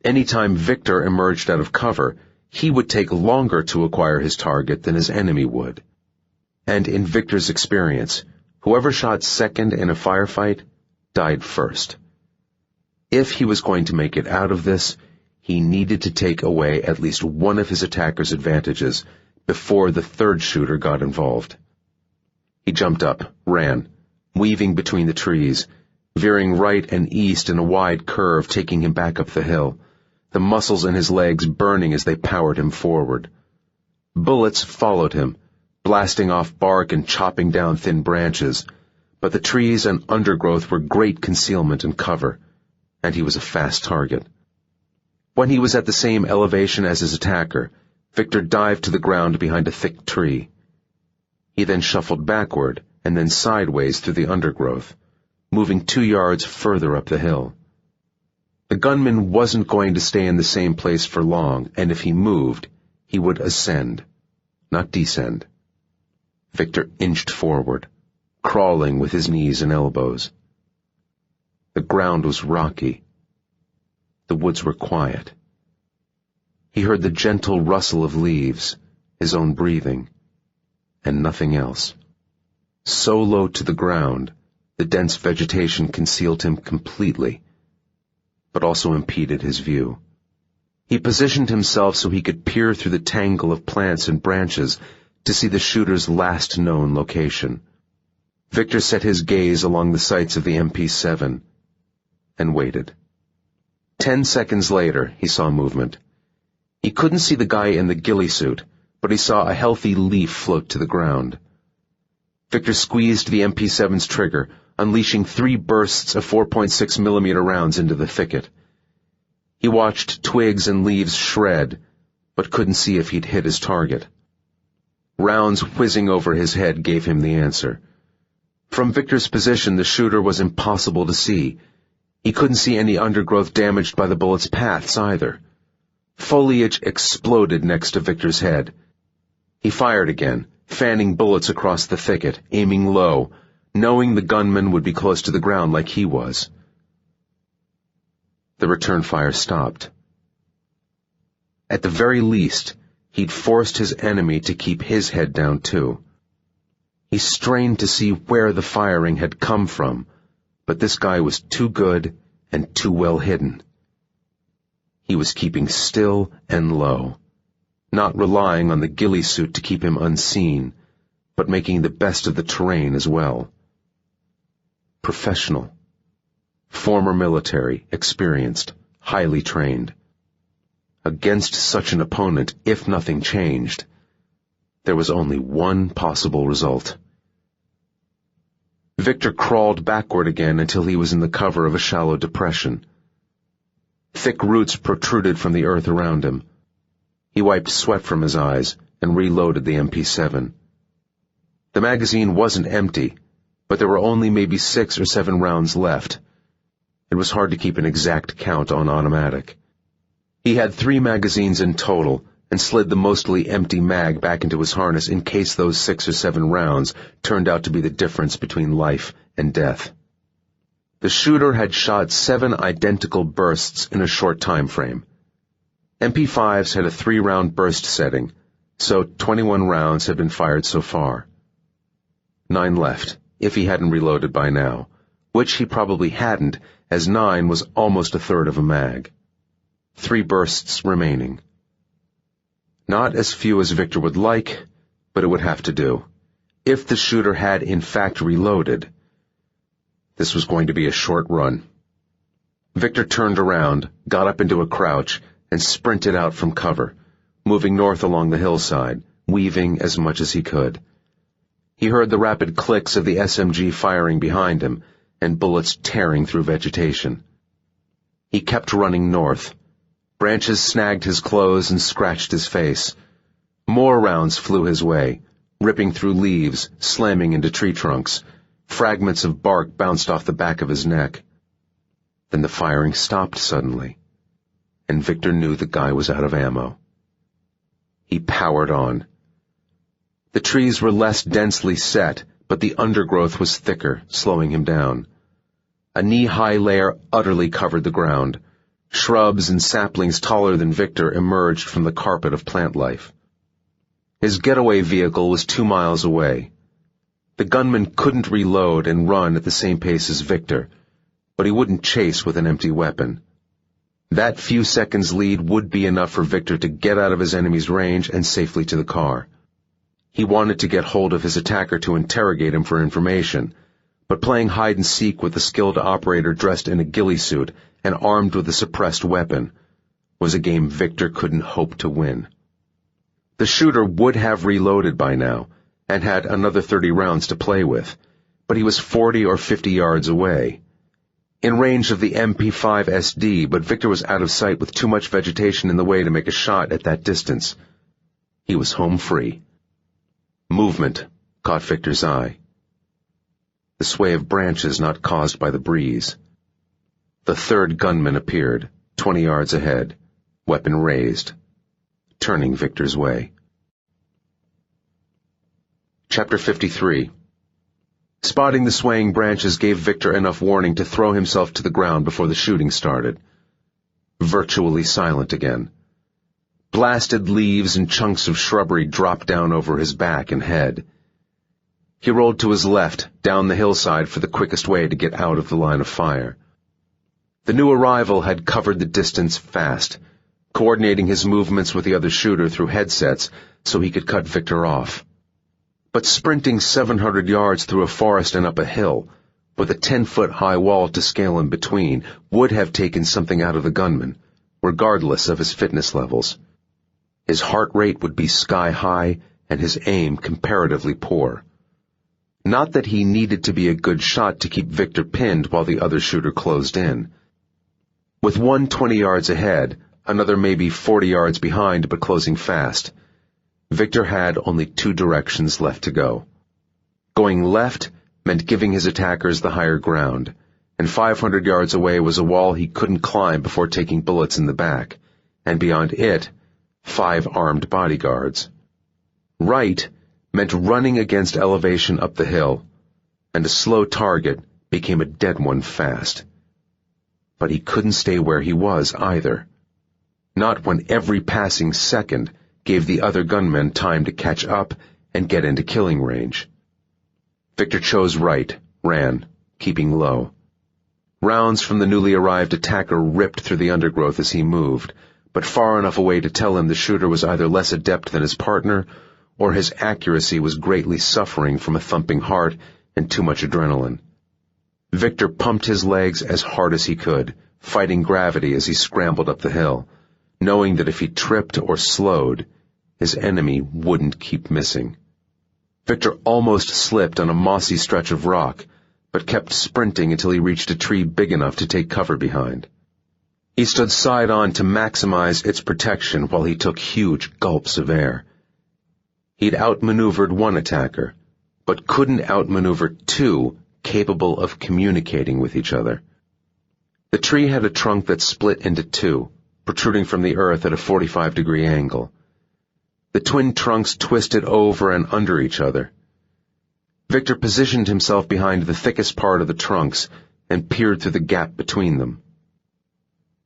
A: Anytime Victor emerged out of cover, he would take longer to acquire his target than his enemy would. And in Victor's experience, whoever shot second in a firefight died first. If he was going to make it out of this, he needed to take away at least one of his attacker's advantages before the third shooter got involved. He jumped up, ran, weaving between the trees, veering right and east in a wide curve taking him back up the hill, the muscles in his legs burning as they powered him forward. Bullets followed him, blasting off bark and chopping down thin branches, but the trees and undergrowth were great concealment and cover, and he was a fast target. When he was at the same elevation as his attacker, Victor dived to the ground behind a thick tree. He then shuffled backward and then sideways through the undergrowth, moving 2 yards further up the hill. The gunman wasn't going to stay in the same place for long, and if he moved, he would ascend, not descend. Victor inched forward, crawling with his knees and elbows. The ground was rocky. The woods were quiet. He heard the gentle rustle of leaves, his own breathing, and nothing else. So low to the ground, the dense vegetation concealed him completely, but also impeded his view. He positioned himself so he could peer through the tangle of plants and branches to see the shooter's last known location. Viktor set his gaze along the sights of the MP7 and waited. 10 seconds later, he saw movement. He couldn't see the guy in the ghillie suit, but he saw a healthy leaf float to the ground. Viktor squeezed the MP7's trigger, unleashing 3 bursts of 4.6mm rounds into the thicket. He watched twigs and leaves shred, but couldn't see if he'd hit his target. Rounds whizzing over his head gave him the answer. From Viktor's position, the shooter was impossible to see. He couldn't see any undergrowth damaged by the bullets' paths either. Foliage exploded next to Viktor's head. He fired again, fanning bullets across the thicket, aiming low, knowing the gunman would be close to the ground like he was. The return fire stopped. At the very least, he'd forced his enemy to keep his head down too. He strained to see where the firing had come from, but this guy was too good and too well hidden. He was keeping still and low, not relying on the ghillie suit to keep him unseen, but making the best of the terrain as well. Professional. Former military, experienced, highly trained. Against such an opponent, if nothing changed, there was only one possible result. Viktor crawled backward again until he was in the cover of a shallow depression. Thick roots protruded from the earth around him. He wiped sweat from his eyes and reloaded the MP7. The magazine wasn't empty, but there were only maybe 6 or 7 rounds left. It was hard to keep an exact count on automatic. He had 3 magazines in total, and slid the mostly empty mag back into his harness in case those 6 or 7 rounds turned out to be the difference between life and death. The shooter had shot 7 identical bursts in a short time frame. MP5s had a 3-round burst setting, so 21 rounds had been fired so far. 9 left, if he hadn't reloaded by now, which he probably hadn't, as 9 was almost a third of a mag. 3 bursts remaining. Not as few as Viktor would like, but it would have to do. If the shooter had in fact reloaded, this was going to be a short run. Viktor turned around, got up into a crouch, and sprinted out from cover, moving north along the hillside, weaving as much as he could. He heard the rapid clicks of the SMG firing behind him, and bullets tearing through vegetation. He kept running north. Branches snagged his clothes and scratched his face. More rounds flew his way, ripping through leaves, slamming into tree trunks. Fragments of bark bounced off the back of his neck. Then the firing stopped suddenly, and Viktor knew the guy was out of ammo. He powered on. The trees were less densely set, but the undergrowth was thicker, slowing him down. A knee-high layer utterly covered the ground. Shrubs and saplings taller than Viktor emerged from the carpet of plant life. His getaway vehicle was 2 miles away. The gunman couldn't reload and run at the same pace as Viktor, but he wouldn't chase with an empty weapon. That few seconds lead would be enough for Viktor to get out of his enemy's range and safely to the car. He wanted to get hold of his attacker to interrogate him for information, but playing hide-and-seek with a skilled operator dressed in a ghillie suit and armed with a suppressed weapon was a game Viktor couldn't hope to win. The shooter would have reloaded by now, and had another 30 rounds to play with, but he was 40 or 50 yards away. In range of the MP5 SD, but Viktor was out of sight with too much vegetation in the way to make a shot at that distance. He was home free. Movement caught Viktor's eye. The sway of branches not caused by the breeze. The third gunman appeared, 20 yards ahead, weapon raised, turning Viktor's way. Chapter 53. Spotting the swaying branches gave Viktor enough warning to throw himself to the ground before the shooting started. Virtually silent again. Blasted leaves and chunks of shrubbery dropped down over his back and head. He rolled to his left, down the hillside for the quickest way to get out of the line of fire. The new arrival had covered the distance fast, coordinating his movements with the other shooter through headsets so he could cut Viktor off. But sprinting 700 yards through a forest and up a hill, with a 10-foot-high wall to scale in between, would have taken something out of the gunman, regardless of his fitness levels. His heart rate would be sky-high and his aim comparatively poor. Not that he needed to be a good shot to keep Viktor pinned while the other shooter closed in. With one 20 yards ahead, another maybe 40 yards behind but closing fast, Viktor had only two directions left to go. Going left meant giving his attackers the higher ground, and 500 yards away was a wall he couldn't climb before taking bullets in the back, and beyond it, 5 armed bodyguards. Right meant running against elevation up the hill, and a slow target became a dead one fast. But he couldn't stay where he was either. Not when every passing second gave the other gunmen time to catch up and get into killing range. Viktor chose right, ran, keeping low. Rounds from the newly arrived attacker ripped through the undergrowth as he moved, but far enough away to tell him the shooter was either less adept than his partner, or his accuracy was greatly suffering from a thumping heart and too much adrenaline. Viktor pumped his legs as hard as he could, fighting gravity as he scrambled up the hill, knowing that if he tripped or slowed, his enemy wouldn't keep missing. Viktor almost slipped on a mossy stretch of rock, but kept sprinting until he reached a tree big enough to take cover behind. He stood side on to maximize its protection while he took huge gulps of air. He'd outmaneuvered one attacker, but couldn't outmaneuver two capable of communicating with each other. The tree had a trunk that split into two, protruding from the earth at a 45-degree angle. The twin trunks twisted over and under each other. Viktor positioned himself behind the thickest part of the trunks and peered through the gap between them.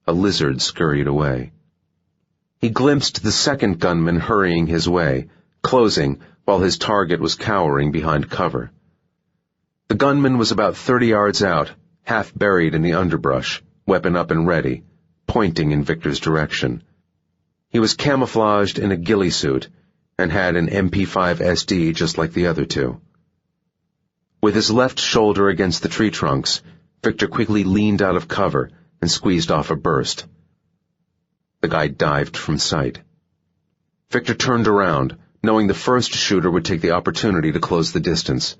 A: A lizard scurried away. He glimpsed the second gunman hurrying his way, closing while his target was cowering behind cover. The gunman was about 30 yards out, half buried in the underbrush, weapon up and ready, pointing in Viktor's direction. He was camouflaged in a ghillie suit and had an MP5 SD just like the other two. With his left shoulder against the tree trunks, Viktor quickly leaned out of cover and squeezed off a burst. The guy dived from sight. Viktor turned around, knowing the first shooter would take the opportunity to close the distance.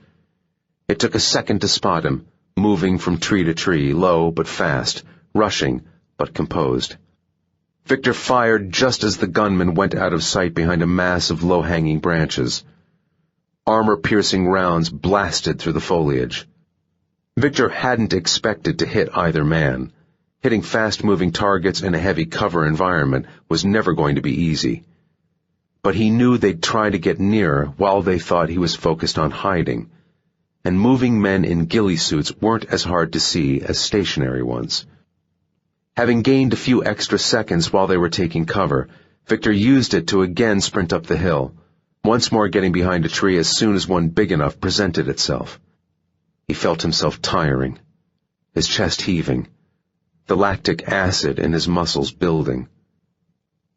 A: It took a second to spot him, moving from tree to tree, low but fast, rushing but composed. Viktor fired just as the gunman went out of sight behind a mass of low-hanging branches. Armor-piercing rounds blasted through the foliage. Viktor hadn't expected to hit either man. Hitting fast-moving targets in a heavy cover environment was never going to be easy. But he knew they'd try to get nearer while they thought he was focused on hiding, and moving men in ghillie suits weren't as hard to see as stationary ones. Having gained a few extra seconds while they were taking cover, Viktor used it to again sprint up the hill, once more getting behind a tree as soon as one big enough presented itself. He felt himself tiring, his chest heaving, the lactic acid in his muscles building.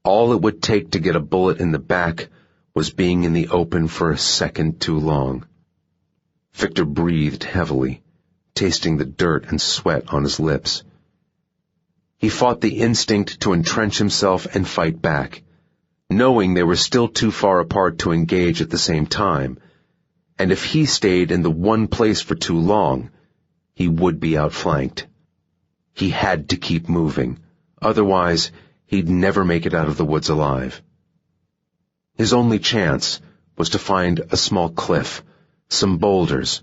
A: All it would take to get a bullet in the back was being in the open for a second too long. Viktor breathed heavily, tasting the dirt and sweat on his lips. He fought the instinct to entrench himself and fight back, knowing they were still too far apart to engage at the same time, and if he stayed in the one place for too long, he would be outflanked. He had to keep moving, otherwise he'd never make it out of the woods alive. His only chance was to find a small cliff, some boulders,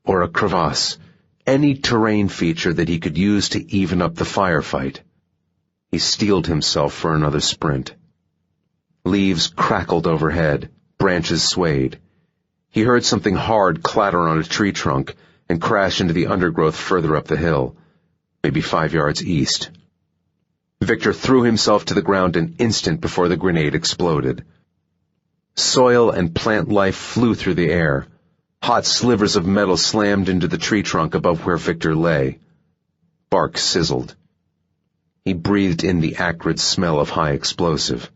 A: or a crevasse, any terrain feature that he could use to even up the firefight. He steeled himself for another sprint. Leaves crackled overhead, branches swayed. He heard something hard clatter on a tree trunk and crash into the undergrowth further up the hill, maybe 5 yards east. Viktor threw himself to the ground an instant before the grenade exploded. Soil and plant life flew through the air. Hot slivers of metal slammed into the tree trunk above where Viktor lay. Bark sizzled. He breathed in the acrid smell of high explosive.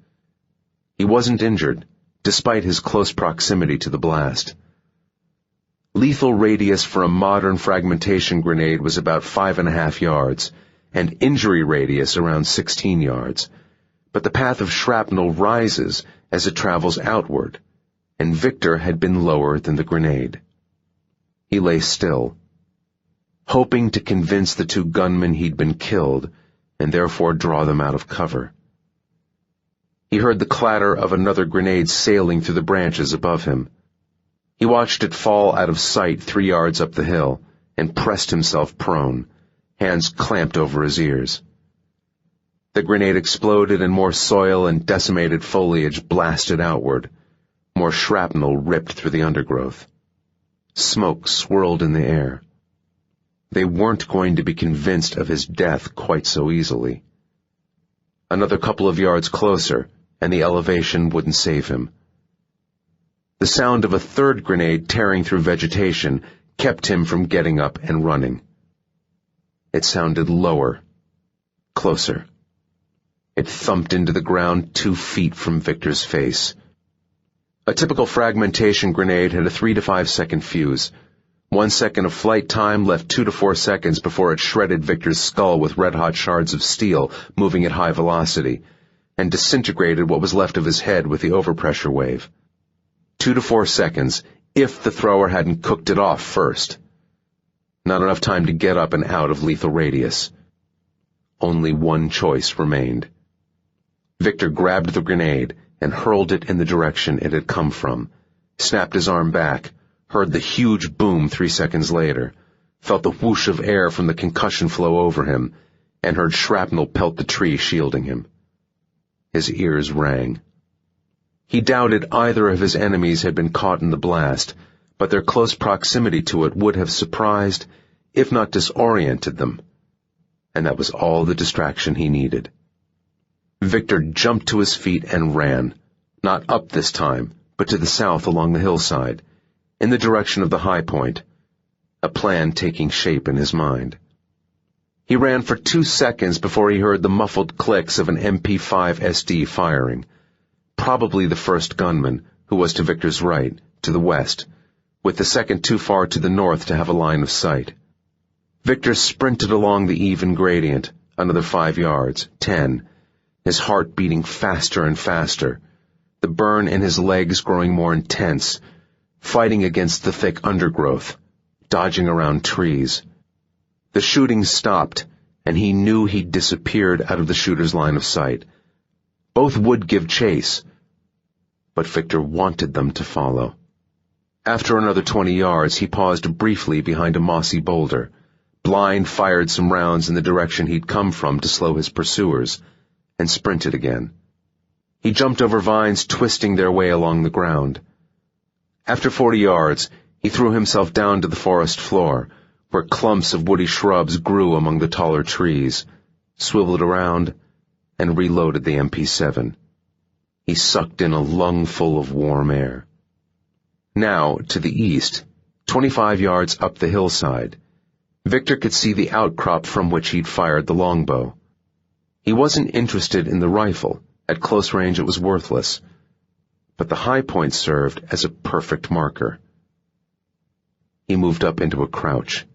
A: He wasn't injured, despite his close proximity to the blast. Lethal radius for a modern fragmentation grenade was about 5.5 yards, and injury radius around 16 yards. But the path of shrapnel rises as it travels outward, and Viktor had been lower than the grenade. He lay still, hoping to convince the two gunmen he'd been killed, and therefore draw them out of cover. He heard the clatter of another grenade sailing through the branches above him. He watched it fall out of sight 3 yards up the hill, and pressed himself prone, hands clamped over his ears. The grenade exploded and more soil and decimated foliage blasted outward. More shrapnel ripped through the undergrowth. Smoke swirled in the air. They weren't going to be convinced of his death quite so easily. Another couple of yards closer, and the elevation wouldn't save him. The sound of a third grenade tearing through vegetation kept him from getting up and running. It sounded lower, closer. It thumped into the ground 2 feet from Viktor's face. A typical fragmentation grenade had a 3 to 5 second fuse. 1 second of flight time left 2 to 4 seconds before it shredded Viktor's skull with red-hot shards of steel moving at high velocity, and disintegrated what was left of his head with the overpressure wave. 2 to 4 seconds, if the thrower hadn't cooked it off first. Not enough time to get up and out of lethal radius. Only one choice remained. Viktor grabbed the grenade and hurled it in the direction it had come from, snapped his arm back, heard the huge boom 3 seconds later, felt the whoosh of air from the concussion flow over him, and heard shrapnel pelt the tree shielding him. His ears rang. He doubted either of his enemies had been caught in the blast, but their close proximity to it would have surprised, if not disoriented them, and that was all the distraction he needed. Viktor jumped to his feet and ran, not up this time, but to the south along the hillside, in the direction of the high point, a plan taking shape in his mind. He ran for 2 seconds before he heard the muffled clicks of an MP5 SD firing, probably the first gunman, who was to Viktor's right, to the west, with the second too far to the north to have a line of sight. Viktor sprinted along the even gradient, another 5 yards, 10, his heart beating faster and faster, the burn in his legs growing more intense, fighting against the thick undergrowth, dodging around trees. The shooting stopped, and he knew he'd disappeared out of the shooter's line of sight. Both would give chase, but Viktor wanted them to follow. After another 20 yards, he paused briefly behind a mossy boulder, blind fired some rounds in the direction he'd come from to slow his pursuers, and sprinted again. He jumped over vines twisting their way along the ground. After 40 yards, he threw himself down to the forest floor, where clumps of woody shrubs grew among the taller trees, swiveled around, and reloaded the MP7. He sucked in a lungful of warm air. Now, to the east, 25 yards up the hillside, Viktor could see the outcrop from which he'd fired the longbow. He wasn't interested in the rifle. At close range it was worthless. But the high point served as a perfect marker. He moved up into a crouch.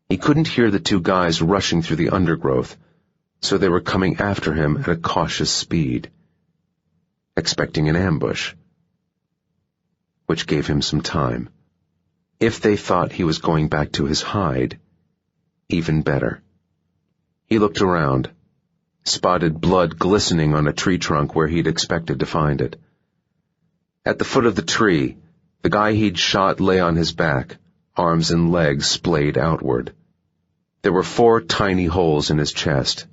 A: He couldn't hear the two guys rushing through the undergrowth, so they were coming after him at a cautious speed, expecting an ambush, which gave him some time. If they thought he was going back to his hide, even better. He looked around, spotted blood glistening on a tree trunk where he'd expected to find it. At the foot of the tree, the guy he'd shot lay on his back, arms and legs splayed outward. There were 4 tiny holes in his chest.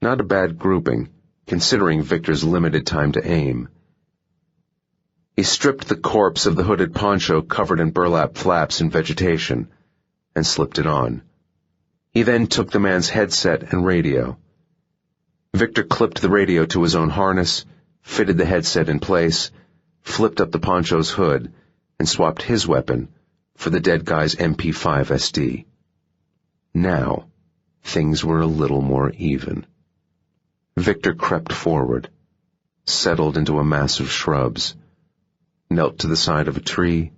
A: Not a bad grouping, considering Viktor's limited time to aim. He stripped the corpse of the hooded poncho covered in burlap flaps and vegetation, and slipped it on. He then took the man's headset and radio. Viktor clipped the radio to his own harness, fitted the headset in place, flipped up the poncho's hood, and swapped his weapon for the dead guy's MP5 SD. Now, things were a little more even. Viktor crept forward, settled into a mass of shrubs, knelt to the side of a tree,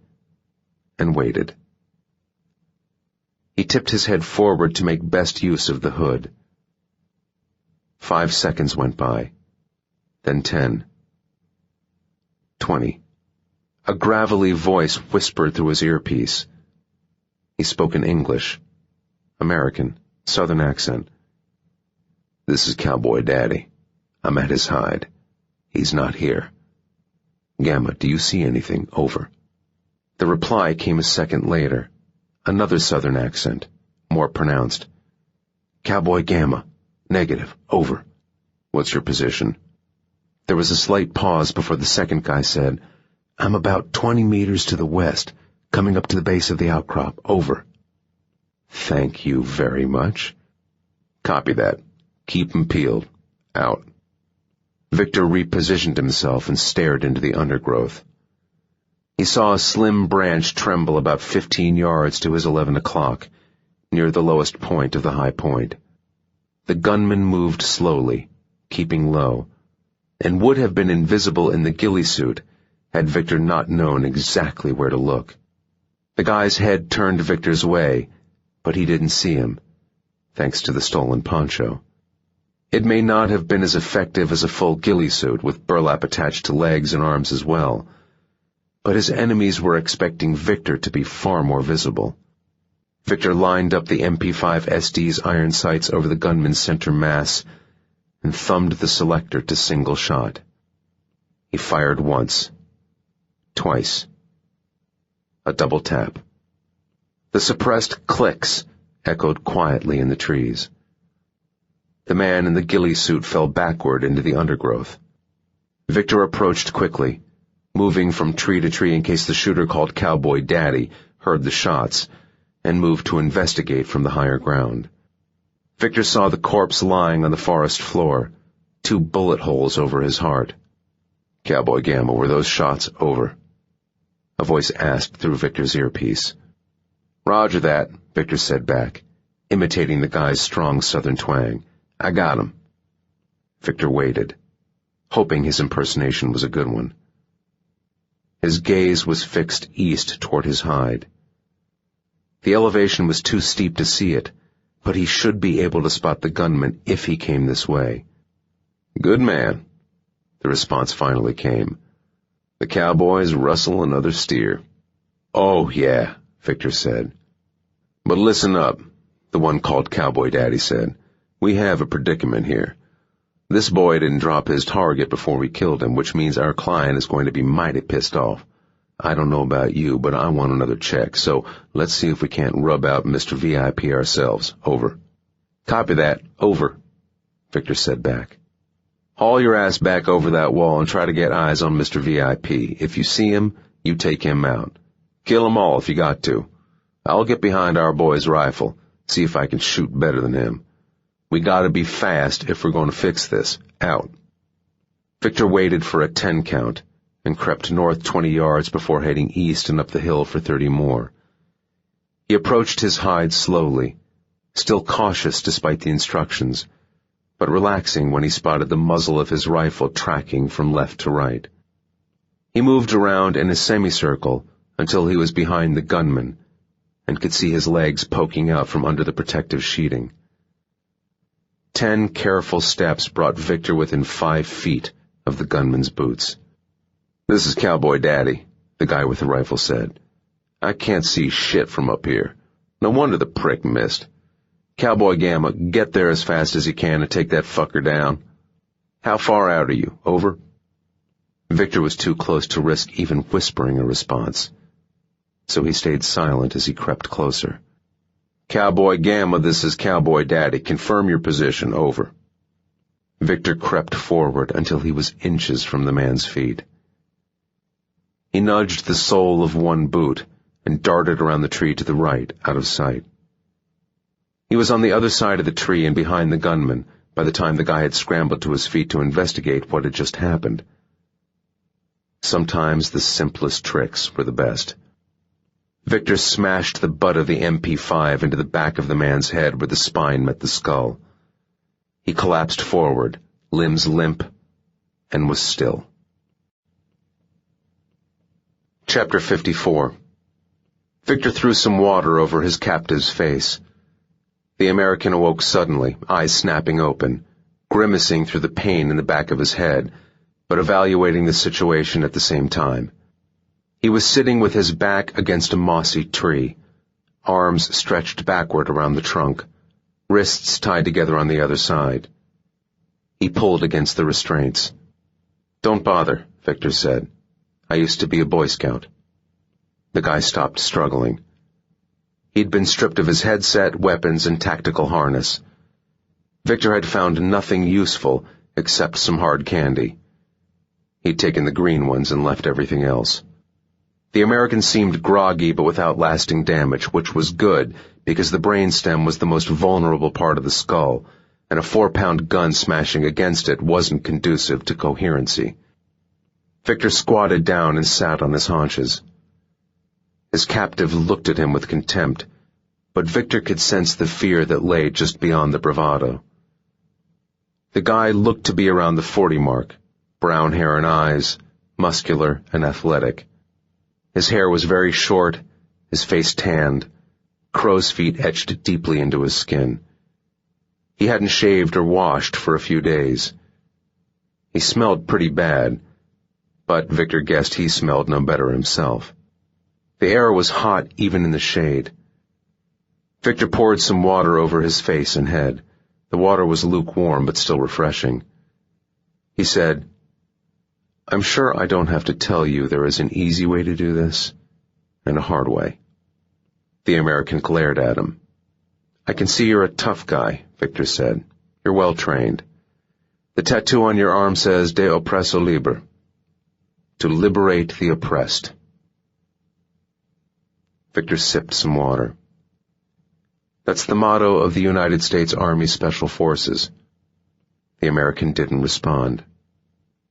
A: and waited. He tipped his head forward to make best use of the hood. 5 seconds went by, then 10, 20. A gravelly voice whispered through his earpiece. He spoke in English, American, Southern accent. "This is Cowboy Daddy. I'm at his hide. He's not here. Gamma, do you see anything? Over." The reply came a second later, another Southern accent, more pronounced. "Cowboy Gamma. Negative. Over. What's your position?" There was a slight pause before the second guy said, "I'm about 20 meters to the west, coming up to the base of the outcrop. Over." "Thank you very much." "Copy that. Keep 'em peeled. Out." Viktor repositioned himself and stared into the undergrowth. He saw a slim branch tremble about 15 yards to his 11 o'clock, near the lowest point of the high point. The gunman moved slowly, keeping low, and would have been invisible in the ghillie suit had Viktor not known exactly where to look. The guy's head turned Viktor's way, but he didn't see him, thanks to the stolen poncho. It may not have been as effective as a full ghillie suit with burlap attached to legs and arms as well, but his enemies were expecting Viktor to be far more visible. Viktor lined up the MP5 SD's iron sights over the gunman's center mass and thumbed the selector to single shot. He fired once, twice, a double tap. The suppressed clicks echoed quietly in the trees. The man in the ghillie suit fell backward into the undergrowth. Viktor approached quickly, moving from tree to tree in case the shooter called Cowboy Daddy heard the shots, and moved to investigate from the higher ground. Viktor saw the corpse lying on the forest floor, 2 bullet holes over his heart. "Cowboy Gamma, were those shots? Over?" A voice asked through Viktor's earpiece. "Roger that," Viktor said back, imitating the guy's strong southern twang. "I got him." Viktor waited, hoping his impersonation was a good one. His gaze was fixed east toward his hide. The elevation was too steep to see it, but he should be able to spot the gunman if he came this way. "Good man," the response finally came. "The cowboys rustle another steer." "Oh, yeah," Viktor said. "But listen up," the one called Cowboy Daddy said. "We have a predicament here. This boy didn't drop his target before we killed him, which means our client is going to be mighty pissed off. I don't know about you, but I want another check, so let's see if we can't rub out Mr. VIP ourselves. Over." "Copy that. Over," Viktor said back. "Haul your ass back over that wall and try to get eyes on Mr. VIP. If you see him, you take him out. Kill 'em all if you got to. I'll get behind our boy's rifle, see if I can shoot better than him. We gotta be fast if we're going to fix this. Out." Viktor waited for a 10 count and crept north 20 yards before heading east and up the hill for 30 more. He approached his hide slowly, still cautious despite the instructions, but relaxing when he spotted the muzzle of his rifle tracking from left to right. He moved around in a semicircle until he was behind the gunman and could see his legs poking out from under the protective sheeting. 10 careful steps brought Viktor within 5 feet of the gunman's boots. "This is Cowboy Daddy," the guy with the rifle said. "I can't see shit from up here. No wonder the prick missed. Cowboy Gamma, get there as fast as you can and take that fucker down. How far out are you? Over?" Viktor was too close to risk even whispering a response, so he stayed silent as he crept closer. "Cowboy Gamma, this is Cowboy Daddy. Confirm your position. Over." Viktor crept forward until he was inches from the man's feet. He nudged the sole of one boot and darted around the tree to the right, out of sight. He was on the other side of the tree and behind the gunman by the time the guy had scrambled to his feet to investigate what had just happened. Sometimes the simplest tricks were the best. Viktor smashed the butt of the MP5 into the back of the man's head where the spine met the skull. He collapsed forward, limbs limp, and was still. Chapter 54. Viktor threw some water over his captive's face. The American awoke suddenly, eyes snapping open, grimacing through the pain in the back of his head, but evaluating the situation at the same time. He was sitting with his back against a mossy tree, arms stretched backward around the trunk, wrists tied together on the other side. He pulled against the restraints. "Don't bother," Viktor said. "I used to be a Boy Scout." The guy stopped struggling. He'd been stripped of his headset, weapons, and tactical harness. Viktor had found nothing useful except some hard candy. He'd taken the green ones and left everything else. The American seemed groggy but without lasting damage, which was good because the brainstem was the most vulnerable part of the skull, and a 4-pound gun smashing against it wasn't conducive to coherency. Viktor squatted down and sat on his haunches. His captive looked at him with contempt, but Viktor could sense the fear that lay just beyond the bravado. The guy looked to be around the 40 mark, brown hair and eyes, muscular and athletic. His hair was very short, his face tanned, crow's feet etched deeply into his skin. He hadn't shaved or washed for a few days. He smelled pretty bad, but Viktor guessed he smelled no better himself. The air was hot even in the shade. Viktor poured some water over his face and head. The water was lukewarm but still refreshing. He said, "I'm sure I don't have to tell you there is an easy way to do this, and a hard way." The American glared at him. "I can see you're a tough guy," Viktor said. "You're well trained. The tattoo on your arm says De oppresso liber, to liberate the oppressed." Viktor sipped some water. "That's the motto of the United States Army Special Forces." The American didn't respond.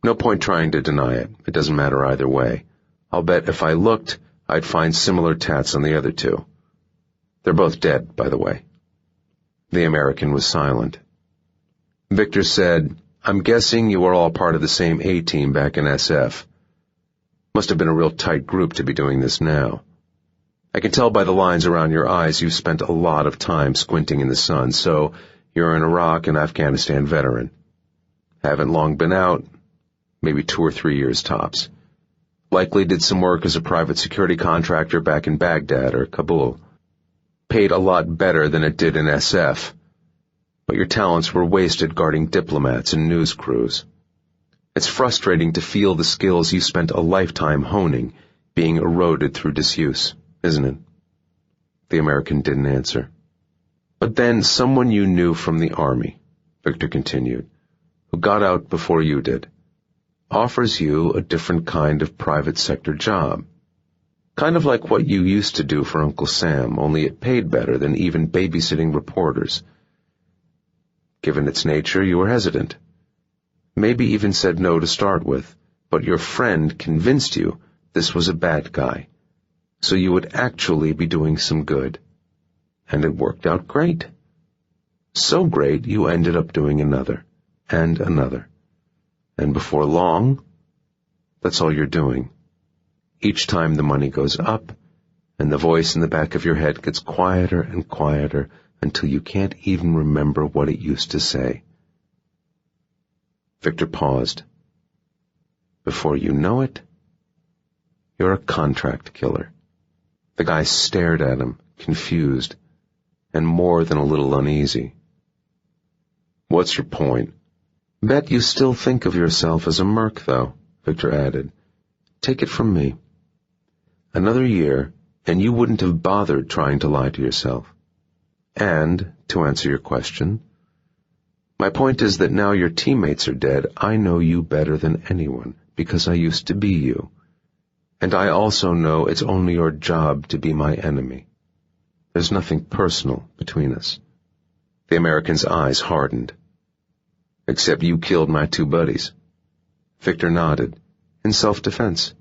A: "No point trying to deny it. It doesn't matter either way. I'll bet if I looked, I'd find similar tats on the other two. They're both dead, by the way." The American was silent. Viktor said, "I'm guessing you were all part of the same A-team back in SF. Must have been a real tight group to be doing this now. I can tell by the lines around your eyes you've spent a lot of time squinting in the sun, so you're an Iraq and Afghanistan veteran. Haven't long been out, maybe 2 or 3 years tops. Likely did some work as a private security contractor back in Baghdad or Kabul. Paid a lot better than it did in SF, but your talents were wasted guarding diplomats and news crews. It's frustrating to feel the skills you spent a lifetime honing being eroded through disuse, isn't it?" The American didn't answer. "But then someone you knew from the Army," Viktor continued, "who got out before you did, offers you a different kind of private sector job. Kind of like what you used to do for Uncle Sam, only it paid better than even babysitting reporters. Given its nature, you were hesitant. Maybe even said no to start with, but your friend convinced you this was a bad guy, so you would actually be doing some good. And it worked out great. So great you ended up doing another, and another. And before long, that's all you're doing. Each time the money goes up, and the voice in the back of your head gets quieter and quieter until you can't even remember what it used to say." Viktor paused. "Before you know it, you're a contract killer." The guy stared at him, confused, and more than a little uneasy. "What's your point?" "Bet you still think of yourself as a merc, though," Viktor added. "Take it from me. Another year, and you wouldn't have bothered trying to lie to yourself. And, to answer your question, my point is that now your teammates are dead, I know you better than anyone, because I used to be you. And I also know it's only your job to be my enemy. There's nothing personal between us." The American's eyes hardened. "Except you killed my 2 buddies." Viktor nodded. "In self-defense.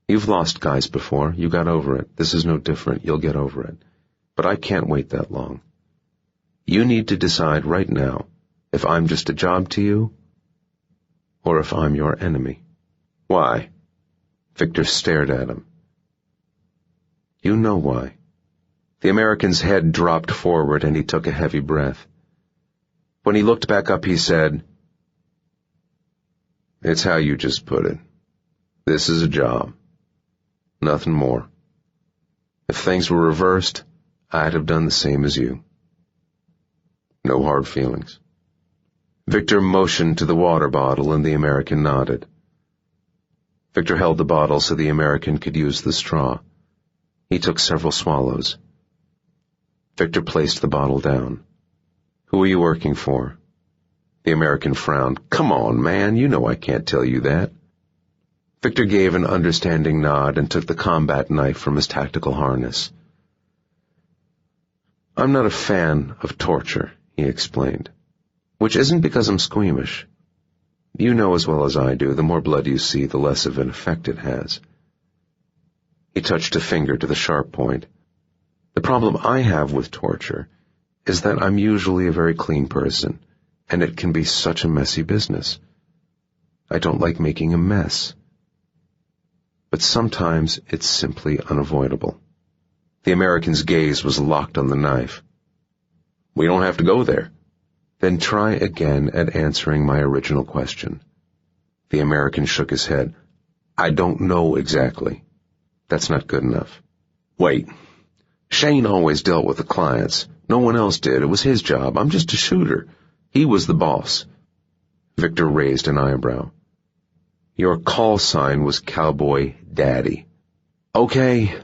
A: You've lost guys before. You got over it. This is no different. You'll get over it. But I can't wait that long. You need to decide right now if I'm just a job to you or if I'm your enemy." "Why?" Viktor stared at him. "You know why." The American's head dropped forward and he took a heavy breath. When he looked back up, he said, "It's how you just put it. This is a job. Nothing more. If things were reversed, I'd have done the same as you. No hard feelings." Viktor motioned to the water bottle and the American nodded. Viktor held the bottle so the American could use the straw. He took several swallows. Viktor placed the bottle down. "Who are you working for?" The American frowned. "Come on, man, you know I can't tell you that." Viktor gave an understanding nod and took the combat knife from his tactical harness. "I'm not a fan of torture," he explained. "Which isn't because I'm squeamish. You know as well as I do, the more blood you see, the less of an effect it has." He touched a finger to the sharp point. "The problem I have with torture is that I'm usually a very clean person, and it can be such a messy business. I don't like making a mess. But sometimes it's simply unavoidable." The American's gaze was locked on the knife. "We don't have to go there." "Then try again at answering my original question." The American shook his head. "I don't know exactly. That's not good enough." "Wait. Shane always dealt with the clients. No one else did. It was his job. I'm just a shooter. He was the boss." Viktor raised an eyebrow. "Your call sign was Cowboy Daddy." "Okay,"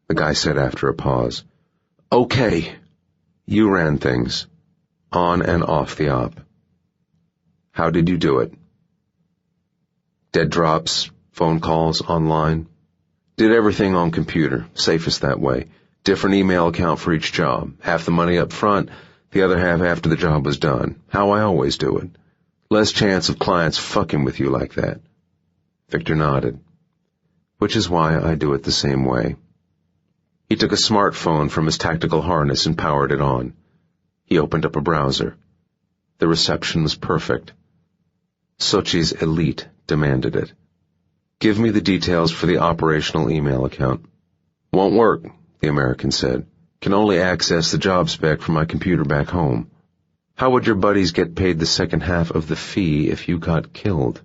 A: the guy said after a pause. "Okay. You ran things, on and off the op. How did you do it?" "Dead drops, phone calls, online. Did everything on computer, safest that way. Different email account for each job. Half the money up front, the other half after the job was done. How I always do it. Less chance of clients fucking with you like that." Viktor nodded. "Which is why I do it the same way." He took a smartphone from his tactical harness and powered it on. He opened up a browser. The reception was perfect. Sochi's elite demanded it. "Give me the details for the operational email account." "Won't work," the American said. "Can only access the job spec from my computer back home." "How would your buddies get paid the second half of the fee if you got killed?"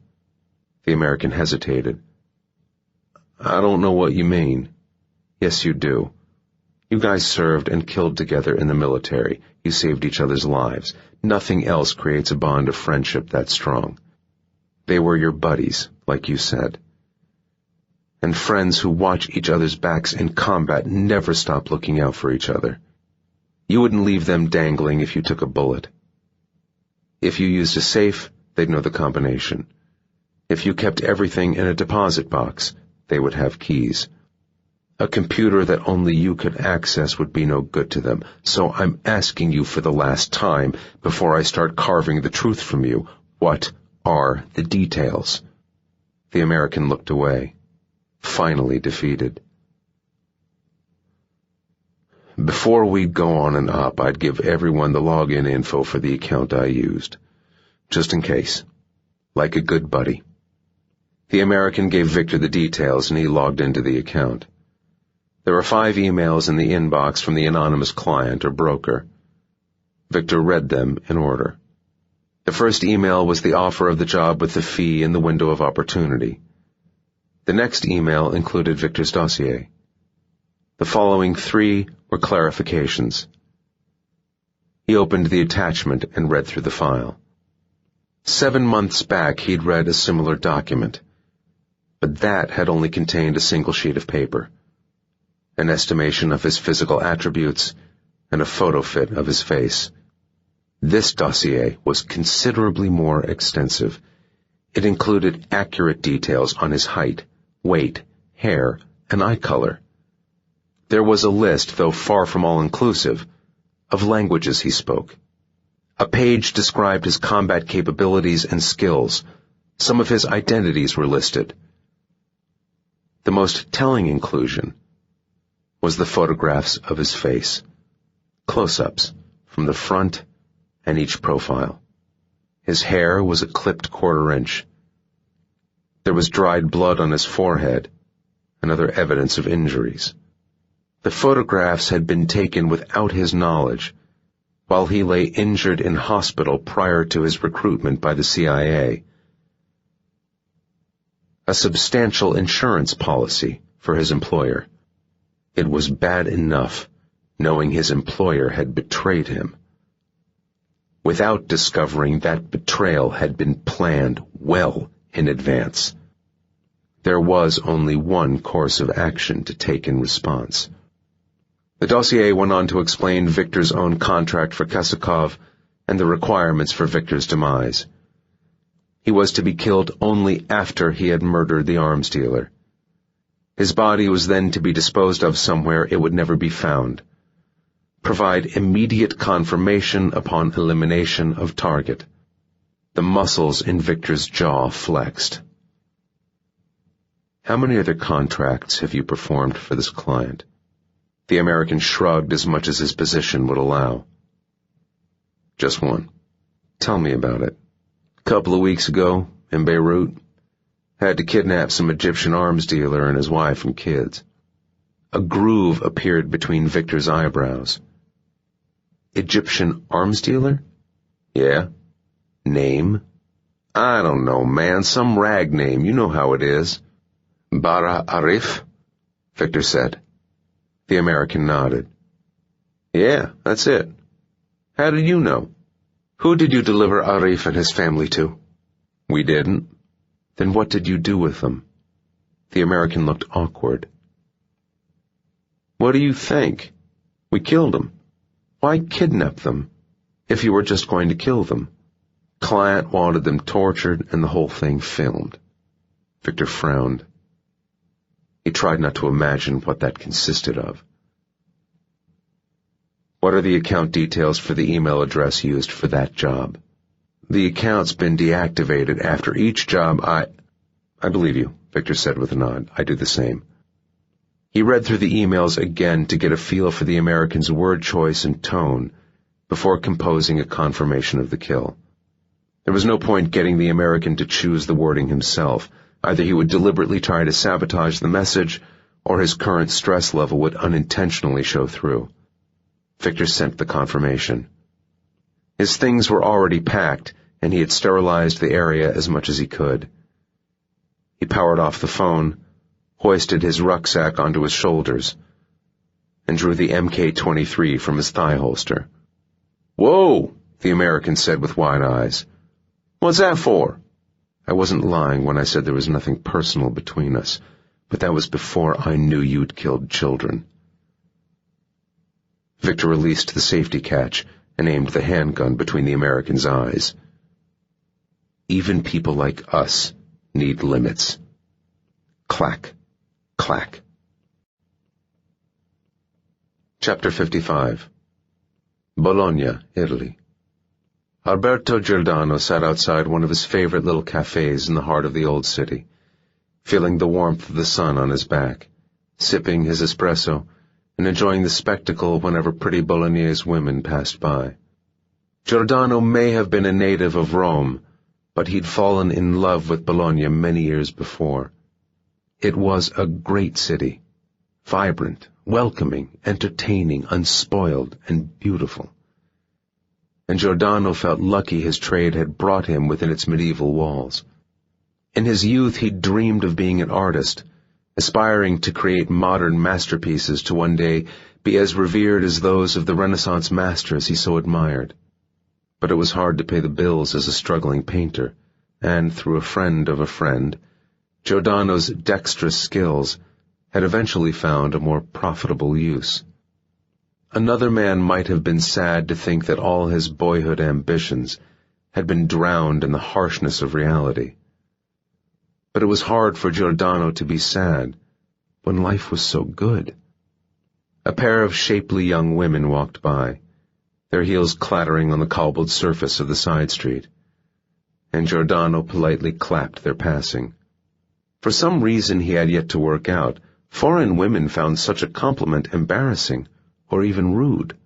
A: The American hesitated. "I don't know what you mean." "Yes, you do. You guys served and killed together in the military. You saved each other's lives. Nothing else creates a bond of friendship that strong. They were your buddies, like you said. And friends who watch each other's backs in combat never stop looking out for each other. You wouldn't leave them dangling if you took a bullet. If you used a safe, they'd know the combination. If you kept everything in a deposit box, they would have keys. A computer that only you could access would be no good to them. So I'm asking you for the last time, before I start carving the truth from you, what are the details?" The American looked away, finally defeated. "Before we'd go on an op, I'd give everyone the login info for the account I used. Just in case. Like a good buddy." The American gave Viktor the details and he logged into the account. There were 5 emails in the inbox from the anonymous client or broker. Viktor read them in order. The first email was the offer of the job with the fee and the window of opportunity. The next email included Viktor's dossier. The following 3 were clarifications. He opened the attachment and read through the file. 7 months back he'd read a similar document, but that had only contained a single sheet of paper, an estimation of his physical attributes, and a photo fit of his face. This dossier was considerably more extensive. It included accurate details on his height, weight, hair, and eye color. There was a list, though far from all-inclusive, of languages he spoke. A page described his combat capabilities and skills. Some of his identities were listed. The most telling inclusion was the photographs of his face, close-ups from the front and each profile. His hair was a clipped quarter-inch. There was dried blood on his forehead and other evidence of injuries. The photographs had been taken without his knowledge, while he lay injured in hospital prior to his recruitment by the CIA. A substantial insurance policy for his employer. It was bad enough knowing his employer had betrayed him, without discovering that betrayal had been planned well in advance. There was only one course of action to take in response. The dossier went on to explain Viktor's own contract for Kasakov and the requirements for Viktor's demise. He was to be killed only after he had murdered the arms dealer. His body was then to be disposed of somewhere it would never be found. Provide immediate confirmation upon elimination of target. The muscles in Viktor's jaw flexed. How many other contracts have you performed for this client? The American shrugged as much as his position would allow. Just one. Tell me about it. A couple of weeks ago, in Beirut, had to kidnap some Egyptian arms dealer and his wife and kids. A groove appeared between Viktor's eyebrows. Egyptian arms dealer? Yeah. Name? I don't know, man. Some rag name. You know how it is. Bara Arif? Viktor said. The American nodded. Yeah, that's it. How did you know? Who did you deliver Arif and his family to? We didn't. Then what did you do with them? The American looked awkward. What do you think? We killed them. Why kidnap them, if you were just going to kill them? Client wanted them tortured and the whole thing filmed. Viktor frowned. He tried not to imagine what that consisted of. What are the account details for the email address used for that job? The account's been deactivated after each job. I believe you, Viktor said with a nod. I do the same. He read through the emails again to get a feel for the American's word choice and tone before composing a confirmation of the kill. There was no point getting the American to choose the wording himself. Either he would deliberately try to sabotage the message, or his current stress level would unintentionally show through. Viktor sent the confirmation. His things were already packed, and he had sterilized the area as much as he could. He powered off the phone, hoisted his rucksack onto his shoulders, and drew the Mk-23 from his thigh holster. "Whoa," the American said with wide eyes. "What's that for?" I wasn't lying when I said there was nothing personal between us, but that was before I knew you'd killed children. Viktor released the safety catch and aimed the handgun between the American's eyes. Even people like us need limits. Clack, clack. Chapter 55. Bologna, Italy. Alberto Giordano sat outside one of his favorite little cafes in the heart of the old city, feeling the warmth of the sun on his back, sipping his espresso, and enjoying the spectacle whenever pretty Bolognese women passed by. Giordano may have been a native of Rome, but he'd fallen in love with Bologna many years before. It was a great city, vibrant, welcoming, entertaining, unspoiled, and beautiful. And Giordano felt lucky his trade had brought him within its medieval walls. In his youth he'd dreamed of being an artist, aspiring to create modern masterpieces to one day be as revered as those of the Renaissance masters he so admired. But it was hard to pay the bills as a struggling painter, and through a friend of a friend, Giordano's dexterous skills had eventually found a more profitable use. Another man might have been sad to think that all his boyhood ambitions had been drowned in the harshness of reality. But it was hard for Giordano to be sad when life was so good. A pair of shapely young women walked by, their heels clattering on the cobbled surface of the side street, and Giordano politely clapped their passing. For some reason he had yet to work out, foreign women found such a compliment embarrassing or even rude.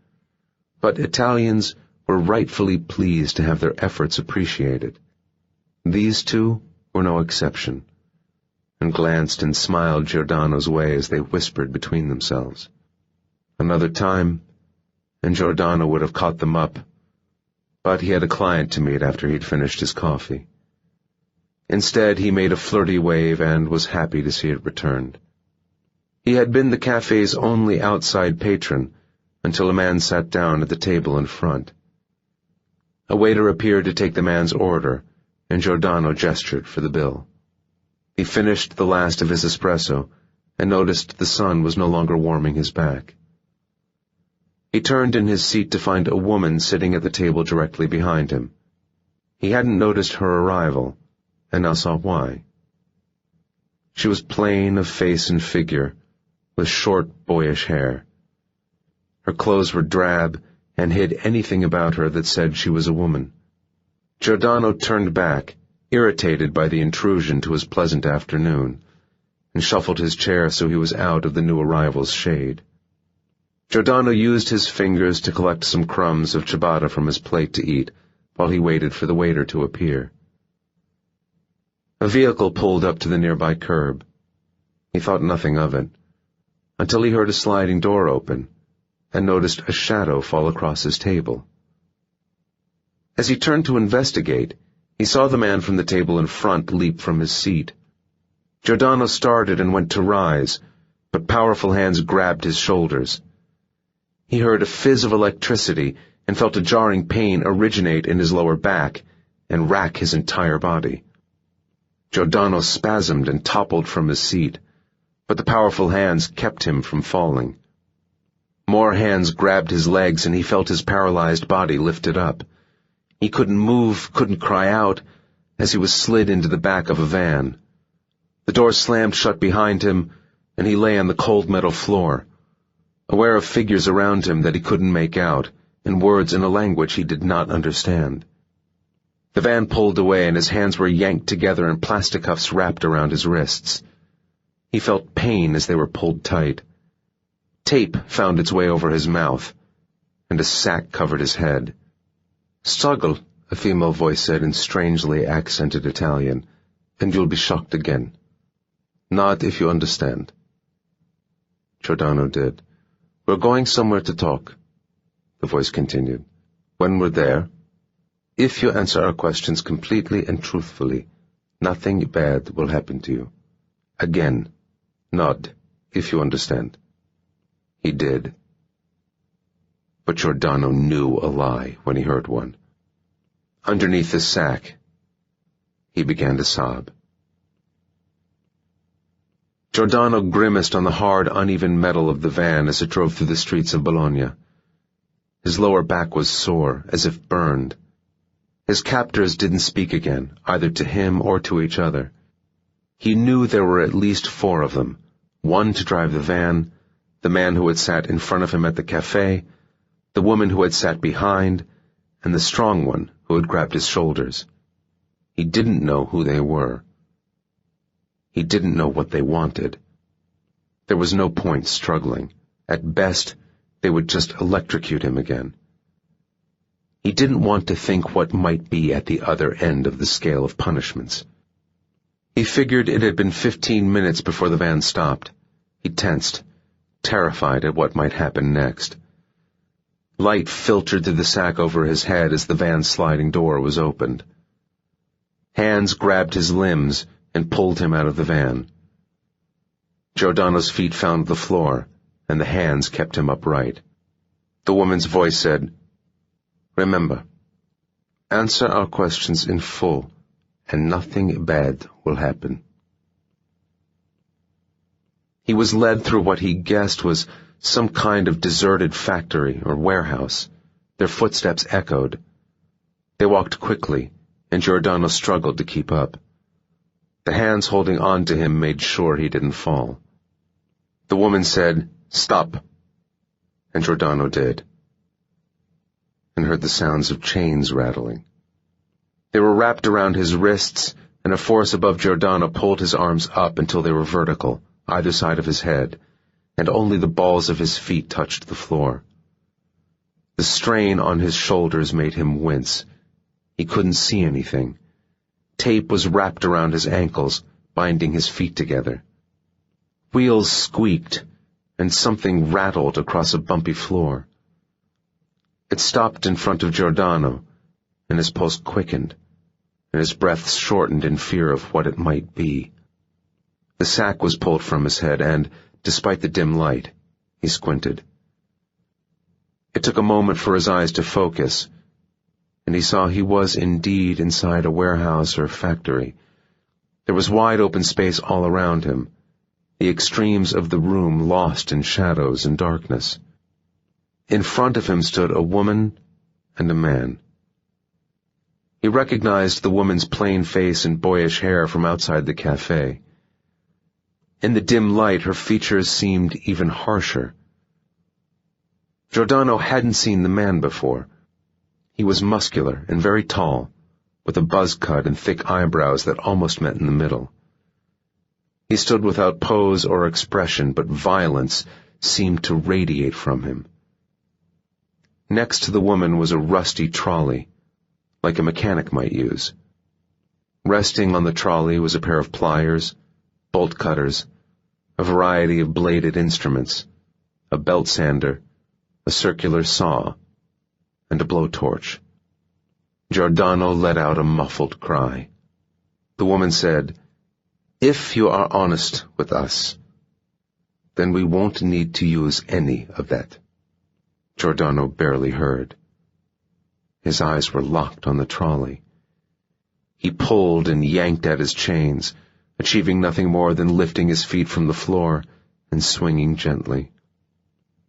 A: But Italians were rightfully pleased to have their efforts appreciated. These two were no exception, and glanced and smiled Giordano's way as they whispered between themselves. Another time, and Giordano would have caught them up, but he had a client to meet after he'd finished his coffee. Instead, he made a flirty wave and was happy to see it returned. He had been the cafe's only outside patron until a man sat down at the table in front. A waiter appeared to take the man's order, and Giordano gestured for the bill. He finished the last of his espresso and noticed the sun was no longer warming his back. He turned in his seat to find a woman sitting at the table directly behind him. He hadn't noticed her arrival, and now saw why. She was plain of face and figure, with short, boyish hair. Her clothes were drab and hid anything about her that said she was a woman. Giordano turned back, irritated by the intrusion to his pleasant afternoon, and shuffled his chair so he was out of the new arrival's shade. Giordano used his fingers to collect some crumbs of ciabatta from his plate to eat, while he waited for the waiter to appear. A vehicle pulled up to the nearby curb. He thought nothing of it, until he heard a sliding door open, and noticed a shadow fall across his table. As he turned to investigate, he saw the man from the table in front leap from his seat. Giordano started and went to rise, but powerful hands grabbed his shoulders. He heard a fizz of electricity and felt a jarring pain originate in his lower back and rack his entire body. Giordano spasmed and toppled from his seat, but the powerful hands kept him from falling. More hands grabbed his legs and he felt his paralyzed body lifted up. He couldn't move, couldn't cry out, as he was slid into the back of a van. The door slammed shut behind him, and he lay on the cold metal floor, aware of figures around him that he couldn't make out, and words in a language he did not understand. The van pulled away and his hands were yanked together and plastic cuffs wrapped around his wrists. He felt pain as they were pulled tight. Tape found its way over his mouth, and a sack covered his head. "Struggle," a female voice said in strangely accented Italian, "and you'll be shocked again. Nod if you understand." Giordano did. "We're going somewhere to talk," the voice continued. "When we're there, if you answer our questions completely and truthfully, nothing bad will happen to you. Again, nod if you understand." He did. But Giordano knew a lie when he heard one. Underneath the sack, he began to sob. Giordano grimaced on the hard, uneven metal of the van as it drove through the streets of Bologna. His lower back was sore, as if burned. His captors didn't speak again, either to him or to each other. He knew there were at least 4 of them, one to drive the van, the man who had sat in front of him at the cafe, the woman who had sat behind, and the strong one who had grabbed his shoulders. He didn't know who they were. He didn't know what they wanted. There was no point struggling. At best, they would just electrocute him again. He didn't want to think what might be at the other end of the scale of punishments. He figured it had been 15 minutes before the van stopped. He tensed, terrified at what might happen next. Light filtered through the sack over his head as the van's sliding door was opened. Hands grabbed his limbs and pulled him out of the van. Giordano's feet found the floor, and the hands kept him upright. The woman's voice said, "Remember, answer our questions in full, and nothing bad will happen." He was led through what he guessed was some kind of deserted factory or warehouse. Their footsteps echoed. They walked quickly, and Giordano struggled to keep up. The hands holding on to him made sure he didn't fall. The woman said, "Stop," and Giordano did, and heard the sounds of chains rattling. They were wrapped around his wrists, and a force above Giordano pulled his arms up until they were vertical, either side of his head, and only the balls of his feet touched the floor. The strain on his shoulders made him wince. He couldn't see anything. Tape was wrapped around his ankles, binding his feet together. Wheels squeaked, and something rattled across a bumpy floor. It stopped in front of Giordano, and his pulse quickened, and his breath shortened in fear of what it might be. The sack was pulled from his head, and, despite the dim light, he squinted. It took a moment for his eyes to focus, and he saw he was indeed inside a warehouse or factory. There was wide open space all around him, the extremes of the room lost in shadows and darkness. In front of him stood a woman and a man. He recognized the woman's plain face and boyish hair from outside the cafe. In the dim light, her features seemed even harsher. Giordano hadn't seen the man before. He was muscular and very tall, with a buzz cut and thick eyebrows that almost met in the middle. He stood without pose or expression, but violence seemed to radiate from him. Next to the woman was a rusty trolley, like a mechanic might use. Resting on the trolley was a pair of pliers, bolt cutters, a variety of bladed instruments, a belt sander, a circular saw, and a blowtorch. Giordano let out a muffled cry. The woman said, "If you are honest with us, then we won't need to use any of that." Giordano barely heard. His eyes were locked on the trolley. He pulled and yanked at his chains, achieving nothing more than lifting his feet from the floor and swinging gently.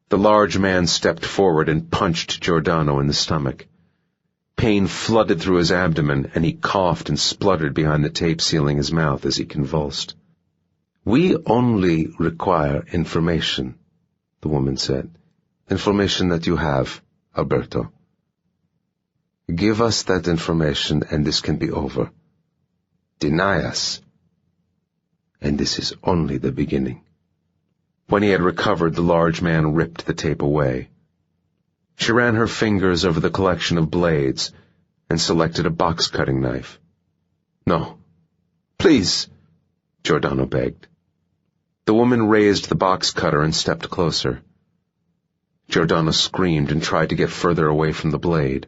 A: The large man stepped forward and punched Giordano in the stomach. Pain flooded through his abdomen, and he coughed and spluttered behind the tape sealing his mouth as he convulsed. "We only require information," the woman said. "Information that you have, Alberto. Give us that information and this can be over. Deny us, and this is only the beginning." When he had recovered, the large man ripped the tape away. She ran her fingers over the collection of blades and selected a box-cutting knife. "No, please," Giordano begged. The woman raised the box cutter and stepped closer. Giordano screamed and tried to get further away from the blade.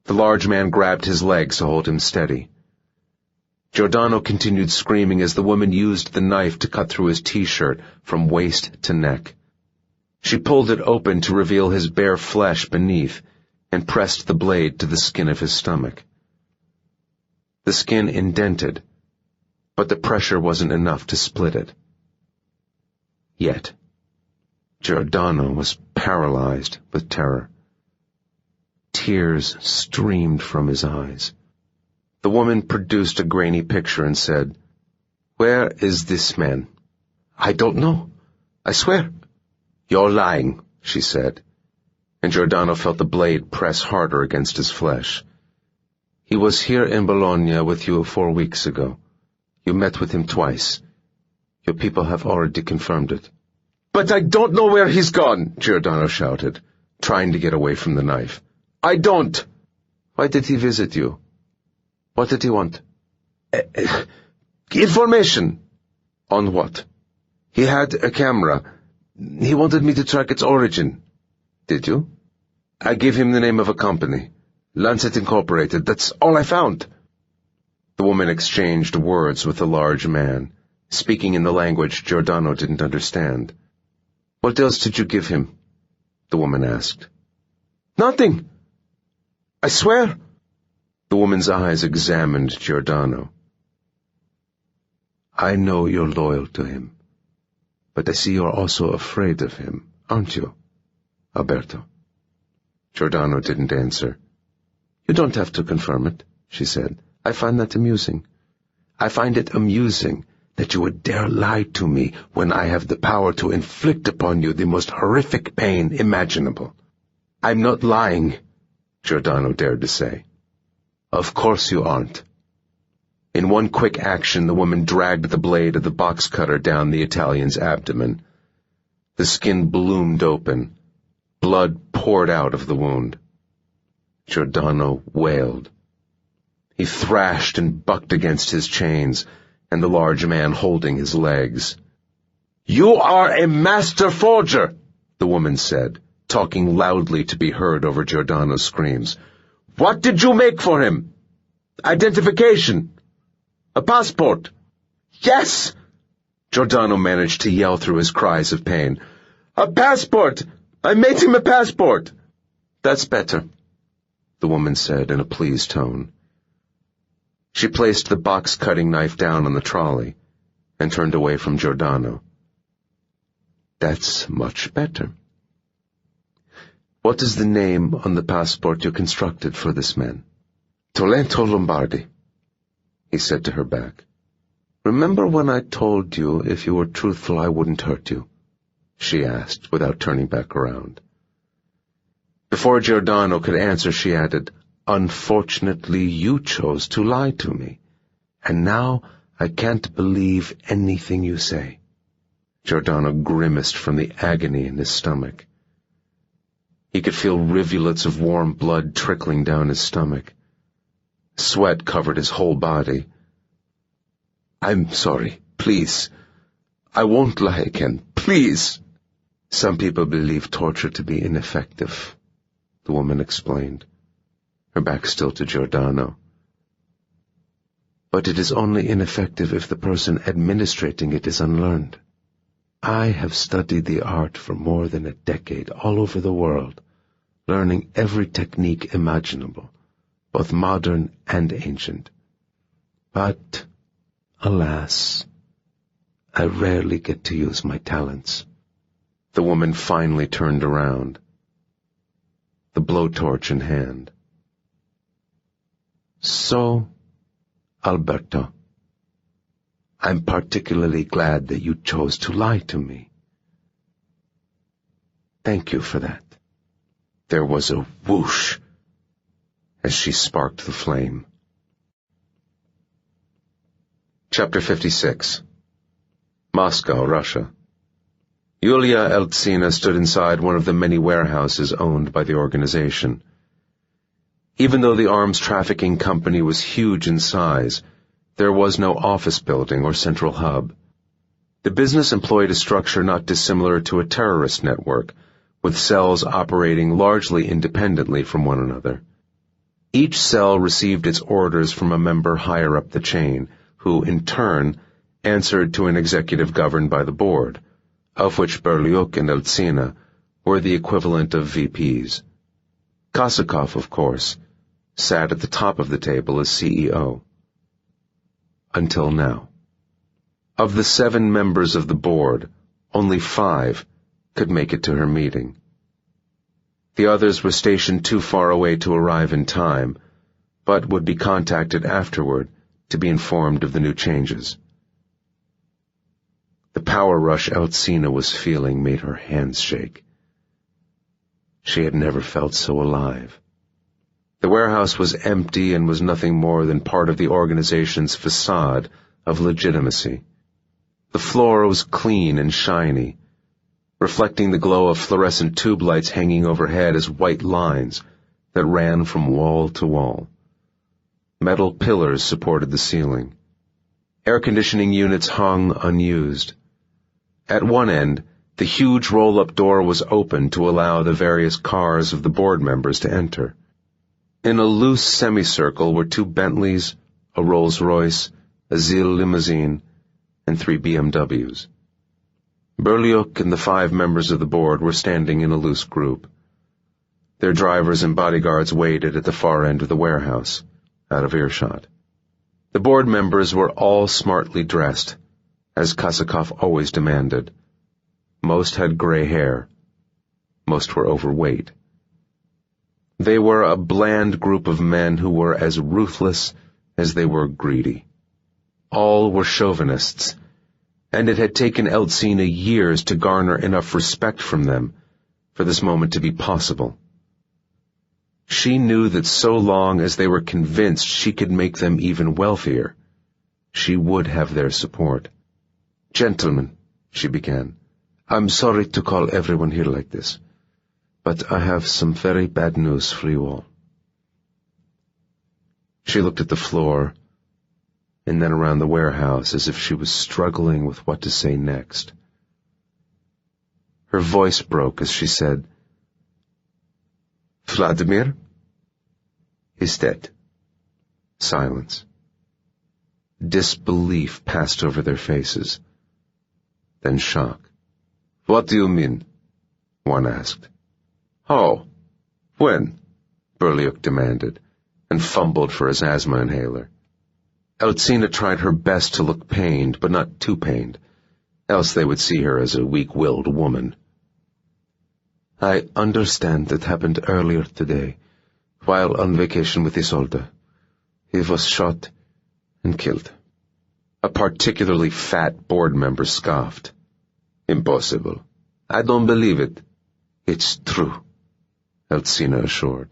A: The large man grabbed his legs to hold him steady. Giordano continued screaming as the woman used the knife to cut through his t-shirt from waist to neck. She pulled it open to reveal his bare flesh beneath and pressed the blade to the skin of his stomach. The skin indented, but the pressure wasn't enough to split it. Yet, Giordano was paralyzed with terror. Tears streamed from his eyes. The woman produced a grainy picture and said, "Where is this man?" "I don't know. I swear." "You're lying," she said, and Giordano felt the blade press harder against his flesh. "He was here in Bologna with you 4 weeks ago. You met with him twice. Your people have already confirmed it." "But I don't know where he's gone," Giordano shouted, trying to get away from the knife. "I don't." "Why did he visit you? What did he want?" "Information." "On what?" "He had a camera. He wanted me to track its origin." "Did you?" "I gave him the name of a company. Lancet Incorporated. That's all I found." The woman exchanged words with the large man, speaking in the language Giordano didn't understand. "What else did you give him?" the woman asked. "Nothing. I swear." The woman's eyes examined Giordano. "I know you're loyal to him, but I see you're also afraid of him, aren't you, Alberto?" Giordano didn't answer. "You don't have to confirm it," she said. "I find that amusing. I find it amusing
B: that you would dare lie to me when I have the power to inflict upon you the most horrific pain imaginable. I'm not lying, Giordano dared to say. Of course you aren't. In one quick action, the woman dragged the blade of the box cutter down the Italian's abdomen. The skin bloomed open. Blood poured out of the wound. Giordano wailed. He thrashed and bucked against his chains, and the large man holding his legs. "You are a master forger," the woman said, talking loudly to be heard over Giordano's screams. "What did you make for him? Identification? A passport?" "Yes!" Giordano managed to yell through his cries of pain. "A passport! I made him a passport!" "That's better," the woman said in a pleased tone. She placed the box-cutting knife down on the trolley and turned away from Giordano. "That's much better. What is the name on the passport you constructed for this man?" "Tolento Lombardi," he said to her back. "Remember when I told you if you were truthful I wouldn't hurt you?" she asked, without turning back around. Before Giordano could answer, she added, "Unfortunately, you chose to lie to me, and now I can't believe anything you say." Giordano grimaced from the agony in his stomach. He could feel rivulets of warm blood trickling down his stomach. Sweat covered his whole body. "I'm sorry. Please. I won't lie again. Please." "Some people believe torture to be ineffective," the woman explained, her back still to Giordano. "But it is only ineffective if the person administrating it is unlearned. I have studied the art for more than a decade all over the world, learning every technique imaginable, both modern and ancient. But, alas, I rarely get to use my talents." The woman finally turned around, the blowtorch in hand. "So, Alberto, I'm particularly glad that you chose to lie to me. Thank you for that." There was a whoosh as she sparked the flame. Chapter 56. Moscow, Russia. Yulia Eltsina stood inside one of the many warehouses owned by the organization. Even though the arms trafficking company was huge in size, there was no office building or central hub. The business employed a structure not dissimilar to a terrorist network, with cells operating largely independently from one another. Each cell received its orders from a member higher up the chain, who, in turn, answered to an executive governed by the board, of which Berliuk and Eltsina were the equivalent of VPs. Kosakov, of course, sat at the top of the table as CEO. Until now. Of the 7 members of the board, only 5 could make it to her meeting. The others were stationed too far away to arrive in time, but would be contacted afterward to be informed of the new changes. The power rush Eltsina was feeling made her hands shake. She had never felt so alive. The warehouse was empty and was nothing more than part of the organization's facade of legitimacy. The floor was clean and shiny, reflecting the glow of fluorescent tube lights hanging overhead as white lines that ran from wall to wall. Metal pillars supported the ceiling. Air conditioning units hung unused. At one end, the huge roll-up door was open to allow the various cars of the board members to enter. In a loose semicircle were 2 Bentleys, a Rolls-Royce, a ZIL limousine, and 3 BMWs. Berliuk and the 5 members of the board were standing in a loose group. Their drivers and bodyguards waited at the far end of the warehouse, out of earshot. The board members were all smartly dressed, as Kosakov always demanded. Most had gray hair. Most were overweight. They were a bland group of men who were as ruthless as they were greedy. All were chauvinists,
A: and it had taken Eltsina years to garner enough respect from them for this moment to be possible. She knew that so long as they were convinced she could make them even wealthier, she would have their support. "Gentlemen," she began, "I'm sorry to call everyone here like this, but I have some very bad news for you all." She looked at the floor, and then around the warehouse as if she was struggling with what to say next. Her voice broke as she said, "Vladimir is dead." Silence. Disbelief passed over their faces. Then shock. "What do you mean?" one asked. "How? When?" Berliuk demanded, and fumbled for his asthma inhaler. Eltsina tried her best to look pained, but not too pained, else they would see her as a weak-willed woman. "I understand it happened earlier today, while on vacation with Isolde. He was shot and killed." A particularly fat board member scoffed. "Impossible. I don't believe it." "It's true," Eltsina assured.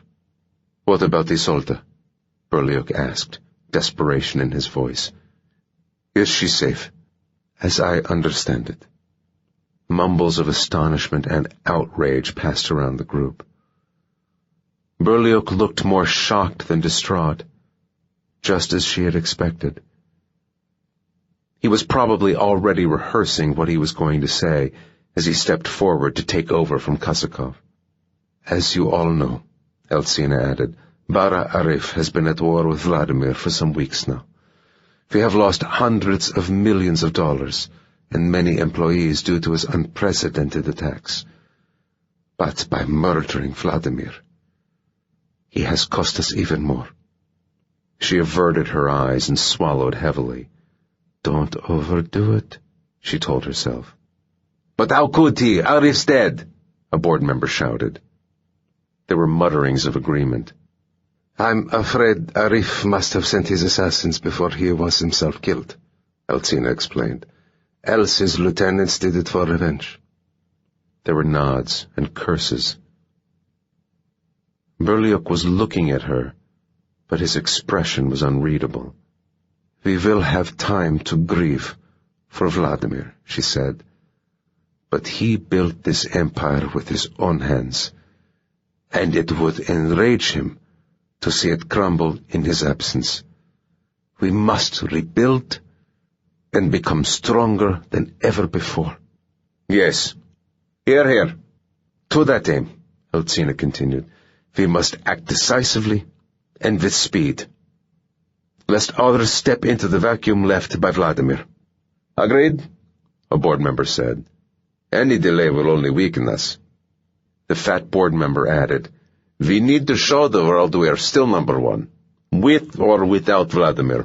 A: "What about Isolde?" Berliuk asked, desperation in his voice. "Is she safe?" "As I understand it." Mumbles of astonishment and outrage passed around the group. Berliuk looked more shocked than distraught, just as she had expected. He was probably already rehearsing what he was going to say as he stepped forward to take over from Kosakov. "As you all know," Eltsina added, "Bara Arif has been at war with Vladimir for some weeks now. We have lost hundreds of millions of dollars and many employees due to his unprecedented attacks. But by murdering Vladimir, he has cost us even more." She averted her eyes and swallowed heavily. "Don't overdo it," she told herself. "But how could he? Arif's dead," a board member shouted. There were mutterings of agreement. "I'm afraid Arif must have sent his assassins before he was himself killed," Eltsina explained. "Else his lieutenants did it for revenge." There were nods and curses. Berliuk was looking at her, but his expression was unreadable. "We will have time to grieve for Vladimir," she said. "But he built this empire with his own hands, and it would enrage him to see it crumble in his absence. We must rebuild and become stronger than ever before." "Yes. Hear, hear." "To that aim," Eltsina continued, "we must act decisively and with speed, lest others step into the vacuum left by Vladimir." "Agreed," a board member said. "Any delay will only weaken us." The fat board member added, "We need to show the world we are still number one, with or without Vladimir.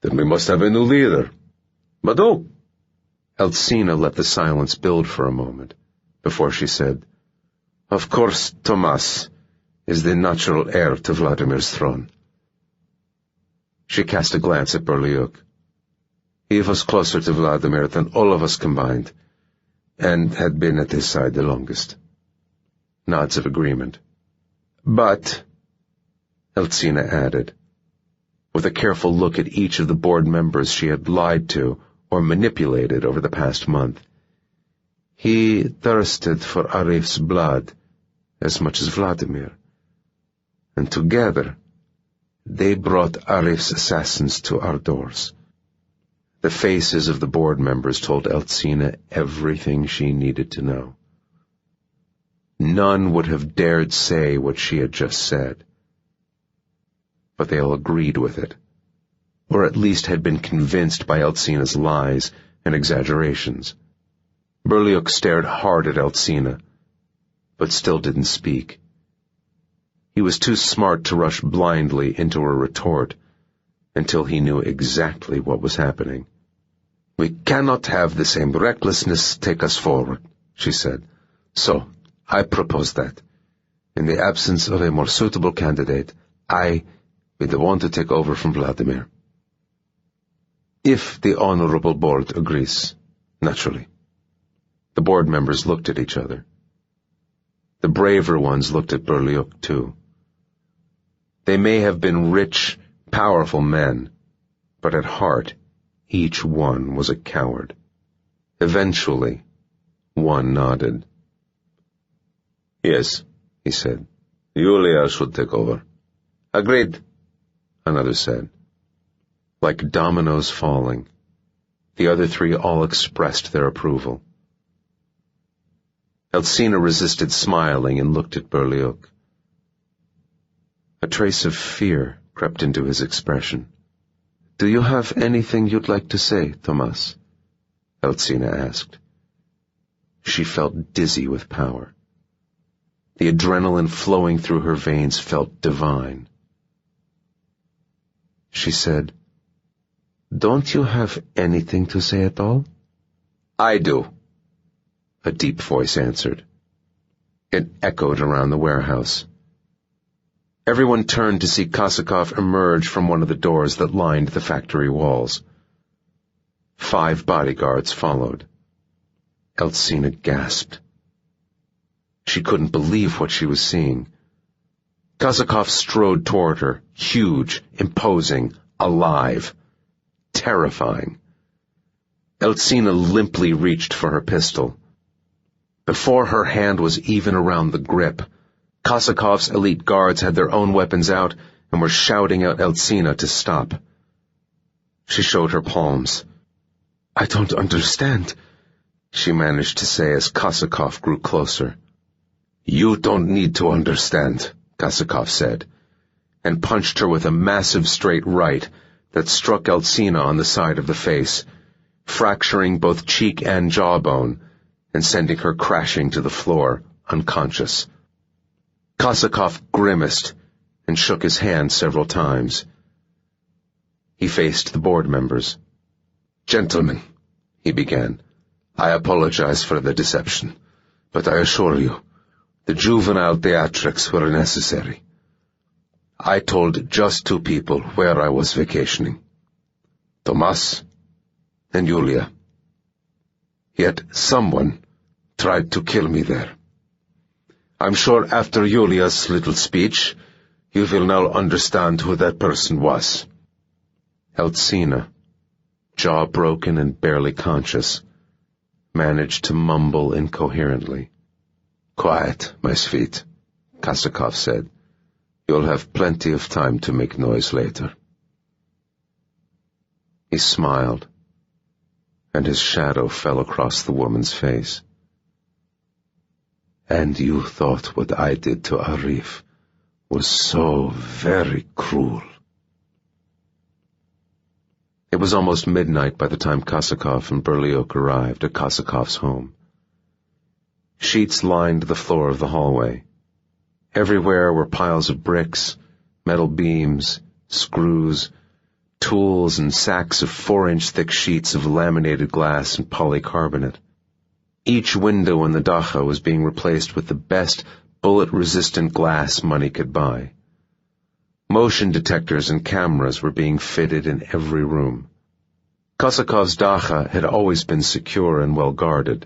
A: Then we must have a new leader. But who?" Eltsina let the silence build for a moment, before she said, "Of course Tomas is the natural heir to Vladimir's throne." She cast a glance at Berliuk. He was closer to Vladimir than all of us combined, and had been at his side the longest. Nods of agreement. "But," Eltsina added, with a careful look at each of the board members she had lied to or manipulated over the past month, "he thirsted for Arif's blood as much as Vladimir, and together they brought Arif's assassins to our doors." The faces of the board members told Eltsina everything she needed to know. None would have dared say what she had just said, but they all agreed with it, or at least had been convinced by Eltsina's lies and exaggerations. Berliuk stared hard at Eltsina, but still didn't speak. He was too smart to rush blindly into a retort until he knew exactly what was happening. "We cannot have the same recklessness take us forward," she said. "So, I propose that, in the absence of a more suitable candidate, I be the one to take over from Vladimir. If the honorable board agrees," Naturally. The board members looked at each other. The braver ones looked at Berliuk, too. They may have been rich, powerful men, but at heart, each one was a coward. Eventually, one nodded. "Yes," he said. "Yulia should take over." "Agreed," another said. Like dominoes falling, the other three all expressed their approval. Eltsina resisted smiling and looked at Berliuk. A trace of fear crept into his expression. "Do you have anything you'd like to say, Tomas?" Eltsina asked. She felt dizzy with power. The adrenaline flowing through her veins felt divine. She said, "Don't you have anything to say at all?" "I do," a deep voice answered. It echoed around the warehouse. Everyone turned to see Kosakov emerge from one of the doors that lined the factory walls. 5 bodyguards followed. Eltsina gasped. She couldn't believe what she was seeing. Kosakov strode toward her, huge, imposing, alive, terrifying. Eltsina limply reached for her pistol. Before her hand was even around the grip, Kosakov's elite guards had their own weapons out and were shouting at Eltsina to stop. She showed her palms. "I don't understand," she managed to say as Kosakov grew closer. "You don't need to understand," Kosakov said, and punched her with a massive straight right that struck Eltsina on the side of the face, fracturing both cheek and jawbone and sending her crashing to the floor, unconscious. Kosakov grimaced and shook his hand several times. He faced the board members. "Gentlemen," he began, "I apologize for the deception, but I assure you, the juvenile theatrics were necessary. I told just 2 people where I was vacationing. Tomas and Yulia. Yet someone tried to kill me there. I'm sure after Yulia's little speech, you will now understand who that person was." Eltsina, jaw broken and barely conscious, managed to mumble incoherently. "Quiet, my sweet," Kosakov said. "You'll have plenty of time to make noise later." He smiled, and his shadow fell across the woman's face. "And you thought what I did to Arif was so very cruel." It was almost midnight by the time Kosakov and Berliuk arrived at Kosakov's home. Sheets lined the floor of the hallway. Everywhere were piles of bricks, metal beams, screws, tools, and sacks of 4-inch thick sheets of laminated glass and polycarbonate. Each window in the dacha was being replaced with the best bullet-resistant glass money could buy. Motion detectors and cameras were being fitted in every room. Kosakov's dacha had always been secure and well guarded,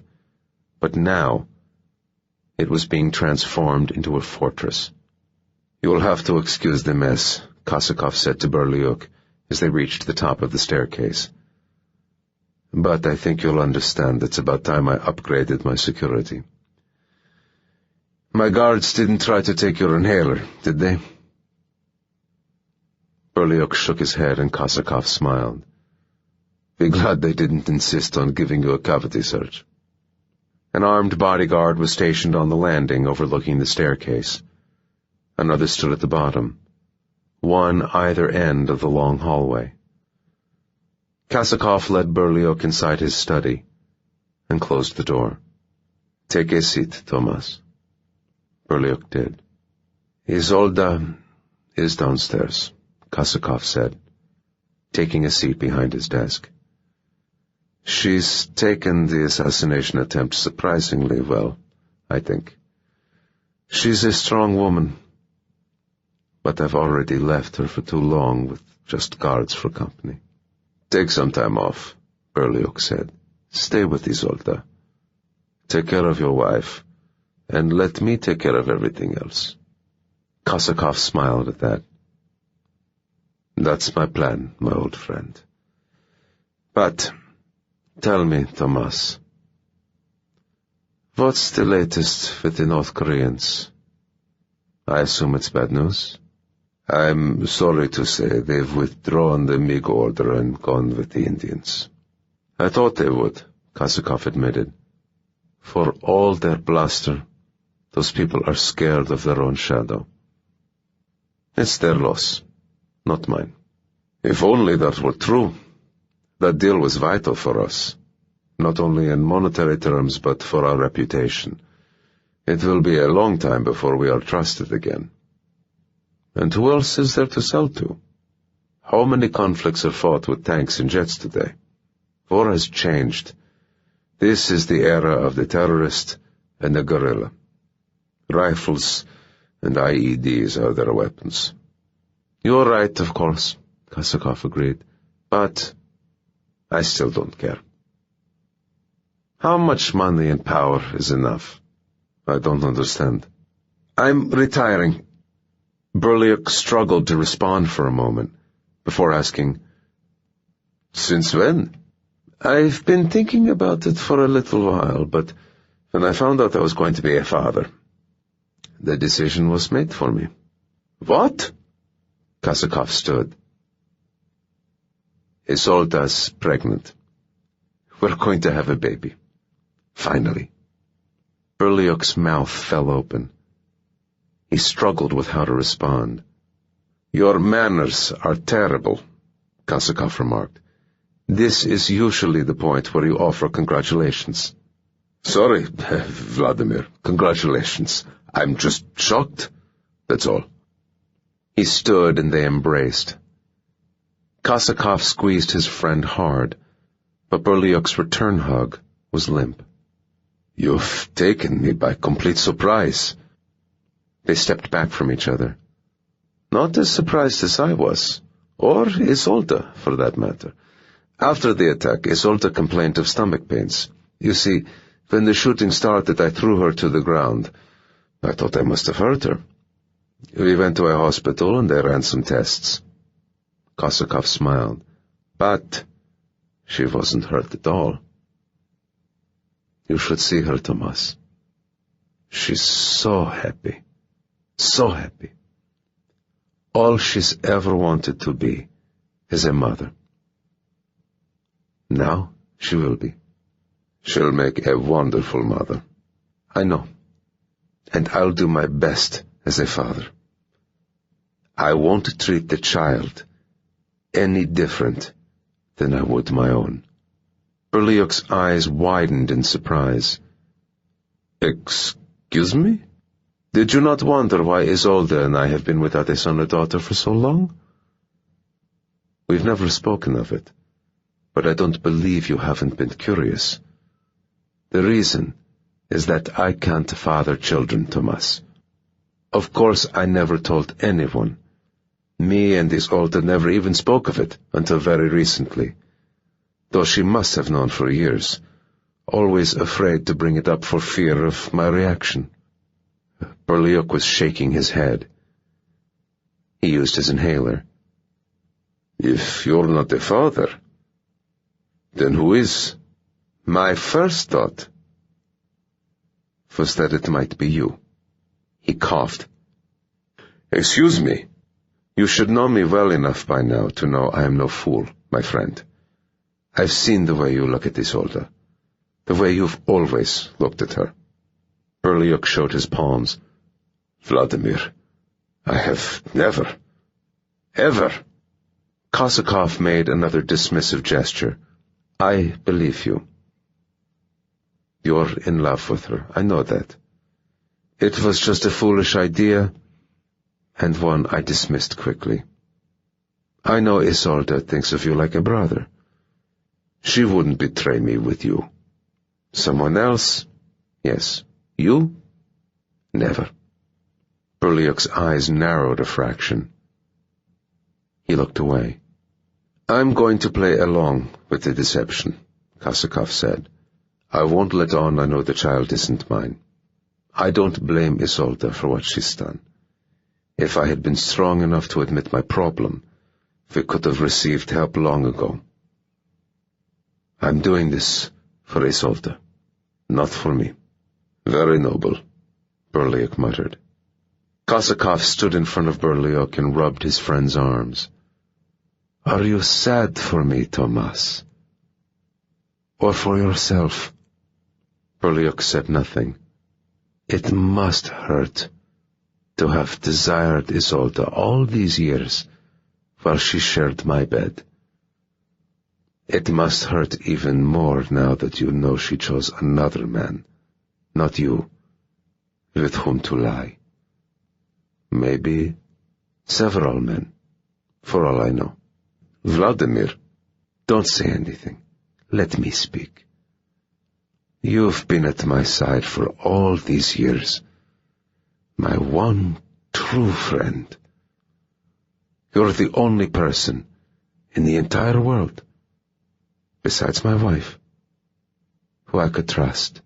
A: but now it was being transformed into a fortress. "You will have to excuse the mess," Kosakov said to Berliuk as they reached the top of the staircase. "But I think you'll understand it's about time I upgraded my security. My guards didn't try to take your inhaler, did they?" Berliuk shook his head and Kosakov smiled. "Be glad they didn't insist on giving you a cavity search." An armed bodyguard was stationed on the landing overlooking the staircase. Another stood at the bottom, one either end of the long hallway. Kosakov led Berliuk inside his study and closed the door. "Take a seat, Tomas." Berliuk did. "Isolda is downstairs," Kosakov said, taking a seat behind his desk. "She's taken the assassination attempt surprisingly well, I think. She's a strong woman, but I've already left her for too long with just guards for company." "Take some time off," Berliuk said.
B: Stay with Isolda. Take care of your wife, and let me take care of everything else."
A: Kosakov smiled at that.
B: "That's my plan, my old friend. But, tell me, Tomas, what's the latest with the North Koreans? I assume it's bad news? I'm sorry to say they've withdrawn the MiG order and gone with the Indians."
A: "I thought they would," Kosakov admitted.
B: "For all their bluster, those people are scared of their own shadow. It's their loss, not mine. If only that were true. That deal was vital for us, not only in monetary terms but for our reputation. It will be a long time before we are trusted again. And who else is there to sell to? How many conflicts are fought with tanks and jets today? War has changed. This is the era of the terrorist and the guerrilla. Rifles and IEDs are their weapons."
A: "You're right, of course," Kosakov agreed. "But
B: I still don't care."
A: "How much money and power is enough?"
B: "I don't understand."
A: "I'm retiring." Berliuk struggled to respond for a moment, before asking,
B: "Since when?"
A: "I've been thinking about it for a little while, but when I found out I was going to be a father, the decision was made for me."
B: "What?"
A: Kosakov stood.
B: "Isolda's pregnant.
A: We're going to have a baby. Finally." Berliuk's mouth fell open. He struggled with how to respond.
B: "Your manners are terrible," Kosakov remarked.
A: "This is usually the point where you offer congratulations."
B: "Sorry, Vladimir, congratulations. I'm just shocked, that's all."
A: He stood and they embraced. Kosakov squeezed his friend hard, but Berliuk's return hug was limp.
B: "You've taken me by complete surprise."
A: They stepped back from each other.
B: "Not as surprised as I was, or Isolda, for that matter. After the attack, Isolda complained of stomach pains. You see, when the shooting started, I threw her to the ground. I thought I must have hurt her. We went to a hospital and they ran some tests."
A: Kosakov smiled.
B: "But she wasn't hurt at all. You should see her, Tomas. She's so happy. So happy. All she's ever wanted to be is a mother. Now she will be. She'll make a wonderful mother.
A: I know. And I'll do my best as a father. I won't treat the child any different than I would my own." Berliuk's eyes widened in surprise.
B: "Excuse me?
A: Did you not wonder why Isolda and I have been without a son or daughter for so long?"
B: "We've never spoken of it, but I don't believe you haven't been curious. The reason is that I can't father children, Tomas. Of course, I never told anyone. Me and Isolda never even spoke of it until very recently, though she must have known for years, always afraid to bring it up for fear of my reaction." Berliuk was shaking his head. He used his inhaler. "If you're not a father, then who is?"
A: "My first thought was that it might be you." He coughed.
B: "Excuse me.
A: You should know me well enough by now to know I am no fool, my friend. I've seen the way you look at Isolda, the way you've always looked at her." Berliuk showed his palms.
B: "Vladimir, I have never, ever."
A: Kosakov made another dismissive gesture. "I believe you. You're in love with her, I know that. It was just a foolish idea, and one I dismissed quickly. I know Isolda thinks of you like a brother. She wouldn't betray me with you. Someone else? Yes. You? Never." Berliuk's eyes narrowed a fraction. He looked away. "I'm going to play along with the deception,"
B: Kosakov said. "I won't let on I know the child isn't mine. I don't blame Isolde for what she's done. If I had been strong enough to admit my problem, we could have received help long ago. I'm doing this for Isolde, not for me." "Very noble," Berliuk muttered. Kosakov stood in front of Berliuk and rubbed his friend's arms. "Are you sad for me, Tomas? Or for yourself?" Berliuk said nothing. "It must hurt to have desired Isolde all these years while she shared my bed. It must hurt even more now that you know she chose another man, not you, with whom to lie. Maybe several men, for all I know. Vladimir, don't say anything. Let me speak. You've been at my side for all these years, my one true friend. You're the only person in the entire world, besides my wife, who I could trust."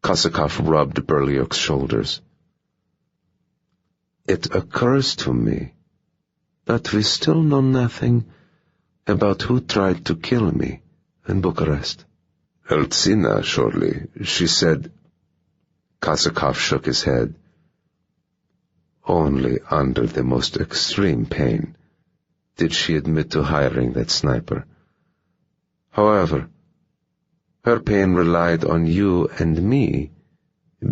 B: Kosakov rubbed Berliuk's shoulders. "It occurs to me that we still know nothing about who tried to kill me in Bucharest." "Eltsina, surely," she said. Kosakov shook his head. Only under the most extreme pain did she admit to hiring that sniper. However, her pain relied on you and me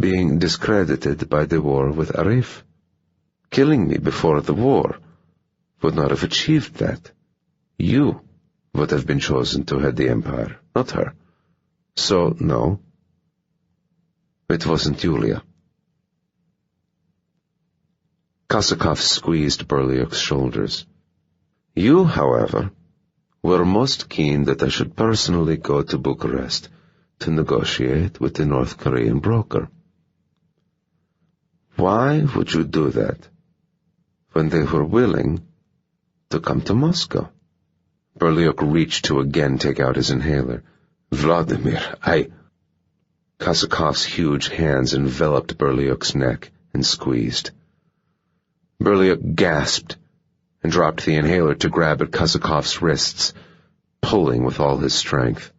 B: being discredited by the war with Arif. Killing me before the war would not have achieved that. You would have been chosen to head the empire, not her. So, no, it wasn't Yulia." Kosakov squeezed Berliuk's shoulders. "You, however, were most keen that I should personally go to Bucharest to negotiate with the North Korean broker. Why would you do that when they were willing to come to Moscow?" Berliuk reached to again take out his inhaler. "Vladimir, Kosakov's huge hands enveloped Berliuk's neck and squeezed. Berliuk gasped and dropped the inhaler to grab at Kosakov's wrists, pulling with all his strength.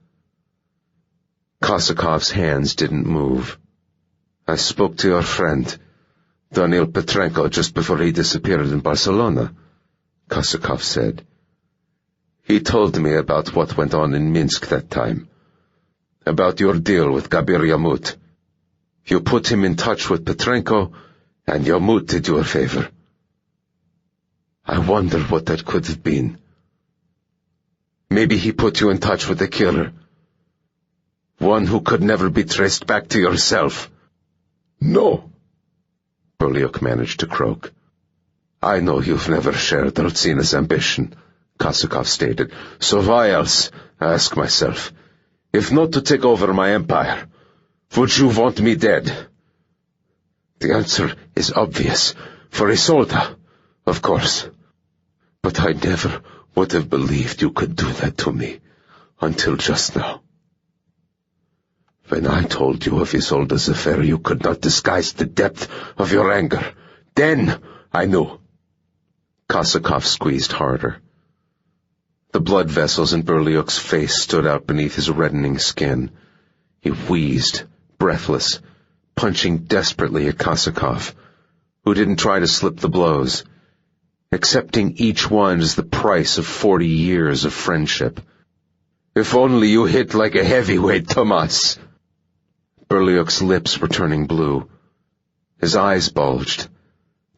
B: Kosakov's hands didn't move. "I spoke to your friend, Daniil Petrenko, just before he disappeared in Barcelona," Kosakov said. "He told me about what went on in Minsk that time, about your deal with Gabir Yamut. You put him in touch with Petrenko, and Yamut did you a favor. I wonder what that could have been. Maybe he put you in touch with the killer, one who could never be traced back to yourself." "No," Berliuk managed to croak. "I know you've never shared Eltsina's ambition," Kosakov stated. "So why else, I ask myself, if not to take over my empire, would you want me dead? The answer is obvious. For Isolde, of course. But I never would have believed you could do that to me until just now. When I told you of Isolde's affair, you could not disguise the depth of your anger. Then I knew." Kosakov squeezed harder. The blood vessels in Berliuk's face stood out beneath his reddening skin. He wheezed, breathless, punching desperately at Kosakov, who didn't try to slip the blows, accepting each one as the price of 40 years of friendship. "If only you hit like a heavyweight, Tomas." Berliuk's lips were turning blue. His eyes bulged.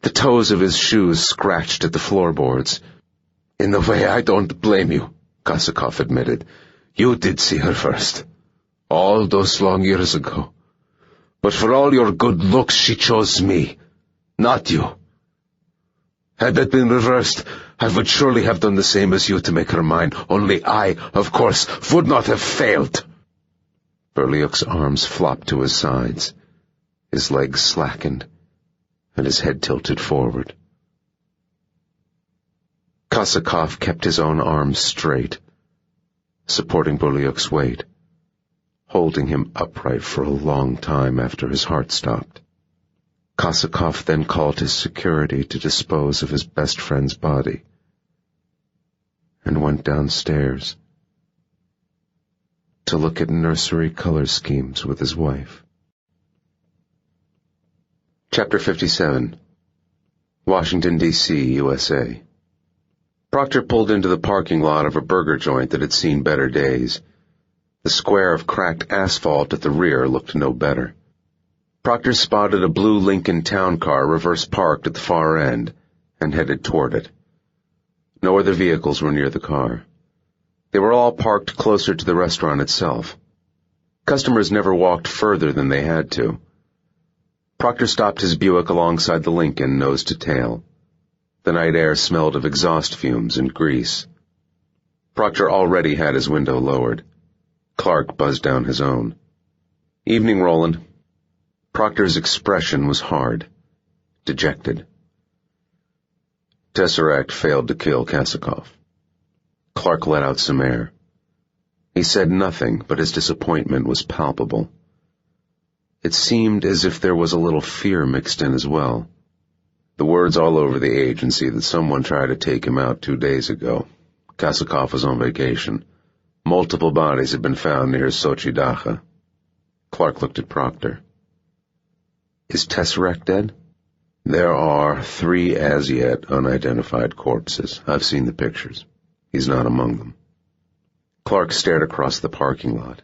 B: The toes of his shoes scratched at the floorboards. "In a way, I don't blame you," Kosakov admitted. "You did see her first, all those long years ago. But for all your good looks, she chose me, not you. Had that been reversed, I would surely have done the same as you to make her mine, only I, of course, would not have failed." Berliuk's arms flopped to his sides. His legs slackened, and his head tilted forward. Kosakov kept his own arms straight, supporting Bulyuk's weight, holding him upright for a long time after his heart stopped. Kosakov then called his security to dispose of his best friend's body and went downstairs to look at nursery color schemes with his wife. Chapter 57. Washington, D.C., USA. Proctor pulled into the parking lot of a burger joint that had seen better days. The square of cracked asphalt at the rear looked no better. Proctor spotted a blue Lincoln town car reverse parked at the far end and headed toward it. No other vehicles were near the car. They were all parked closer to the restaurant itself. Customers never walked further than they had to. Proctor stopped his Buick alongside the Lincoln, nose to tail. The night air smelled of exhaust fumes and grease. Proctor already had his window lowered. Clark buzzed down his own. "Evening, Roland." Proctor's expression was hard, dejected. Tesseract failed to kill Kosakov. Clark let out some air. He said nothing, but his disappointment was palpable. It seemed as if there was a little fear mixed in as well. The word's all over the agency that someone tried to take him out 2 days ago. Kosakov was on vacation. Multiple bodies had been found near Sochidacha. Clark looked at Proctor. "Is Tesseract dead?" "There are 3 as yet unidentified corpses. I've seen the pictures. He's not among them." Clark stared across the parking lot.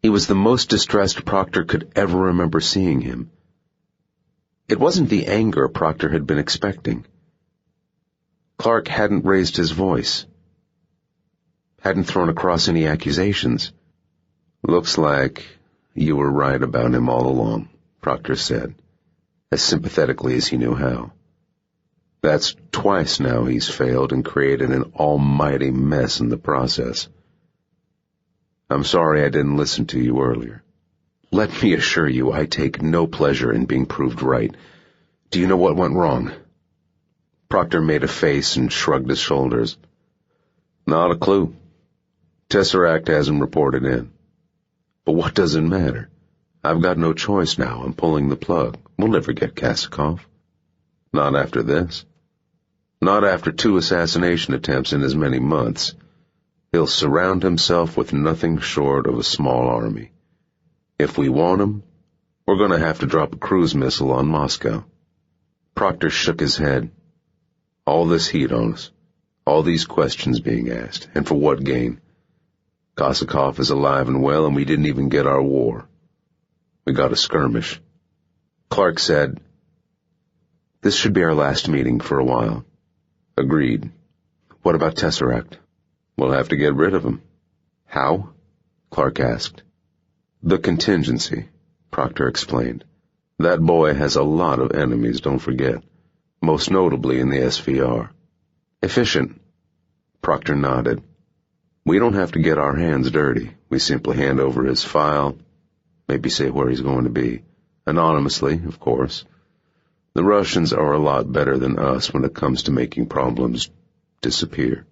B: He was the most distressed Proctor could ever remember seeing him. It wasn't the anger Proctor had been expecting. Clark hadn't raised his voice, hadn't thrown across any accusations. "Looks like you were right about him all along," Proctor said, as sympathetically as he knew how. "That's twice now he's failed and created an almighty mess in the process. I'm sorry I didn't listen to you earlier. Let me assure you I take no pleasure in being proved right. Do you know what went wrong?" Proctor made a face and shrugged his shoulders. "Not a clue. Tesseract hasn't reported in. But what does it matter? I've got no choice now. I'm pulling the plug. We'll never get Kosakov. Not after this. Not after 2 assassination attempts in as many months. He'll surround himself with nothing short of a small army. If we want him, we're going to have to drop a cruise missile on Moscow." Proctor shook his head. "All this heat on us. All these questions being asked. And for what gain? Kosakov is alive and well, and we didn't even get our war. We got a skirmish." Clark said, "This should be our last meeting for a while." "Agreed. What about Tesseract?" "We'll have to get rid of him." "How?" Clark asked. "The contingency," Proctor explained. "That boy has a lot of enemies, don't forget, most notably in the SVR. Efficient." Proctor nodded. "We don't have to get our hands dirty. We simply hand over his file, maybe say where he's going to be. Anonymously, of course. The Russians are a lot better than us when it comes to making problems disappear."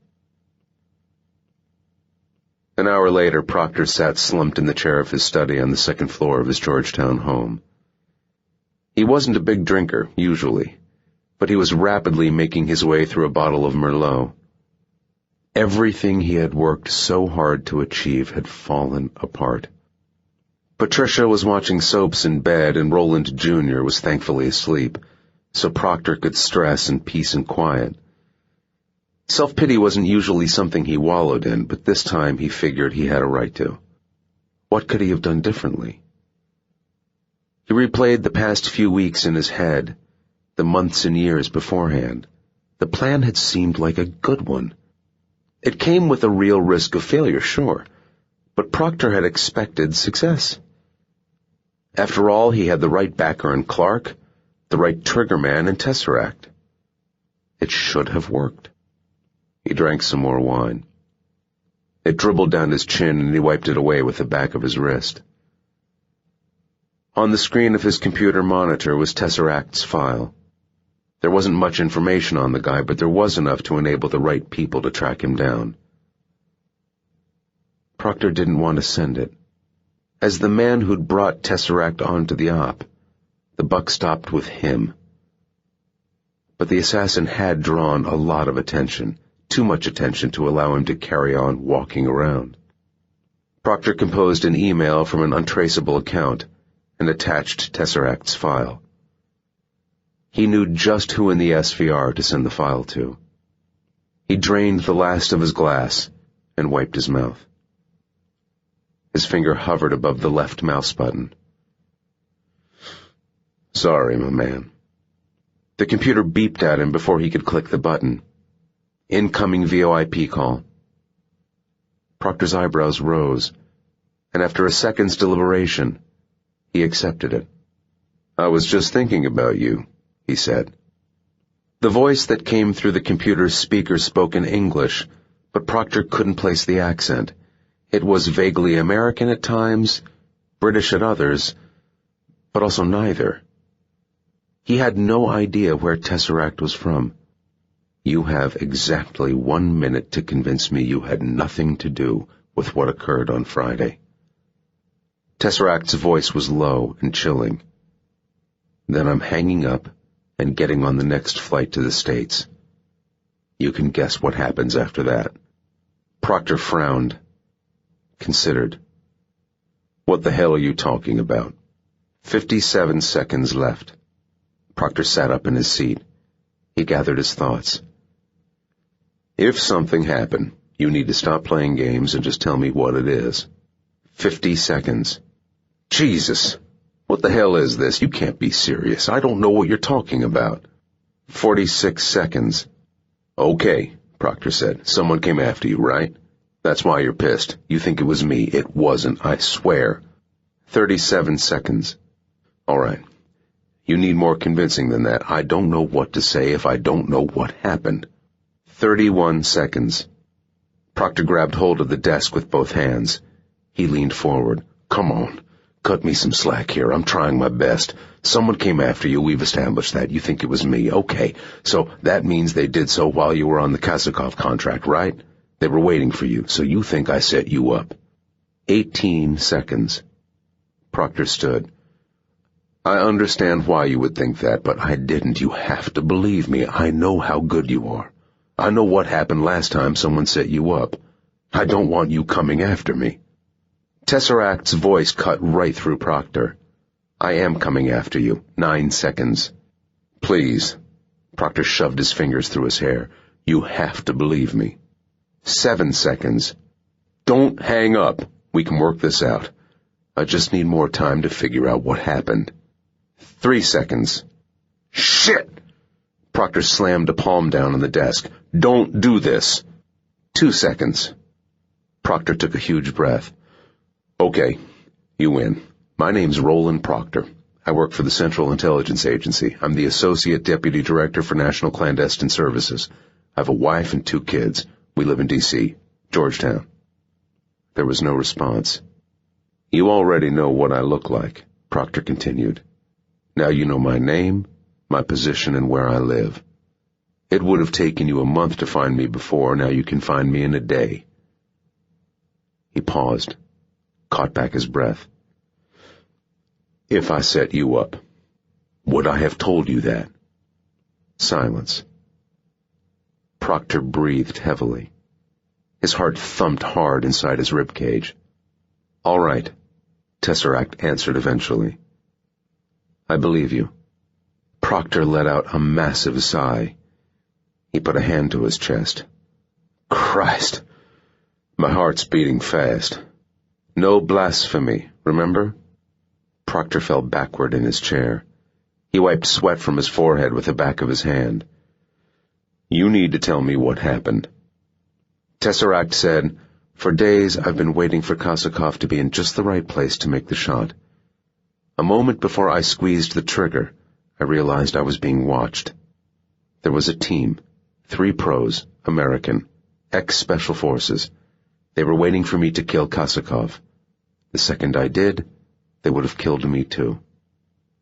B: An hour later, Proctor sat slumped in the chair of his study on the second floor of his Georgetown home. He wasn't a big drinker, usually, but he was rapidly making his way through a bottle of Merlot. Everything he had worked so hard to achieve had fallen apart. Patricia was watching soaps in bed, and Roland Jr. was thankfully asleep, so Proctor could stress in peace and quiet. Self-pity wasn't usually something he wallowed in, but this time he figured he had a right to. What could he have done differently? He replayed the past few weeks in his head, the months and years beforehand. The plan had seemed like a good one. It came with a real risk of failure, sure, but Proctor had expected success. After all, he had the right backer in Clark, the right triggerman in Tesseract. It should have worked. He drank some more wine. It dribbled down his chin, and he wiped it away with the back of his wrist. On the screen of his computer monitor was Tesseract's file. There wasn't much information on the guy, but there was enough to enable the right people to track him down.
A: Proctor didn't want to send it. As the man who'd brought Tesseract onto the op, the buck stopped with him. But the assassin had drawn a lot of attention, too much attention to allow him to carry on walking around. Proctor composed an email from an untraceable account and attached Tesseract's file. He knew just who in the SVR to send the file to. He drained the last of his glass and wiped his mouth. His finger hovered above the left mouse button. "Sorry, my man." The computer beeped at him before he could click the button. "Incoming VoIP call." Proctor's eyebrows rose, and after a second's deliberation, he accepted it. "I was just thinking about you," he said. The voice that came through the computer's speaker spoke in English, but Proctor couldn't place the accent. It was vaguely American at times, British at others, but also neither. He had no idea where Tesseract was from. "You have exactly 1 minute to convince me you had nothing to do with what occurred on Friday." Tesseract's voice was low and chilling. "Then I'm hanging up and getting on the next flight to the States. You can guess what happens after that." Proctor frowned, considered. "What the hell are you talking about?" 57 seconds left. Proctor sat up in his seat. He gathered his thoughts. "If something happened, you need to stop playing games and just tell me what it is." 50 seconds. "Jesus! What the hell is this? You can't be serious. I don't know what you're talking about." 46 seconds. "Okay," Proctor said. "Someone came after you, right? That's why you're pissed. You think it was me. It wasn't, I swear." 37 seconds. "All right. You need more convincing than that. I don't know what to say if I don't know what happened." 31 seconds. Proctor grabbed hold of the desk with both hands. He leaned forward. "Come on. Cut me some slack here. I'm trying my best. Someone came after you. We've established that. You think it was me. Okay. So that means they did so while you were on the Kasakov contract, right? They were waiting for you, so you think I set you up." 18 seconds. Proctor stood. "I understand why you would think that, but I didn't. You have to believe me. I know how good you are. I know what happened last time someone set you up. I don't want you coming after me." Tesseract's voice cut right through Proctor. "I am coming after you. 9 seconds. Please." Proctor shoved his fingers through his hair. "You have to believe me." 7 seconds. "Don't hang up. We can work this out. I just need more time to figure out what happened." 3 seconds. "Shit!" Proctor slammed a palm down on the desk. "Don't do this." 2 seconds. Proctor took a huge breath. "Okay, you win. My name's Roland Proctor. I work for the Central Intelligence Agency. I'm the Associate Deputy Director for National Clandestine Services. I have a wife and 2 kids. We live in D.C., Georgetown." There was no response. "You already know what I look like," Proctor continued. "Now you know my name, my position, and where I live. It would have taken you a month to find me before. Now you can find me in a day." He paused, caught back his breath. "If I set you up, would I have told you that?" Silence. Proctor breathed heavily. His heart thumped hard inside his ribcage. "All right," Tesseract answered eventually. "I believe you." Proctor let out a massive sigh. He put a hand to his chest. "Christ! My heart's beating fast. No blasphemy, remember?" Proctor fell backward in his chair. He wiped sweat from his forehead with the back of his hand. "You need to tell me what happened." Tesseract said, "For days I've been waiting for Kasakov to be in just the right place to make the shot. A moment before I squeezed the trigger, I realized I was being watched. There was a team, 3 pros, American, ex-Special Forces. They were waiting for me to kill Kasakov. The second I did, they would have killed me too.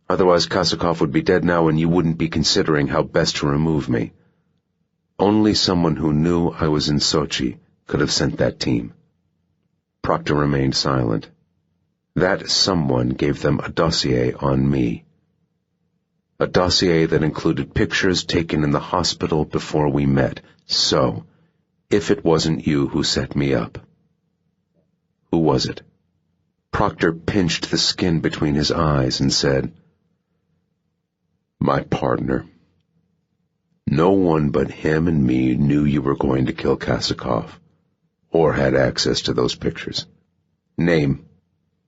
A: Otherwise Kasakov would be dead now and you wouldn't be considering how best to remove me. Only someone who knew I was in Sochi could have sent that team."
B: Proctor remained silent. That someone gave them a dossier on me. A dossier that included pictures taken in the hospital before we met. So, if it wasn't you who set me up, who was it? Proctor pinched the skin between his eyes and said, "My partner. No one but him and me knew you were going to kill Kasakov, or had access to those pictures. Name."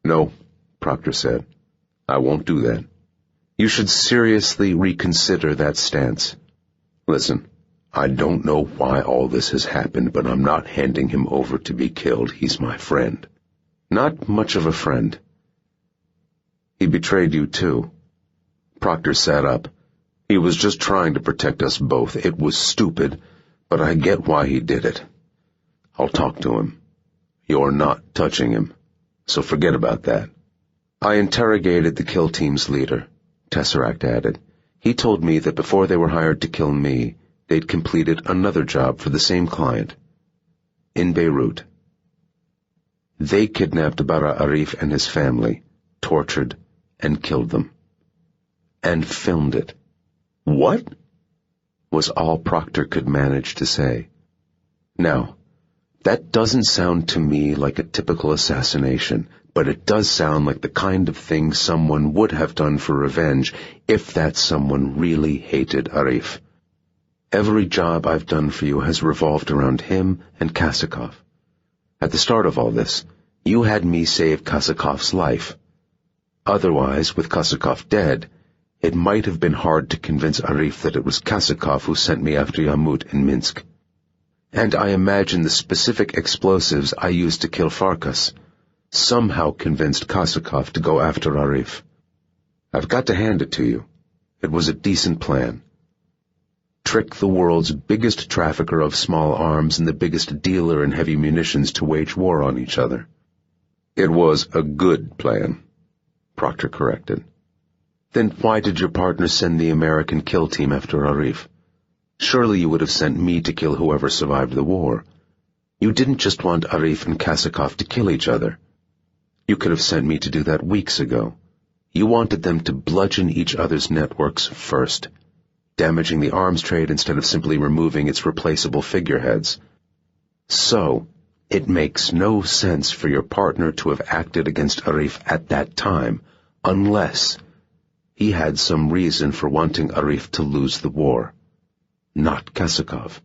B: "No," Proctor said. "I won't do that. You should seriously reconsider that stance. Listen, I don't know why all this has happened, but I'm not handing him over to be killed. He's my friend." "Not much of a friend." "He betrayed you too." Proctor sat up. "He was just trying to protect us both. It was stupid, but I get why he did it. I'll talk to him. You're not touching him, so forget about that." "I interrogated the kill team's leader," Tesseract added. "He told me that before they were hired to kill me, they'd completed another job for the same client. In Beirut. They kidnapped Bara Arif and his family, tortured, and killed them. And filmed it." "What?" was all Proctor could manage to say. Now, that doesn't sound to me like a typical assassination, but it does sound like the kind of thing someone would have done for revenge if that someone really hated Arif. Every job I've done for you has revolved around him and Kasakov. At the start of all this, you had me save Kasakov's life. Otherwise, with Kasakov dead, it might have been hard to convince Arif that it was Kasakov who sent me after Yamut in Minsk. And I imagine the specific explosives I used to kill Farkas somehow convinced Kasakov to go after Arif. I've got to hand it to you. It was a decent plan. Trick the world's biggest trafficker of small arms and the biggest dealer in heavy munitions to wage war on each other. "It was a good plan," Proctor corrected. "Then why did your partner send the American kill team after Arif? Surely you would have sent me to kill whoever survived the war. You didn't just want Arif and Kasakov to kill each other. You could have sent me to do that weeks ago. You wanted them to bludgeon each other's networks first, damaging the arms trade instead of simply removing its replaceable figureheads. So, it makes no sense for your partner to have acted against Arif at that time, unless he had some reason for wanting Arif to lose the war. Not Kasakov.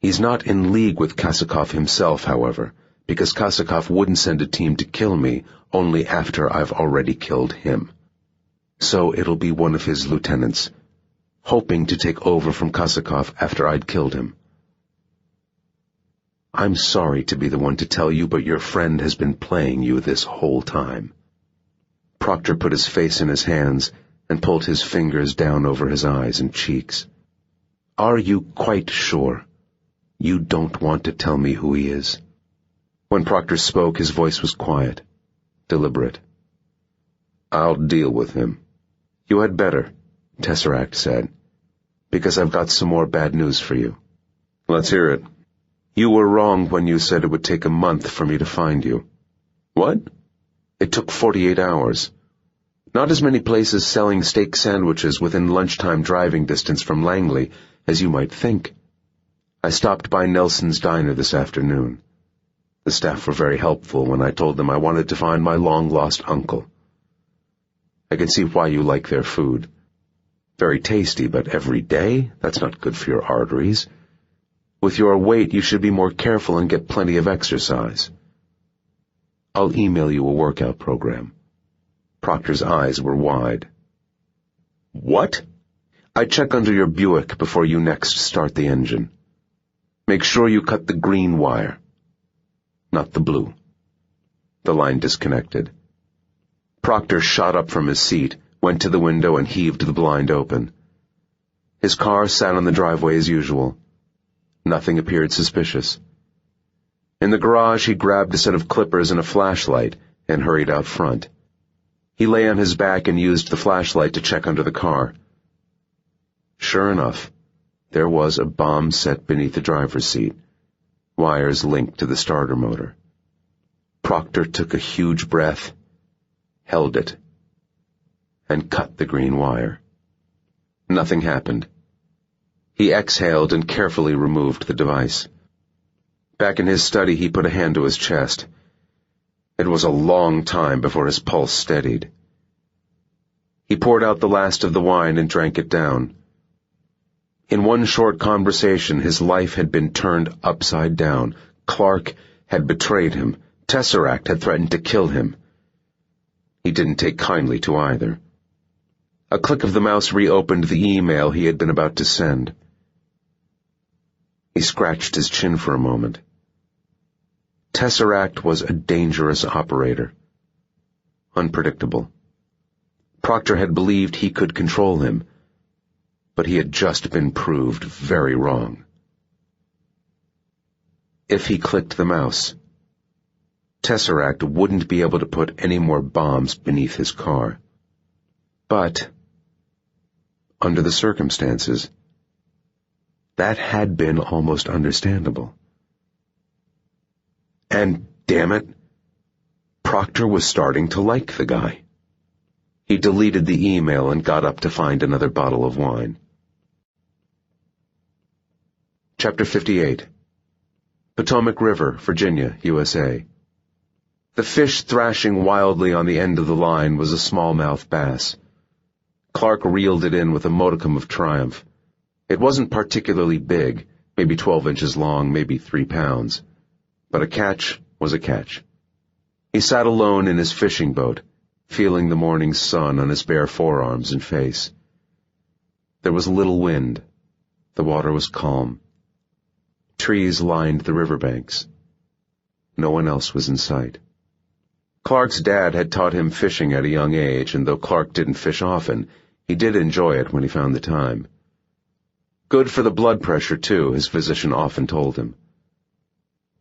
B: He's not in league with Kasakov himself, however, because Kasakov wouldn't send a team to kill me only after I've already killed him. So it'll be one of his lieutenants, hoping to take over from Kasakov after I'd killed him. I'm sorry to be the one to tell you, but your friend has been playing you this whole time." Proctor put his face in his hands and pulled his fingers down over his eyes and cheeks. "Are you quite sure you don't want to tell me who he is?" When Proctor spoke, his voice was quiet, deliberate. "I'll deal with him." "You had better," Tesseract said, "because I've got some more bad news for you." "Let's hear it." "You were wrong when you said it would take a month for me to find you." "What?" "It took 48 hours. Not as many places selling steak sandwiches within lunchtime driving distance from Langley as you might think. I stopped by Nelson's Diner this afternoon. The staff were very helpful when I told them I wanted to find my long-lost uncle. I can see why you like their food. Very tasty, but every day? That's not good for your arteries. With your weight, you should be more careful and get plenty of exercise. I'll email you a workout program." Proctor's eyes were wide. "What?" "I check under your Buick before you next start the engine. Make sure you cut the green wire, not the blue." The line disconnected. Proctor shot up from his seat, went to the window and heaved the blind open. His car sat on the driveway as usual. Nothing appeared suspicious. In the garage, he grabbed a set of clippers and a flashlight and hurried out front. He lay on his back and used the flashlight to check under the car. Sure enough, there was a bomb set beneath the driver's seat, wires linked to the starter motor. Proctor took a huge breath, held it, and cut the green wire. Nothing happened. He exhaled and carefully removed the device. Back in his study, he put a hand to his chest. It was a long time before his pulse steadied. He poured out the last of the wine and drank it down. In one short conversation, his life had been turned upside down. Clark had betrayed him. Tesseract had threatened to kill him. He didn't take kindly to either. A click of the mouse reopened the email he had been about to send. He scratched his chin for a moment. Tesseract was a dangerous operator. Unpredictable. Proctor had believed he could control him, but he had just been proved very wrong. If he clicked the mouse, Tesseract wouldn't be able to put any more bombs beneath his car. But, under the circumstances, that had been almost understandable. And, damn it, Proctor was starting to like the guy. He deleted the email and got up to find another bottle of wine. Chapter 58. Potomac River, Virginia, USA. The fish thrashing wildly on the end of the line was a smallmouth bass. Clark reeled it in with a modicum of triumph. It wasn't particularly big, maybe 12 inches long, maybe 3 pounds. But a catch was a catch. He sat alone in his fishing boat, feeling the morning sun on his bare forearms and face. There was little wind. The water was calm. Trees lined the riverbanks. No one else was in sight. Clark's dad had taught him fishing at a young age, and though Clark didn't fish often, he did enjoy it when he found the time. Good for the blood pressure, too, his physician often told him.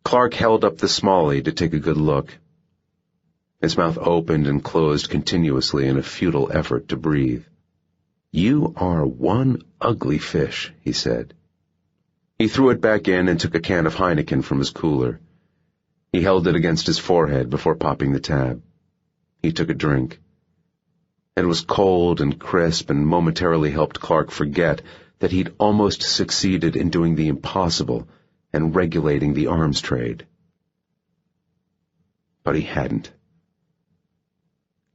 B: Clark held up the smallie to take a good look. His mouth opened and closed continuously in a futile effort to breathe. "You are one ugly fish," he said. He threw it back in and took a can of Heineken from his cooler. He held it against his forehead before popping the tab. He took a drink. It was cold and crisp and momentarily helped Clark forget that he'd almost succeeded in doing the impossible and regulating the arms trade. But he hadn't.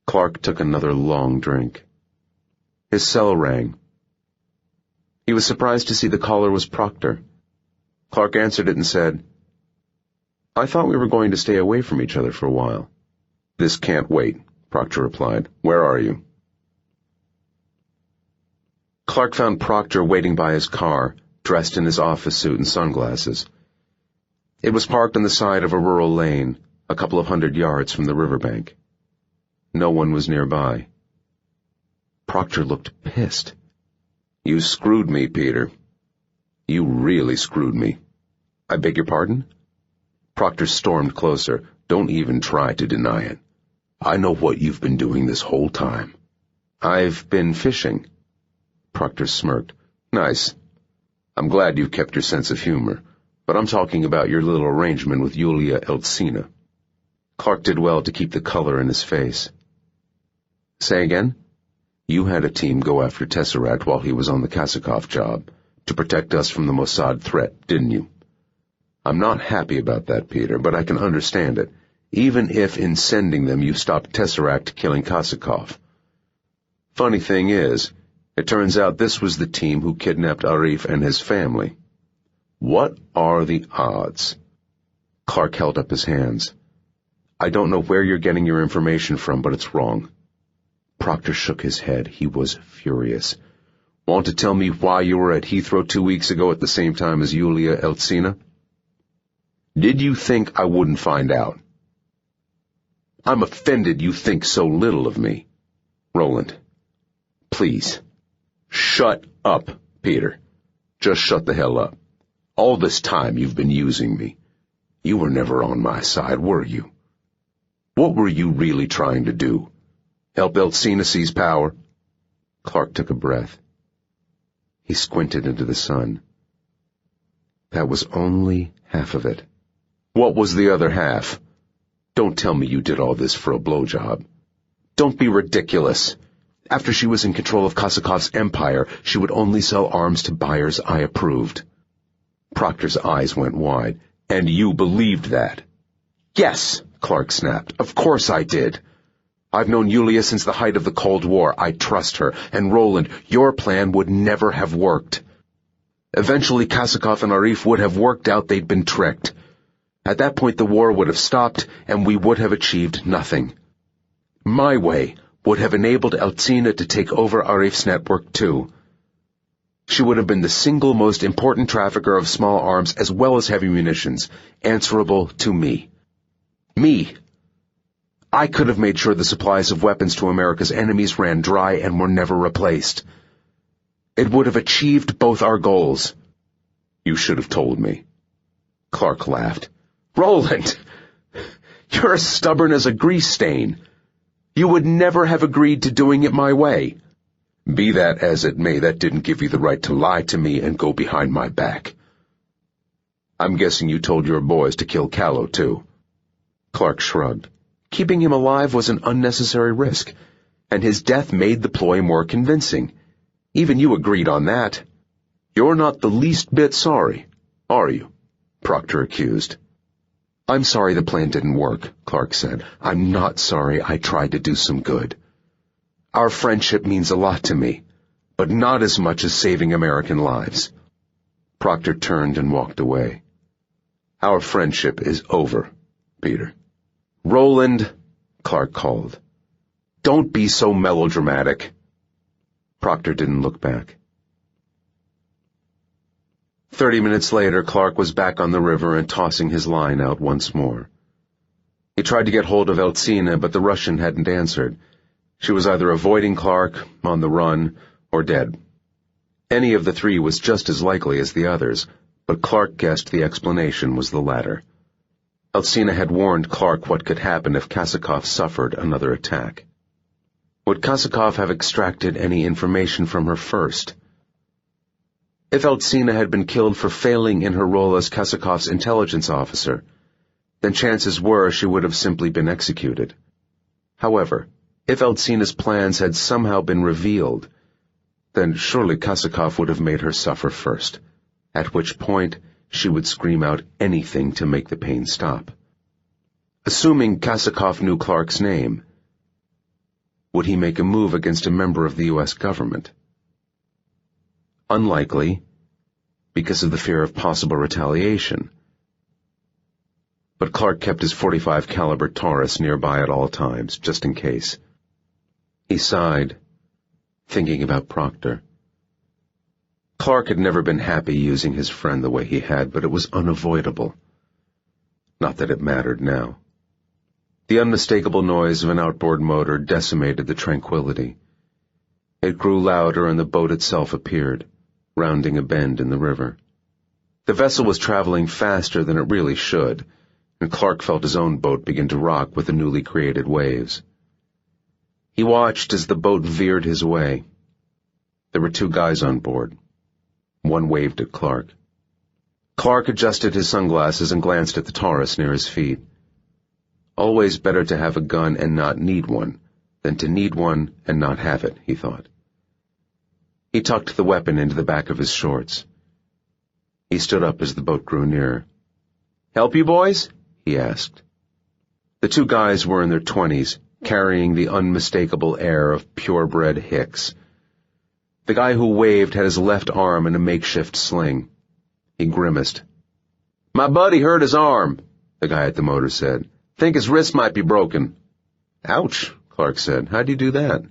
B: Clark took another long drink. His cell rang. He was surprised to see the caller was Proctor. Clark answered it and said, "I thought we were going to stay away from each other for a while." "This can't wait," Proctor replied. "Where are you?" Clark found Proctor waiting by his car, dressed in his office suit and sunglasses. It was parked on the side of a rural lane, a couple of 100 yards from the riverbank. No one was nearby. Proctor looked pissed. "You screwed me, Peter. You really screwed me." "I beg your pardon?" Proctor stormed closer. "Don't even try to deny it. I know what you've been doing this whole time." "I've been fishing." Proctor smirked. "Nice. I'm glad you've kept your sense of humor, but I'm talking about your little arrangement with Yulia Eltsina." Clark did well to keep the color in his face. "Say again?" "You had a team go after Tesseract while he was on the Kasakov job, to protect us from the Mossad threat, didn't you?" "I'm not happy about that, Peter, but I can understand it, even if in sending them you stopped Tesseract killing Kasakov. Funny thing is, it turns out this was the team who kidnapped Arif and his family. What are the odds?" Clark held up his hands. "I don't know where you're getting your information from, but it's wrong." Proctor shook his head. He was furious. "Want to tell me why you were at Heathrow 2 weeks ago at the same time as Yulia Eltsina? Did you think I wouldn't find out? I'm offended you think so little of me. Roland, please, shut up, Peter. Just shut the hell up. All this time you've been using me. You were never on my side, were you? What were you really trying to do? Help Eltsina seize power?" Clark took a breath. He squinted into the sun. That was only half of it. "What was the other half?" Don't tell me you did all this for a blowjob. Don't be ridiculous. After she was in control of Kosakov's empire, she would only sell arms to buyers I approved. Proctor's eyes went wide. And you believed that? Yes, Clark snapped. Of course I did. I've known Yulia since the height of the Cold War. I trust her. And Roland, your plan would never have worked. Eventually, Kosakov and Arif would have worked out they'd been tricked. At that point, the war would have stopped, and we would have achieved nothing. My way would have enabled Eltsina to take over Arif's network, too. She would have been the single most important trafficker of small arms as well as heavy munitions, answerable to me. Me! I could have made sure the supplies of weapons to America's enemies ran dry and were never replaced. It would have achieved both our goals. You should have told me. Clark laughed. Roland! You're as stubborn as a grease stain. You would never have agreed to doing it my way. Be that as it may, that didn't give you the right to lie to me and go behind my back. I'm guessing you told your boys to kill Callow, too. Clark shrugged. Keeping him alive was an unnecessary risk, and his death made the ploy more convincing. Even you agreed on that. You're not the least bit sorry, are you? Proctor accused. I'm sorry the plan didn't work, Clark said. I'm not sorry I tried to do some good. Our friendship means a lot to me, but not as much as saving American lives. Proctor turned and walked away. Our friendship is over, Peter. Roland, Clark called. Don't be so melodramatic. Proctor didn't look back. 30 minutes later, Clark was back on the river and tossing his line out once more. He tried to get hold of Eltsina, but the Russian hadn't answered. She was either avoiding Clark, on the run, or dead. Any of the three was just as likely as the others, but Clark guessed the explanation was the latter. Eltsina had warned Clark what could happen if Kosakov suffered another attack. Would Kosakov have extracted any information from her first? If Eltsina had been killed for failing in her role as Kosakov's intelligence officer, then chances were she would have simply been executed. However, if Eltsina's plans had somehow been revealed, then surely Kosakov would have made her suffer first, at which point she would scream out anything to make the pain stop. Assuming Kosakov knew Clark's name, would he make a move against a member of the U.S. government? Unlikely, because of the fear of possible retaliation. But Clark kept his .45 caliber Taurus nearby at all times, just in case. He sighed, thinking about Proctor. Clark had never been happy using his friend the way he had, but it was unavoidable. Not that it mattered now. The unmistakable noise of an outboard motor decimated the tranquility. It grew louder and the boat itself appeared, rounding a bend in the river. The vessel was traveling faster than it really should, and Clark felt his own boat begin to rock with the newly created waves. He watched as the boat veered his way. There were two guys on board. One waved at Clark. Clark adjusted his sunglasses and glanced at the Taurus near his feet. Always better to have a gun and not need one than to need one and not have it, he thought. He tucked the weapon into the back of his shorts. He stood up as the boat grew nearer. "Help you, boys?" he asked. The two guys were in their 20s, carrying the unmistakable air of purebred hicks. The guy who waved had his left arm in a makeshift sling. He grimaced. "My buddy hurt his arm," the guy at the motor said. "Think his wrist might be broken." "Ouch," Clark said. "How'd you do that?"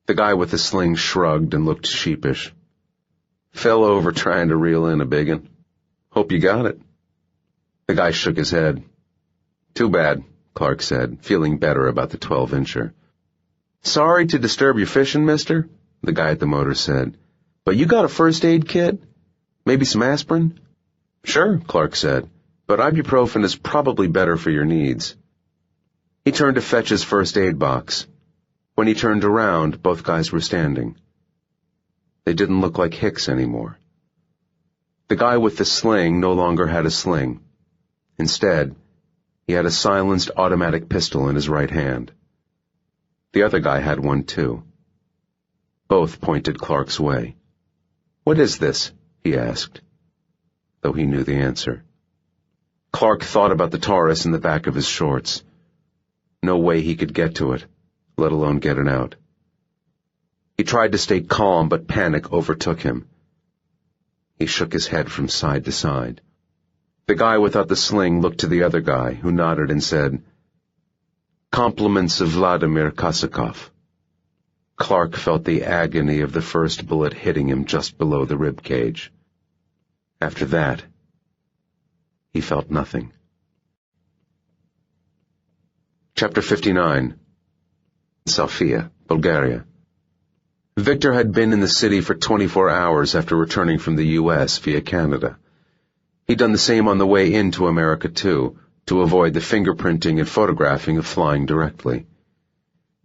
B: The guy with the sling shrugged and looked sheepish. "Fell over trying to reel in a biggin. Hope you got it." The guy shook his head. "Too bad," Clark said, feeling better about the 12-incher. "Sorry to disturb your fishing, mister," the guy at the motor said. "But you got a first aid kit? Maybe some aspirin?" "Sure," Clark said, "but ibuprofen is probably better for your needs." He turned to fetch his first aid box. When he turned around, both guys were standing. They didn't look like hicks anymore. The guy with the sling no longer had a sling. Instead,
A: He had a silenced automatic pistol in his right hand. The other guy had one too. Both pointed Clark's way. "What is this?" he asked, though he knew the answer. Clark thought about the Taurus in the back of his shorts. No way he could get to it, let alone get it out. He tried to stay calm, but panic overtook him. He shook his head from side to side. The guy without the sling looked to the other guy, who nodded and said, "Compliments of Vladimir Kosakov." Clark felt the agony of the first bullet hitting him just below the rib cage. After that, he felt nothing. Chapter 59. Sofia, Bulgaria. Viktor had been in the city for 24 hours after returning from the U.S. via Canada. He'd done the same on the way into America, too, to avoid the fingerprinting and photographing of flying directly.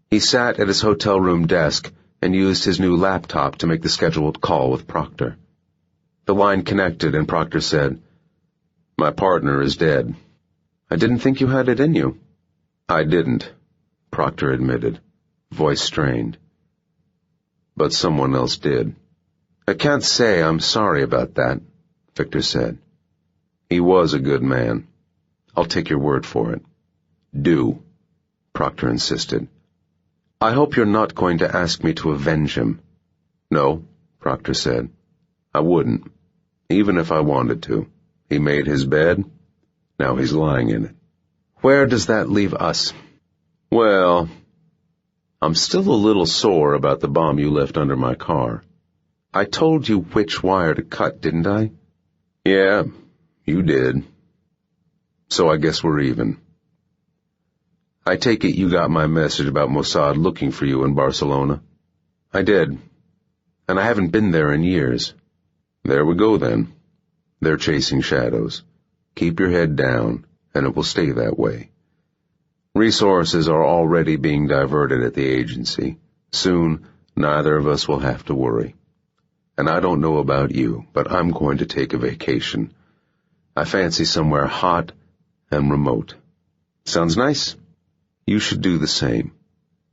A: He sat at his hotel room desk and used his new laptop to make the scheduled call with Proctor. The line connected and Proctor said, "My partner is dead." "I didn't think you had it in you." "I didn't," Proctor admitted, voice strained. "But someone else did." "I can't say I'm sorry about that," Viktor said. "He was a good man. I'll take your word for it." "Do," Proctor insisted. "I hope you're not going to ask me to avenge him." "No," Proctor said. "I wouldn't, even if I wanted to. He made his bed. Now he's lying in it." "Where does that leave us?" "Well, I'm still a little sore about the bomb you left under my car. I told you which wire to cut, didn't I?" "Yeah, you did. So I guess we're even. I take it you got my message about Mossad looking for you in Barcelona?" "I did, and I haven't been there in years." "There we go then. They're chasing shadows. Keep your head down, and it will stay that way. Resources are already being diverted at the agency. Soon, neither of us will have to worry. And I don't know about you, but I'm going to take a vacation. I fancy somewhere hot and remote." "Sounds nice." "You should do the same.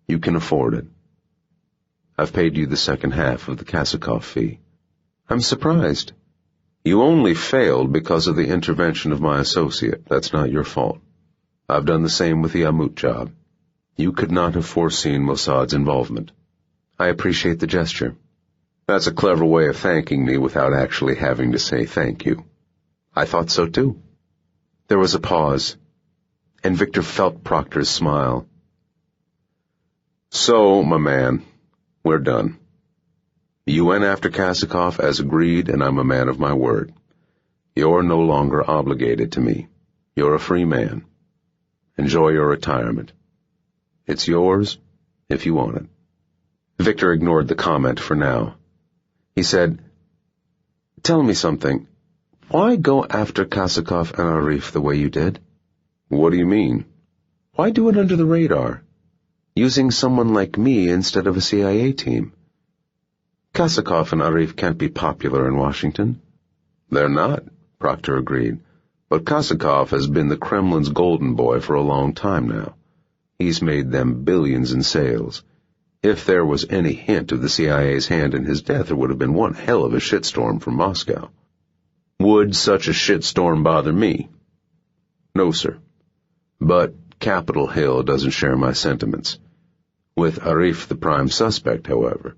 A: You can afford it. I've paid you the second half of the Kosakov fee." "I'm surprised." "You only failed because of the intervention of my associate. That's not your fault. I've done the same with the Amut job. You could not have foreseen Mossad's involvement." "I appreciate the gesture." "That's a clever way of thanking me without actually having to say thank you." "I thought so too." There was a pause, and Viktor felt Proctor's smile. "So, my man, we're done. You went after Kosakov as agreed, and I'm a man of my word. You're no longer obligated to me. You're a free man. Enjoy your retirement. It's yours if you want it." Viktor ignored the comment for now. He said, "Tell me something. Why go after Kosakov and Arif the way you did?" "What do you mean?" "Why do it under the radar, using someone like me instead of a CIA team? Kosakov and Arif can't be popular in Washington." "They're not," Proctor agreed. "But Kosakov has been the Kremlin's golden boy for a long time now. He's made them billions in sales. If there was any hint of the CIA's hand in his death, it would have been one hell of a shitstorm from Moscow." "Would such a shitstorm bother me?" "No, sir. But Capitol Hill doesn't share my sentiments. With Arif the prime suspect, however,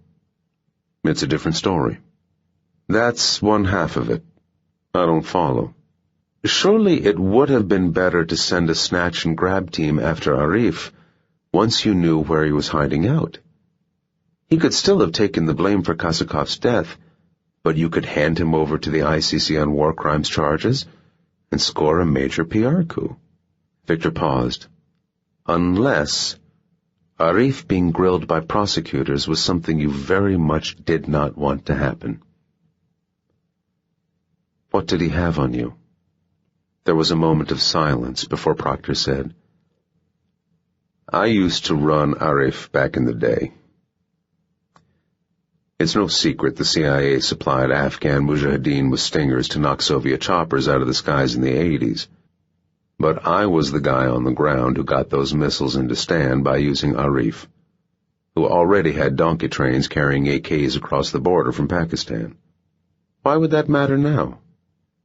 A: it's a different story." "That's one half of it." "I don't follow." "Surely it would have been better to send a snatch and grab team after Arif once you knew where he was hiding out. He could still have taken the blame for Kosakov's death, but you could hand him over to the ICC on war crimes charges and score a major PR coup." Viktor paused. "Unless Arif being grilled by prosecutors was something you very much did not want to happen." "What did he have on you?" There was a moment of silence before Proctor said, "I used to run Arif back in the day. It's no secret the CIA supplied Afghan mujahideen with stingers to knock Soviet choppers out of the skies in the 80s.
B: But I was the guy on the ground who got those missiles into stand by using Arif, who already had donkey trains carrying AKs across the border from Pakistan. Why would that matter now?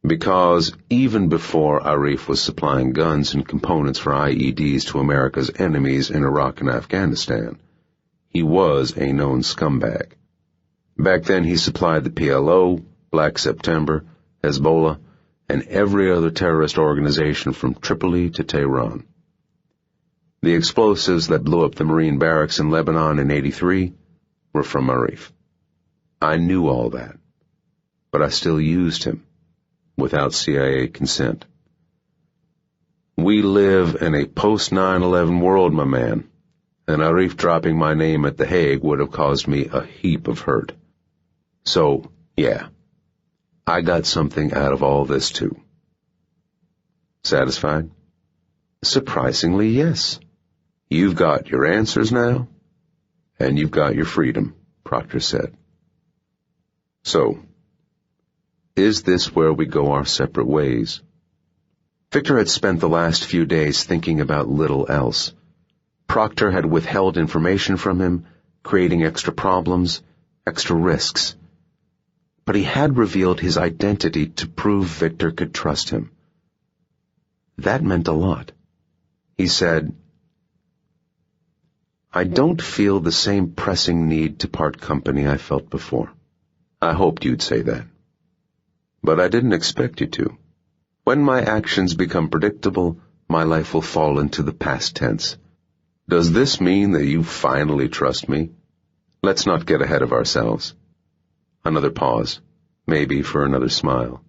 B: Because even before Arif was supplying guns and components for IEDs to America's enemies in Iraq and Afghanistan, he was a known scumbag. Back then he supplied the PLO, Black September, Hezbollah, and every other terrorist organization from Tripoli to Tehran. The explosives that blew up the Marine barracks in Lebanon in '83 were from Arif. I knew all that, but I still used him, without CIA consent. We live in a post-9/11 world, my man, and Arif dropping my name at The Hague would have caused me a heap of hurt. So, yeah, I got something out of all this too. Satisfied? Surprisingly, yes. You've got your answers now, and you've got your freedom, Proctor said. So, is this where we go our separate ways? Victor had spent the last few days thinking about little else. Proctor had withheld information from him, creating extra problems, extra risks. But he had revealed his identity to prove Victor could trust him. That meant a lot. He said, I don't feel the same pressing need to part company I felt before. I hoped you'd say that. But I didn't expect you to. When my actions become predictable, my life will fall into the past tense. Does this mean that you finally trust me? Let's not get ahead of ourselves. Another pause, maybe for another smile,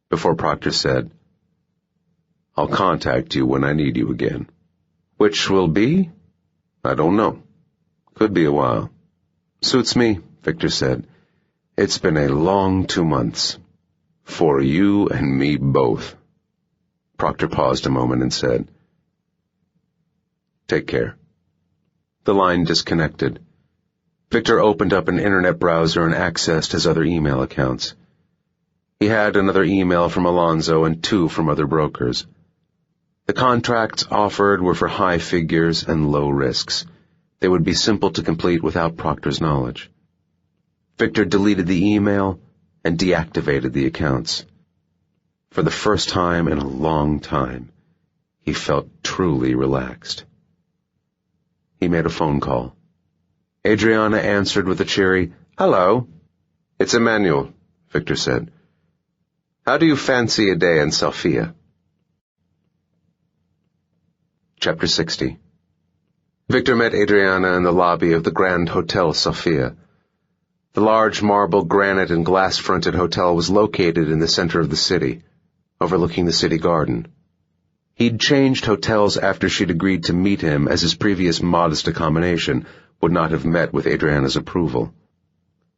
B: before Proctor said, I'll contact you when I need you again. Which will be? I don't know. Could be a while. Suits me, Victor said. It's been a long 2 months. For you and me both. Proctor paused a moment and said, Take care. The line disconnected. Victor opened up an internet browser and accessed his other email accounts. He had another email from Alonzo and 2 from other brokers. The contracts offered were for high figures and low risks. They would be simple to complete without Proctor's knowledge. Victor deleted the email and deactivated the accounts. For the first time in a long time, he felt truly relaxed. He made a phone call. Adriana answered with a cheery, Hello. It's Emmanuel, Victor said. How do you fancy a day in Sofia? Chapter 60. Victor met Adriana in the lobby of the Grand Hotel Sofia. The large marble, granite, and glass-fronted hotel was located in the center of the city, overlooking the city garden. He'd changed hotels after she'd agreed to meet him, as his previous modest accommodation would not have met with Adriana's approval.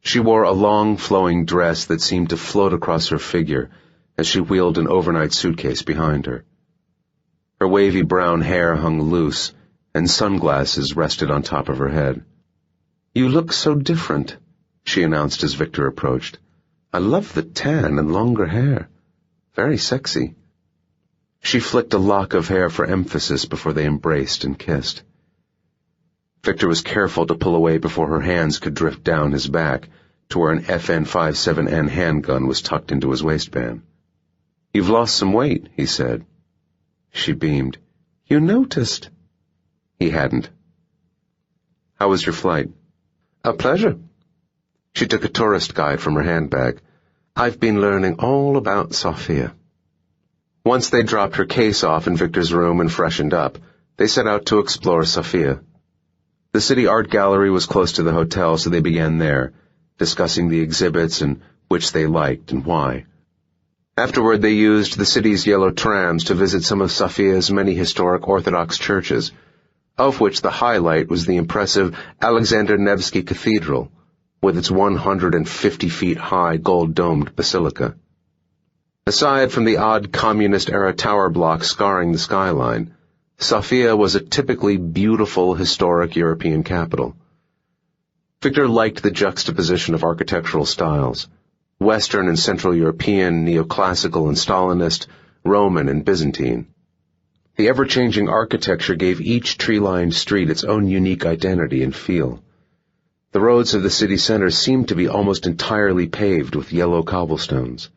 B: She wore a long, flowing dress that seemed to float across her figure as she wheeled an overnight suitcase behind her. Her wavy brown hair hung loose, and sunglasses rested on top of her head. You look so different, she announced as Victor approached. I love the tan and longer hair. Very sexy. She flicked a lock of hair for emphasis before they embraced and kissed. Victor was careful to pull away before her hands could drift down his back to where an FN-57N handgun was tucked into his waistband. You've lost some weight, he said. She beamed. You noticed. He hadn't. How was your flight? A pleasure. She took a tourist guide from her handbag. I've been learning all about Sofia. Once they dropped her case off in Victor's room and freshened up, they set out to explore Sofia. The city art gallery was close to the hotel, so they began there, discussing the exhibits and which they liked and why. Afterward, they used the city's yellow trams to visit some of Sofia's many historic Orthodox churches, of which the highlight was the impressive Alexander Nevsky Cathedral, with its 150-feet-high gold-domed basilica. Aside from the odd communist-era tower blocks scarring the skyline, Sofia was a typically beautiful historic European capital. Victor liked the juxtaposition of architectural styles, Western and Central European, neoclassical and Stalinist, Roman and Byzantine.
A: The ever-changing architecture gave each tree-lined street its own unique identity and feel. The roads of the city center seemed to be almost entirely paved with yellow cobblestones.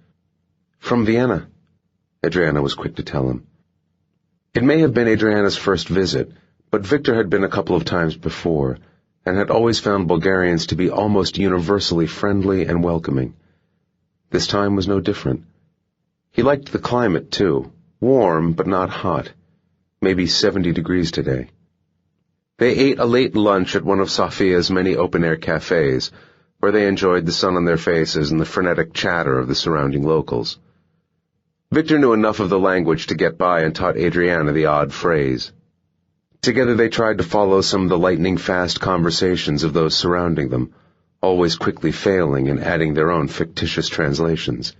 A: "From Vienna," Adriana was quick to tell him. It may have been Adriana's first visit, but Viktor had been a couple of times before, and had always found Bulgarians to be almost universally friendly and welcoming. This time was no different. He liked the climate, too, warm but not hot, maybe 70 degrees today. They ate a late lunch at one of Sofia's many open-air cafes, where they enjoyed the sun on their faces and the frenetic chatter of the surrounding locals. Viktor knew enough of the language to get by and taught Adriana the odd phrase. Together they tried to follow some of the lightning-fast conversations of those surrounding them, always quickly failing and adding their own fictitious translations.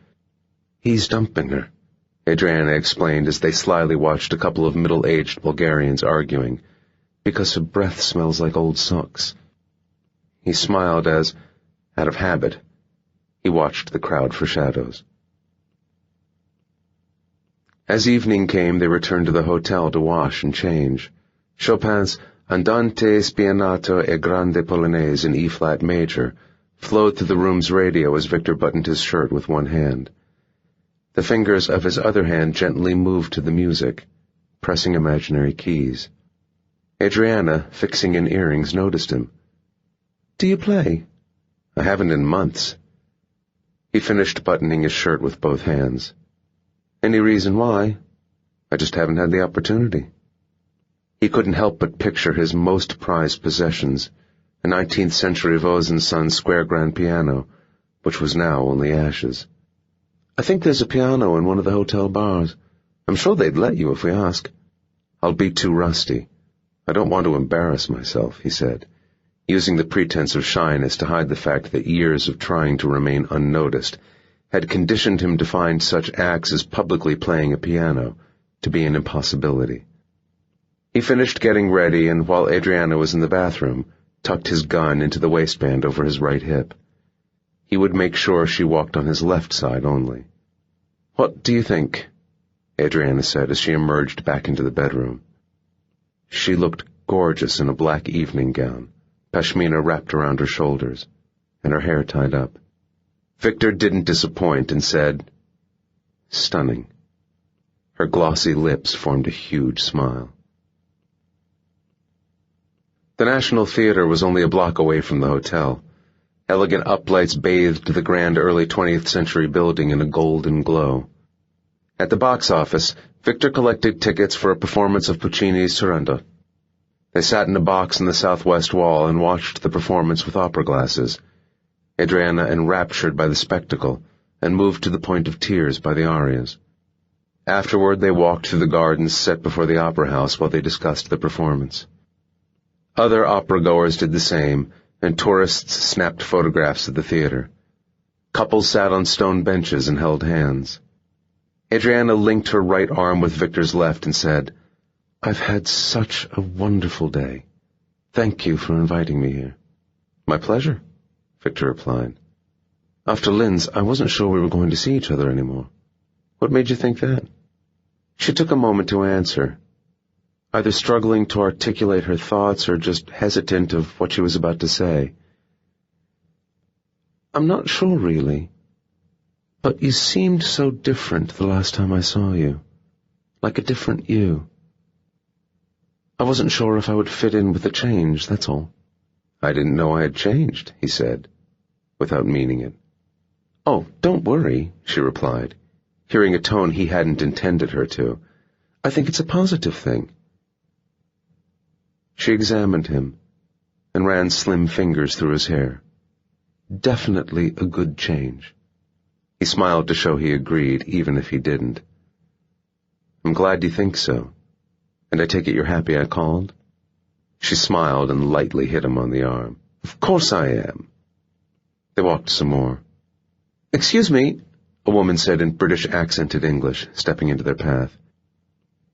A: "He's dumping her," Adriana explained as they slyly watched a couple of middle-aged Bulgarians arguing, "because her breath smells like old socks." He smiled as, out of habit, he watched the crowd for shadows. As evening came, they returned to the hotel to wash and change. Chopin's Andante spianato e grande polonaise in E-flat major flowed through the room's radio as Viktor buttoned his shirt with one hand. The fingers of his other hand gently moved to the music, pressing imaginary keys. Adriana, fixing in earrings, noticed him. "Do you play?" "I haven't in months." He finished buttoning his shirt with both hands. "Any reason why?" "I just haven't had the opportunity." He couldn't help but picture his most prized possessions, a 19th century Vos & Sons square grand piano, which was now only ashes. "I think there's a piano in one of the hotel bars. I'm sure they'd let you if we ask." "I'll be too rusty. I don't want to embarrass myself," he said, using the pretense of shyness to hide the fact that years of trying to remain unnoticed had conditioned him to find such acts as publicly playing a piano to be an impossibility. He finished getting ready and, while Adriana was in the bathroom, tucked his gun into the waistband over his right hip. He would make sure she walked on his left side only. "What do you think?" Adriana said as she emerged back into the bedroom. She looked gorgeous in a black evening gown, pashmina wrapped around her shoulders, and her hair tied up. Viktor didn't disappoint and said, "Stunning." Her glossy lips formed a huge smile. The National Theater was only a block away from the hotel. Elegant uplights bathed the grand early 20th century building in a golden glow. At the box office, Viktor collected tickets for a performance of Puccini's Turandot. They sat in a box in the southwest wall and watched the performance with opera glasses, Adriana enraptured by the spectacle and moved to the point of tears by the arias. Afterward, they walked through the gardens set before the opera house while they discussed the performance. Other opera-goers did the same, and tourists snapped photographs of the theater. Couples sat on stone benches and held hands. Adriana linked her right arm with Viktor's left and said, "I've had such a wonderful day. Thank you for inviting me here." "My pleasure," Viktor replied. "After Lynn's, I wasn't sure we were going to see each other anymore." "What made you think that?" She took a moment to answer, either struggling to articulate her thoughts or just hesitant of what she was about to say. "I'm not sure, really. But you seemed so different the last time I saw you. Like a different you. I wasn't sure if I would fit in with the change, that's all." "I didn't know I had changed," he said, without meaning it. "Oh, don't worry," she replied, hearing a tone he hadn't intended her to. "I think it's a positive thing." She examined him and ran slim fingers through his hair. "Definitely a good change." He smiled to show he agreed, even if he didn't. "I'm glad you think so. And I take it you're happy I called?" She smiled and lightly hit him on the arm. "Of course I am." They walked some more. "Excuse me," a woman said in British-accented English, stepping into their path.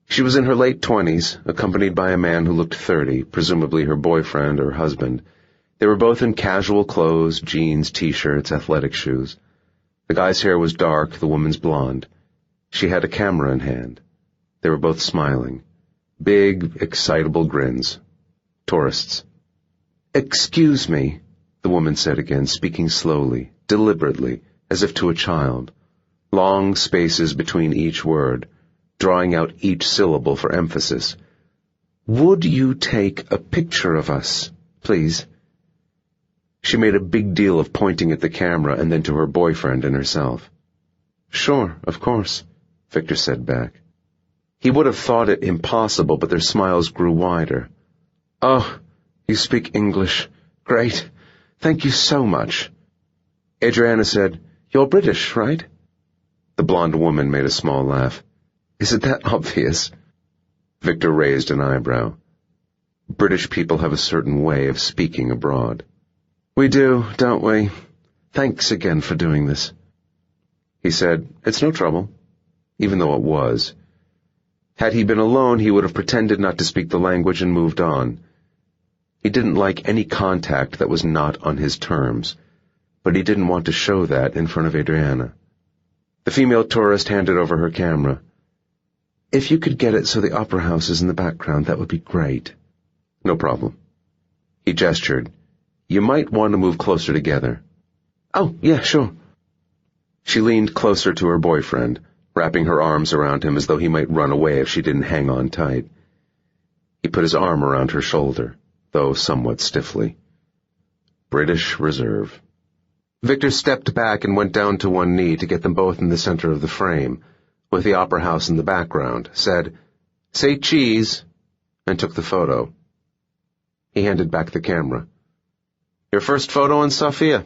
A: She was in her late 20s, accompanied by a man who looked 30, presumably her boyfriend or husband. They were both in casual clothes, jeans, T-shirts, athletic shoes. The guy's hair was dark, the woman's blonde. She had a camera in hand. They were both smiling, Big, excitable grins. Tourists. "Excuse me," the woman said again, speaking slowly, deliberately, as if to a child. Long spaces between each word, drawing out each syllable for emphasis. "Would you take a picture of us, please?" She made a big deal of pointing at the camera and then to her boyfriend and herself. "Sure, of course," Viktor said back. He would have thought it impossible, but their smiles grew wider. "Oh, you speak English. Great. Thank you so much." Adriana said, "You're British, right?" The blonde woman made a small laugh. "Is it that obvious?" Viktor raised an eyebrow. British people have a certain way of speaking abroad. "We do, don't we? Thanks again for doing this." He said, "It's no trouble," even though it was. Had he been alone, he would have pretended not to speak the language and moved on. He didn't like any contact that was not on his terms, but he didn't want to show that in front of Adriana. The female tourist handed over her camera. "If you could get it so the opera house is in the background, that would be great." "No problem." He gestured. "You might want to move closer together." "Oh, yeah, sure." She leaned closer to her boyfriend, wrapping her arms around him as though he might run away if she didn't hang on tight. He put his arm around her shoulder, though somewhat stiffly. British Reserve. Viktor stepped back and went down to one knee to get them both in the center of the frame, with the opera house in the background, said, "Say cheese," and took the photo. He handed back the camera. "Your first photo in Sofia,"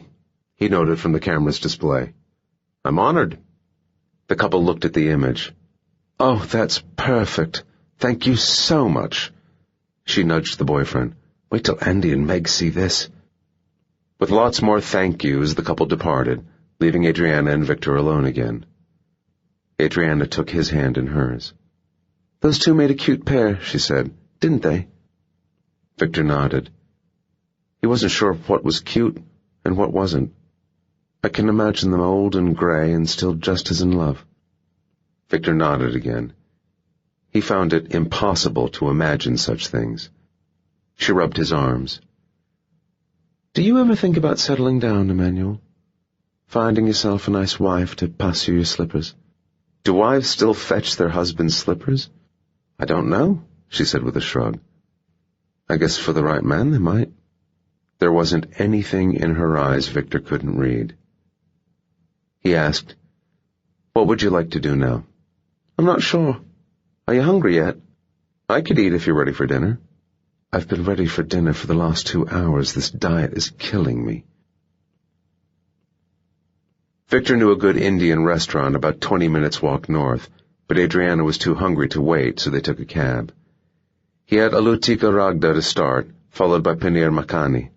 A: he noted from the camera's display. "I'm honored." The couple looked at the image. "Oh, that's perfect. Thank you so much." She nudged the boyfriend. "Wait till Andy and Meg see this." With lots more thank yous, the couple departed, leaving Adriana and Viktor alone again. Adriana took his hand in hers. "Those two made a cute pair," she said, "didn't they?" Viktor nodded. He wasn't sure what was cute and what wasn't. "I can imagine them old and gray and still just as in love." Viktor nodded again. He found it impossible to imagine such things. She rubbed his arms. "Do you ever think about settling down, Emmanuel? Finding yourself a nice wife to pass you your slippers?" "Do wives still fetch their husbands' slippers?" "I don't know," she said with a shrug. "I guess for the right man they might." There wasn't anything in her eyes Viktor couldn't read. He asked, "What would you like to do now?" "I'm not sure. Are you hungry yet?" "I could eat if you're ready for dinner." "I've been ready for dinner for the last 2 hours. This diet is killing me." Viktor knew a good Indian restaurant about 20 minutes' walk north, but Adriana was too hungry to wait, so they took a cab. He had aloo tikka ragda to start, followed by paneer makhani.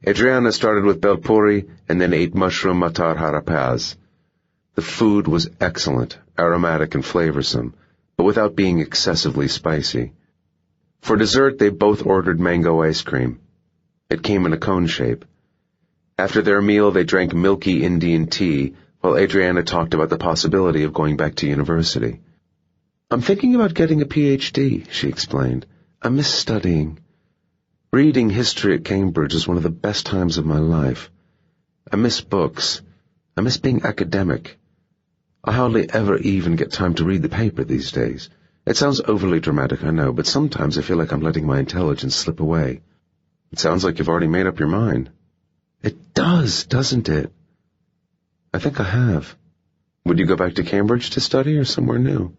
A: Adriana started with bel puri and then ate mushroom matar harapaz. The food was excellent, aromatic and flavorsome, but without being excessively spicy. For dessert, they both ordered mango ice cream. It came in a cone shape. After their meal, they drank milky Indian tea, while Adriana talked about the possibility of going back to university. "I'm thinking about getting a PhD," she explained. "I miss studying. Reading history at Cambridge is one of the best times of my life. I miss books. I miss being academic. I hardly ever even get time to read the paper these days. It sounds overly dramatic, I know, but sometimes I feel like I'm letting my intelligence slip away." "It sounds like you've already made up your mind." "It does, doesn't it?" "I think I have." "Would you go back to Cambridge to study or somewhere new?"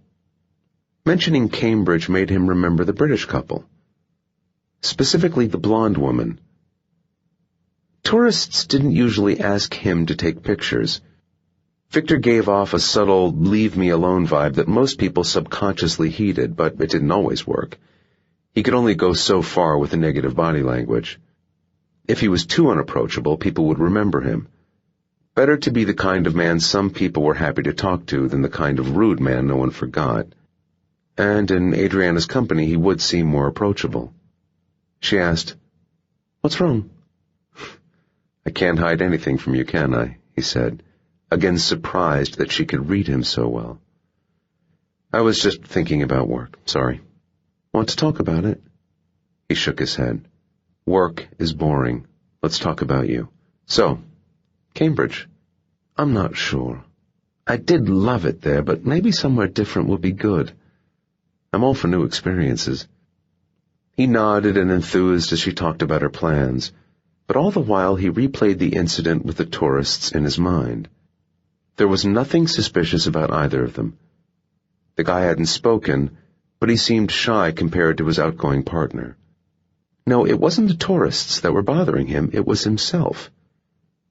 A: Mentioning Cambridge made him remember the British couple. Specifically the blonde woman. Tourists didn't usually ask him to take pictures. Viktor gave off a subtle leave-me-alone vibe that most people subconsciously heeded, but it didn't always work. He could only go so far with a negative body language. If he was too unapproachable, people would remember him. Better to be the kind of man some people were happy to talk to than the kind of rude man no one forgot. And in Adriana's company, he would seem more approachable. She asked, "What's wrong?" "I can't hide anything from you, can I?" he said, again surprised that she could read him so well. "I was just thinking about work. Sorry."
B: Want to talk about it? He shook his head. Work is boring. Let's talk about you. So, Cambridge. I'm not sure. I did love it there, but maybe somewhere different would be good. I'm all for new experiences. He nodded and enthused as she talked about her plans, but all the while he replayed the incident with the tourists in his mind. There was nothing suspicious about either of them. The guy hadn't spoken, but he seemed shy compared to his outgoing partner. No, it wasn't the tourists that were bothering him, it was himself.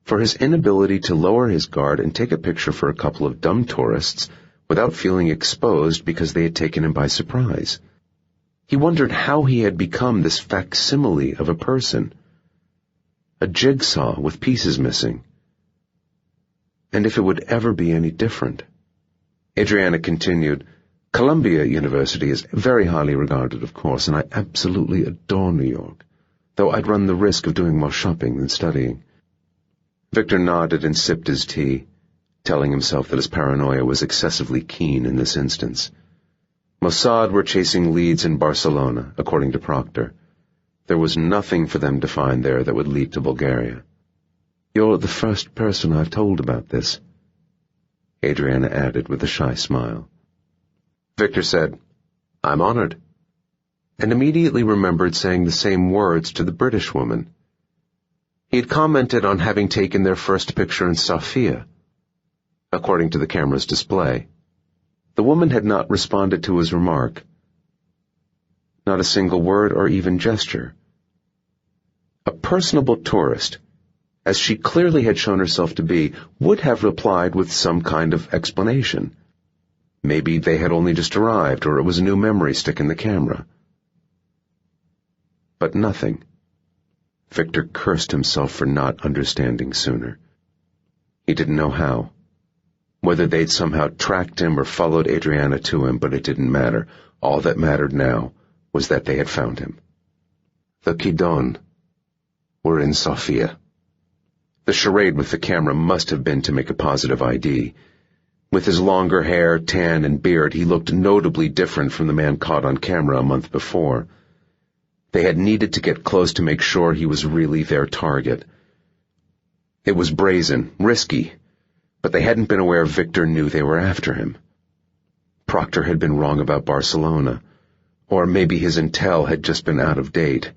B: For his inability to lower his guard and take a picture for a couple of dumb tourists without feeling exposed because they had taken him by surprise. He wondered how he had become this facsimile of a person. A jigsaw with pieces missing. And if it would ever be any different. Adriana continued, Columbia University is very highly regarded, of course, and I absolutely adore New York, though I'd run the risk of doing more shopping than studying. Viktor nodded and sipped his tea, telling himself that his paranoia was excessively keen in this instance. Mossad were chasing leads in Barcelona, according to Proctor. There was nothing for them to find there that would lead to Bulgaria. You're the first person I've told about this, Adriana added with a shy smile. Viktor said, I'm honored, and immediately remembered saying the same words to the British woman. He had commented on having taken their first picture in Sofia, according to the camera's display. The woman had not responded to his remark. Not a single word or even gesture. A personable tourist, as she clearly had shown herself to be, would have replied with some kind of explanation. Maybe they had only just arrived, or it was a new memory stick in the camera. But nothing. Viktor cursed himself for not understanding sooner. He didn't know how. Whether they'd somehow tracked him or followed Adriana to him, but it didn't matter. All that mattered now was that they had found him. The Kidon were in Sofia. The charade with the camera must have been to make a positive ID. With his longer hair, tan, and beard, he looked notably different from the man caught on camera a month before. They had needed to get close to make sure he was really their target. It was brazen, risky, but they hadn't been aware Viktor knew they were after him. Proctor had been wrong about Barcelona, or maybe his intel had just been out of date.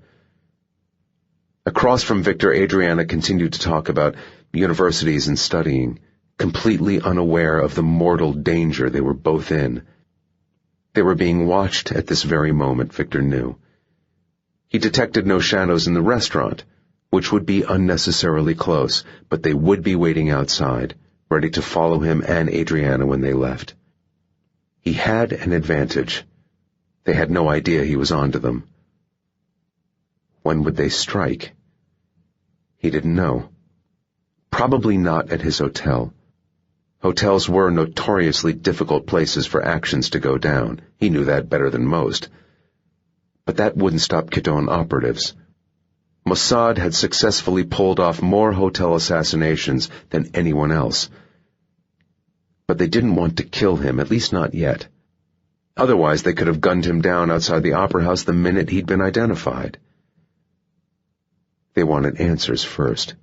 B: Across from Viktor, Adriana continued to talk about universities and studying, completely unaware of the mortal danger they were both in. They were being watched at this very moment, Viktor knew. He detected no shadows in the restaurant, which would be unnecessarily close, but they would be waiting outside, ready to follow him and Adriana when they left. He had an advantage. They had no idea he was onto them. When would they strike? He didn't know. Probably not at his hotel. Hotels were notoriously difficult places for actions to go down. He knew that better than most. But that wouldn't stop Kidon operatives. Mossad had successfully pulled off more hotel assassinations than anyone else. But they didn't want to kill him, at least not yet. Otherwise, they could have gunned him down outside the opera house the minute he'd been identified. They wanted answers first.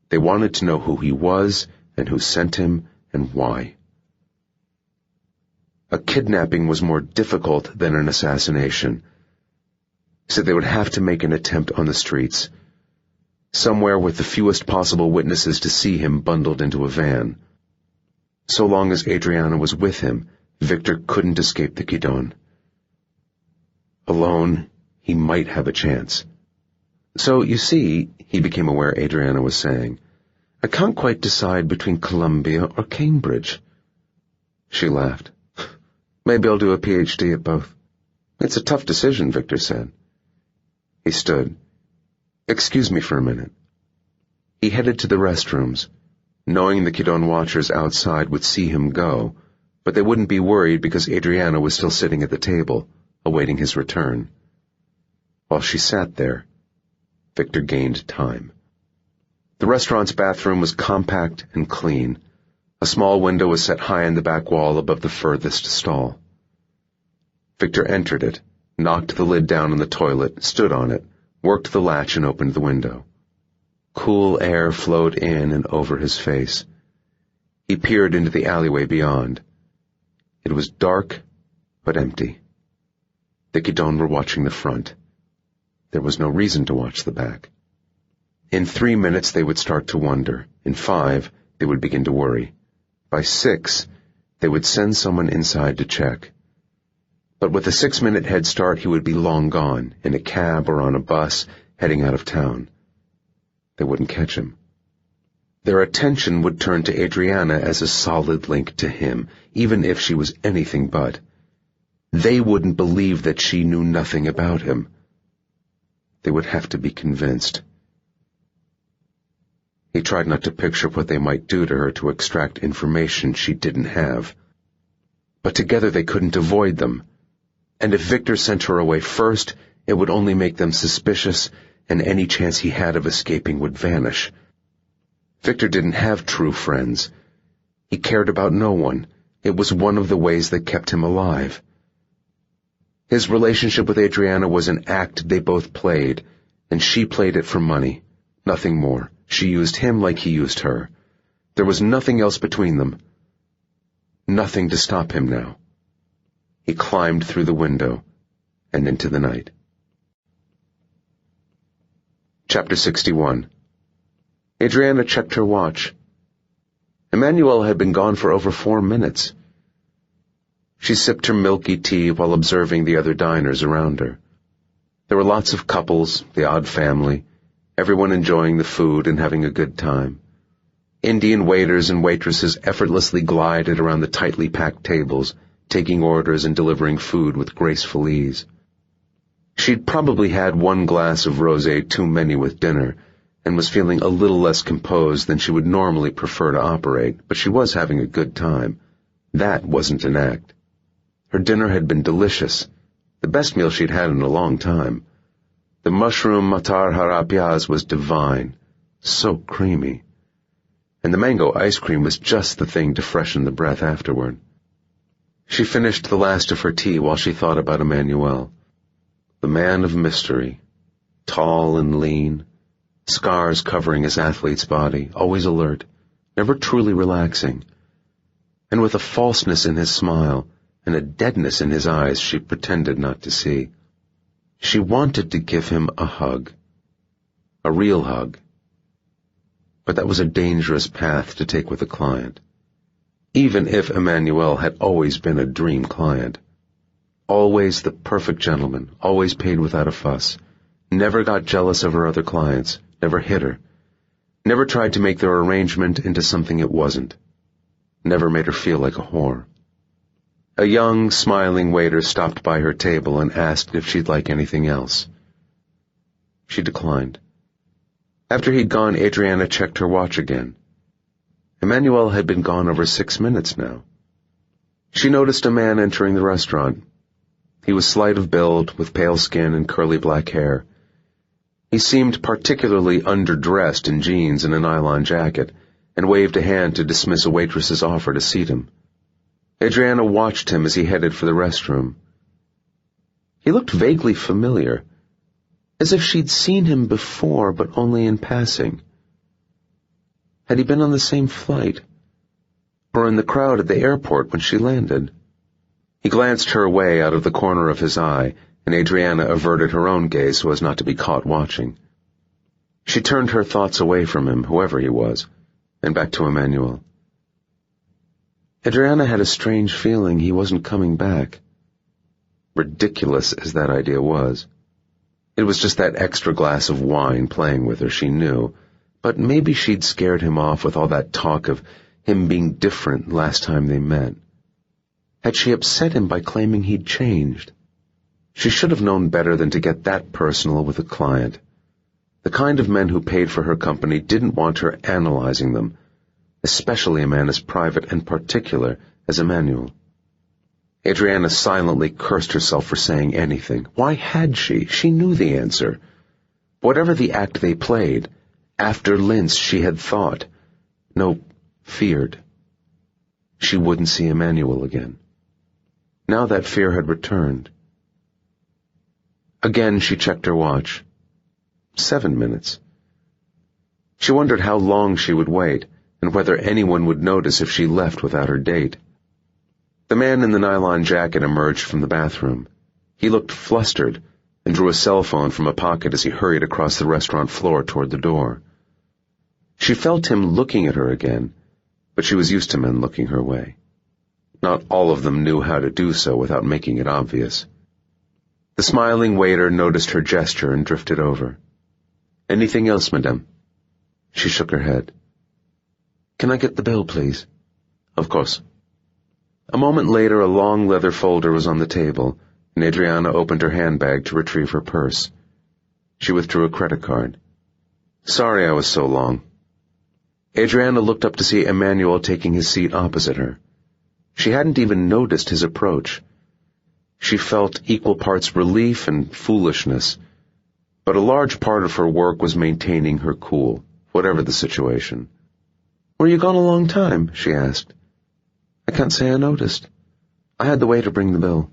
B: They wanted to know who he was and who sent him and why. A kidnapping was more difficult than an assassination, so they would have to make an attempt on the streets, somewhere with the fewest possible witnesses to see him bundled into a van. So long as Adriana was with him, Viktor couldn't escape the Kidon. Alone, he might have a chance. So, you see, he became aware Adriana was saying, I can't quite decide between Columbia or Cambridge. She laughed. Maybe I'll do a PhD at both. It's a tough decision, Viktor said. He stood. Excuse me for a minute. He headed to the restrooms, knowing the Kidon watchers outside would see him go, but they wouldn't be worried because Adriana was still sitting at the table, awaiting his return. While she sat there, Viktor gained time. The restaurant's bathroom was compact and clean. A small window was set high in the back wall above the furthest stall. Viktor entered it,
A: knocked the lid down on the toilet, stood on it, worked the latch and opened the window. Cool air flowed in and over his face. He peered into the alleyway beyond. It was dark, but empty. The Kidon were watching the front. There was no reason to watch the back. In 3 minutes they would start to wonder. In 5, they would begin to worry. By 6, they would send someone inside to check. But with a 6-minute head start, he would be long gone, in a cab or on a bus, heading out of town. They wouldn't catch him. Their attention would turn to Adriana as a solid link to him, even if she was anything but. They wouldn't believe that she knew nothing about him. They would have to be convinced. He tried not to picture what they might do to her to extract information she didn't have. But together they couldn't avoid them. And if Viktor sent her away first, it would only make them suspicious, and any chance he had of escaping would vanish. Viktor didn't have true friends. He cared about no one. It was one of the ways that kept him alive. His relationship with Adriana was an act they both played, and she played it for money. Nothing more. She used him like he used her. There was nothing else between them. Nothing to stop him now. He climbed through the window and into the night. Chapter 61. Adriana checked her watch. Emmanuel had been gone for over 4 minutes. She sipped her milky tea while observing the other diners around her. There were lots of couples, the odd family, everyone enjoying the food and having a good time. Indian waiters and waitresses effortlessly glided around the tightly packed tables, taking orders and delivering food with graceful ease. She'd probably had 1 glass of rosé too many with dinner, and was feeling a little less composed than she would normally prefer to operate, but she was having a good time. That wasn't an act. Her dinner had been delicious, the best meal she'd had in a long time. The mushroom matar harapyaz was divine, so creamy. And the mango ice cream was just the thing to freshen the breath afterward. She finished the last of her tea while she thought about Emmanuel. The man of mystery, tall and lean, scars covering his athlete's body, always alert, never truly relaxing, and with a falseness in his smile and a deadness in his eyes she pretended not to see. She wanted to give him a hug, a real hug, but that was a dangerous path to take with a client, even if Emmanuel had always been a dream client. Always the perfect gentleman, always paid without a fuss, never got jealous of her other clients, never hit her, never tried to make their arrangement into something it wasn't, never made her feel like a whore. A young, smiling waiter stopped by her table and asked if she'd like anything else. She declined. After he'd gone, Adriana checked her watch again. Emmanuel had been gone over 6 minutes now. She noticed a man entering the restaurant. He was slight of build, with pale skin and curly black hair. He seemed particularly underdressed in jeans and a nylon jacket, and waved a hand to dismiss a waitress's offer to seat him. Adriana watched him as he headed for the restroom. He looked vaguely familiar, as if she'd seen him before, but only in passing. Had he been on the same flight, or in the crowd at the airport when she landed? He glanced her way out of the corner of his eye, and Adriana averted her own gaze so as not to be caught watching. She turned her thoughts away from him, whoever he was, and back to Emmanuel. Adriana had a strange feeling he wasn't coming back. Ridiculous as that idea was. It was just that extra glass of wine playing with her, she knew, but maybe she'd scared him off with all that talk of him being different last time they met. Had she upset him by claiming he'd changed? She should have known better than to get that personal with a client. The kind of men who paid for her company didn't want her analyzing them, especially a man as private and particular as Emmanuel. Adriana silently cursed herself for saying anything. Why had she? She knew the answer. Whatever the act they played, after Linz she had thought, no, feared, she wouldn't see Emmanuel again. Now that fear had returned. Again she checked her watch. 7 minutes. She wondered how long she would wait, and whether anyone would notice if she left without her date. The man in the nylon jacket emerged from the bathroom. He looked flustered and drew a cell phone from a pocket as he hurried across the restaurant floor toward the door. She felt him looking at her again, but she was used to men looking her way. Not all of them knew how to do so without making it obvious. The smiling waiter noticed her gesture and drifted over. "Anything else, madame?" She shook her head. "Can I get the bill, please?" "Of course." A moment later, a long leather folder was on the table, and Adriana opened her handbag to retrieve her purse. She withdrew a credit card. "Sorry I was so long." Adriana looked up to see Emmanuel taking his seat opposite her. She hadn't even noticed his approach. She felt equal parts relief and foolishness, but a large part of her work was maintaining her cool, whatever the situation. "Were you gone a long time?" she asked. "I can't say I noticed. I had the waiter bring the bill."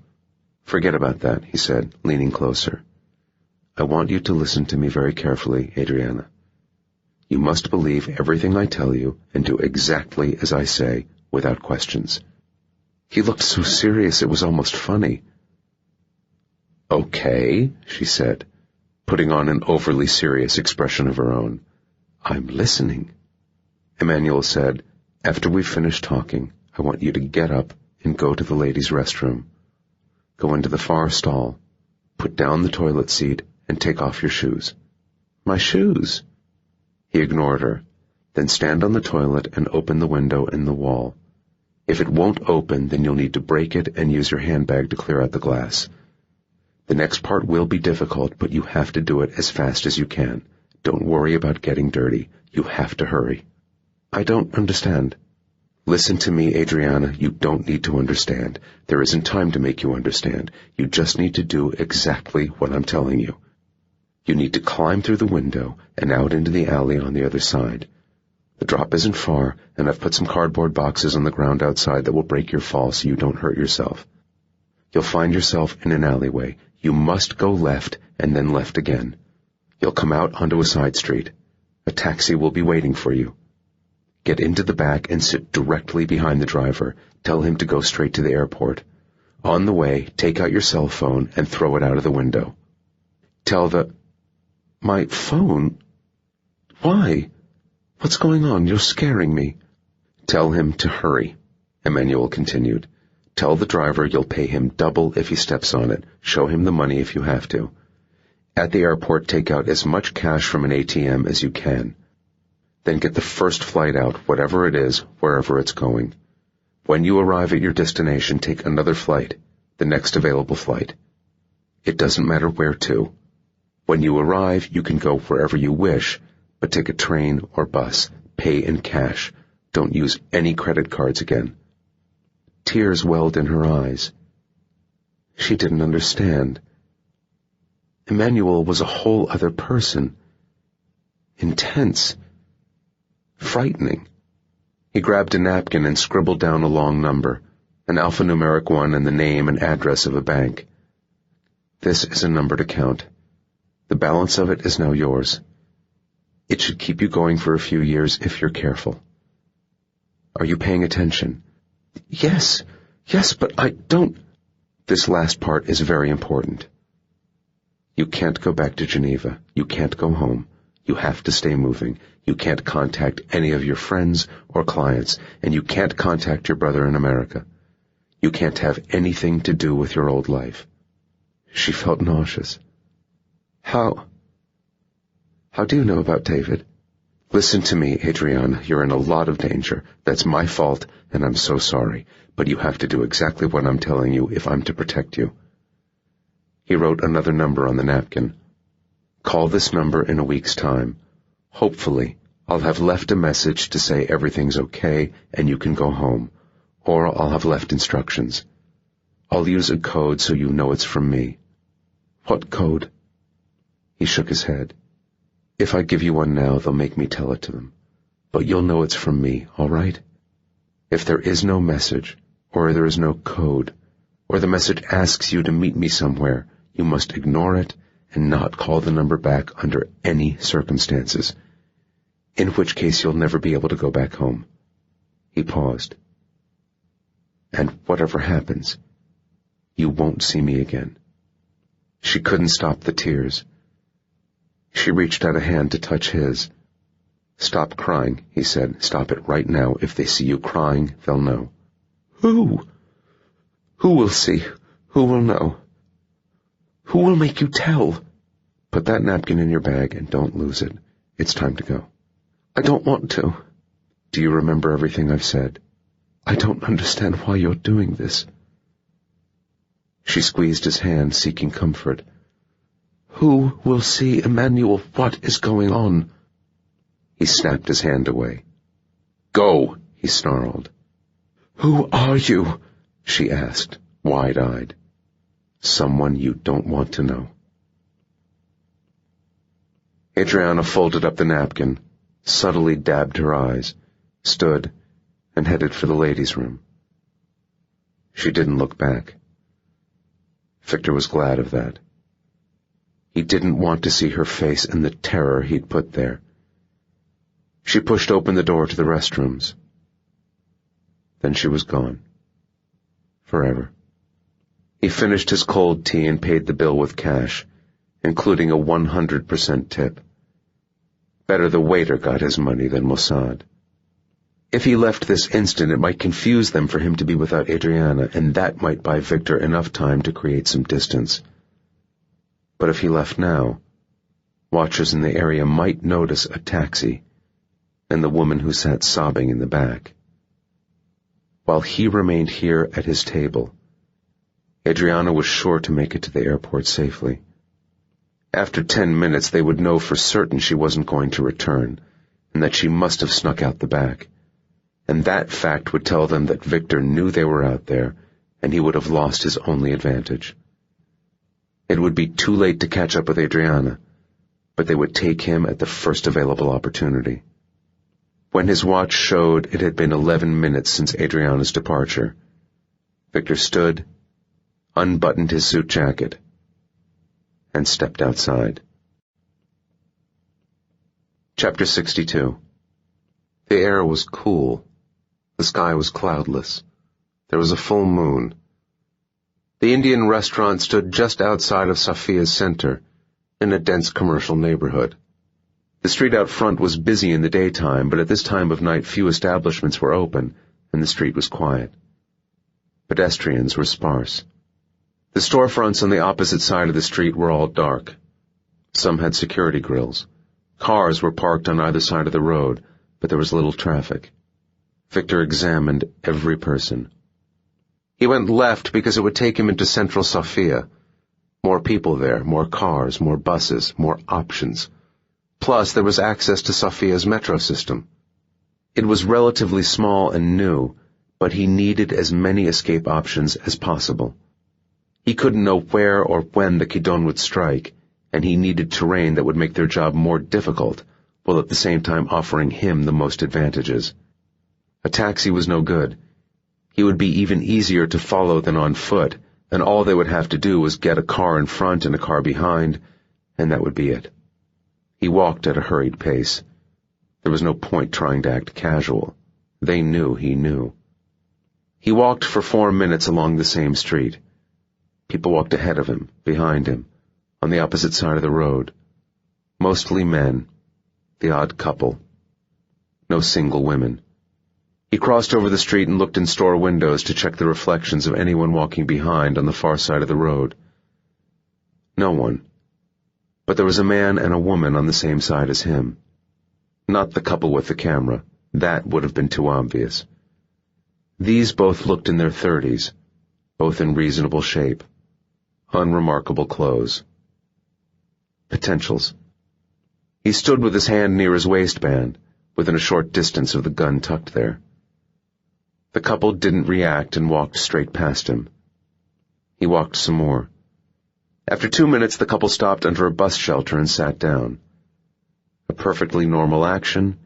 A: "Forget about that," he said, leaning closer. "I want you to listen to me very carefully, Adriana. You must believe everything I tell you and do exactly as I say, without questions." He looked so serious it was almost funny. "Okay," she said, putting on an overly serious expression of her own. "I'm listening." Emmanuel said, "After we've finished talking, I want you to get up and go to the ladies' restroom. Go into the far stall, put down the toilet seat, and take off your shoes." "My shoes?" He ignored her. "Then stand on the toilet and open the window in the wall. If it won't open, then you'll need to break it and use your handbag to clear out the glass. The next part will be difficult, but you have to do it as fast as you can. Don't worry about getting dirty. You have to hurry." "I don't understand." "Listen to me, Adriana. You don't need to understand. There isn't time to make you understand. You just need to do exactly what I'm telling you. You need to climb through the window and out into the alley on the other side. The drop isn't far, and I've put some cardboard boxes on the ground outside that will break your fall so you don't hurt yourself. You'll find yourself in an alleyway. You must go left and then left again. You'll come out onto a side street. A taxi will be waiting for you. Get into the back and sit directly behind the driver. Tell him to go straight to the airport. On the way, take out your cell phone and throw it out of the window. Tell the—" "My phone? Why? What's going on? You're scaring me." "Tell him to hurry," Emmanuel continued. "Tell the driver you'll pay him double if he steps on it. Show him the money if you have to. At the airport, take out as much cash from an ATM as you can. Then get the first flight out, whatever it is, wherever it's going. When you arrive at your destination, take another flight, the next available flight. It doesn't matter where to. When you arrive, you can go wherever you wish, but take a train or bus. Pay in cash. Don't use any credit cards again." Tears welled in her eyes. She didn't understand. Emmanuel was a whole other person. Intense. Frightening. He grabbed a napkin and scribbled down a long number, an alphanumeric one and the name and address of a bank. "This is a number to count. The balance of it is now yours. It should keep you going for a few years if you're careful. Are you paying attention?" Yes, but I don't—" "This last part is very important. You can't go back to Geneva. You can't go home. You have to stay moving. You can't contact any of your friends or clients, and you can't contact your brother in America. You can't have anything to do with your old life." She felt nauseous. How do you know about David?" "Listen to me, Adriana. You're in a lot of danger. That's my fault, and I'm so sorry. But you have to do exactly what I'm telling you if I'm to protect you." He wrote another number on the napkin. "Call this number in a week's time. Hopefully, I'll have left a message to say everything's okay and you can go home, or I'll have left instructions. I'll use a code so you know it's from me." "What code?" He shook his head. "If I give you one now, they'll make me tell it to them. But you'll know it's from me, all right? If there is no message, or there is no code, or the message asks you to meet me somewhere, You must ignore it and not call the number back under any circumstances, in which case you'll never be able to go back home." He paused. "And whatever happens, you won't see me again." She couldn't stop the tears. She reached out a hand to touch his. "Stop crying," he said. "Stop it right now. If they see you crying, they'll know." "Who? Who will see? Who will know? Who will make you tell?" "Put that napkin in your bag and don't lose it. It's time to go." "I don't want to." "Do you remember everything I've said?" "I don't understand why you're doing this." She squeezed his hand, seeking comfort. "Who will see, Emmanuel? What is going on?" He snapped his hand away. "Go!" he snarled. "Who are you?" she asked, wide-eyed. "Someone you don't want to know." Adriana folded up the napkin, subtly dabbed her eyes, stood, and headed for the ladies' room. She didn't look back. Viktor was glad of that. He didn't want to see her face and the terror he'd put there. She pushed open the door to the restrooms. Then she was gone. Forever. He finished his cold tea and paid the bill with cash, including a 100% tip. Better the waiter got his money than Mossad. If he left this instant, it might confuse them for him to be without Adriana, and that might buy Viktor enough time to create some distance. But if he left now, watchers in the area might notice a taxi and the woman who sat sobbing in the back. While he remained here at his table, Adriana was sure to make it to the airport safely. After 10 minutes, they would know for certain she wasn't going to return, and that she must have snuck out the back. And that fact would tell them that Viktor knew they were out there, and he would have lost his only advantage. It would be too late to catch up with Adriana, but they would take him at the first available opportunity. When his watch showed it had been 11 minutes since Adriana's departure, Viktor stood, unbuttoned his suit jacket, and stepped outside. Chapter 62. The air was cool. The sky was cloudless. There was a full moon. The Indian restaurant stood just outside of Sofia's center, in a dense commercial neighborhood. The street out front was busy in the daytime, but at this time of night few establishments were open, and the street was quiet. Pedestrians were sparse. The storefronts on the opposite side of the street were all dark. Some had security grills. Cars were parked on either side of the road, but there was little traffic. Viktor examined every person. He went left because it would take him into central Sofia. More people there, more cars, more buses, more options. Plus, there was access to Sofia's metro system. It was relatively small and new, but he needed as many escape options as possible. He couldn't know where or when the Kidon would strike, and he needed terrain that would make their job more difficult, while at the same time offering him the most advantages. A taxi was no good. He would be even easier to follow than on foot, and all they would have to do was get a car in front and a car behind, and that would be it. He walked at a hurried pace. There was no point trying to act casual. They knew he knew. He walked for 4 minutes along the same street. People walked ahead of him, behind him, on the opposite side of the road. Mostly men, the odd couple. No single women. He crossed over the street and looked in store windows to check the reflections of anyone walking behind on the far side of the road. No one. But there was a man and a woman on the same side as him. Not the couple with the camera. That would have been too obvious. These both looked in their 30s, both in reasonable shape. Unremarkable clothes. Potentials. He stood with his hand near his waistband, within a short distance of the gun tucked there. The couple didn't react and walked straight past him. He walked some more. After 2 minutes, the couple stopped under a bus shelter and sat down. A perfectly normal action,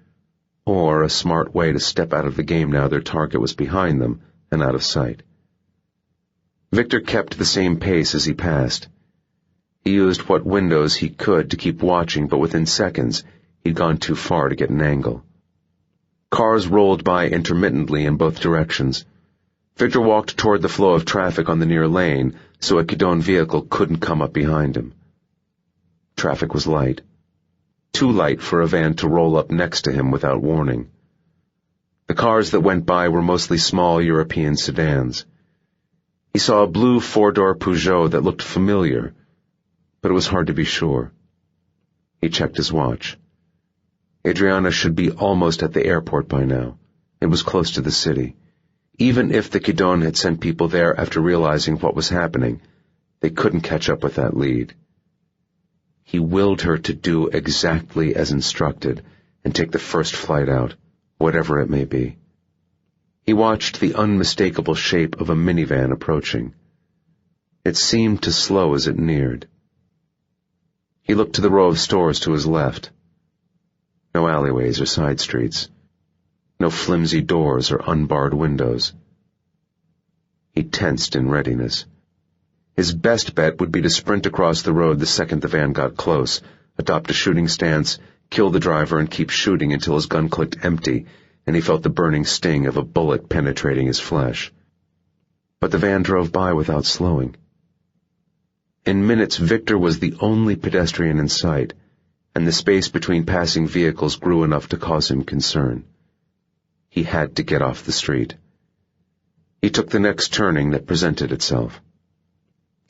A: or a smart way to step out of the game now their target was behind them and out of sight. Viktor kept the same pace as he passed. He used what windows he could to keep watching, but within seconds, he'd gone too far to get an angle. Cars rolled by intermittently in both directions. Viktor walked toward the flow of traffic on the near lane so a Kidon vehicle couldn't come up behind him. Traffic was light. Too light for a van to roll up next to him without warning. The cars that went by were mostly small European sedans. He saw a blue four-door Peugeot that looked familiar, but it was hard to be sure. He checked his watch. Adriana should be almost at the airport by now. It was close to the city. Even if the Kidon had sent people there after realizing what was happening, they couldn't catch up with that lead. He willed her to do exactly as instructed and take the first flight out, whatever it may be. He watched the unmistakable shape of a minivan approaching. It seemed to slow as it neared. He looked to the row of stores to his left. No alleyways or side streets. No flimsy doors or unbarred windows. He tensed in readiness. His best bet would be to sprint across the road the second the van got close, adopt a shooting stance, kill the driver, and keep shooting until his gun clicked empty and he felt the burning sting of a bullet penetrating his flesh. But the van drove by without slowing. In minutes, Viktor was the only pedestrian in sight, and the space between passing vehicles grew enough to cause him concern. He had to get off the street. He took the next turning that presented itself.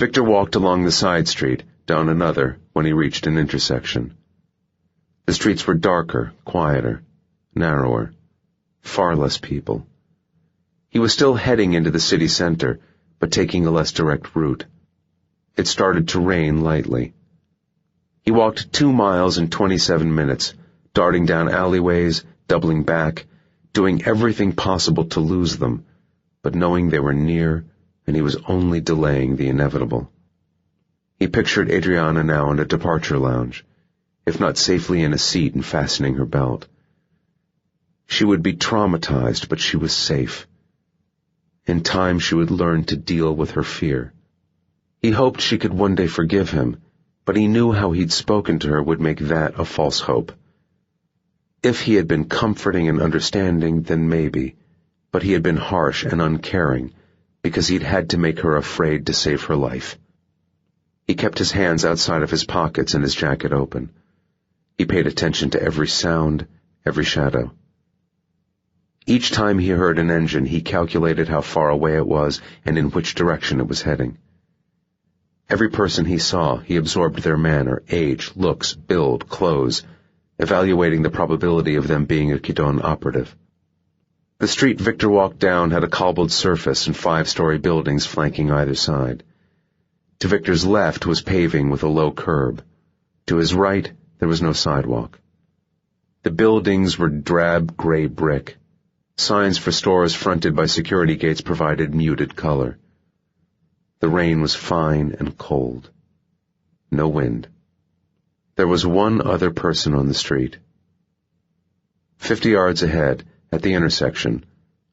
A: Viktor walked along the side street, down another, when he reached an intersection. The streets were darker, quieter, narrower, far less people. He was still heading into the city center, but taking a less direct route. It started to rain lightly. He walked 2 miles in 27 minutes, darting down alleyways, doubling back, doing everything possible to lose them, but knowing they were near, and he was only delaying the inevitable. He pictured Adriana now in a departure lounge, if not safely in a seat and fastening her belt. She would be traumatized, but she was safe. In time she would learn to deal with her fear. He hoped she could one day forgive him, but he knew how he'd spoken to her would make that a false hope. If he had been comforting and understanding, then maybe, but he had been harsh and uncaring, because he'd had to make her afraid to save her life. He kept his hands outside of his pockets and his jacket open. He paid attention to every sound, every shadow. Each time he heard an engine, he calculated how far away it was and in which direction it was heading. Every person he saw, he absorbed their manner, age, looks, build, clothes, evaluating the probability of them being a Kidon operative. The street Viktor walked down had a cobbled surface and 5-story buildings flanking either side. To Viktor's left was paving with a low curb. To his right, there was no sidewalk. The buildings were drab gray brick. Signs for stores fronted by security gates provided muted color. The rain was fine and cold. No wind. There was one other person on the street. 50 yards ahead, at the intersection,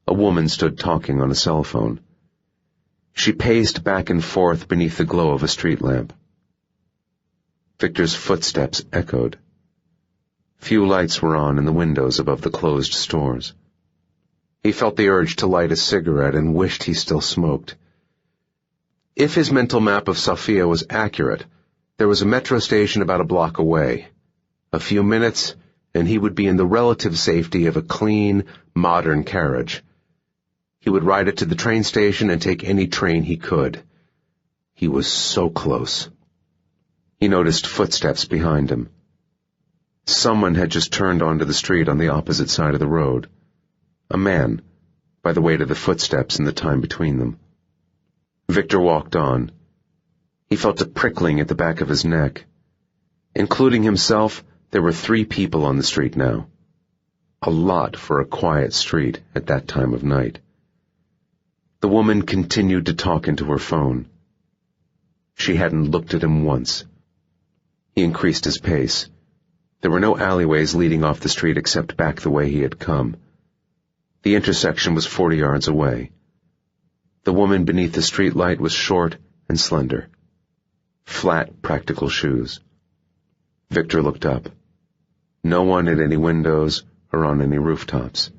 A: a woman stood talking on a cell phone. She paced back and forth beneath the glow of a street lamp. Viktor's footsteps echoed. Few lights were on in the windows above the closed stores. He felt the urge to light a cigarette and wished he still smoked. If his mental map of Sofia was accurate, there was a metro station about a block away. A few minutes, and he would be in the relative safety of a clean, modern carriage. He would ride it to the train station and take any train he could. He was so close. He noticed footsteps behind him. Someone had just turned onto the street on the opposite side of the road. A man, by the weight of the footsteps and the time between them. Viktor walked on. He felt a prickling at the back of his neck. Including himself, there were 3 people on the street now. A lot for a quiet street at that time of night. The woman continued to talk into her phone. She hadn't looked at him once. He increased his pace. There were no alleyways leading off the street except back the way he had come. The intersection was 40 yards away. The woman beneath the streetlight was short and slender. Flat, practical shoes. Viktor looked up. No one at any windows or on any rooftops.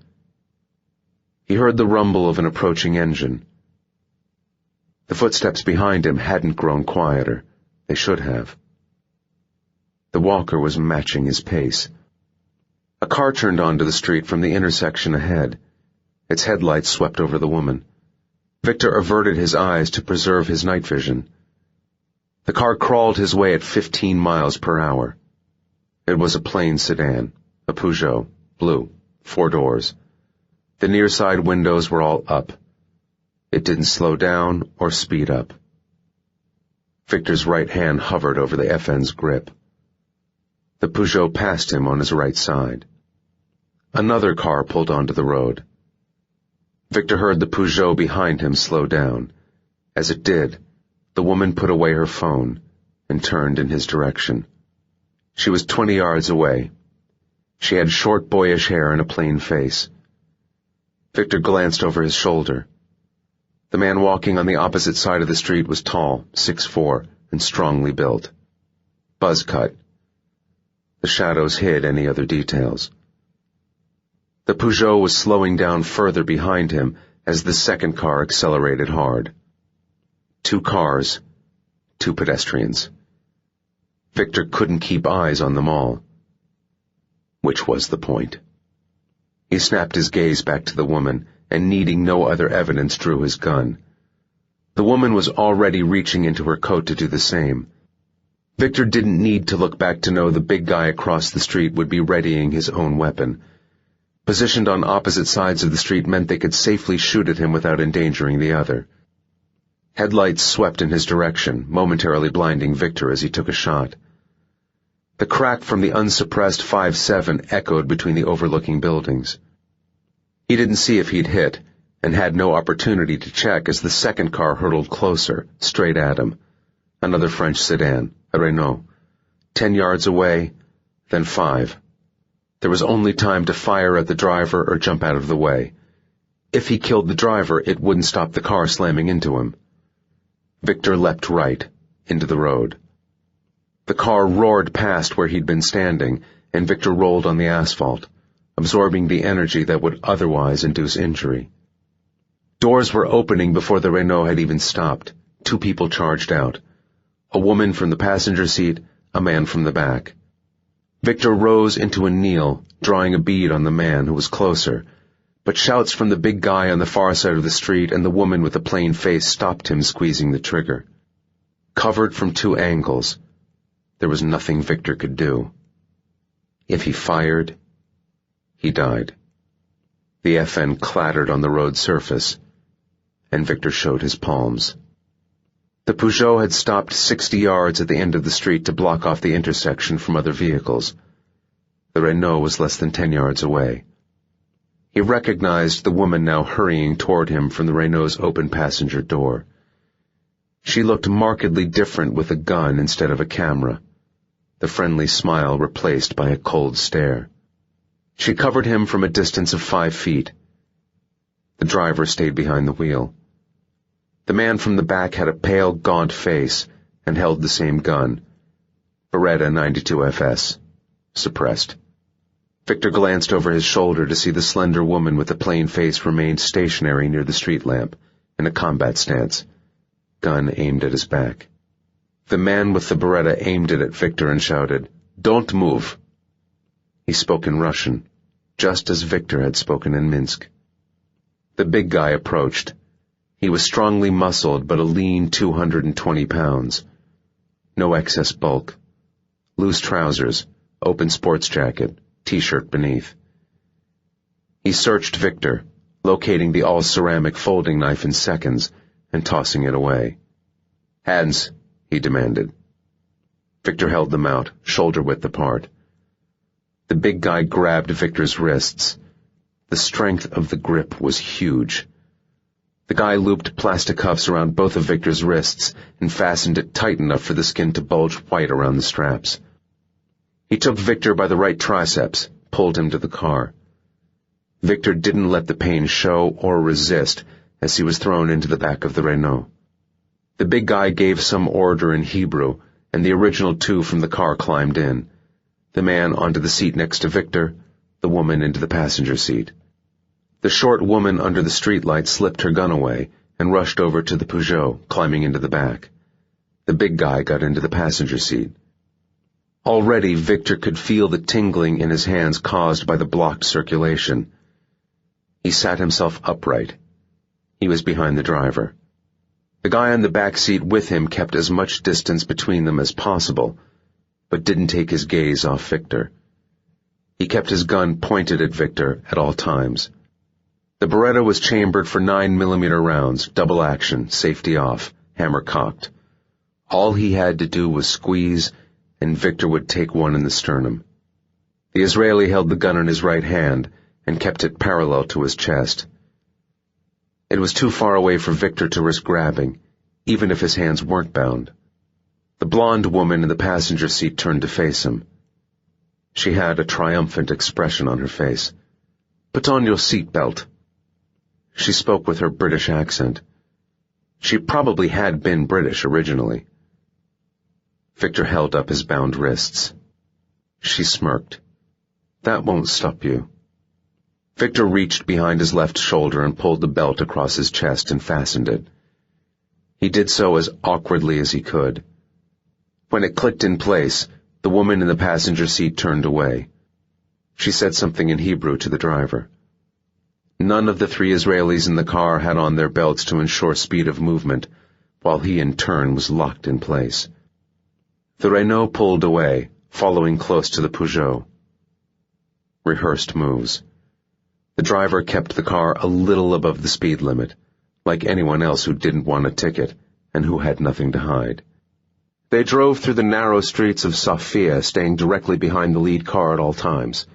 A: He heard the rumble of an approaching engine. The footsteps behind him hadn't grown quieter. They should have. The walker was matching his pace. A car turned onto the street from the intersection ahead. Its headlights swept over the woman. Viktor averted his eyes to preserve his night vision. The car crawled his way at 15 miles per hour. It was a plain sedan, a Peugeot, blue, 4 doors. The near side windows were all up. It didn't slow down or speed up. Viktor's right hand hovered over the FN's grip. The Peugeot passed him on his right side. Another car pulled onto the road. Viktor heard the Peugeot behind him slow down. As it did, the woman put away her phone and turned in his direction. She was 20 yards away. She had short, boyish hair and a plain face. Viktor glanced over his shoulder. The man walking on the opposite side of the street was tall, 6'4", and strongly built. Buzz cut. The shadows hid any other details. The Peugeot was slowing down further behind him as the second car accelerated hard. 2 cars, 2 pedestrians. Viktor couldn't keep eyes on them all. Which was the point? He snapped his gaze back to the woman, and needing no other evidence, drew his gun. The woman was already reaching into her coat to do the same. Viktor didn't need to look back to know the big guy across the street would be readying his own weapon. Positioned on opposite sides of the street meant they could safely shoot at him without endangering the other. Headlights swept in his direction, momentarily blinding Viktor as he took a shot. The crack from the unsuppressed 5.7 echoed between the overlooking buildings. He didn't see if he'd hit, and had no opportunity to check as the second car hurtled closer, straight at him. Another French sedan, a Renault. 10 yards away, then 5. There was only time to fire at the driver or jump out of the way. If he killed the driver, it wouldn't stop the car slamming into him. Viktor leapt right, into the road. The car roared past where he'd been standing, and Viktor rolled on the asphalt, absorbing the energy that would otherwise induce injury. Doors were opening before the Renault had even stopped. 2 people charged out. A woman from the passenger seat, a man from the back. Viktor rose into a kneel, drawing a bead on the man who was closer, but shouts from the big guy on the far side of the street and the woman with the plain face stopped him squeezing the trigger. Covered from 2 angles, there was nothing Viktor could do. If he fired, he died. The FN clattered on the road surface, and Viktor showed his palms. The Peugeot had stopped 60 yards at the end of the street to block off the intersection from other vehicles. The Renault was less than 10 yards away. He recognized the woman now hurrying toward him from the Renault's open passenger door. She looked markedly different with a gun instead of a camera, the friendly smile replaced by a cold stare. She covered him from a distance of 5 feet. The driver stayed behind the wheel. The man from the back had a pale, gaunt face and held the same gun. Beretta 92 FS. Suppressed. Viktor glanced over his shoulder to see the slender woman with the plain face remained stationary near the street lamp, in a combat stance, gun aimed at his back. The man with the Beretta aimed it at Viktor and shouted, "Don't move." He spoke in Russian, just as Viktor had spoken in Minsk. The big guy approached. He was strongly muscled, but a lean 220 pounds. No excess bulk. Loose trousers, open sports jacket, t-shirt beneath. He searched Viktor, locating the all-ceramic folding knife in seconds and tossing it away. "Hands," he demanded. Viktor held them out, shoulder-width apart. The big guy grabbed Viktor's wrists. The strength of the grip was huge. The guy looped plastic cuffs around both of Viktor's wrists and fastened it tight enough for the skin to bulge white around the straps. He took Viktor by the right triceps, pulled him to the car. Viktor didn't let the pain show or resist as he was thrown into the back of the Renault. The big guy gave some order in Hebrew, and the original two from the car climbed in. The man onto the seat next to Viktor, the woman into the passenger seat. The short woman under the streetlight slipped her gun away and rushed over to the Peugeot, climbing into the back. The big guy got into the passenger seat. Already Viktor could feel the tingling in his hands caused by the blocked circulation. He sat himself upright. He was behind the driver. The guy on the back seat with him kept as much distance between them as possible, but didn't take his gaze off Viktor. He kept his gun pointed at Viktor at all times. The Beretta was chambered for 9mm rounds, double action, safety off, hammer cocked. All he had to do was squeeze, and Viktor would take one in the sternum. The Israeli held the gun in his right hand and kept it parallel to his chest. It was too far away for Viktor to risk grabbing, even if his hands weren't bound. The blonde woman in the passenger seat turned to face him. She had a triumphant expression on her face. "Put on your seatbelt." She spoke with her British accent. She probably had been British originally. Viktor held up his bound wrists. She smirked. "That won't stop you." Viktor reached behind his left shoulder and pulled the belt across his chest and fastened it. He did so as awkwardly as he could. When it clicked in place, the woman in the passenger seat turned away. She said something in Hebrew to the driver. None of the 3 Israelis in the car had on their belts to ensure speed of movement, while he in turn was locked in place. The Renault pulled away, following close to the Peugeot. Rehearsed moves. The driver kept the car a little above the speed limit, like anyone else who didn't want a ticket and who had nothing to hide. They drove through the narrow streets of Sofia, staying directly behind the lead car at all times.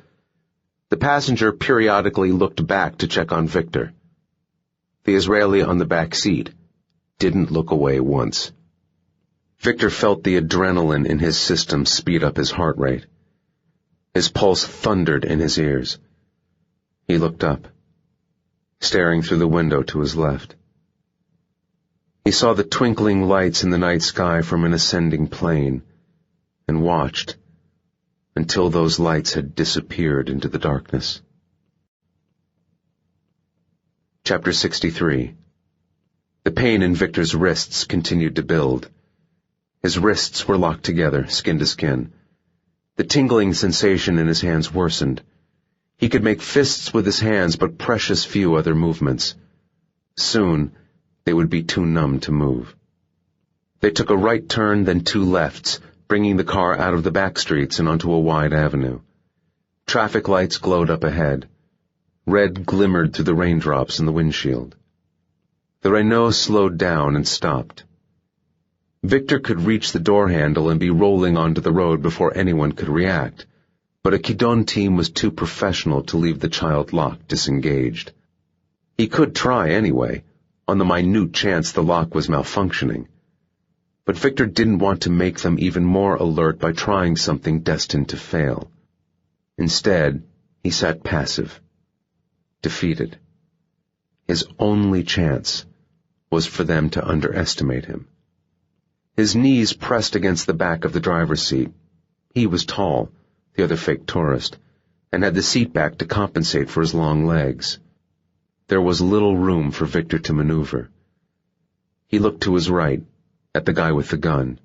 A: The passenger periodically looked back to check on Viktor. The Israeli on the back seat didn't look away once. Viktor felt the adrenaline in his system speed up his heart rate. His pulse thundered in his ears. He looked up, staring through the window to his left. He saw the twinkling lights in the night sky from an ascending plane, and watched until those lights had disappeared into the darkness. Chapter 63. The pain in Viktor's wrists continued to build. His wrists were locked together, skin to skin. The tingling sensation in his hands worsened. He could make fists with his hands, but precious few other movements. Soon, they would be too numb to move. They took a right turn, then 2 lefts, bringing the car out of the back streets and onto a wide avenue. Traffic lights glowed up ahead. Red glimmered through the raindrops in the windshield. The Renault slowed down and stopped. Viktor could reach the door handle and be rolling onto the road before anyone could react, but a Kidon team was too professional to leave the child lock disengaged. He could try anyway, on the minute chance the lock was malfunctioning. But Viktor didn't want to make them even more alert by trying something destined to fail. Instead, he sat passive, defeated. His only chance was for them to underestimate him. His knees pressed against the back of the driver's seat. He was tall, the other fake tourist, and had the seat back to compensate for his long legs. There was little room for Viktor to maneuver. He looked to his right, at the guy with the gun.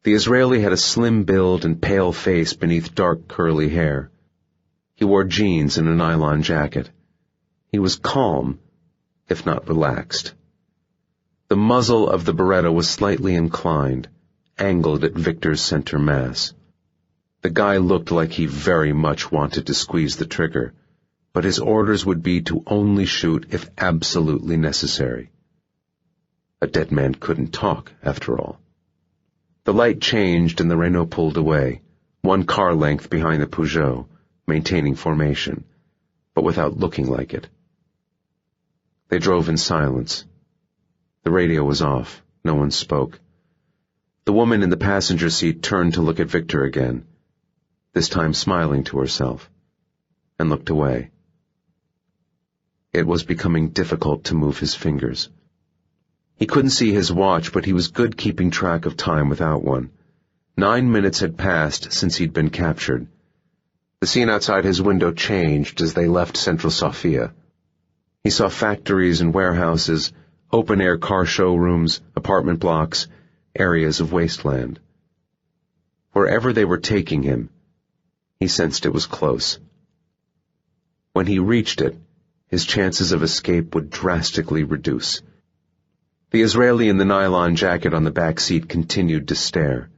A: The Israeli had a slim build and pale face beneath dark curly hair. He wore jeans and a nylon jacket. He was calm, if not relaxed. The muzzle of the Beretta was slightly inclined, angled at Viktor's center mass. The guy looked like he very much wanted to squeeze the trigger, but his orders would be to only shoot if absolutely necessary. A dead man couldn't talk, after all. The light changed and the Renault pulled away, 1 car length behind the Peugeot, maintaining formation, but without looking like it. They drove in silence. The radio was off. No one spoke. The woman in the passenger seat turned to look at Viktor again, this time smiling to herself, and looked away. It was becoming difficult to move his fingers. He couldn't see his watch, but he was good keeping track of time without one. 9 minutes had passed since he'd been captured. The scene outside his window changed as they left Central Sofia. He saw factories and warehouses, open-air car showrooms, apartment blocks, areas of wasteland. Wherever they were taking him, he sensed it was close. When he reached it, his chances of escape would drastically reduce. The Israeli in the nylon jacket on the back seat continued to stare.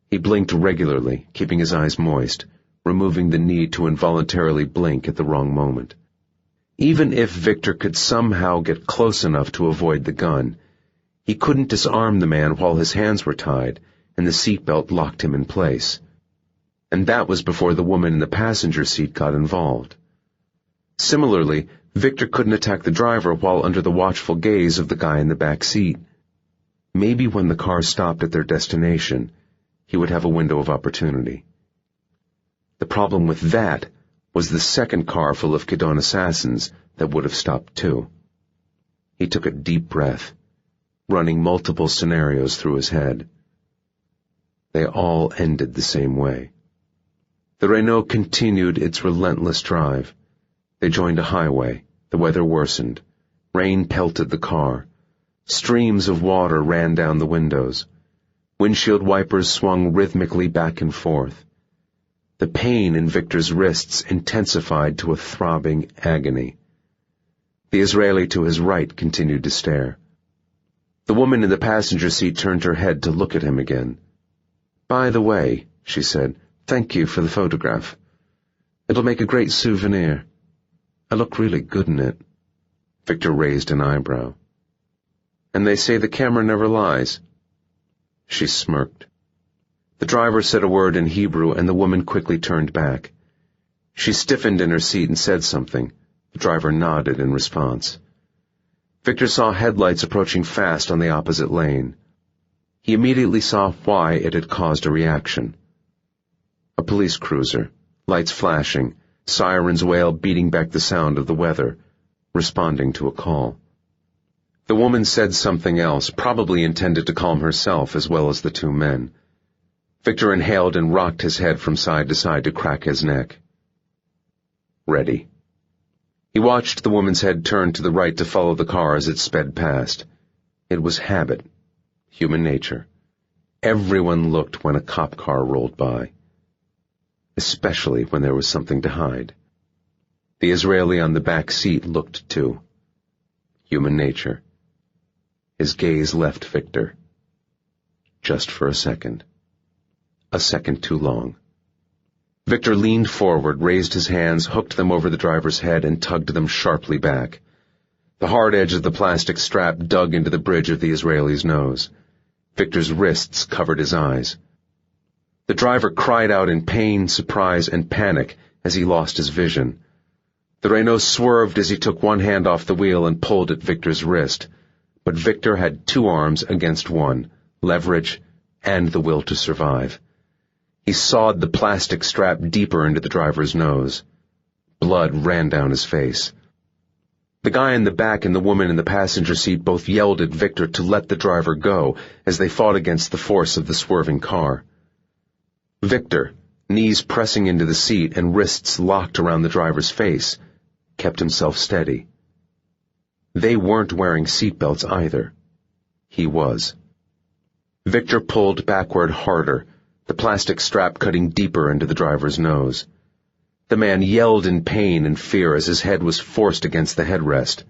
A: He blinked regularly, keeping his eyes moist, removing the need to involuntarily blink at the wrong moment. Even if Viktor could somehow get close enough to avoid the gun, he couldn't disarm the man while his hands were tied and the seatbelt locked him in place. And that was before the woman in the passenger seat got involved. Similarly, Viktor couldn't attack the driver while under the watchful gaze of the guy in the back seat. Maybe when the car stopped at their destination, he would have a window of opportunity. The problem with that was the second car full of Kidon assassins that would have stopped too. He took a deep breath, running multiple scenarios through his head. They all ended the same way. The Renault continued its relentless drive. They joined a highway. The weather worsened. Rain pelted the car. Streams of water ran down the windows. Windshield wipers swung rhythmically back and forth. The pain in Viktor's wrists intensified to a throbbing agony. The Israeli to his right continued to stare. The woman in the passenger seat turned her head to look at him again. "By the way," she said, "thank you for the photograph. It'll make a great souvenir. I look really good in it." Viktor raised an eyebrow. "And they say the camera never lies." She smirked. The driver said a word in Hebrew, and the woman quickly turned back. She stiffened in her seat and said something. The driver nodded in response. Viktor saw headlights approaching fast on the opposite lane. He immediately saw why it had caused a reaction. A police cruiser, lights flashing, sirens wail beating back the sound of the weather, responding to a call. The woman said something else, probably intended to calm herself as well as the two men. Viktor inhaled and rocked his head from side to side to crack his neck. Ready. He watched the woman's head turn to the right to follow the car as it sped past. It was habit, human nature. Everyone looked when a cop car rolled by, especially when there was something to hide. The Israeli on the back seat looked too. Human nature. His gaze left Viktor. Just for a second. A second too long. Viktor leaned forward, raised his hands, hooked them over the driver's head, and tugged them sharply back. The hard edge of the plastic strap dug into the bridge of the Israeli's nose. Viktor's wrists covered his eyes. The driver cried out in pain, surprise, and panic as he lost his vision. The Renault swerved as he took one hand off the wheel and pulled at Viktor's wrist. But Viktor had two arms against one, leverage, and the will to survive. He sawed the plastic strap deeper into the driver's nose. Blood ran down his face. The guy in the back and the woman in the passenger seat both yelled at Viktor to let the driver go as they fought against the force of the swerving car. Viktor, knees pressing into the seat and wrists locked around the driver's face, kept himself steady. They weren't wearing seatbelts either. He was. Viktor pulled backward harder, the plastic strap cutting deeper into the driver's nose. The man yelled in pain and fear as his head was forced against the headrest.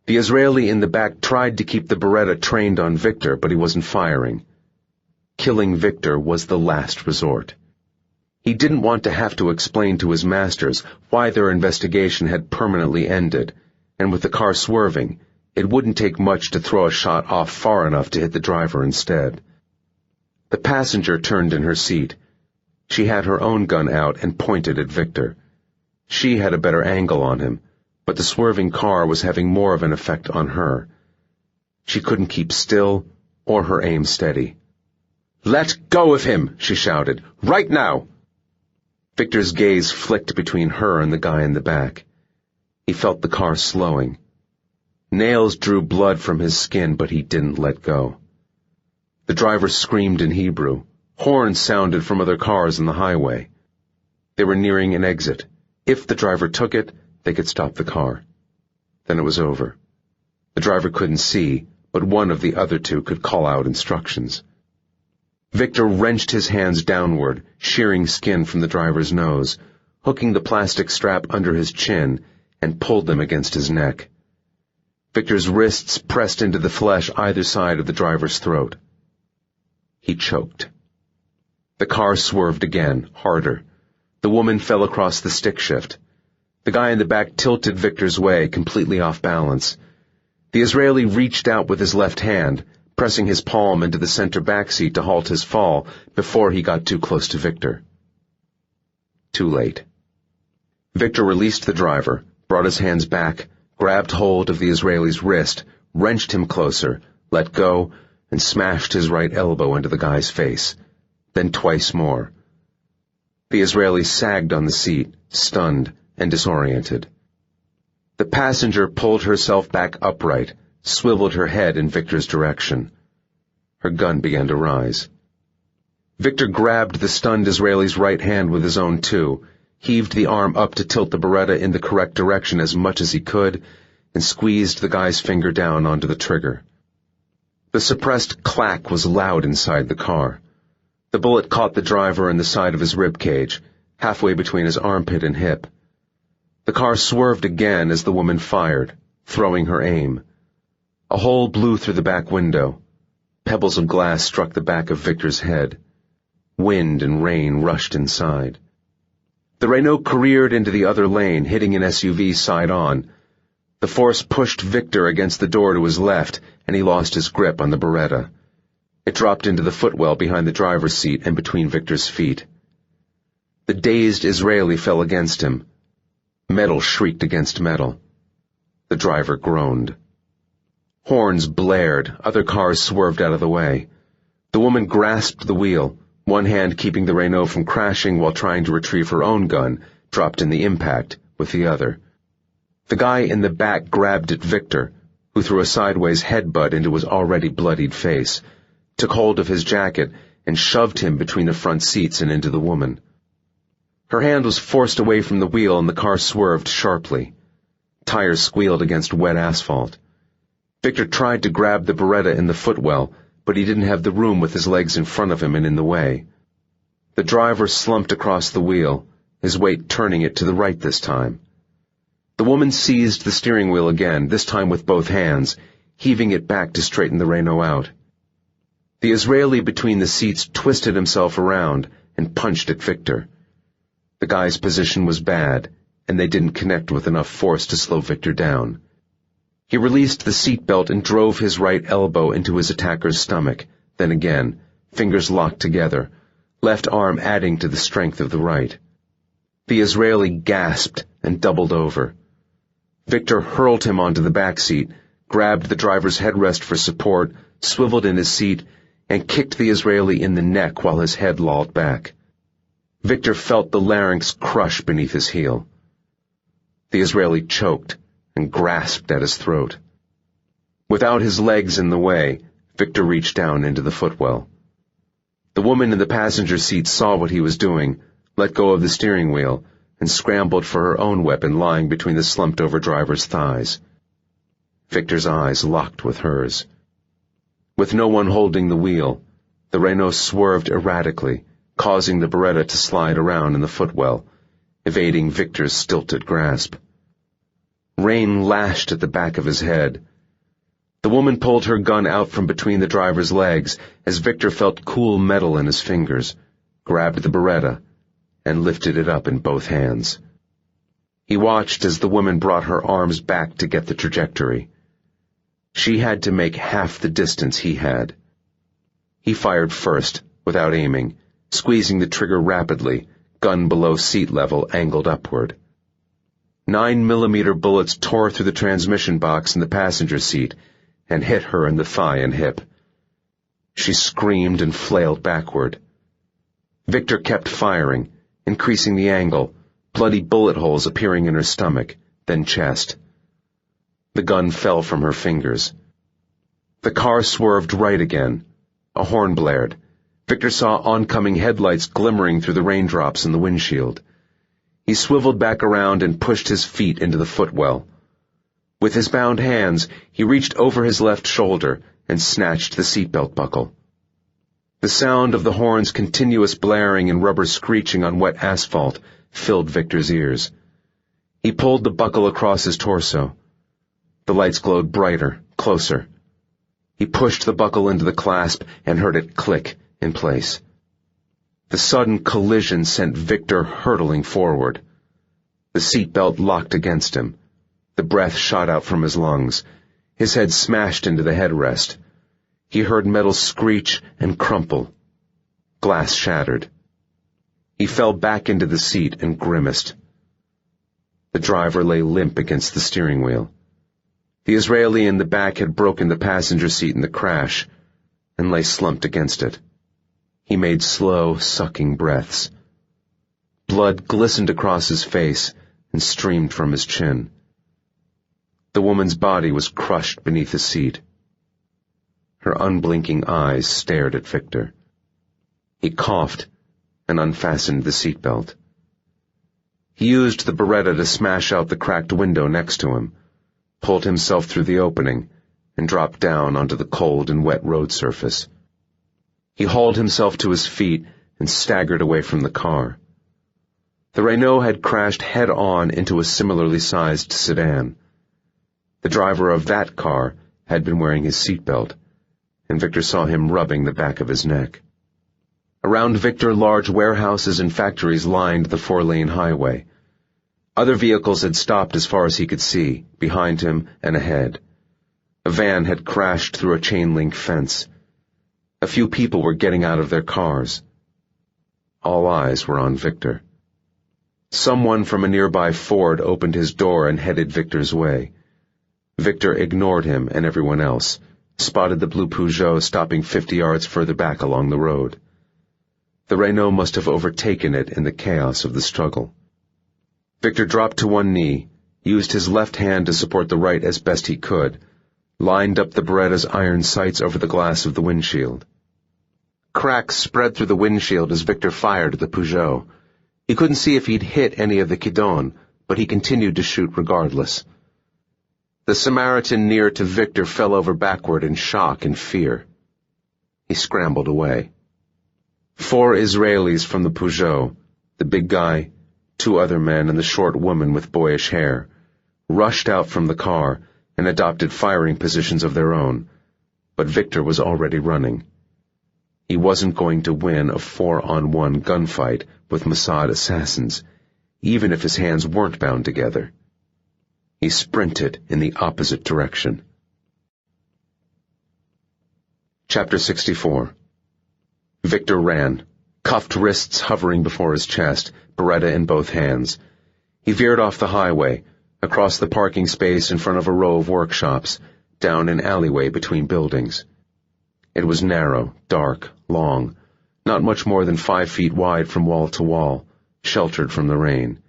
A: The Israeli in the back tried to keep the Beretta trained on Viktor, but he wasn't firing. Killing Viktor was the last resort. He didn't want to have to explain to his masters why their investigation had permanently ended, and with the car swerving, it wouldn't take much to throw a shot off far enough to hit the driver instead. The passenger turned in her seat. She had her own gun out and pointed at Viktor. She had a better angle on him, but the swerving car was having more of an effect on her. She couldn't keep still or her aim steady. "Let go of him!" she shouted. "Right now!" Viktor's gaze flicked between her and the guy in the back. He felt the car slowing. Nails drew blood from his skin, but he didn't let go. The driver screamed in Hebrew. Horns sounded from other cars on the highway. They were nearing an exit. If the driver took it, they could stop the car. Then it was over. The driver couldn't see, but one of the other two could call out instructions. Viktor wrenched his hands downward, shearing skin from the driver's nose, hooking the plastic strap under his chin, and pulled them against his neck. Viktor's wrists pressed into the flesh either side of the driver's throat. He choked. The car swerved again, harder. The woman fell across the stick shift. The guy in the back tilted Viktor's way, completely off balance. The Israeli reached out with his left hand, pressing his palm into the center back seat to halt his fall before he got too close to Viktor. Too late. Viktor released the driver, brought his hands back, grabbed hold of the Israeli's wrist, wrenched him closer, let go, and smashed his right elbow into the guy's face. Then twice more. The Israeli sagged on the seat, stunned and disoriented. The passenger pulled herself back upright, swiveled her head in Viktor's direction. Her gun began to rise. Viktor grabbed the stunned Israeli's right hand with his own too, heaved the arm up to tilt the Beretta in the correct direction as much as he could, and squeezed the guy's finger down onto the trigger. The suppressed clack was loud inside the car. The bullet caught the driver in the side of his rib cage, halfway between his armpit and hip. The car swerved again as the woman fired, throwing her aim. A hole blew through the back window. Pebbles of glass struck the back of Viktor's head. Wind and rain rushed inside. The Renault careered into the other lane, hitting an SUV side on. The force pushed Viktor against the door to his left, and he lost his grip on the Beretta. It dropped into the footwell behind the driver's seat and between Viktor's feet. The dazed Israeli fell against him. Metal shrieked against metal. The driver groaned. Horns blared, other cars swerved out of the way. The woman grasped the wheel, one hand keeping the Renault from crashing while trying to retrieve her own gun, dropped in the impact, with the other. The guy in the back grabbed at Viktor, who threw a sideways headbutt into his already bloodied face, took hold of his jacket, and shoved him between the front seats and into the woman. Her hand was forced away from the wheel and the car swerved sharply. Tires squealed against wet asphalt. Viktor tried to grab the Beretta in the footwell, but he didn't have the room with his legs in front of him and in the way. The driver slumped across the wheel, his weight turning it to the right this time. The woman seized the steering wheel again, this time with both hands, heaving it back to straighten the Renault out. The Israeli between the seats twisted himself around and punched at Viktor. The guy's position was bad, and they didn't connect with enough force to slow Viktor down. He released the seatbelt and drove his right elbow into his attacker's stomach, then again, fingers locked together, left arm adding to the strength of the right. The Israeli gasped and doubled over. Viktor hurled him onto the back seat, grabbed the driver's headrest for support, swiveled in his seat, and kicked the Israeli in the neck while his head lolled back. Viktor felt the larynx crush beneath his heel. The Israeli choked and grasped at his throat. Without his legs in the way, Viktor reached down into the footwell. The woman in the passenger seat saw what he was doing, let go of the steering wheel, and scrambled for her own weapon lying between the slumped-over driver's thighs. Viktor's eyes locked with hers. With no one holding the wheel, the Renault swerved erratically, causing the Beretta to slide around in the footwell, evading Viktor's stilted grasp. Rain lashed at the back of his head. The woman pulled her gun out from between the driver's legs as Viktor felt cool metal in his fingers, grabbed the Beretta, and lifted it up in both hands. He watched as the woman brought her arms back to get the trajectory. She had to make half the distance he had. He fired first, without aiming, squeezing the trigger rapidly, gun below seat level angled upward. 9mm bullets tore through the transmission box in the passenger seat and hit her in the thigh and hip. She screamed and flailed backward. Viktor kept firing, increasing the angle, bloody bullet holes appearing in her stomach, then chest. The gun fell from her fingers. The car swerved right again. A horn blared. Viktor saw oncoming headlights glimmering through the raindrops in the windshield. He swiveled back around and pushed his feet into the footwell. With his bound hands, he reached over his left shoulder and snatched the seatbelt buckle. The sound of the horn's continuous blaring and rubber screeching on wet asphalt filled Viktor's ears. He pulled the buckle across his torso. The lights glowed brighter, closer. He pushed the buckle into the clasp and heard it click in place. The sudden collision sent Viktor hurtling forward. The seatbelt locked against him. The breath shot out from his lungs. His head smashed into the headrest. He heard metal screech and crumple. Glass shattered. He fell back into the seat and grimaced. The driver lay limp against the steering wheel. The Israeli in the back had broken the passenger seat in the crash and lay slumped against it. He made slow, sucking breaths. Blood glistened across his face and streamed from his chin. The woman's body was crushed beneath the seat. Her unblinking eyes stared at Viktor. He coughed and unfastened the seatbelt. He used the Beretta to smash out the cracked window next to him, pulled himself through the opening, and dropped down onto the cold and wet road surface. He hauled himself to his feet and staggered away from the car. The Renault had crashed head-on into a similarly sized sedan. The driver of that car had been wearing his seatbelt, and Viktor saw him rubbing the back of his neck. Around Viktor, large warehouses and factories lined the 4-lane highway. Other vehicles had stopped as far as he could see, behind him and ahead. A van had crashed through a chain-link fence. A few people were getting out of their cars. All eyes were on Viktor. Someone from a nearby Ford opened his door and headed Viktor's way. Viktor ignored him and everyone else, spotted the blue Peugeot stopping 50 yards further back along the road. The Renault must have overtaken it in the chaos of the struggle. Viktor dropped to one knee, used his left hand to support the right as best he could, lined up the Beretta's iron sights over the glass of the windshield. Cracks spread through the windshield as Viktor fired at the Peugeot. He couldn't see if he'd hit any of the guidon, but he continued to shoot regardless. The Samaritan near to Viktor fell over backward in shock and fear. He scrambled away. 4 Israelis from the Peugeot, the big guy, 2 other men, and the short woman with boyish hair, rushed out from the car and adopted firing positions of their own, but Viktor was already running. He wasn't going to win a 4-on-1 gunfight with Mossad assassins, even if his hands weren't bound together. He sprinted in the opposite direction. Chapter 64. Viktor ran, cuffed wrists hovering before his chest, Beretta in both hands. He veered off the highway, across the parking space in front of a row of workshops, down an alleyway between buildings. It was narrow, dark, long, not much more than 5 feet wide from wall to wall, sheltered from the rain.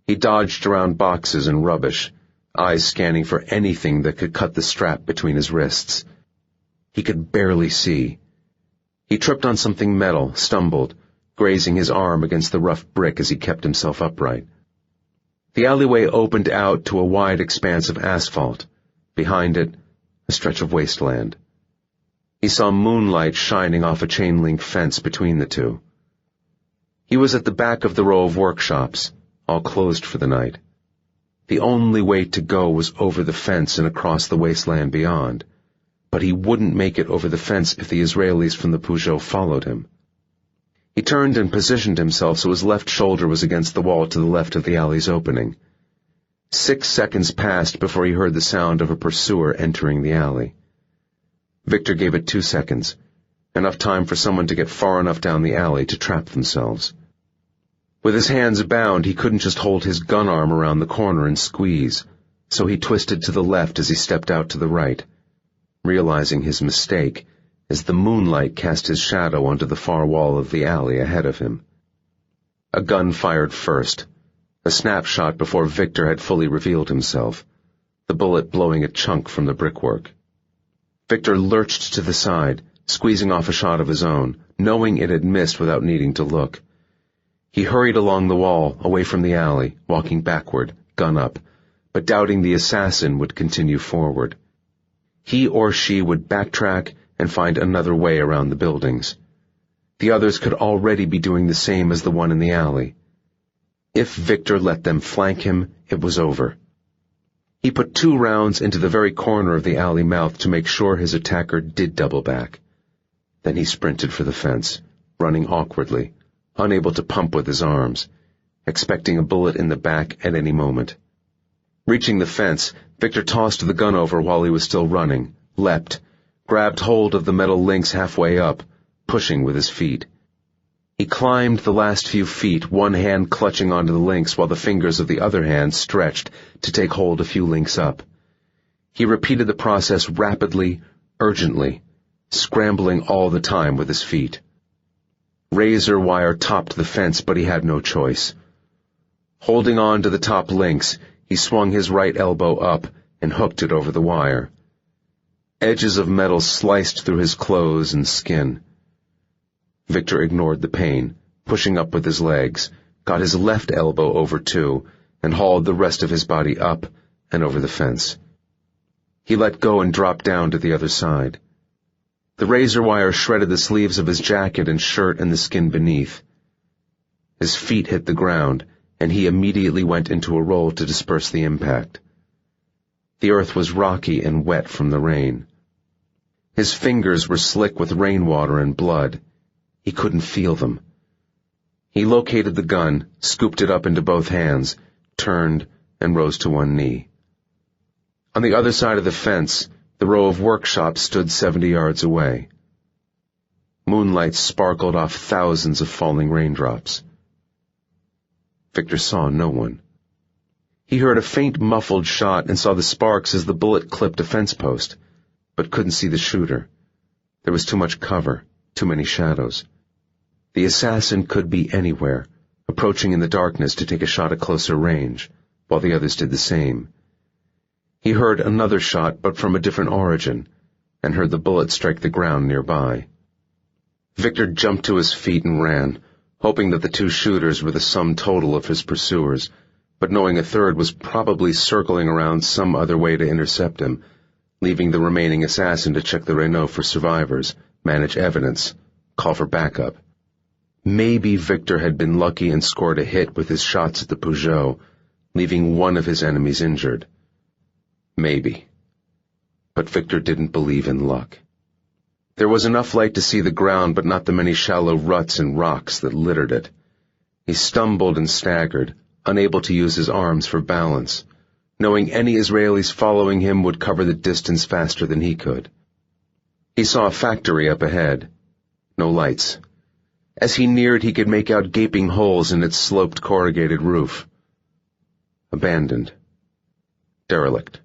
A: He dodged around boxes and rubbish, eyes scanning for anything that could cut the strap between his wrists. He could barely see. He tripped on something metal, stumbled, grazing his arm against the rough brick as he kept himself upright. The alleyway opened out to a wide expanse of asphalt. Behind it, a stretch of wasteland. He saw moonlight shining off a chain-link fence between the two. He was at the back of the row of workshops, all closed for the night. The only way to go was over the fence and across the wasteland beyond, but he wouldn't make it over the fence if the Israelis from the Peugeot followed him. He turned and positioned himself so his left shoulder was against the wall to the left of the alley's opening. 6 seconds passed before he heard the sound of a pursuer entering the alley. Viktor gave it 2 seconds, enough time for someone to get far enough down the alley to trap themselves. With his hands bound, he couldn't just hold his gun arm around the corner and squeeze, so he twisted to the left as he stepped out to the right, realizing his mistake as the moonlight cast his shadow onto the far wall of the alley ahead of him. A gun fired first, a snapshot before Viktor had fully revealed himself. the bullet blowing a chunk from the brickwork. Viktor lurched to the side, squeezing off a shot of his own, knowing it had missed without needing to look. He hurried along the wall, away from the alley, walking backward, gun up, but doubting the assassin would continue forward. He or she would backtrack and find another way around the buildings. The others could already be doing the same as the one in the alley. If Viktor let them flank him, it was over. He put 2 rounds into the very corner of the alley mouth to make sure his attacker did double back. Then he sprinted for the fence, running awkwardly, unable to pump with his arms, expecting a bullet in the back at any moment. Reaching the fence, Viktor tossed the gun over while he was still running, leapt, grabbed hold of the metal links halfway up, pushing with his feet. He climbed the last few feet, one hand clutching onto the links while the fingers of the other hand stretched to take hold a few links up. He repeated the process rapidly, urgently, scrambling all the time with his feet. Razor wire topped the fence, but he had no choice. Holding on to the top links, he swung his right elbow up and hooked it over the wire. Edges of metal sliced through his clothes and skin. Viktor ignored the pain, pushing up with his legs, got his left elbow over too, and hauled the rest of his body up and over the fence. He let go and dropped down to the other side. The razor wire shredded the sleeves of his jacket and shirt and the skin beneath. His feet hit the ground, and he immediately went into a roll to disperse the impact. The earth was rocky and wet from the rain. His fingers were slick with rainwater and blood. He couldn't feel them. He located the gun, scooped it up into both hands, turned, and rose to one knee. On the other side of the fence, the row of workshops stood 70 yards away. Moonlight sparkled off thousands of falling raindrops. Viktor saw no one. He heard a faint muffled shot and saw the sparks as the bullet clipped a fence post, but couldn't see the shooter. There was too much cover, too many shadows. The assassin could be anywhere, approaching in the darkness to take a shot at closer range, while the others did the same. He heard another shot, but from a different origin, and heard the bullet strike the ground nearby. Viktor jumped to his feet and ran, hoping that the 2 shooters were the sum total of his pursuers, but knowing a third was probably circling around some other way to intercept him, leaving the remaining assassin to check the Renault for survivors, manage evidence, call for backup. Maybe Viktor had been lucky and scored a hit with his shots at the Peugeot, leaving one of his enemies injured. Maybe. But Viktor didn't believe in luck. There was enough light to see the ground, but not the many shallow ruts and rocks that littered it. He stumbled and staggered, unable to use his arms for balance, knowing any Israelis following him would cover the distance faster than he could. He saw a factory up ahead. No lights. As he neared, he could make out gaping holes in its sloped corrugated roof. Abandoned. Derelict.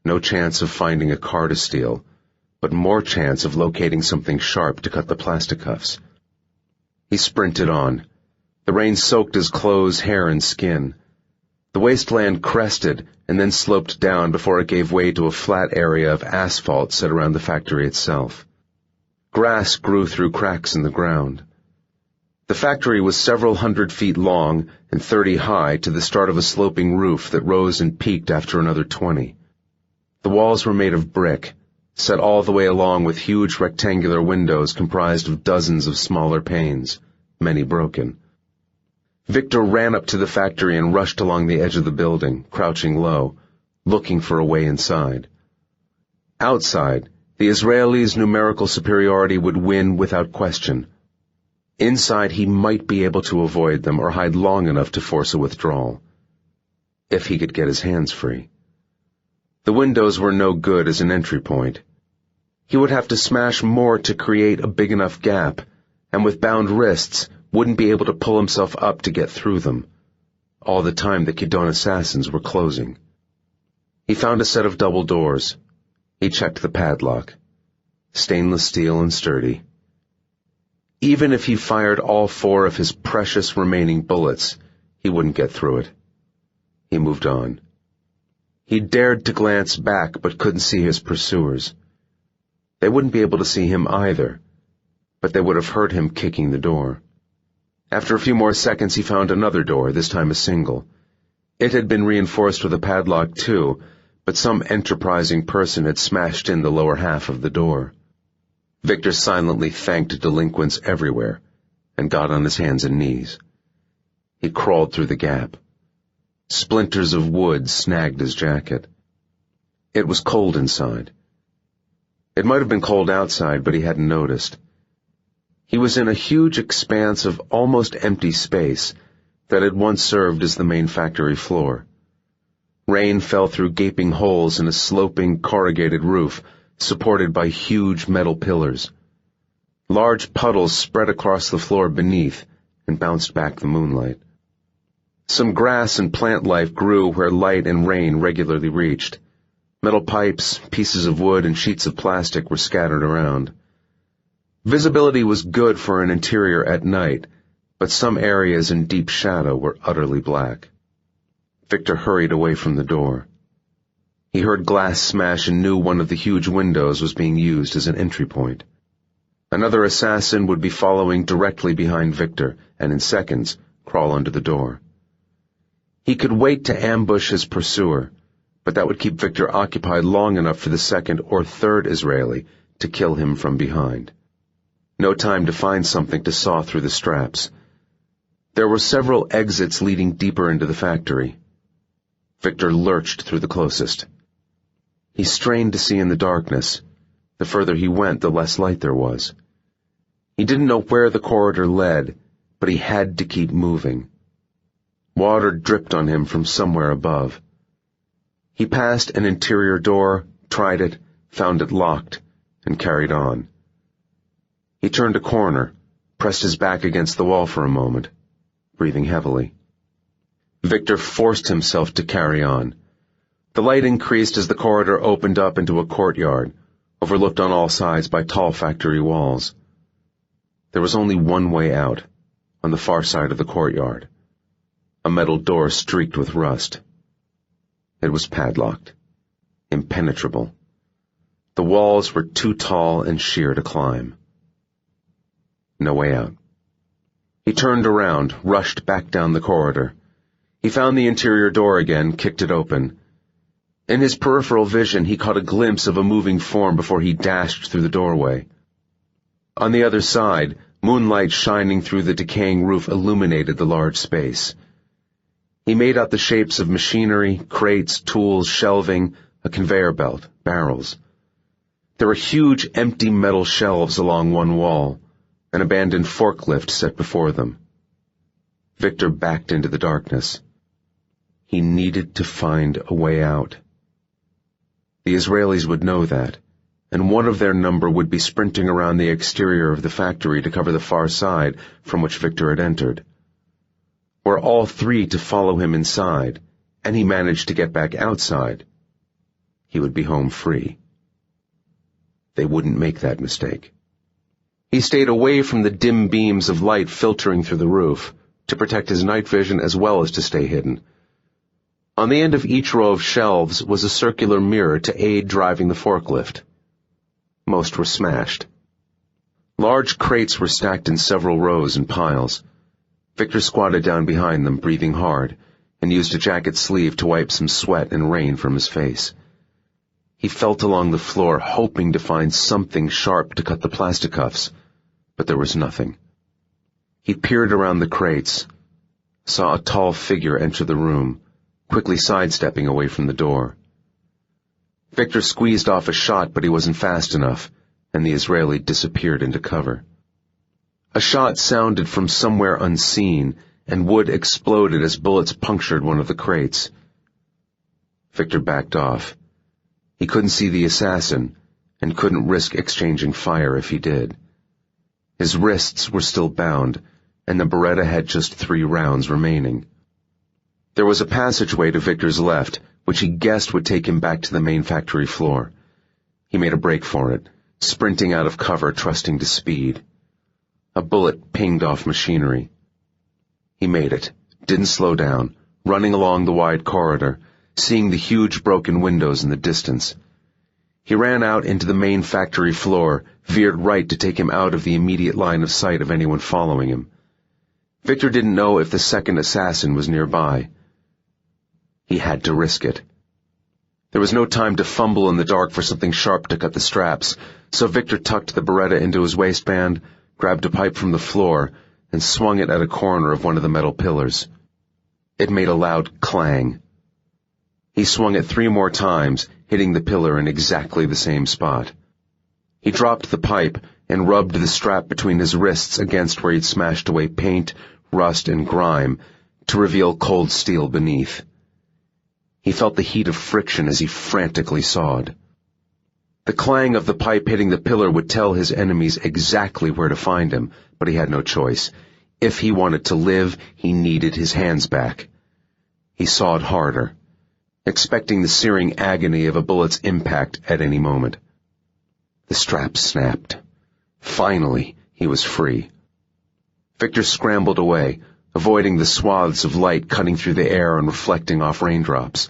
A: No chance of finding a car to steal, but more chance of locating something sharp to cut the plastic cuffs. He sprinted on. The rain soaked his clothes, hair, and skin. The wasteland crested and then sloped down before it gave way to a flat area of asphalt set around the factory itself. Grass grew through cracks in the ground. The factory was several hundred feet long and 30 high to the start of a sloping roof that rose and peaked after another 20. The walls were made of brick, set all the way along with huge rectangular windows comprised of dozens of smaller panes, many broken. Viktor ran up to the factory and rushed along the edge of the building, crouching low, looking for a way inside. Outside, the Israelis' numerical superiority would win without question. Inside, he might be able to avoid them or hide long enough to force a withdrawal. If he could get his hands free. The windows were no good as an entry point. He would have to smash more to create a big enough gap, and with bound wrists, wouldn't be able to pull himself up to get through them. All the time the Kidon assassins were closing. He found a set of double doors. He checked the padlock. Stainless steel and sturdy. Even if he fired all 4 of his precious remaining bullets, he wouldn't get through it. He moved on. He dared to glance back but couldn't see his pursuers. They wouldn't be able to see him either, but they would have heard him kicking the door. After a few more seconds he found another door, this time a single. It had been reinforced with a padlock too, but some enterprising person had smashed in the lower half of the door. Viktor silently thanked delinquents everywhere and got on his hands and knees. He crawled through the gap. Splinters of wood snagged his jacket. It was cold inside. It might have been cold outside, but he hadn't noticed. He was in a huge expanse of almost empty space that had once served as the main factory floor. Rain fell through gaping holes in a sloping, corrugated roof, supported by huge metal pillars. Large puddles spread across the floor beneath and bounced back the moonlight. Some grass and plant life grew where light and rain regularly reached. Metal pipes, pieces of wood, and sheets of plastic were scattered around. Visibility was good for an interior at night, but some areas in deep shadow were utterly black. Viktor hurried away from the door. He heard glass smash and knew one of the huge windows was being used as an entry point. Another assassin would be following directly behind Viktor, and in seconds, crawl under the door. He could wait to ambush his pursuer, but that would keep Viktor occupied long enough for the second or third Israeli to kill him from behind. No time to find something to saw through the straps. There were several exits leading deeper into the factory. Viktor lurched through the closest. He strained to see in the darkness. The further he went, the less light there was. He didn't know where the corridor led, but he had to keep moving. Water dripped on him from somewhere above. He passed an interior door, tried it, found it locked, and carried on. He turned a corner, pressed his back against the wall for a moment, breathing heavily. Viktor forced himself to carry on. The light increased as the corridor opened up into a courtyard, overlooked on all sides by tall factory walls. There was only one way out, on the far side of the courtyard. A metal door streaked with rust. It was padlocked, impenetrable. The walls were too tall and sheer to climb. No way out. He turned around, rushed back down the corridor. He found the interior door again, kicked it open. In his peripheral vision, he caught a glimpse of a moving form before he dashed through the doorway. On the other side, moonlight shining through the decaying roof illuminated the large space. He made out the shapes of machinery, crates, tools, shelving, a conveyor belt, barrels. There were huge empty metal shelves along one wall, an abandoned forklift set before them. Viktor backed into the darkness. He needed to find a way out. The Israelis would know that, and one of their number would be sprinting around the exterior of the factory to cover the far side from which Viktor had entered. Were all three to follow him inside, and he managed to get back outside, he would be home free. They wouldn't make that mistake. He stayed away from the dim beams of light filtering through the roof, to protect his night vision as well as to stay hidden. On the end of each row of shelves was a circular mirror to aid driving the forklift. Most were smashed. Large crates were stacked in several rows and piles. Viktor squatted down behind them, breathing hard, and used a jacket sleeve to wipe some sweat and rain from his face. He felt along the floor, hoping to find something sharp to cut the plastic cuffs, but there was nothing. He peered around the crates, saw a tall figure enter the room, quickly sidestepping away from the door. Viktor squeezed off a shot, but he wasn't fast enough, and the Israeli disappeared into cover. A shot sounded from somewhere unseen, and wood exploded as bullets punctured one of the crates. Viktor backed off. He couldn't see the assassin, and couldn't risk exchanging fire if he did. His wrists were still bound, and the Beretta had just 3 rounds remaining. There was a passageway to Viktor's left, which he guessed would take him back to the main factory floor. He made a break for it, sprinting out of cover, trusting to speed. A bullet pinged off machinery. He made it, didn't slow down, running along the wide corridor, seeing the huge broken windows in the distance. He ran out into the main factory floor, veered right to take him out of the immediate line of sight of anyone following him. Viktor didn't know if the second assassin was nearby. He had to risk it. There was no time to fumble in the dark for something sharp to cut the straps, so Viktor tucked the Beretta into his waistband, grabbed a pipe from the floor, and swung it at a corner of one of the metal pillars. It made a loud clang. He swung it 3 more times, hitting the pillar in exactly the same spot. He dropped the pipe and rubbed the strap between his wrists against where he'd smashed away paint, rust, and grime to reveal cold steel beneath. He felt the heat of friction as he frantically sawed. The clang of the pipe hitting the pillar would tell his enemies exactly where to find him, but he had no choice. If he wanted to live, he needed his hands back. He sawed harder, expecting the searing agony of a bullet's impact at any moment. The strap snapped. Finally, he was free. Viktor scrambled away, avoiding the swaths of light cutting through the air and reflecting off raindrops.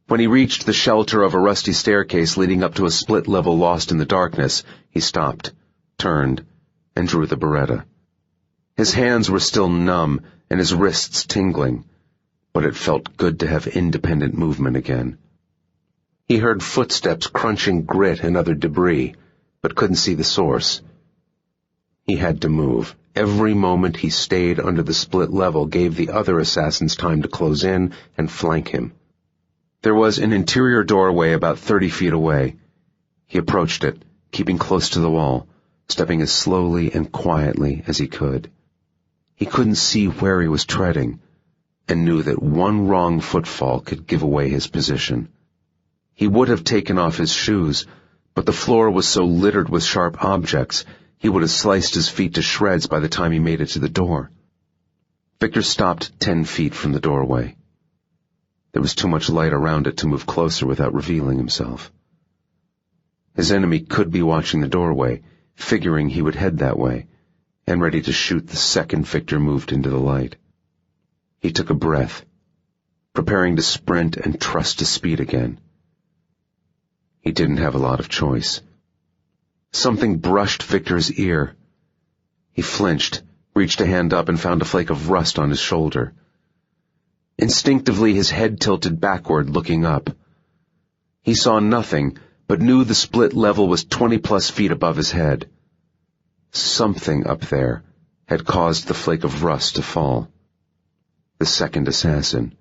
A: When he reached the shelter of a rusty staircase leading up to a split level lost in the darkness, he stopped, turned, and drew the Beretta. His hands were still numb and his wrists tingling, but it felt good to have independent movement again. He heard footsteps crunching grit and other debris, but couldn't see the source. He had to move. Every moment he stayed under the split level gave the other assassins time to close in and flank him. There was an interior doorway about 30 feet away. He approached it, keeping close to the wall, stepping as slowly and quietly as he could. He couldn't see where he was treading, and knew that one wrong footfall could give away his position. He would have taken off his shoes, but the floor was so littered with sharp objects, he would have sliced his feet to shreds by the time he made it to the door. Viktor stopped 10 feet from the doorway. There was too much light around it to move closer without revealing himself. His enemy could be watching the doorway, figuring he would head that way, and ready to shoot the second Viktor moved into the light. He took a breath, preparing to sprint and trust to speed again. He didn't have a lot of choice. Something brushed Viktor's ear. He flinched, reached a hand up, and found a flake of rust on his shoulder. Instinctively, his head tilted backward, looking up. He saw nothing, but knew the split level was 20+ feet above his head. Something up there had caused the flake of rust to fall. The second assassin.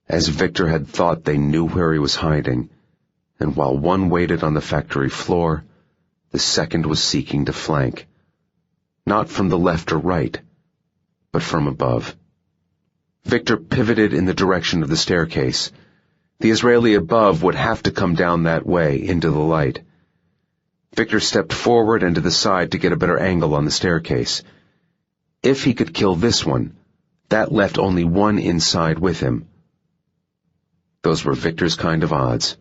A: As Viktor had thought, they knew where he was hiding, and while one waited on the factory floor, the second was seeking to flank. Not from the left or right, but from above. Viktor pivoted in the direction of the staircase. The Israeli above would have to come down that way, into the light. Viktor stepped forward and to the side to get a better angle on the staircase. If he could kill this one, that left only one inside with him. Those were Viktor's kind of odds.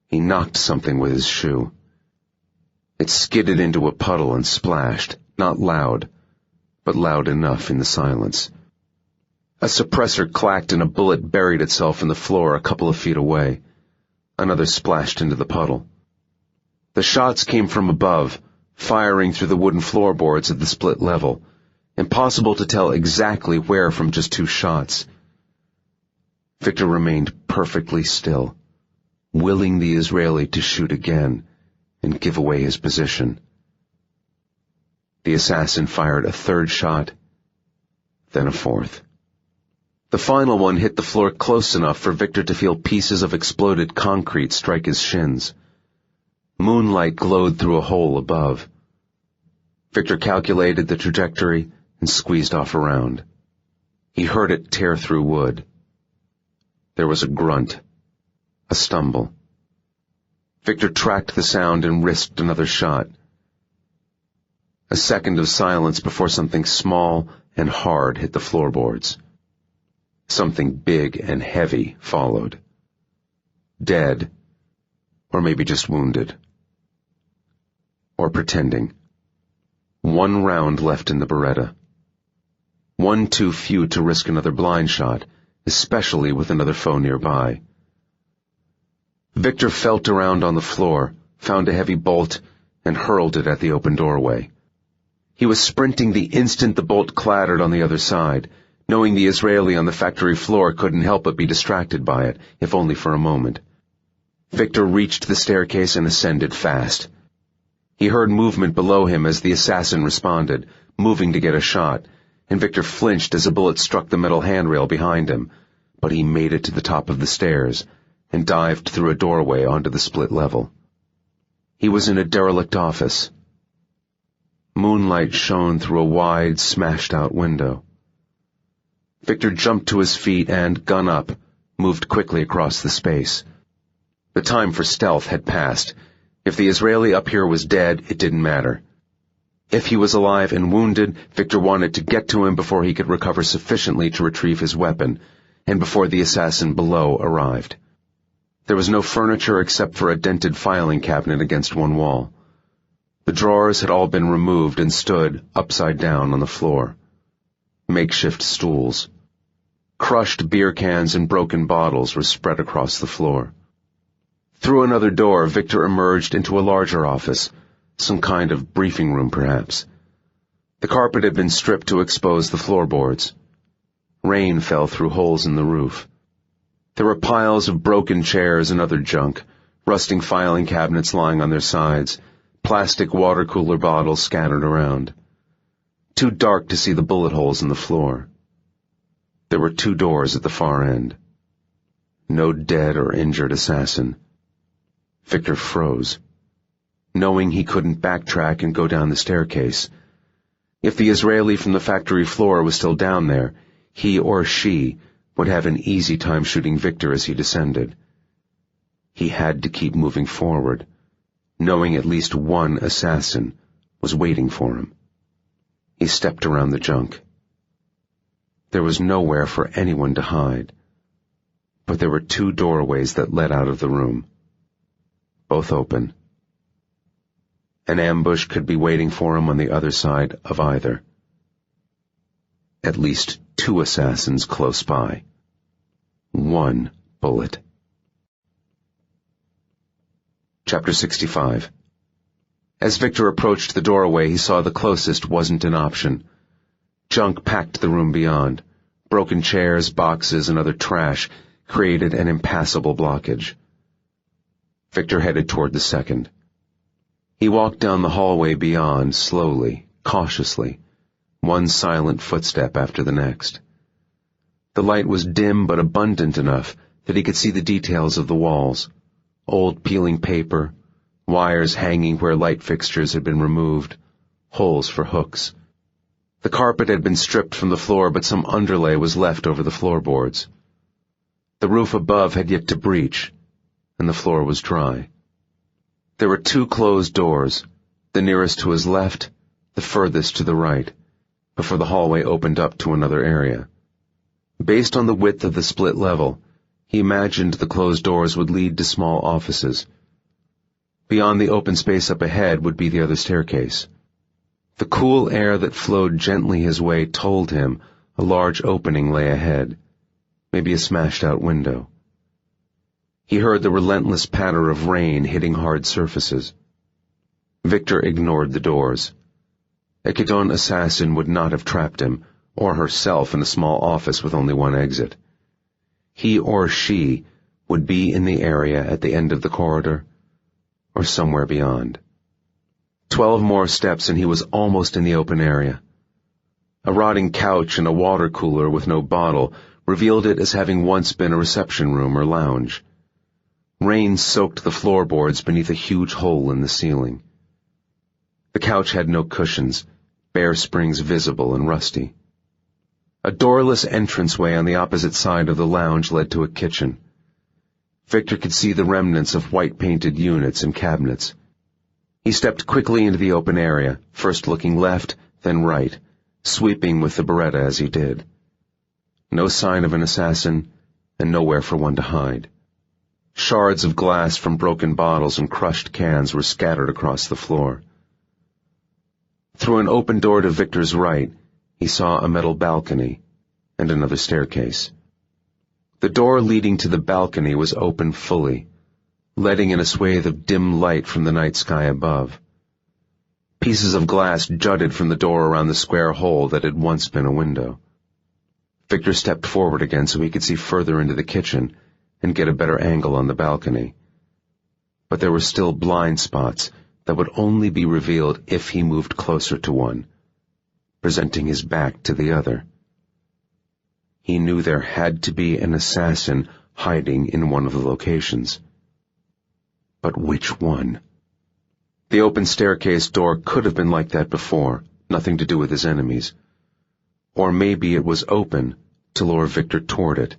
A: He knocked something with his shoe. It skidded into a puddle and splashed, not loud, but loud enough in the silence. A suppressor clacked and a bullet buried itself in the floor a couple of feet away. Another splashed into the puddle. The shots came from above, firing through the wooden floorboards of the split level. Impossible to tell exactly where from just 2 shots. Viktor remained perfectly still, willing the Israeli to shoot again and give away his position. The assassin fired a 3rd shot, then a 4th. The final one hit the floor close enough for Viktor to feel pieces of exploded concrete strike his shins. Moonlight glowed through a hole above. Viktor calculated the trajectory and squeezed off around. He heard it tear through wood. There was a grunt, a stumble. Viktor tracked the sound and risked another shot. A second of silence before something small and hard hit the floorboards. Something big and heavy followed. Dead, or maybe just wounded. Or pretending. 1 round left in the Beretta. 1 too few to risk another blind shot, especially with another foe nearby. Viktor felt around on the floor, found a heavy bolt, and hurled it at the open doorway. He was sprinting the instant the bolt clattered on the other side, knowing the Israeli on the factory floor couldn't help but be distracted by it, if only for a moment. Viktor reached the staircase and ascended fast. He heard movement below him as the assassin responded, moving to get a shot, and Viktor flinched as a bullet struck the metal handrail behind him, but he made it to the top of the stairs and dived through a doorway onto the split level. He was in a derelict office. Moonlight shone through a wide, smashed-out window. Viktor jumped to his feet and, gun up, moved quickly across the space. The time for stealth had passed. If the Israeli up here was dead, it didn't matter. If he was alive and wounded, Viktor wanted to get to him before he could recover sufficiently to retrieve his weapon, and before the assassin below arrived. There was no furniture except for a dented filing cabinet against one wall. The drawers had all been removed and stood upside down on the floor. Makeshift stools. Crushed beer cans and broken bottles were spread across the floor. Through another door, Viktor emerged into a larger office, some kind of briefing room perhaps. The carpet had been stripped to expose the floorboards. Rain fell through holes in the roof. There were piles of broken chairs and other junk, rusting filing cabinets lying on their sides, plastic water cooler bottles scattered around. Too dark to see the bullet holes in the floor. There were 2 doors at the far end. No dead or injured assassin. Viktor froze, knowing he couldn't backtrack and go down the staircase. If the Israeli from the factory floor was still down there, he or she would have an easy time shooting Viktor as he descended. He had to keep moving forward, knowing at least one assassin was waiting for him. He stepped around the junk. There was nowhere for anyone to hide, but there were 2 doorways that led out of the room, both open. An ambush could be waiting for him on the other side of either. At least 2 assassins close by. 1 bullet. Chapter 65. As Viktor approached the doorway, he saw the closest wasn't an option. Junk packed the room beyond. Broken chairs, boxes, and other trash created an impassable blockage. Viktor headed toward the second. He walked down the hallway beyond, slowly, cautiously, one silent footstep after the next. The light was dim but abundant enough that he could see the details of the walls. Old peeling paper, wires hanging where light fixtures had been removed, holes for hooks. The carpet had been stripped from the floor, but some underlay was left over the floorboards. The roof above had yet to breach, and the floor was dry. There were 2 closed doors, the nearest to his left, the furthest to the right, before the hallway opened up to another area. Based on the width of the split level, he imagined the closed doors would lead to small offices. Beyond the open space up ahead would be the other staircase. The cool air that flowed gently his way told him a large opening lay ahead, maybe a smashed-out window. He heard the relentless patter of rain hitting hard surfaces. Viktor ignored the doors. A Kidon assassin would not have trapped him, or herself, in a small office with only one exit. He or she would be in the area at the end of the corridor, or somewhere beyond. 12 more steps and he was almost in the open area. A rotting couch and a water cooler with no bottle revealed it as having once been a reception room or lounge. Rain soaked the floorboards beneath a huge hole in the ceiling. The couch had no cushions, bare springs visible and rusty. A doorless entranceway on the opposite side of the lounge led to a kitchen. Viktor could see the remnants of white-painted units and cabinets. He stepped quickly into the open area, first looking left, then right, sweeping with the Beretta as he did. No sign of an assassin, and nowhere for one to hide. Shards of glass from broken bottles and crushed cans were scattered across the floor. Through an open door to Viktor's right, he saw a metal balcony and another staircase. The door leading to the balcony was open fully, letting in a swathe of dim light from the night sky above. Pieces of glass jutted from the door around the square hole that had once been a window. Viktor stepped forward again so he could see further into the kitchen and get a better angle on the balcony. But there were still blind spots that would only be revealed if he moved closer to one, presenting his back to the other. He knew there had to be an assassin hiding in one of the locations. But which one? The open staircase door could have been like that before, nothing to do with his enemies. Or maybe it was open to lure Viktor toward it,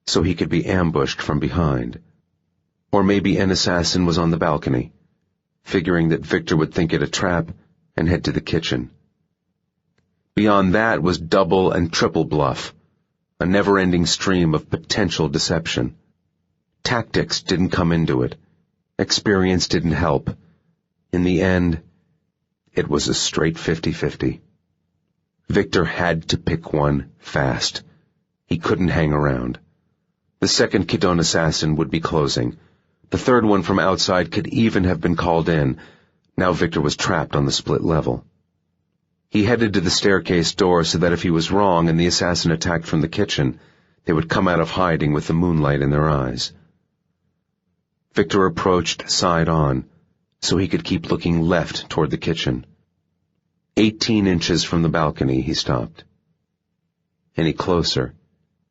A: so he could be ambushed from behind. Or maybe an assassin was on the balcony, figuring that Viktor would think it a trap and head to the kitchen. Beyond that was double and triple bluff, a never-ending stream of potential deception. Tactics didn't come into it. Experience didn't help. In the end, it was a straight 50-50. Viktor had to pick one fast. He couldn't hang around. The second Kidon assassin would be closing. The third one from outside could even have been called in. Now Viktor was trapped on the split level. He headed to the staircase door so that if he was wrong and the assassin attacked from the kitchen, they would come out of hiding with the moonlight in their eyes. Viktor approached side on, so he could keep looking left toward the kitchen. 18 inches from the balcony, he stopped. Any closer,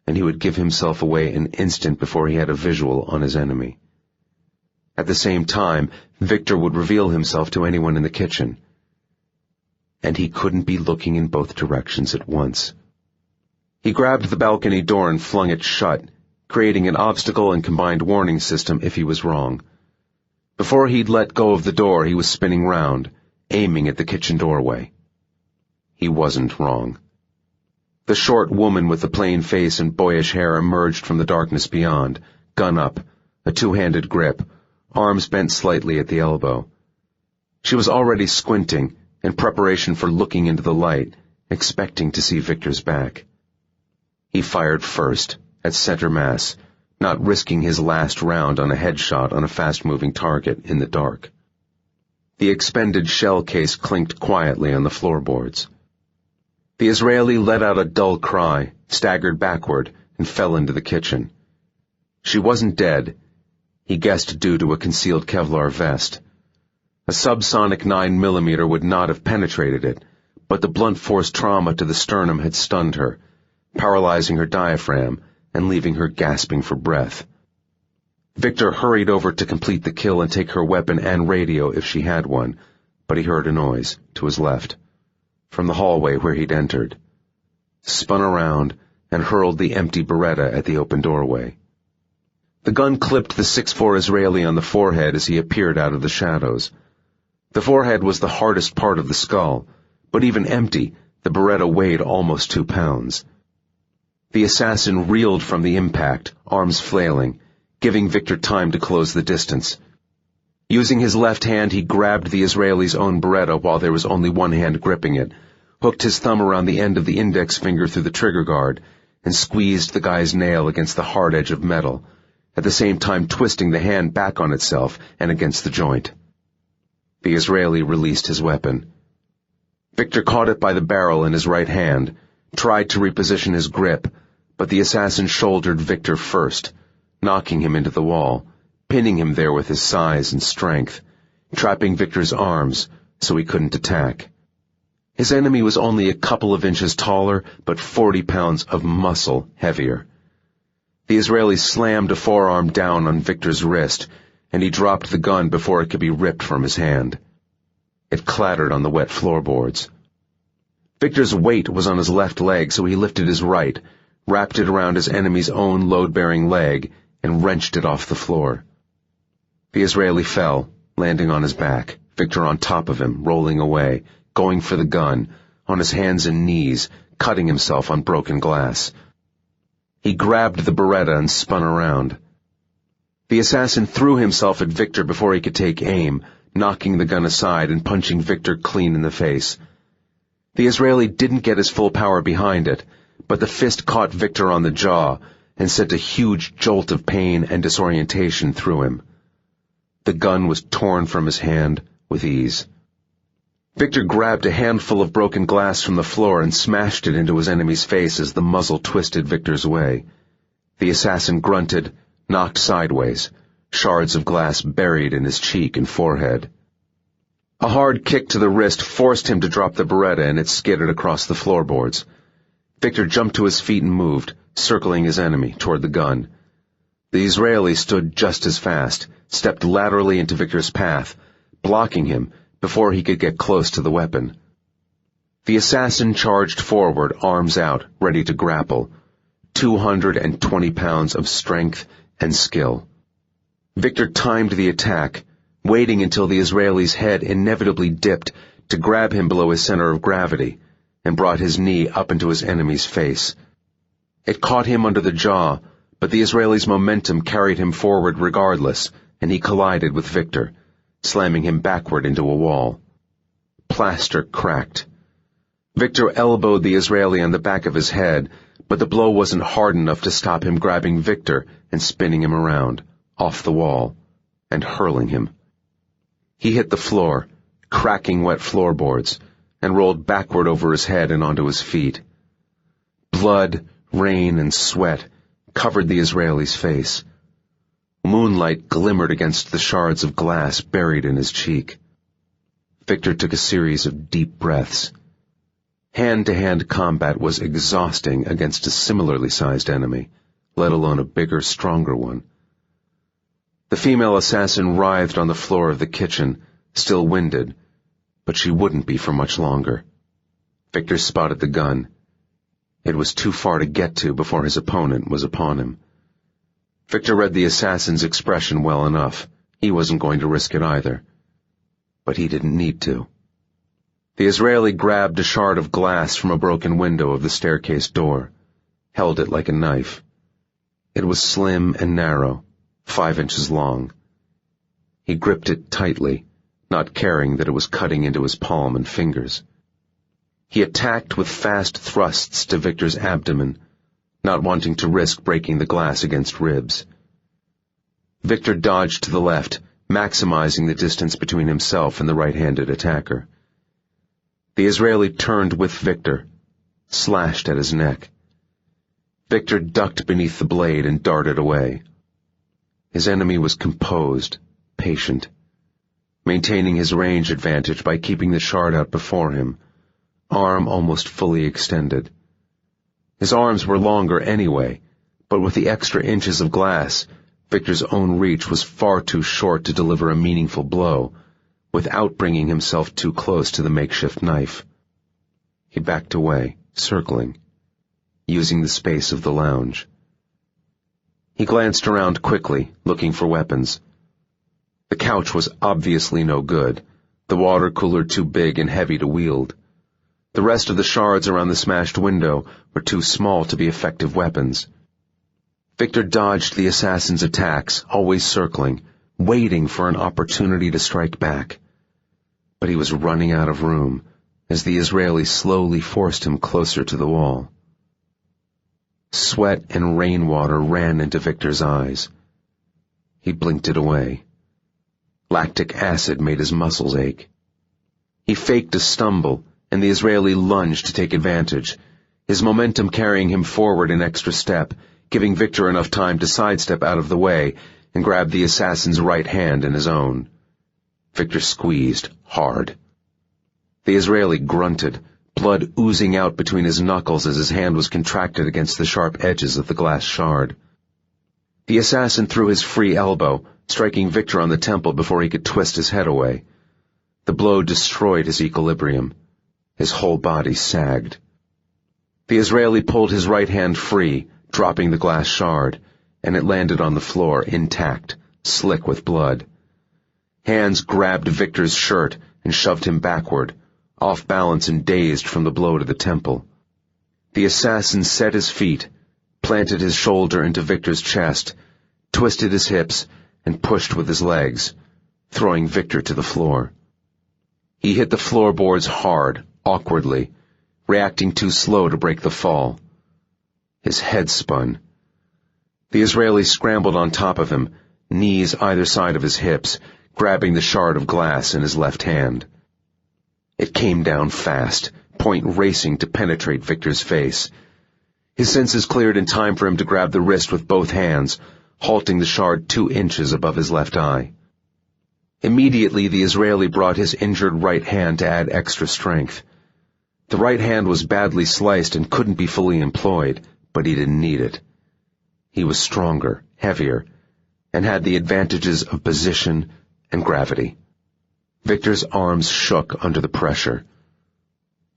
A: and he would give himself away an instant before he had a visual on his enemy. At the same time, Viktor would reveal himself to anyone in the kitchen. And he couldn't be looking in both directions at once. He grabbed the balcony door and flung it shut, creating an obstacle and combined warning system if he was wrong. Before he'd let go of the door, he was spinning round, aiming at the kitchen doorway. He wasn't wrong. The short woman with the plain face and boyish hair emerged from the darkness beyond, gun up, a two-handed grip, arms bent slightly at the elbow. She was already squinting, in preparation for looking into the light, expecting to see Viktor's back. He fired first, at center mass, not risking his last round on a headshot on a fast-moving target in the dark. The expended shell case clinked quietly on the floorboards. The Israeli let out a dull cry, staggered backward, and fell into the kitchen. She wasn't dead, he guessed due to a concealed Kevlar vest. A subsonic 9mm would not have penetrated it, but the blunt force trauma to the sternum had stunned her, paralyzing her diaphragm and leaving her gasping for breath. Viktor hurried over to complete the kill and take her weapon and radio if she had one, but he heard a noise, to his left, from the hallway where he'd entered, spun around, and hurled the empty Beretta at the open doorway. The gun clipped the 6'4" Israeli on the forehead as he appeared out of the shadows. The forehead was the hardest part of the skull, but even empty, the Beretta weighed almost 2 pounds. The assassin reeled from the impact, arms flailing, giving Viktor time to close the distance. Using his left hand, he grabbed the Israeli's own Beretta while there was only one hand gripping it, hooked his thumb around the end of the index finger through the trigger guard, and squeezed the guy's nail against the hard edge of metal, at the same time twisting the hand back on itself and against the joint. The Israeli released his weapon. Viktor caught it by the barrel in his right hand, tried to reposition his grip, but the assassin shouldered Viktor first, knocking him into the wall, pinning him there with his size and strength, trapping Viktor's arms so he couldn't attack. His enemy was only a couple of inches taller, but 40 pounds of muscle heavier. The Israeli slammed a forearm down on Viktor's wrist, and he dropped the gun before it could be ripped from his hand. It clattered on the wet floorboards. Viktor's weight was on his left leg, so he lifted his right, wrapped it around his enemy's own load-bearing leg, and wrenched it off the floor. The Israeli fell, landing on his back, Viktor on top of him, rolling away, going for the gun, on his hands and knees, cutting himself on broken glass. He grabbed the Beretta and spun around. The assassin threw himself at Viktor before he could take aim, knocking the gun aside and punching Viktor clean in the face. The Israeli didn't get his full power behind it, but the fist caught Viktor on the jaw, and sent a huge jolt of pain and disorientation through him. The gun was torn from his hand with ease. Viktor grabbed a handful of broken glass from the floor and smashed it into his enemy's face as the muzzle twisted Viktor's way. The assassin grunted, knocked sideways, shards of glass buried in his cheek and forehead. A hard kick to the wrist forced him to drop the Beretta, and it skidded across the floorboards. Viktor jumped to his feet and moved, circling his enemy toward the gun. The Israeli stood just as fast, stepped laterally into Viktor's path, blocking him before he could get close to the weapon. The assassin charged forward, arms out, ready to grapple. 220 pounds of strength and skill. Viktor timed the attack, waiting until the Israeli's head inevitably dipped to grab him below his center of gravity, and brought his knee up into his enemy's face. It caught him under the jaw, but the Israeli's momentum carried him forward regardless, and he collided with Viktor, slamming him backward into a wall. Plaster cracked. Viktor elbowed the Israeli on the back of his head, but the blow wasn't hard enough to stop him grabbing Viktor and spinning him around, off the wall, and hurling him. He hit the floor, cracking wet floorboards, and rolled backward over his head and onto his feet. Blood, rain, and sweat covered the Israeli's face. Moonlight glimmered against the shards of glass buried in his cheek. Viktor took a series of deep breaths. Hand-to-hand combat was exhausting against a similarly sized enemy, let alone a bigger, stronger one. The female assassin writhed on the floor of the kitchen, still winded, but she wouldn't be for much longer. Viktor spotted the gun. It was too far to get to before his opponent was upon him. Viktor read the assassin's expression well enough. He wasn't going to risk it either. But he didn't need to. The Israeli grabbed a shard of glass from a broken window of the staircase door, held it like a knife. It was slim and narrow, 5 inches long. He gripped it tightly, not caring that it was cutting into his palm and fingers. He attacked with fast thrusts to Viktor's abdomen, not wanting to risk breaking the glass against ribs. Viktor dodged to the left, maximizing the distance between himself and the right-handed attacker. The Israeli turned with Viktor, slashed at his neck. Viktor ducked beneath the blade and darted away. His enemy was composed, patient, maintaining his range advantage by keeping the shard out before him, arm almost fully extended. His arms were longer anyway, but with the extra inches of glass, Viktor's own reach was far too short to deliver a meaningful blow, without bringing himself too close to the makeshift knife. He backed away, circling, using the space of the lounge. He glanced around quickly, looking for weapons. The couch was obviously no good, the water cooler too big and heavy to wield. The rest of the shards around the smashed window were too small to be effective weapons. Viktor dodged the assassin's attacks, always circling, waiting for an opportunity to strike back. But he was running out of room as the Israeli slowly forced him closer to the wall. Sweat and rainwater ran into Viktor's eyes. He blinked it away. Lactic acid made his muscles ache. He faked a stumble, and the Israeli lunged to take advantage, his momentum carrying him forward an extra step, giving Viktor enough time to sidestep out of the way and grab the assassin's right hand in his own. Viktor squeezed hard. The Israeli grunted, blood oozing out between his knuckles as his hand was contracted against the sharp edges of the glass shard. The assassin threw his free elbow, striking Viktor on the temple before he could twist his head away. The blow destroyed his equilibrium. His whole body sagged. The Israeli pulled his right hand free, dropping the glass shard, and it landed on the floor intact, slick with blood. Hands grabbed Viktor's shirt and shoved him backward, off balance and dazed from the blow to the temple. The assassin set his feet, planted his shoulder into Viktor's chest, twisted his hips, and pushed with his legs, throwing Viktor to the floor. He hit the floorboards hard, awkwardly, reacting too slow to break the fall. His head spun. The Israeli scrambled on top of him, knees either side of his hips, grabbing the shard of glass in his left hand. It came down fast, point racing to penetrate Viktor's face. His senses cleared in time for him to grab the wrist with both hands, halting the shard 2 inches above his left eye. Immediately, the Israeli brought his injured right hand to add extra strength. The right hand was badly sliced and couldn't be fully employed, but he didn't need it. He was stronger, heavier, and had the advantages of position and gravity. Viktor's arms shook under the pressure.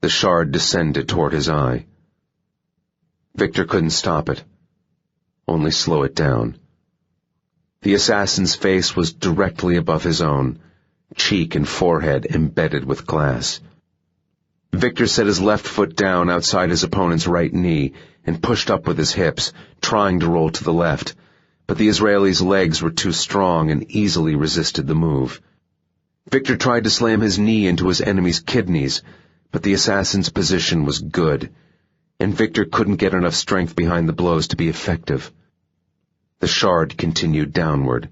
A: The shard descended toward his eye. Viktor couldn't stop it, only slow it down. The assassin's face was directly above his own, cheek and forehead embedded with glass. Viktor set his left foot down outside his opponent's right knee and pushed up with his hips, trying to roll to the left, but the Israeli's legs were too strong and easily resisted the move. Viktor tried to slam his knee into his enemy's kidneys, but the assassin's position was good, and Viktor couldn't get enough strength behind the blows to be effective. The shard continued downward,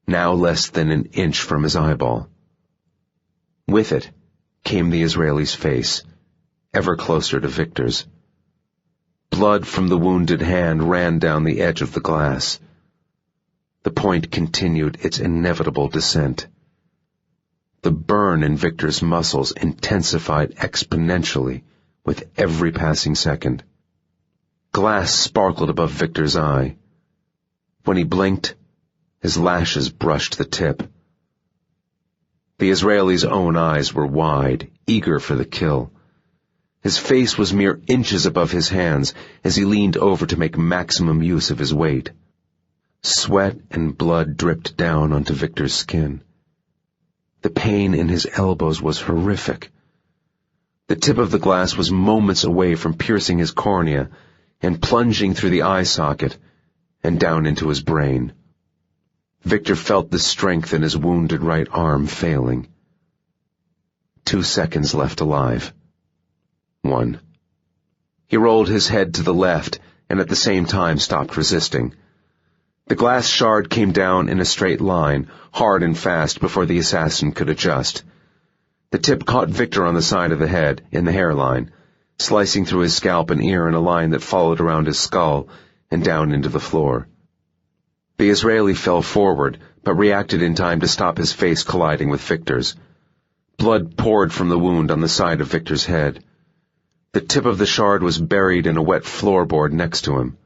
A: now less than an inch from his eyeball. With it came the Israeli's face, ever closer to Viktor's. Blood from the wounded hand ran down the edge of the glass. The point continued its inevitable descent. The burn in Viktor's muscles intensified exponentially with every passing second. Glass sparkled above Viktor's eye. When he blinked, his lashes brushed the tip. The Israeli's own eyes were wide, eager for the kill. His face was mere inches above his hands as he leaned over to make maximum use of his weight. Sweat and blood dripped down onto Viktor's skin. The pain in his elbows was horrific. The tip of the glass was moments away from piercing his cornea and plunging through the eye socket and down into his brain. Viktor felt the strength in his wounded right arm failing. 2 seconds left alive. 1. He rolled his head to the left and at the same time stopped resisting. The glass shard came down in a straight line, hard and fast, before the assassin could adjust. The tip caught Viktor on the side of the head, in the hairline, slicing through his scalp and ear in a line that followed around his skull and down into the floor. The Israeli fell forward, but reacted in time to stop his face colliding with Viktor's. Blood poured from the wound on the side of Viktor's head. The tip of the shard was buried in a wet floorboard next to him.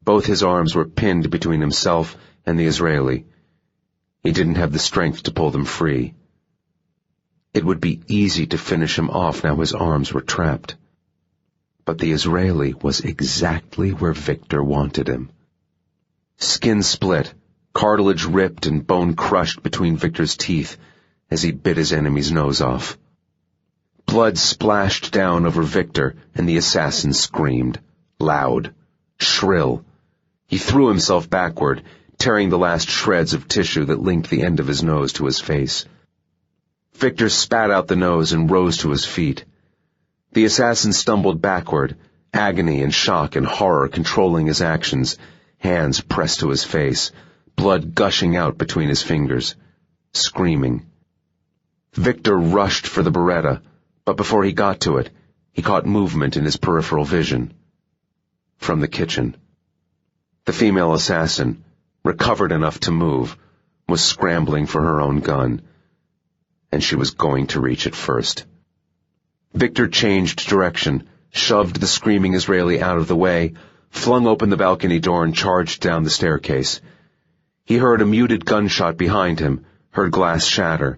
A: Both his arms were pinned between himself and the Israeli. He didn't have the strength to pull them free. It would be easy to finish him off now his arms were trapped. But the Israeli was exactly where Viktor wanted him. Skin split, cartilage ripped and bone crushed between Viktor's teeth as he bit his enemy's nose off. Blood splashed down over Viktor, and the assassin screamed, loud, shrill. He threw himself backward, tearing the last shreds of tissue that linked the end of his nose to his face. Viktor spat out the nose and rose to his feet. The assassin stumbled backward, agony and shock and horror controlling his actions, hands pressed to his face, blood gushing out between his fingers, screaming. Viktor rushed for the Beretta, but before he got to it, he caught movement in his peripheral vision. From the kitchen. The female assassin, recovered enough to move, was scrambling for her own gun, and she was going to reach it first. Viktor changed direction, shoved the screaming Israeli out of the way, flung open the balcony door and charged down the staircase. He heard a muted gunshot behind him, heard glass shatter,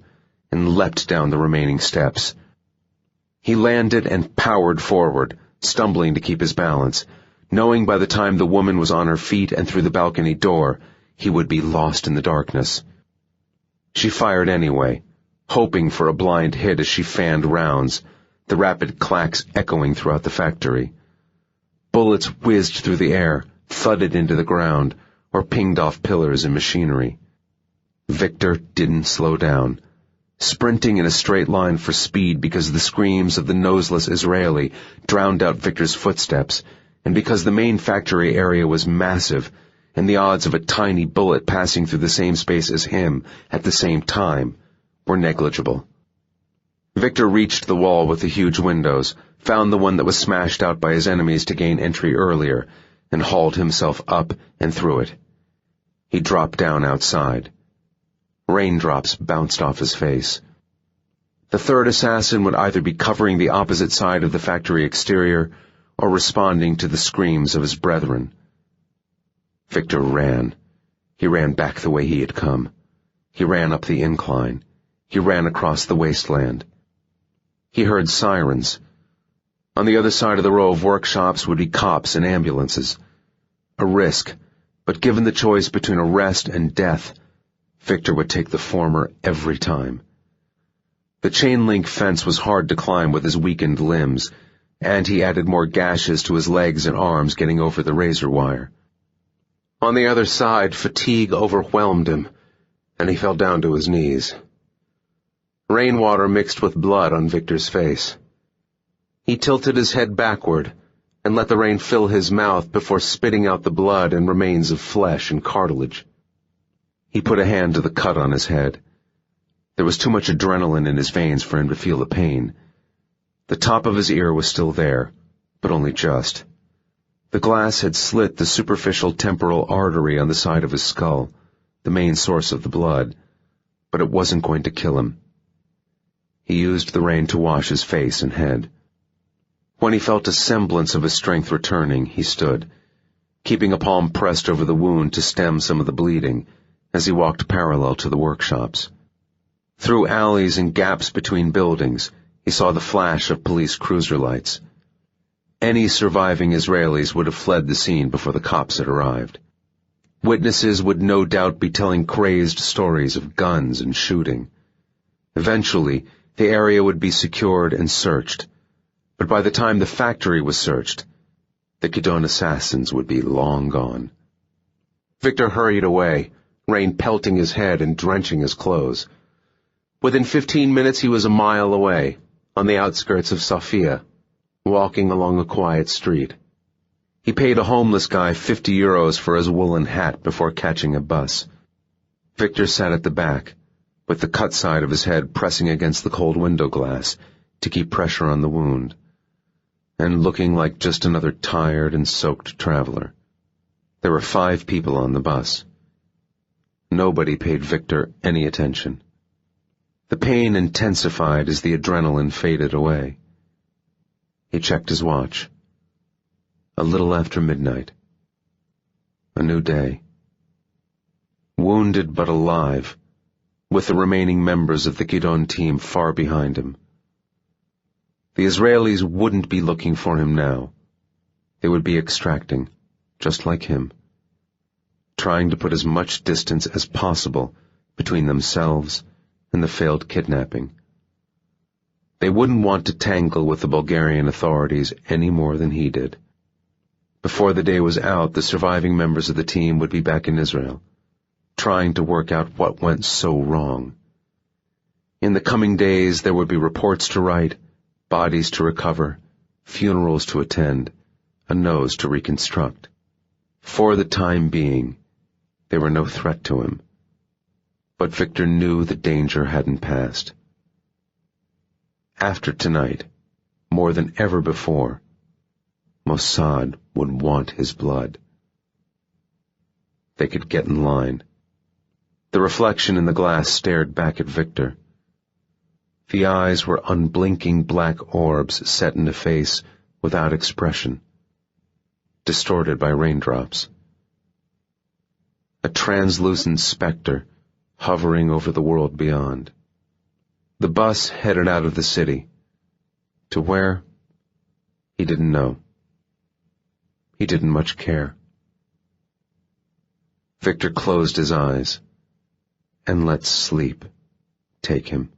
A: and leapt down the remaining steps. He landed and powered forward, stumbling to keep his balance, knowing by the time the woman was on her feet and through the balcony door, he would be lost in the darkness. She fired anyway, hoping for a blind hit as she fanned rounds, the rapid clacks echoing throughout the factory. Bullets whizzed through the air, thudded into the ground, or pinged off pillars and machinery. Viktor didn't slow down, sprinting in a straight line for speed because the screams of the noseless Israeli drowned out Viktor's footsteps, and because the main factory area was massive, and the odds of a tiny bullet passing through the same space as him at the same time were negligible. Victor reached the wall with the huge windows, found the one that was smashed out by his enemies to gain entry earlier, and hauled himself up and through it. He dropped down outside. Raindrops bounced off his face. The third assassin would either be covering the opposite side of the factory exterior or responding to the screams of his brethren. Victor ran. He ran back the way he had come. He ran up the incline. He ran across the wasteland. He heard sirens. On the other side of the row of workshops would be cops and ambulances. A risk, but given the choice between arrest and death, Victor would take the former every time. The chain-link fence was hard to climb with his weakened limbs, and he added more gashes to his legs and arms getting over the razor wire. On the other side, fatigue overwhelmed him, and he fell down to his knees. Rainwater mixed with blood on Victor's face. He tilted his head backward and let the rain fill his mouth before spitting out the blood and remains of flesh and cartilage. He put a hand to the cut on his head. There was too much adrenaline in his veins for him to feel the pain. The top of his ear was still there, but only just. The glass had slit the superficial temporal artery on the side of his skull, the main source of the blood, but it wasn't going to kill him. He used the rain to wash his face and head. When he felt a semblance of his strength returning, he stood, keeping a palm pressed over the wound to stem some of the bleeding, as he walked parallel to the workshops. Through alleys and gaps between buildings, he saw the flash of police cruiser lights. Any surviving Israelis would have fled the scene before the cops had arrived. Witnesses would no doubt be telling crazed stories of guns and shooting. Eventually, the area would be secured and searched, but by the time the factory was searched, the Kidon assassins would be long gone. Victor hurried away, rain pelting his head and drenching his clothes. Within 15 minutes he was a mile away, on the outskirts of Sofia, walking along a quiet street. He paid a homeless guy 50 euros for his woolen hat before catching a bus. Victor sat at the back, with the cut side of his head pressing against the cold window glass to keep pressure on the wound, and looking like just another tired and soaked traveler. There were 5 people on the bus. Nobody paid Victor any attention. The pain intensified as the adrenaline faded away. He checked his watch. A little after midnight. A new day. Wounded but alive, with the remaining members of the Kidon team far behind him. The Israelis wouldn't be looking for him now. They would be extracting, just like him, trying to put as much distance as possible between themselves and the failed kidnapping. They wouldn't want to tangle with the Bulgarian authorities any more than he did. Before the day was out, the surviving members of the team would be back in Israel, trying to work out what went so wrong. In the coming days, there would be reports to write, bodies to recover, funerals to attend, a nose to reconstruct. For the time being, they were no threat to him. But Victor knew the danger hadn't passed. After tonight, more than ever before, Mossad would want his blood. They could get in line. The reflection in the glass stared back at Victor. The eyes were unblinking black orbs set in a face without expression, distorted by raindrops. A translucent specter hovering over the world beyond. The bus headed out of the city. To where? He didn't know. He didn't much care. Victor closed his eyes and let sleep take him.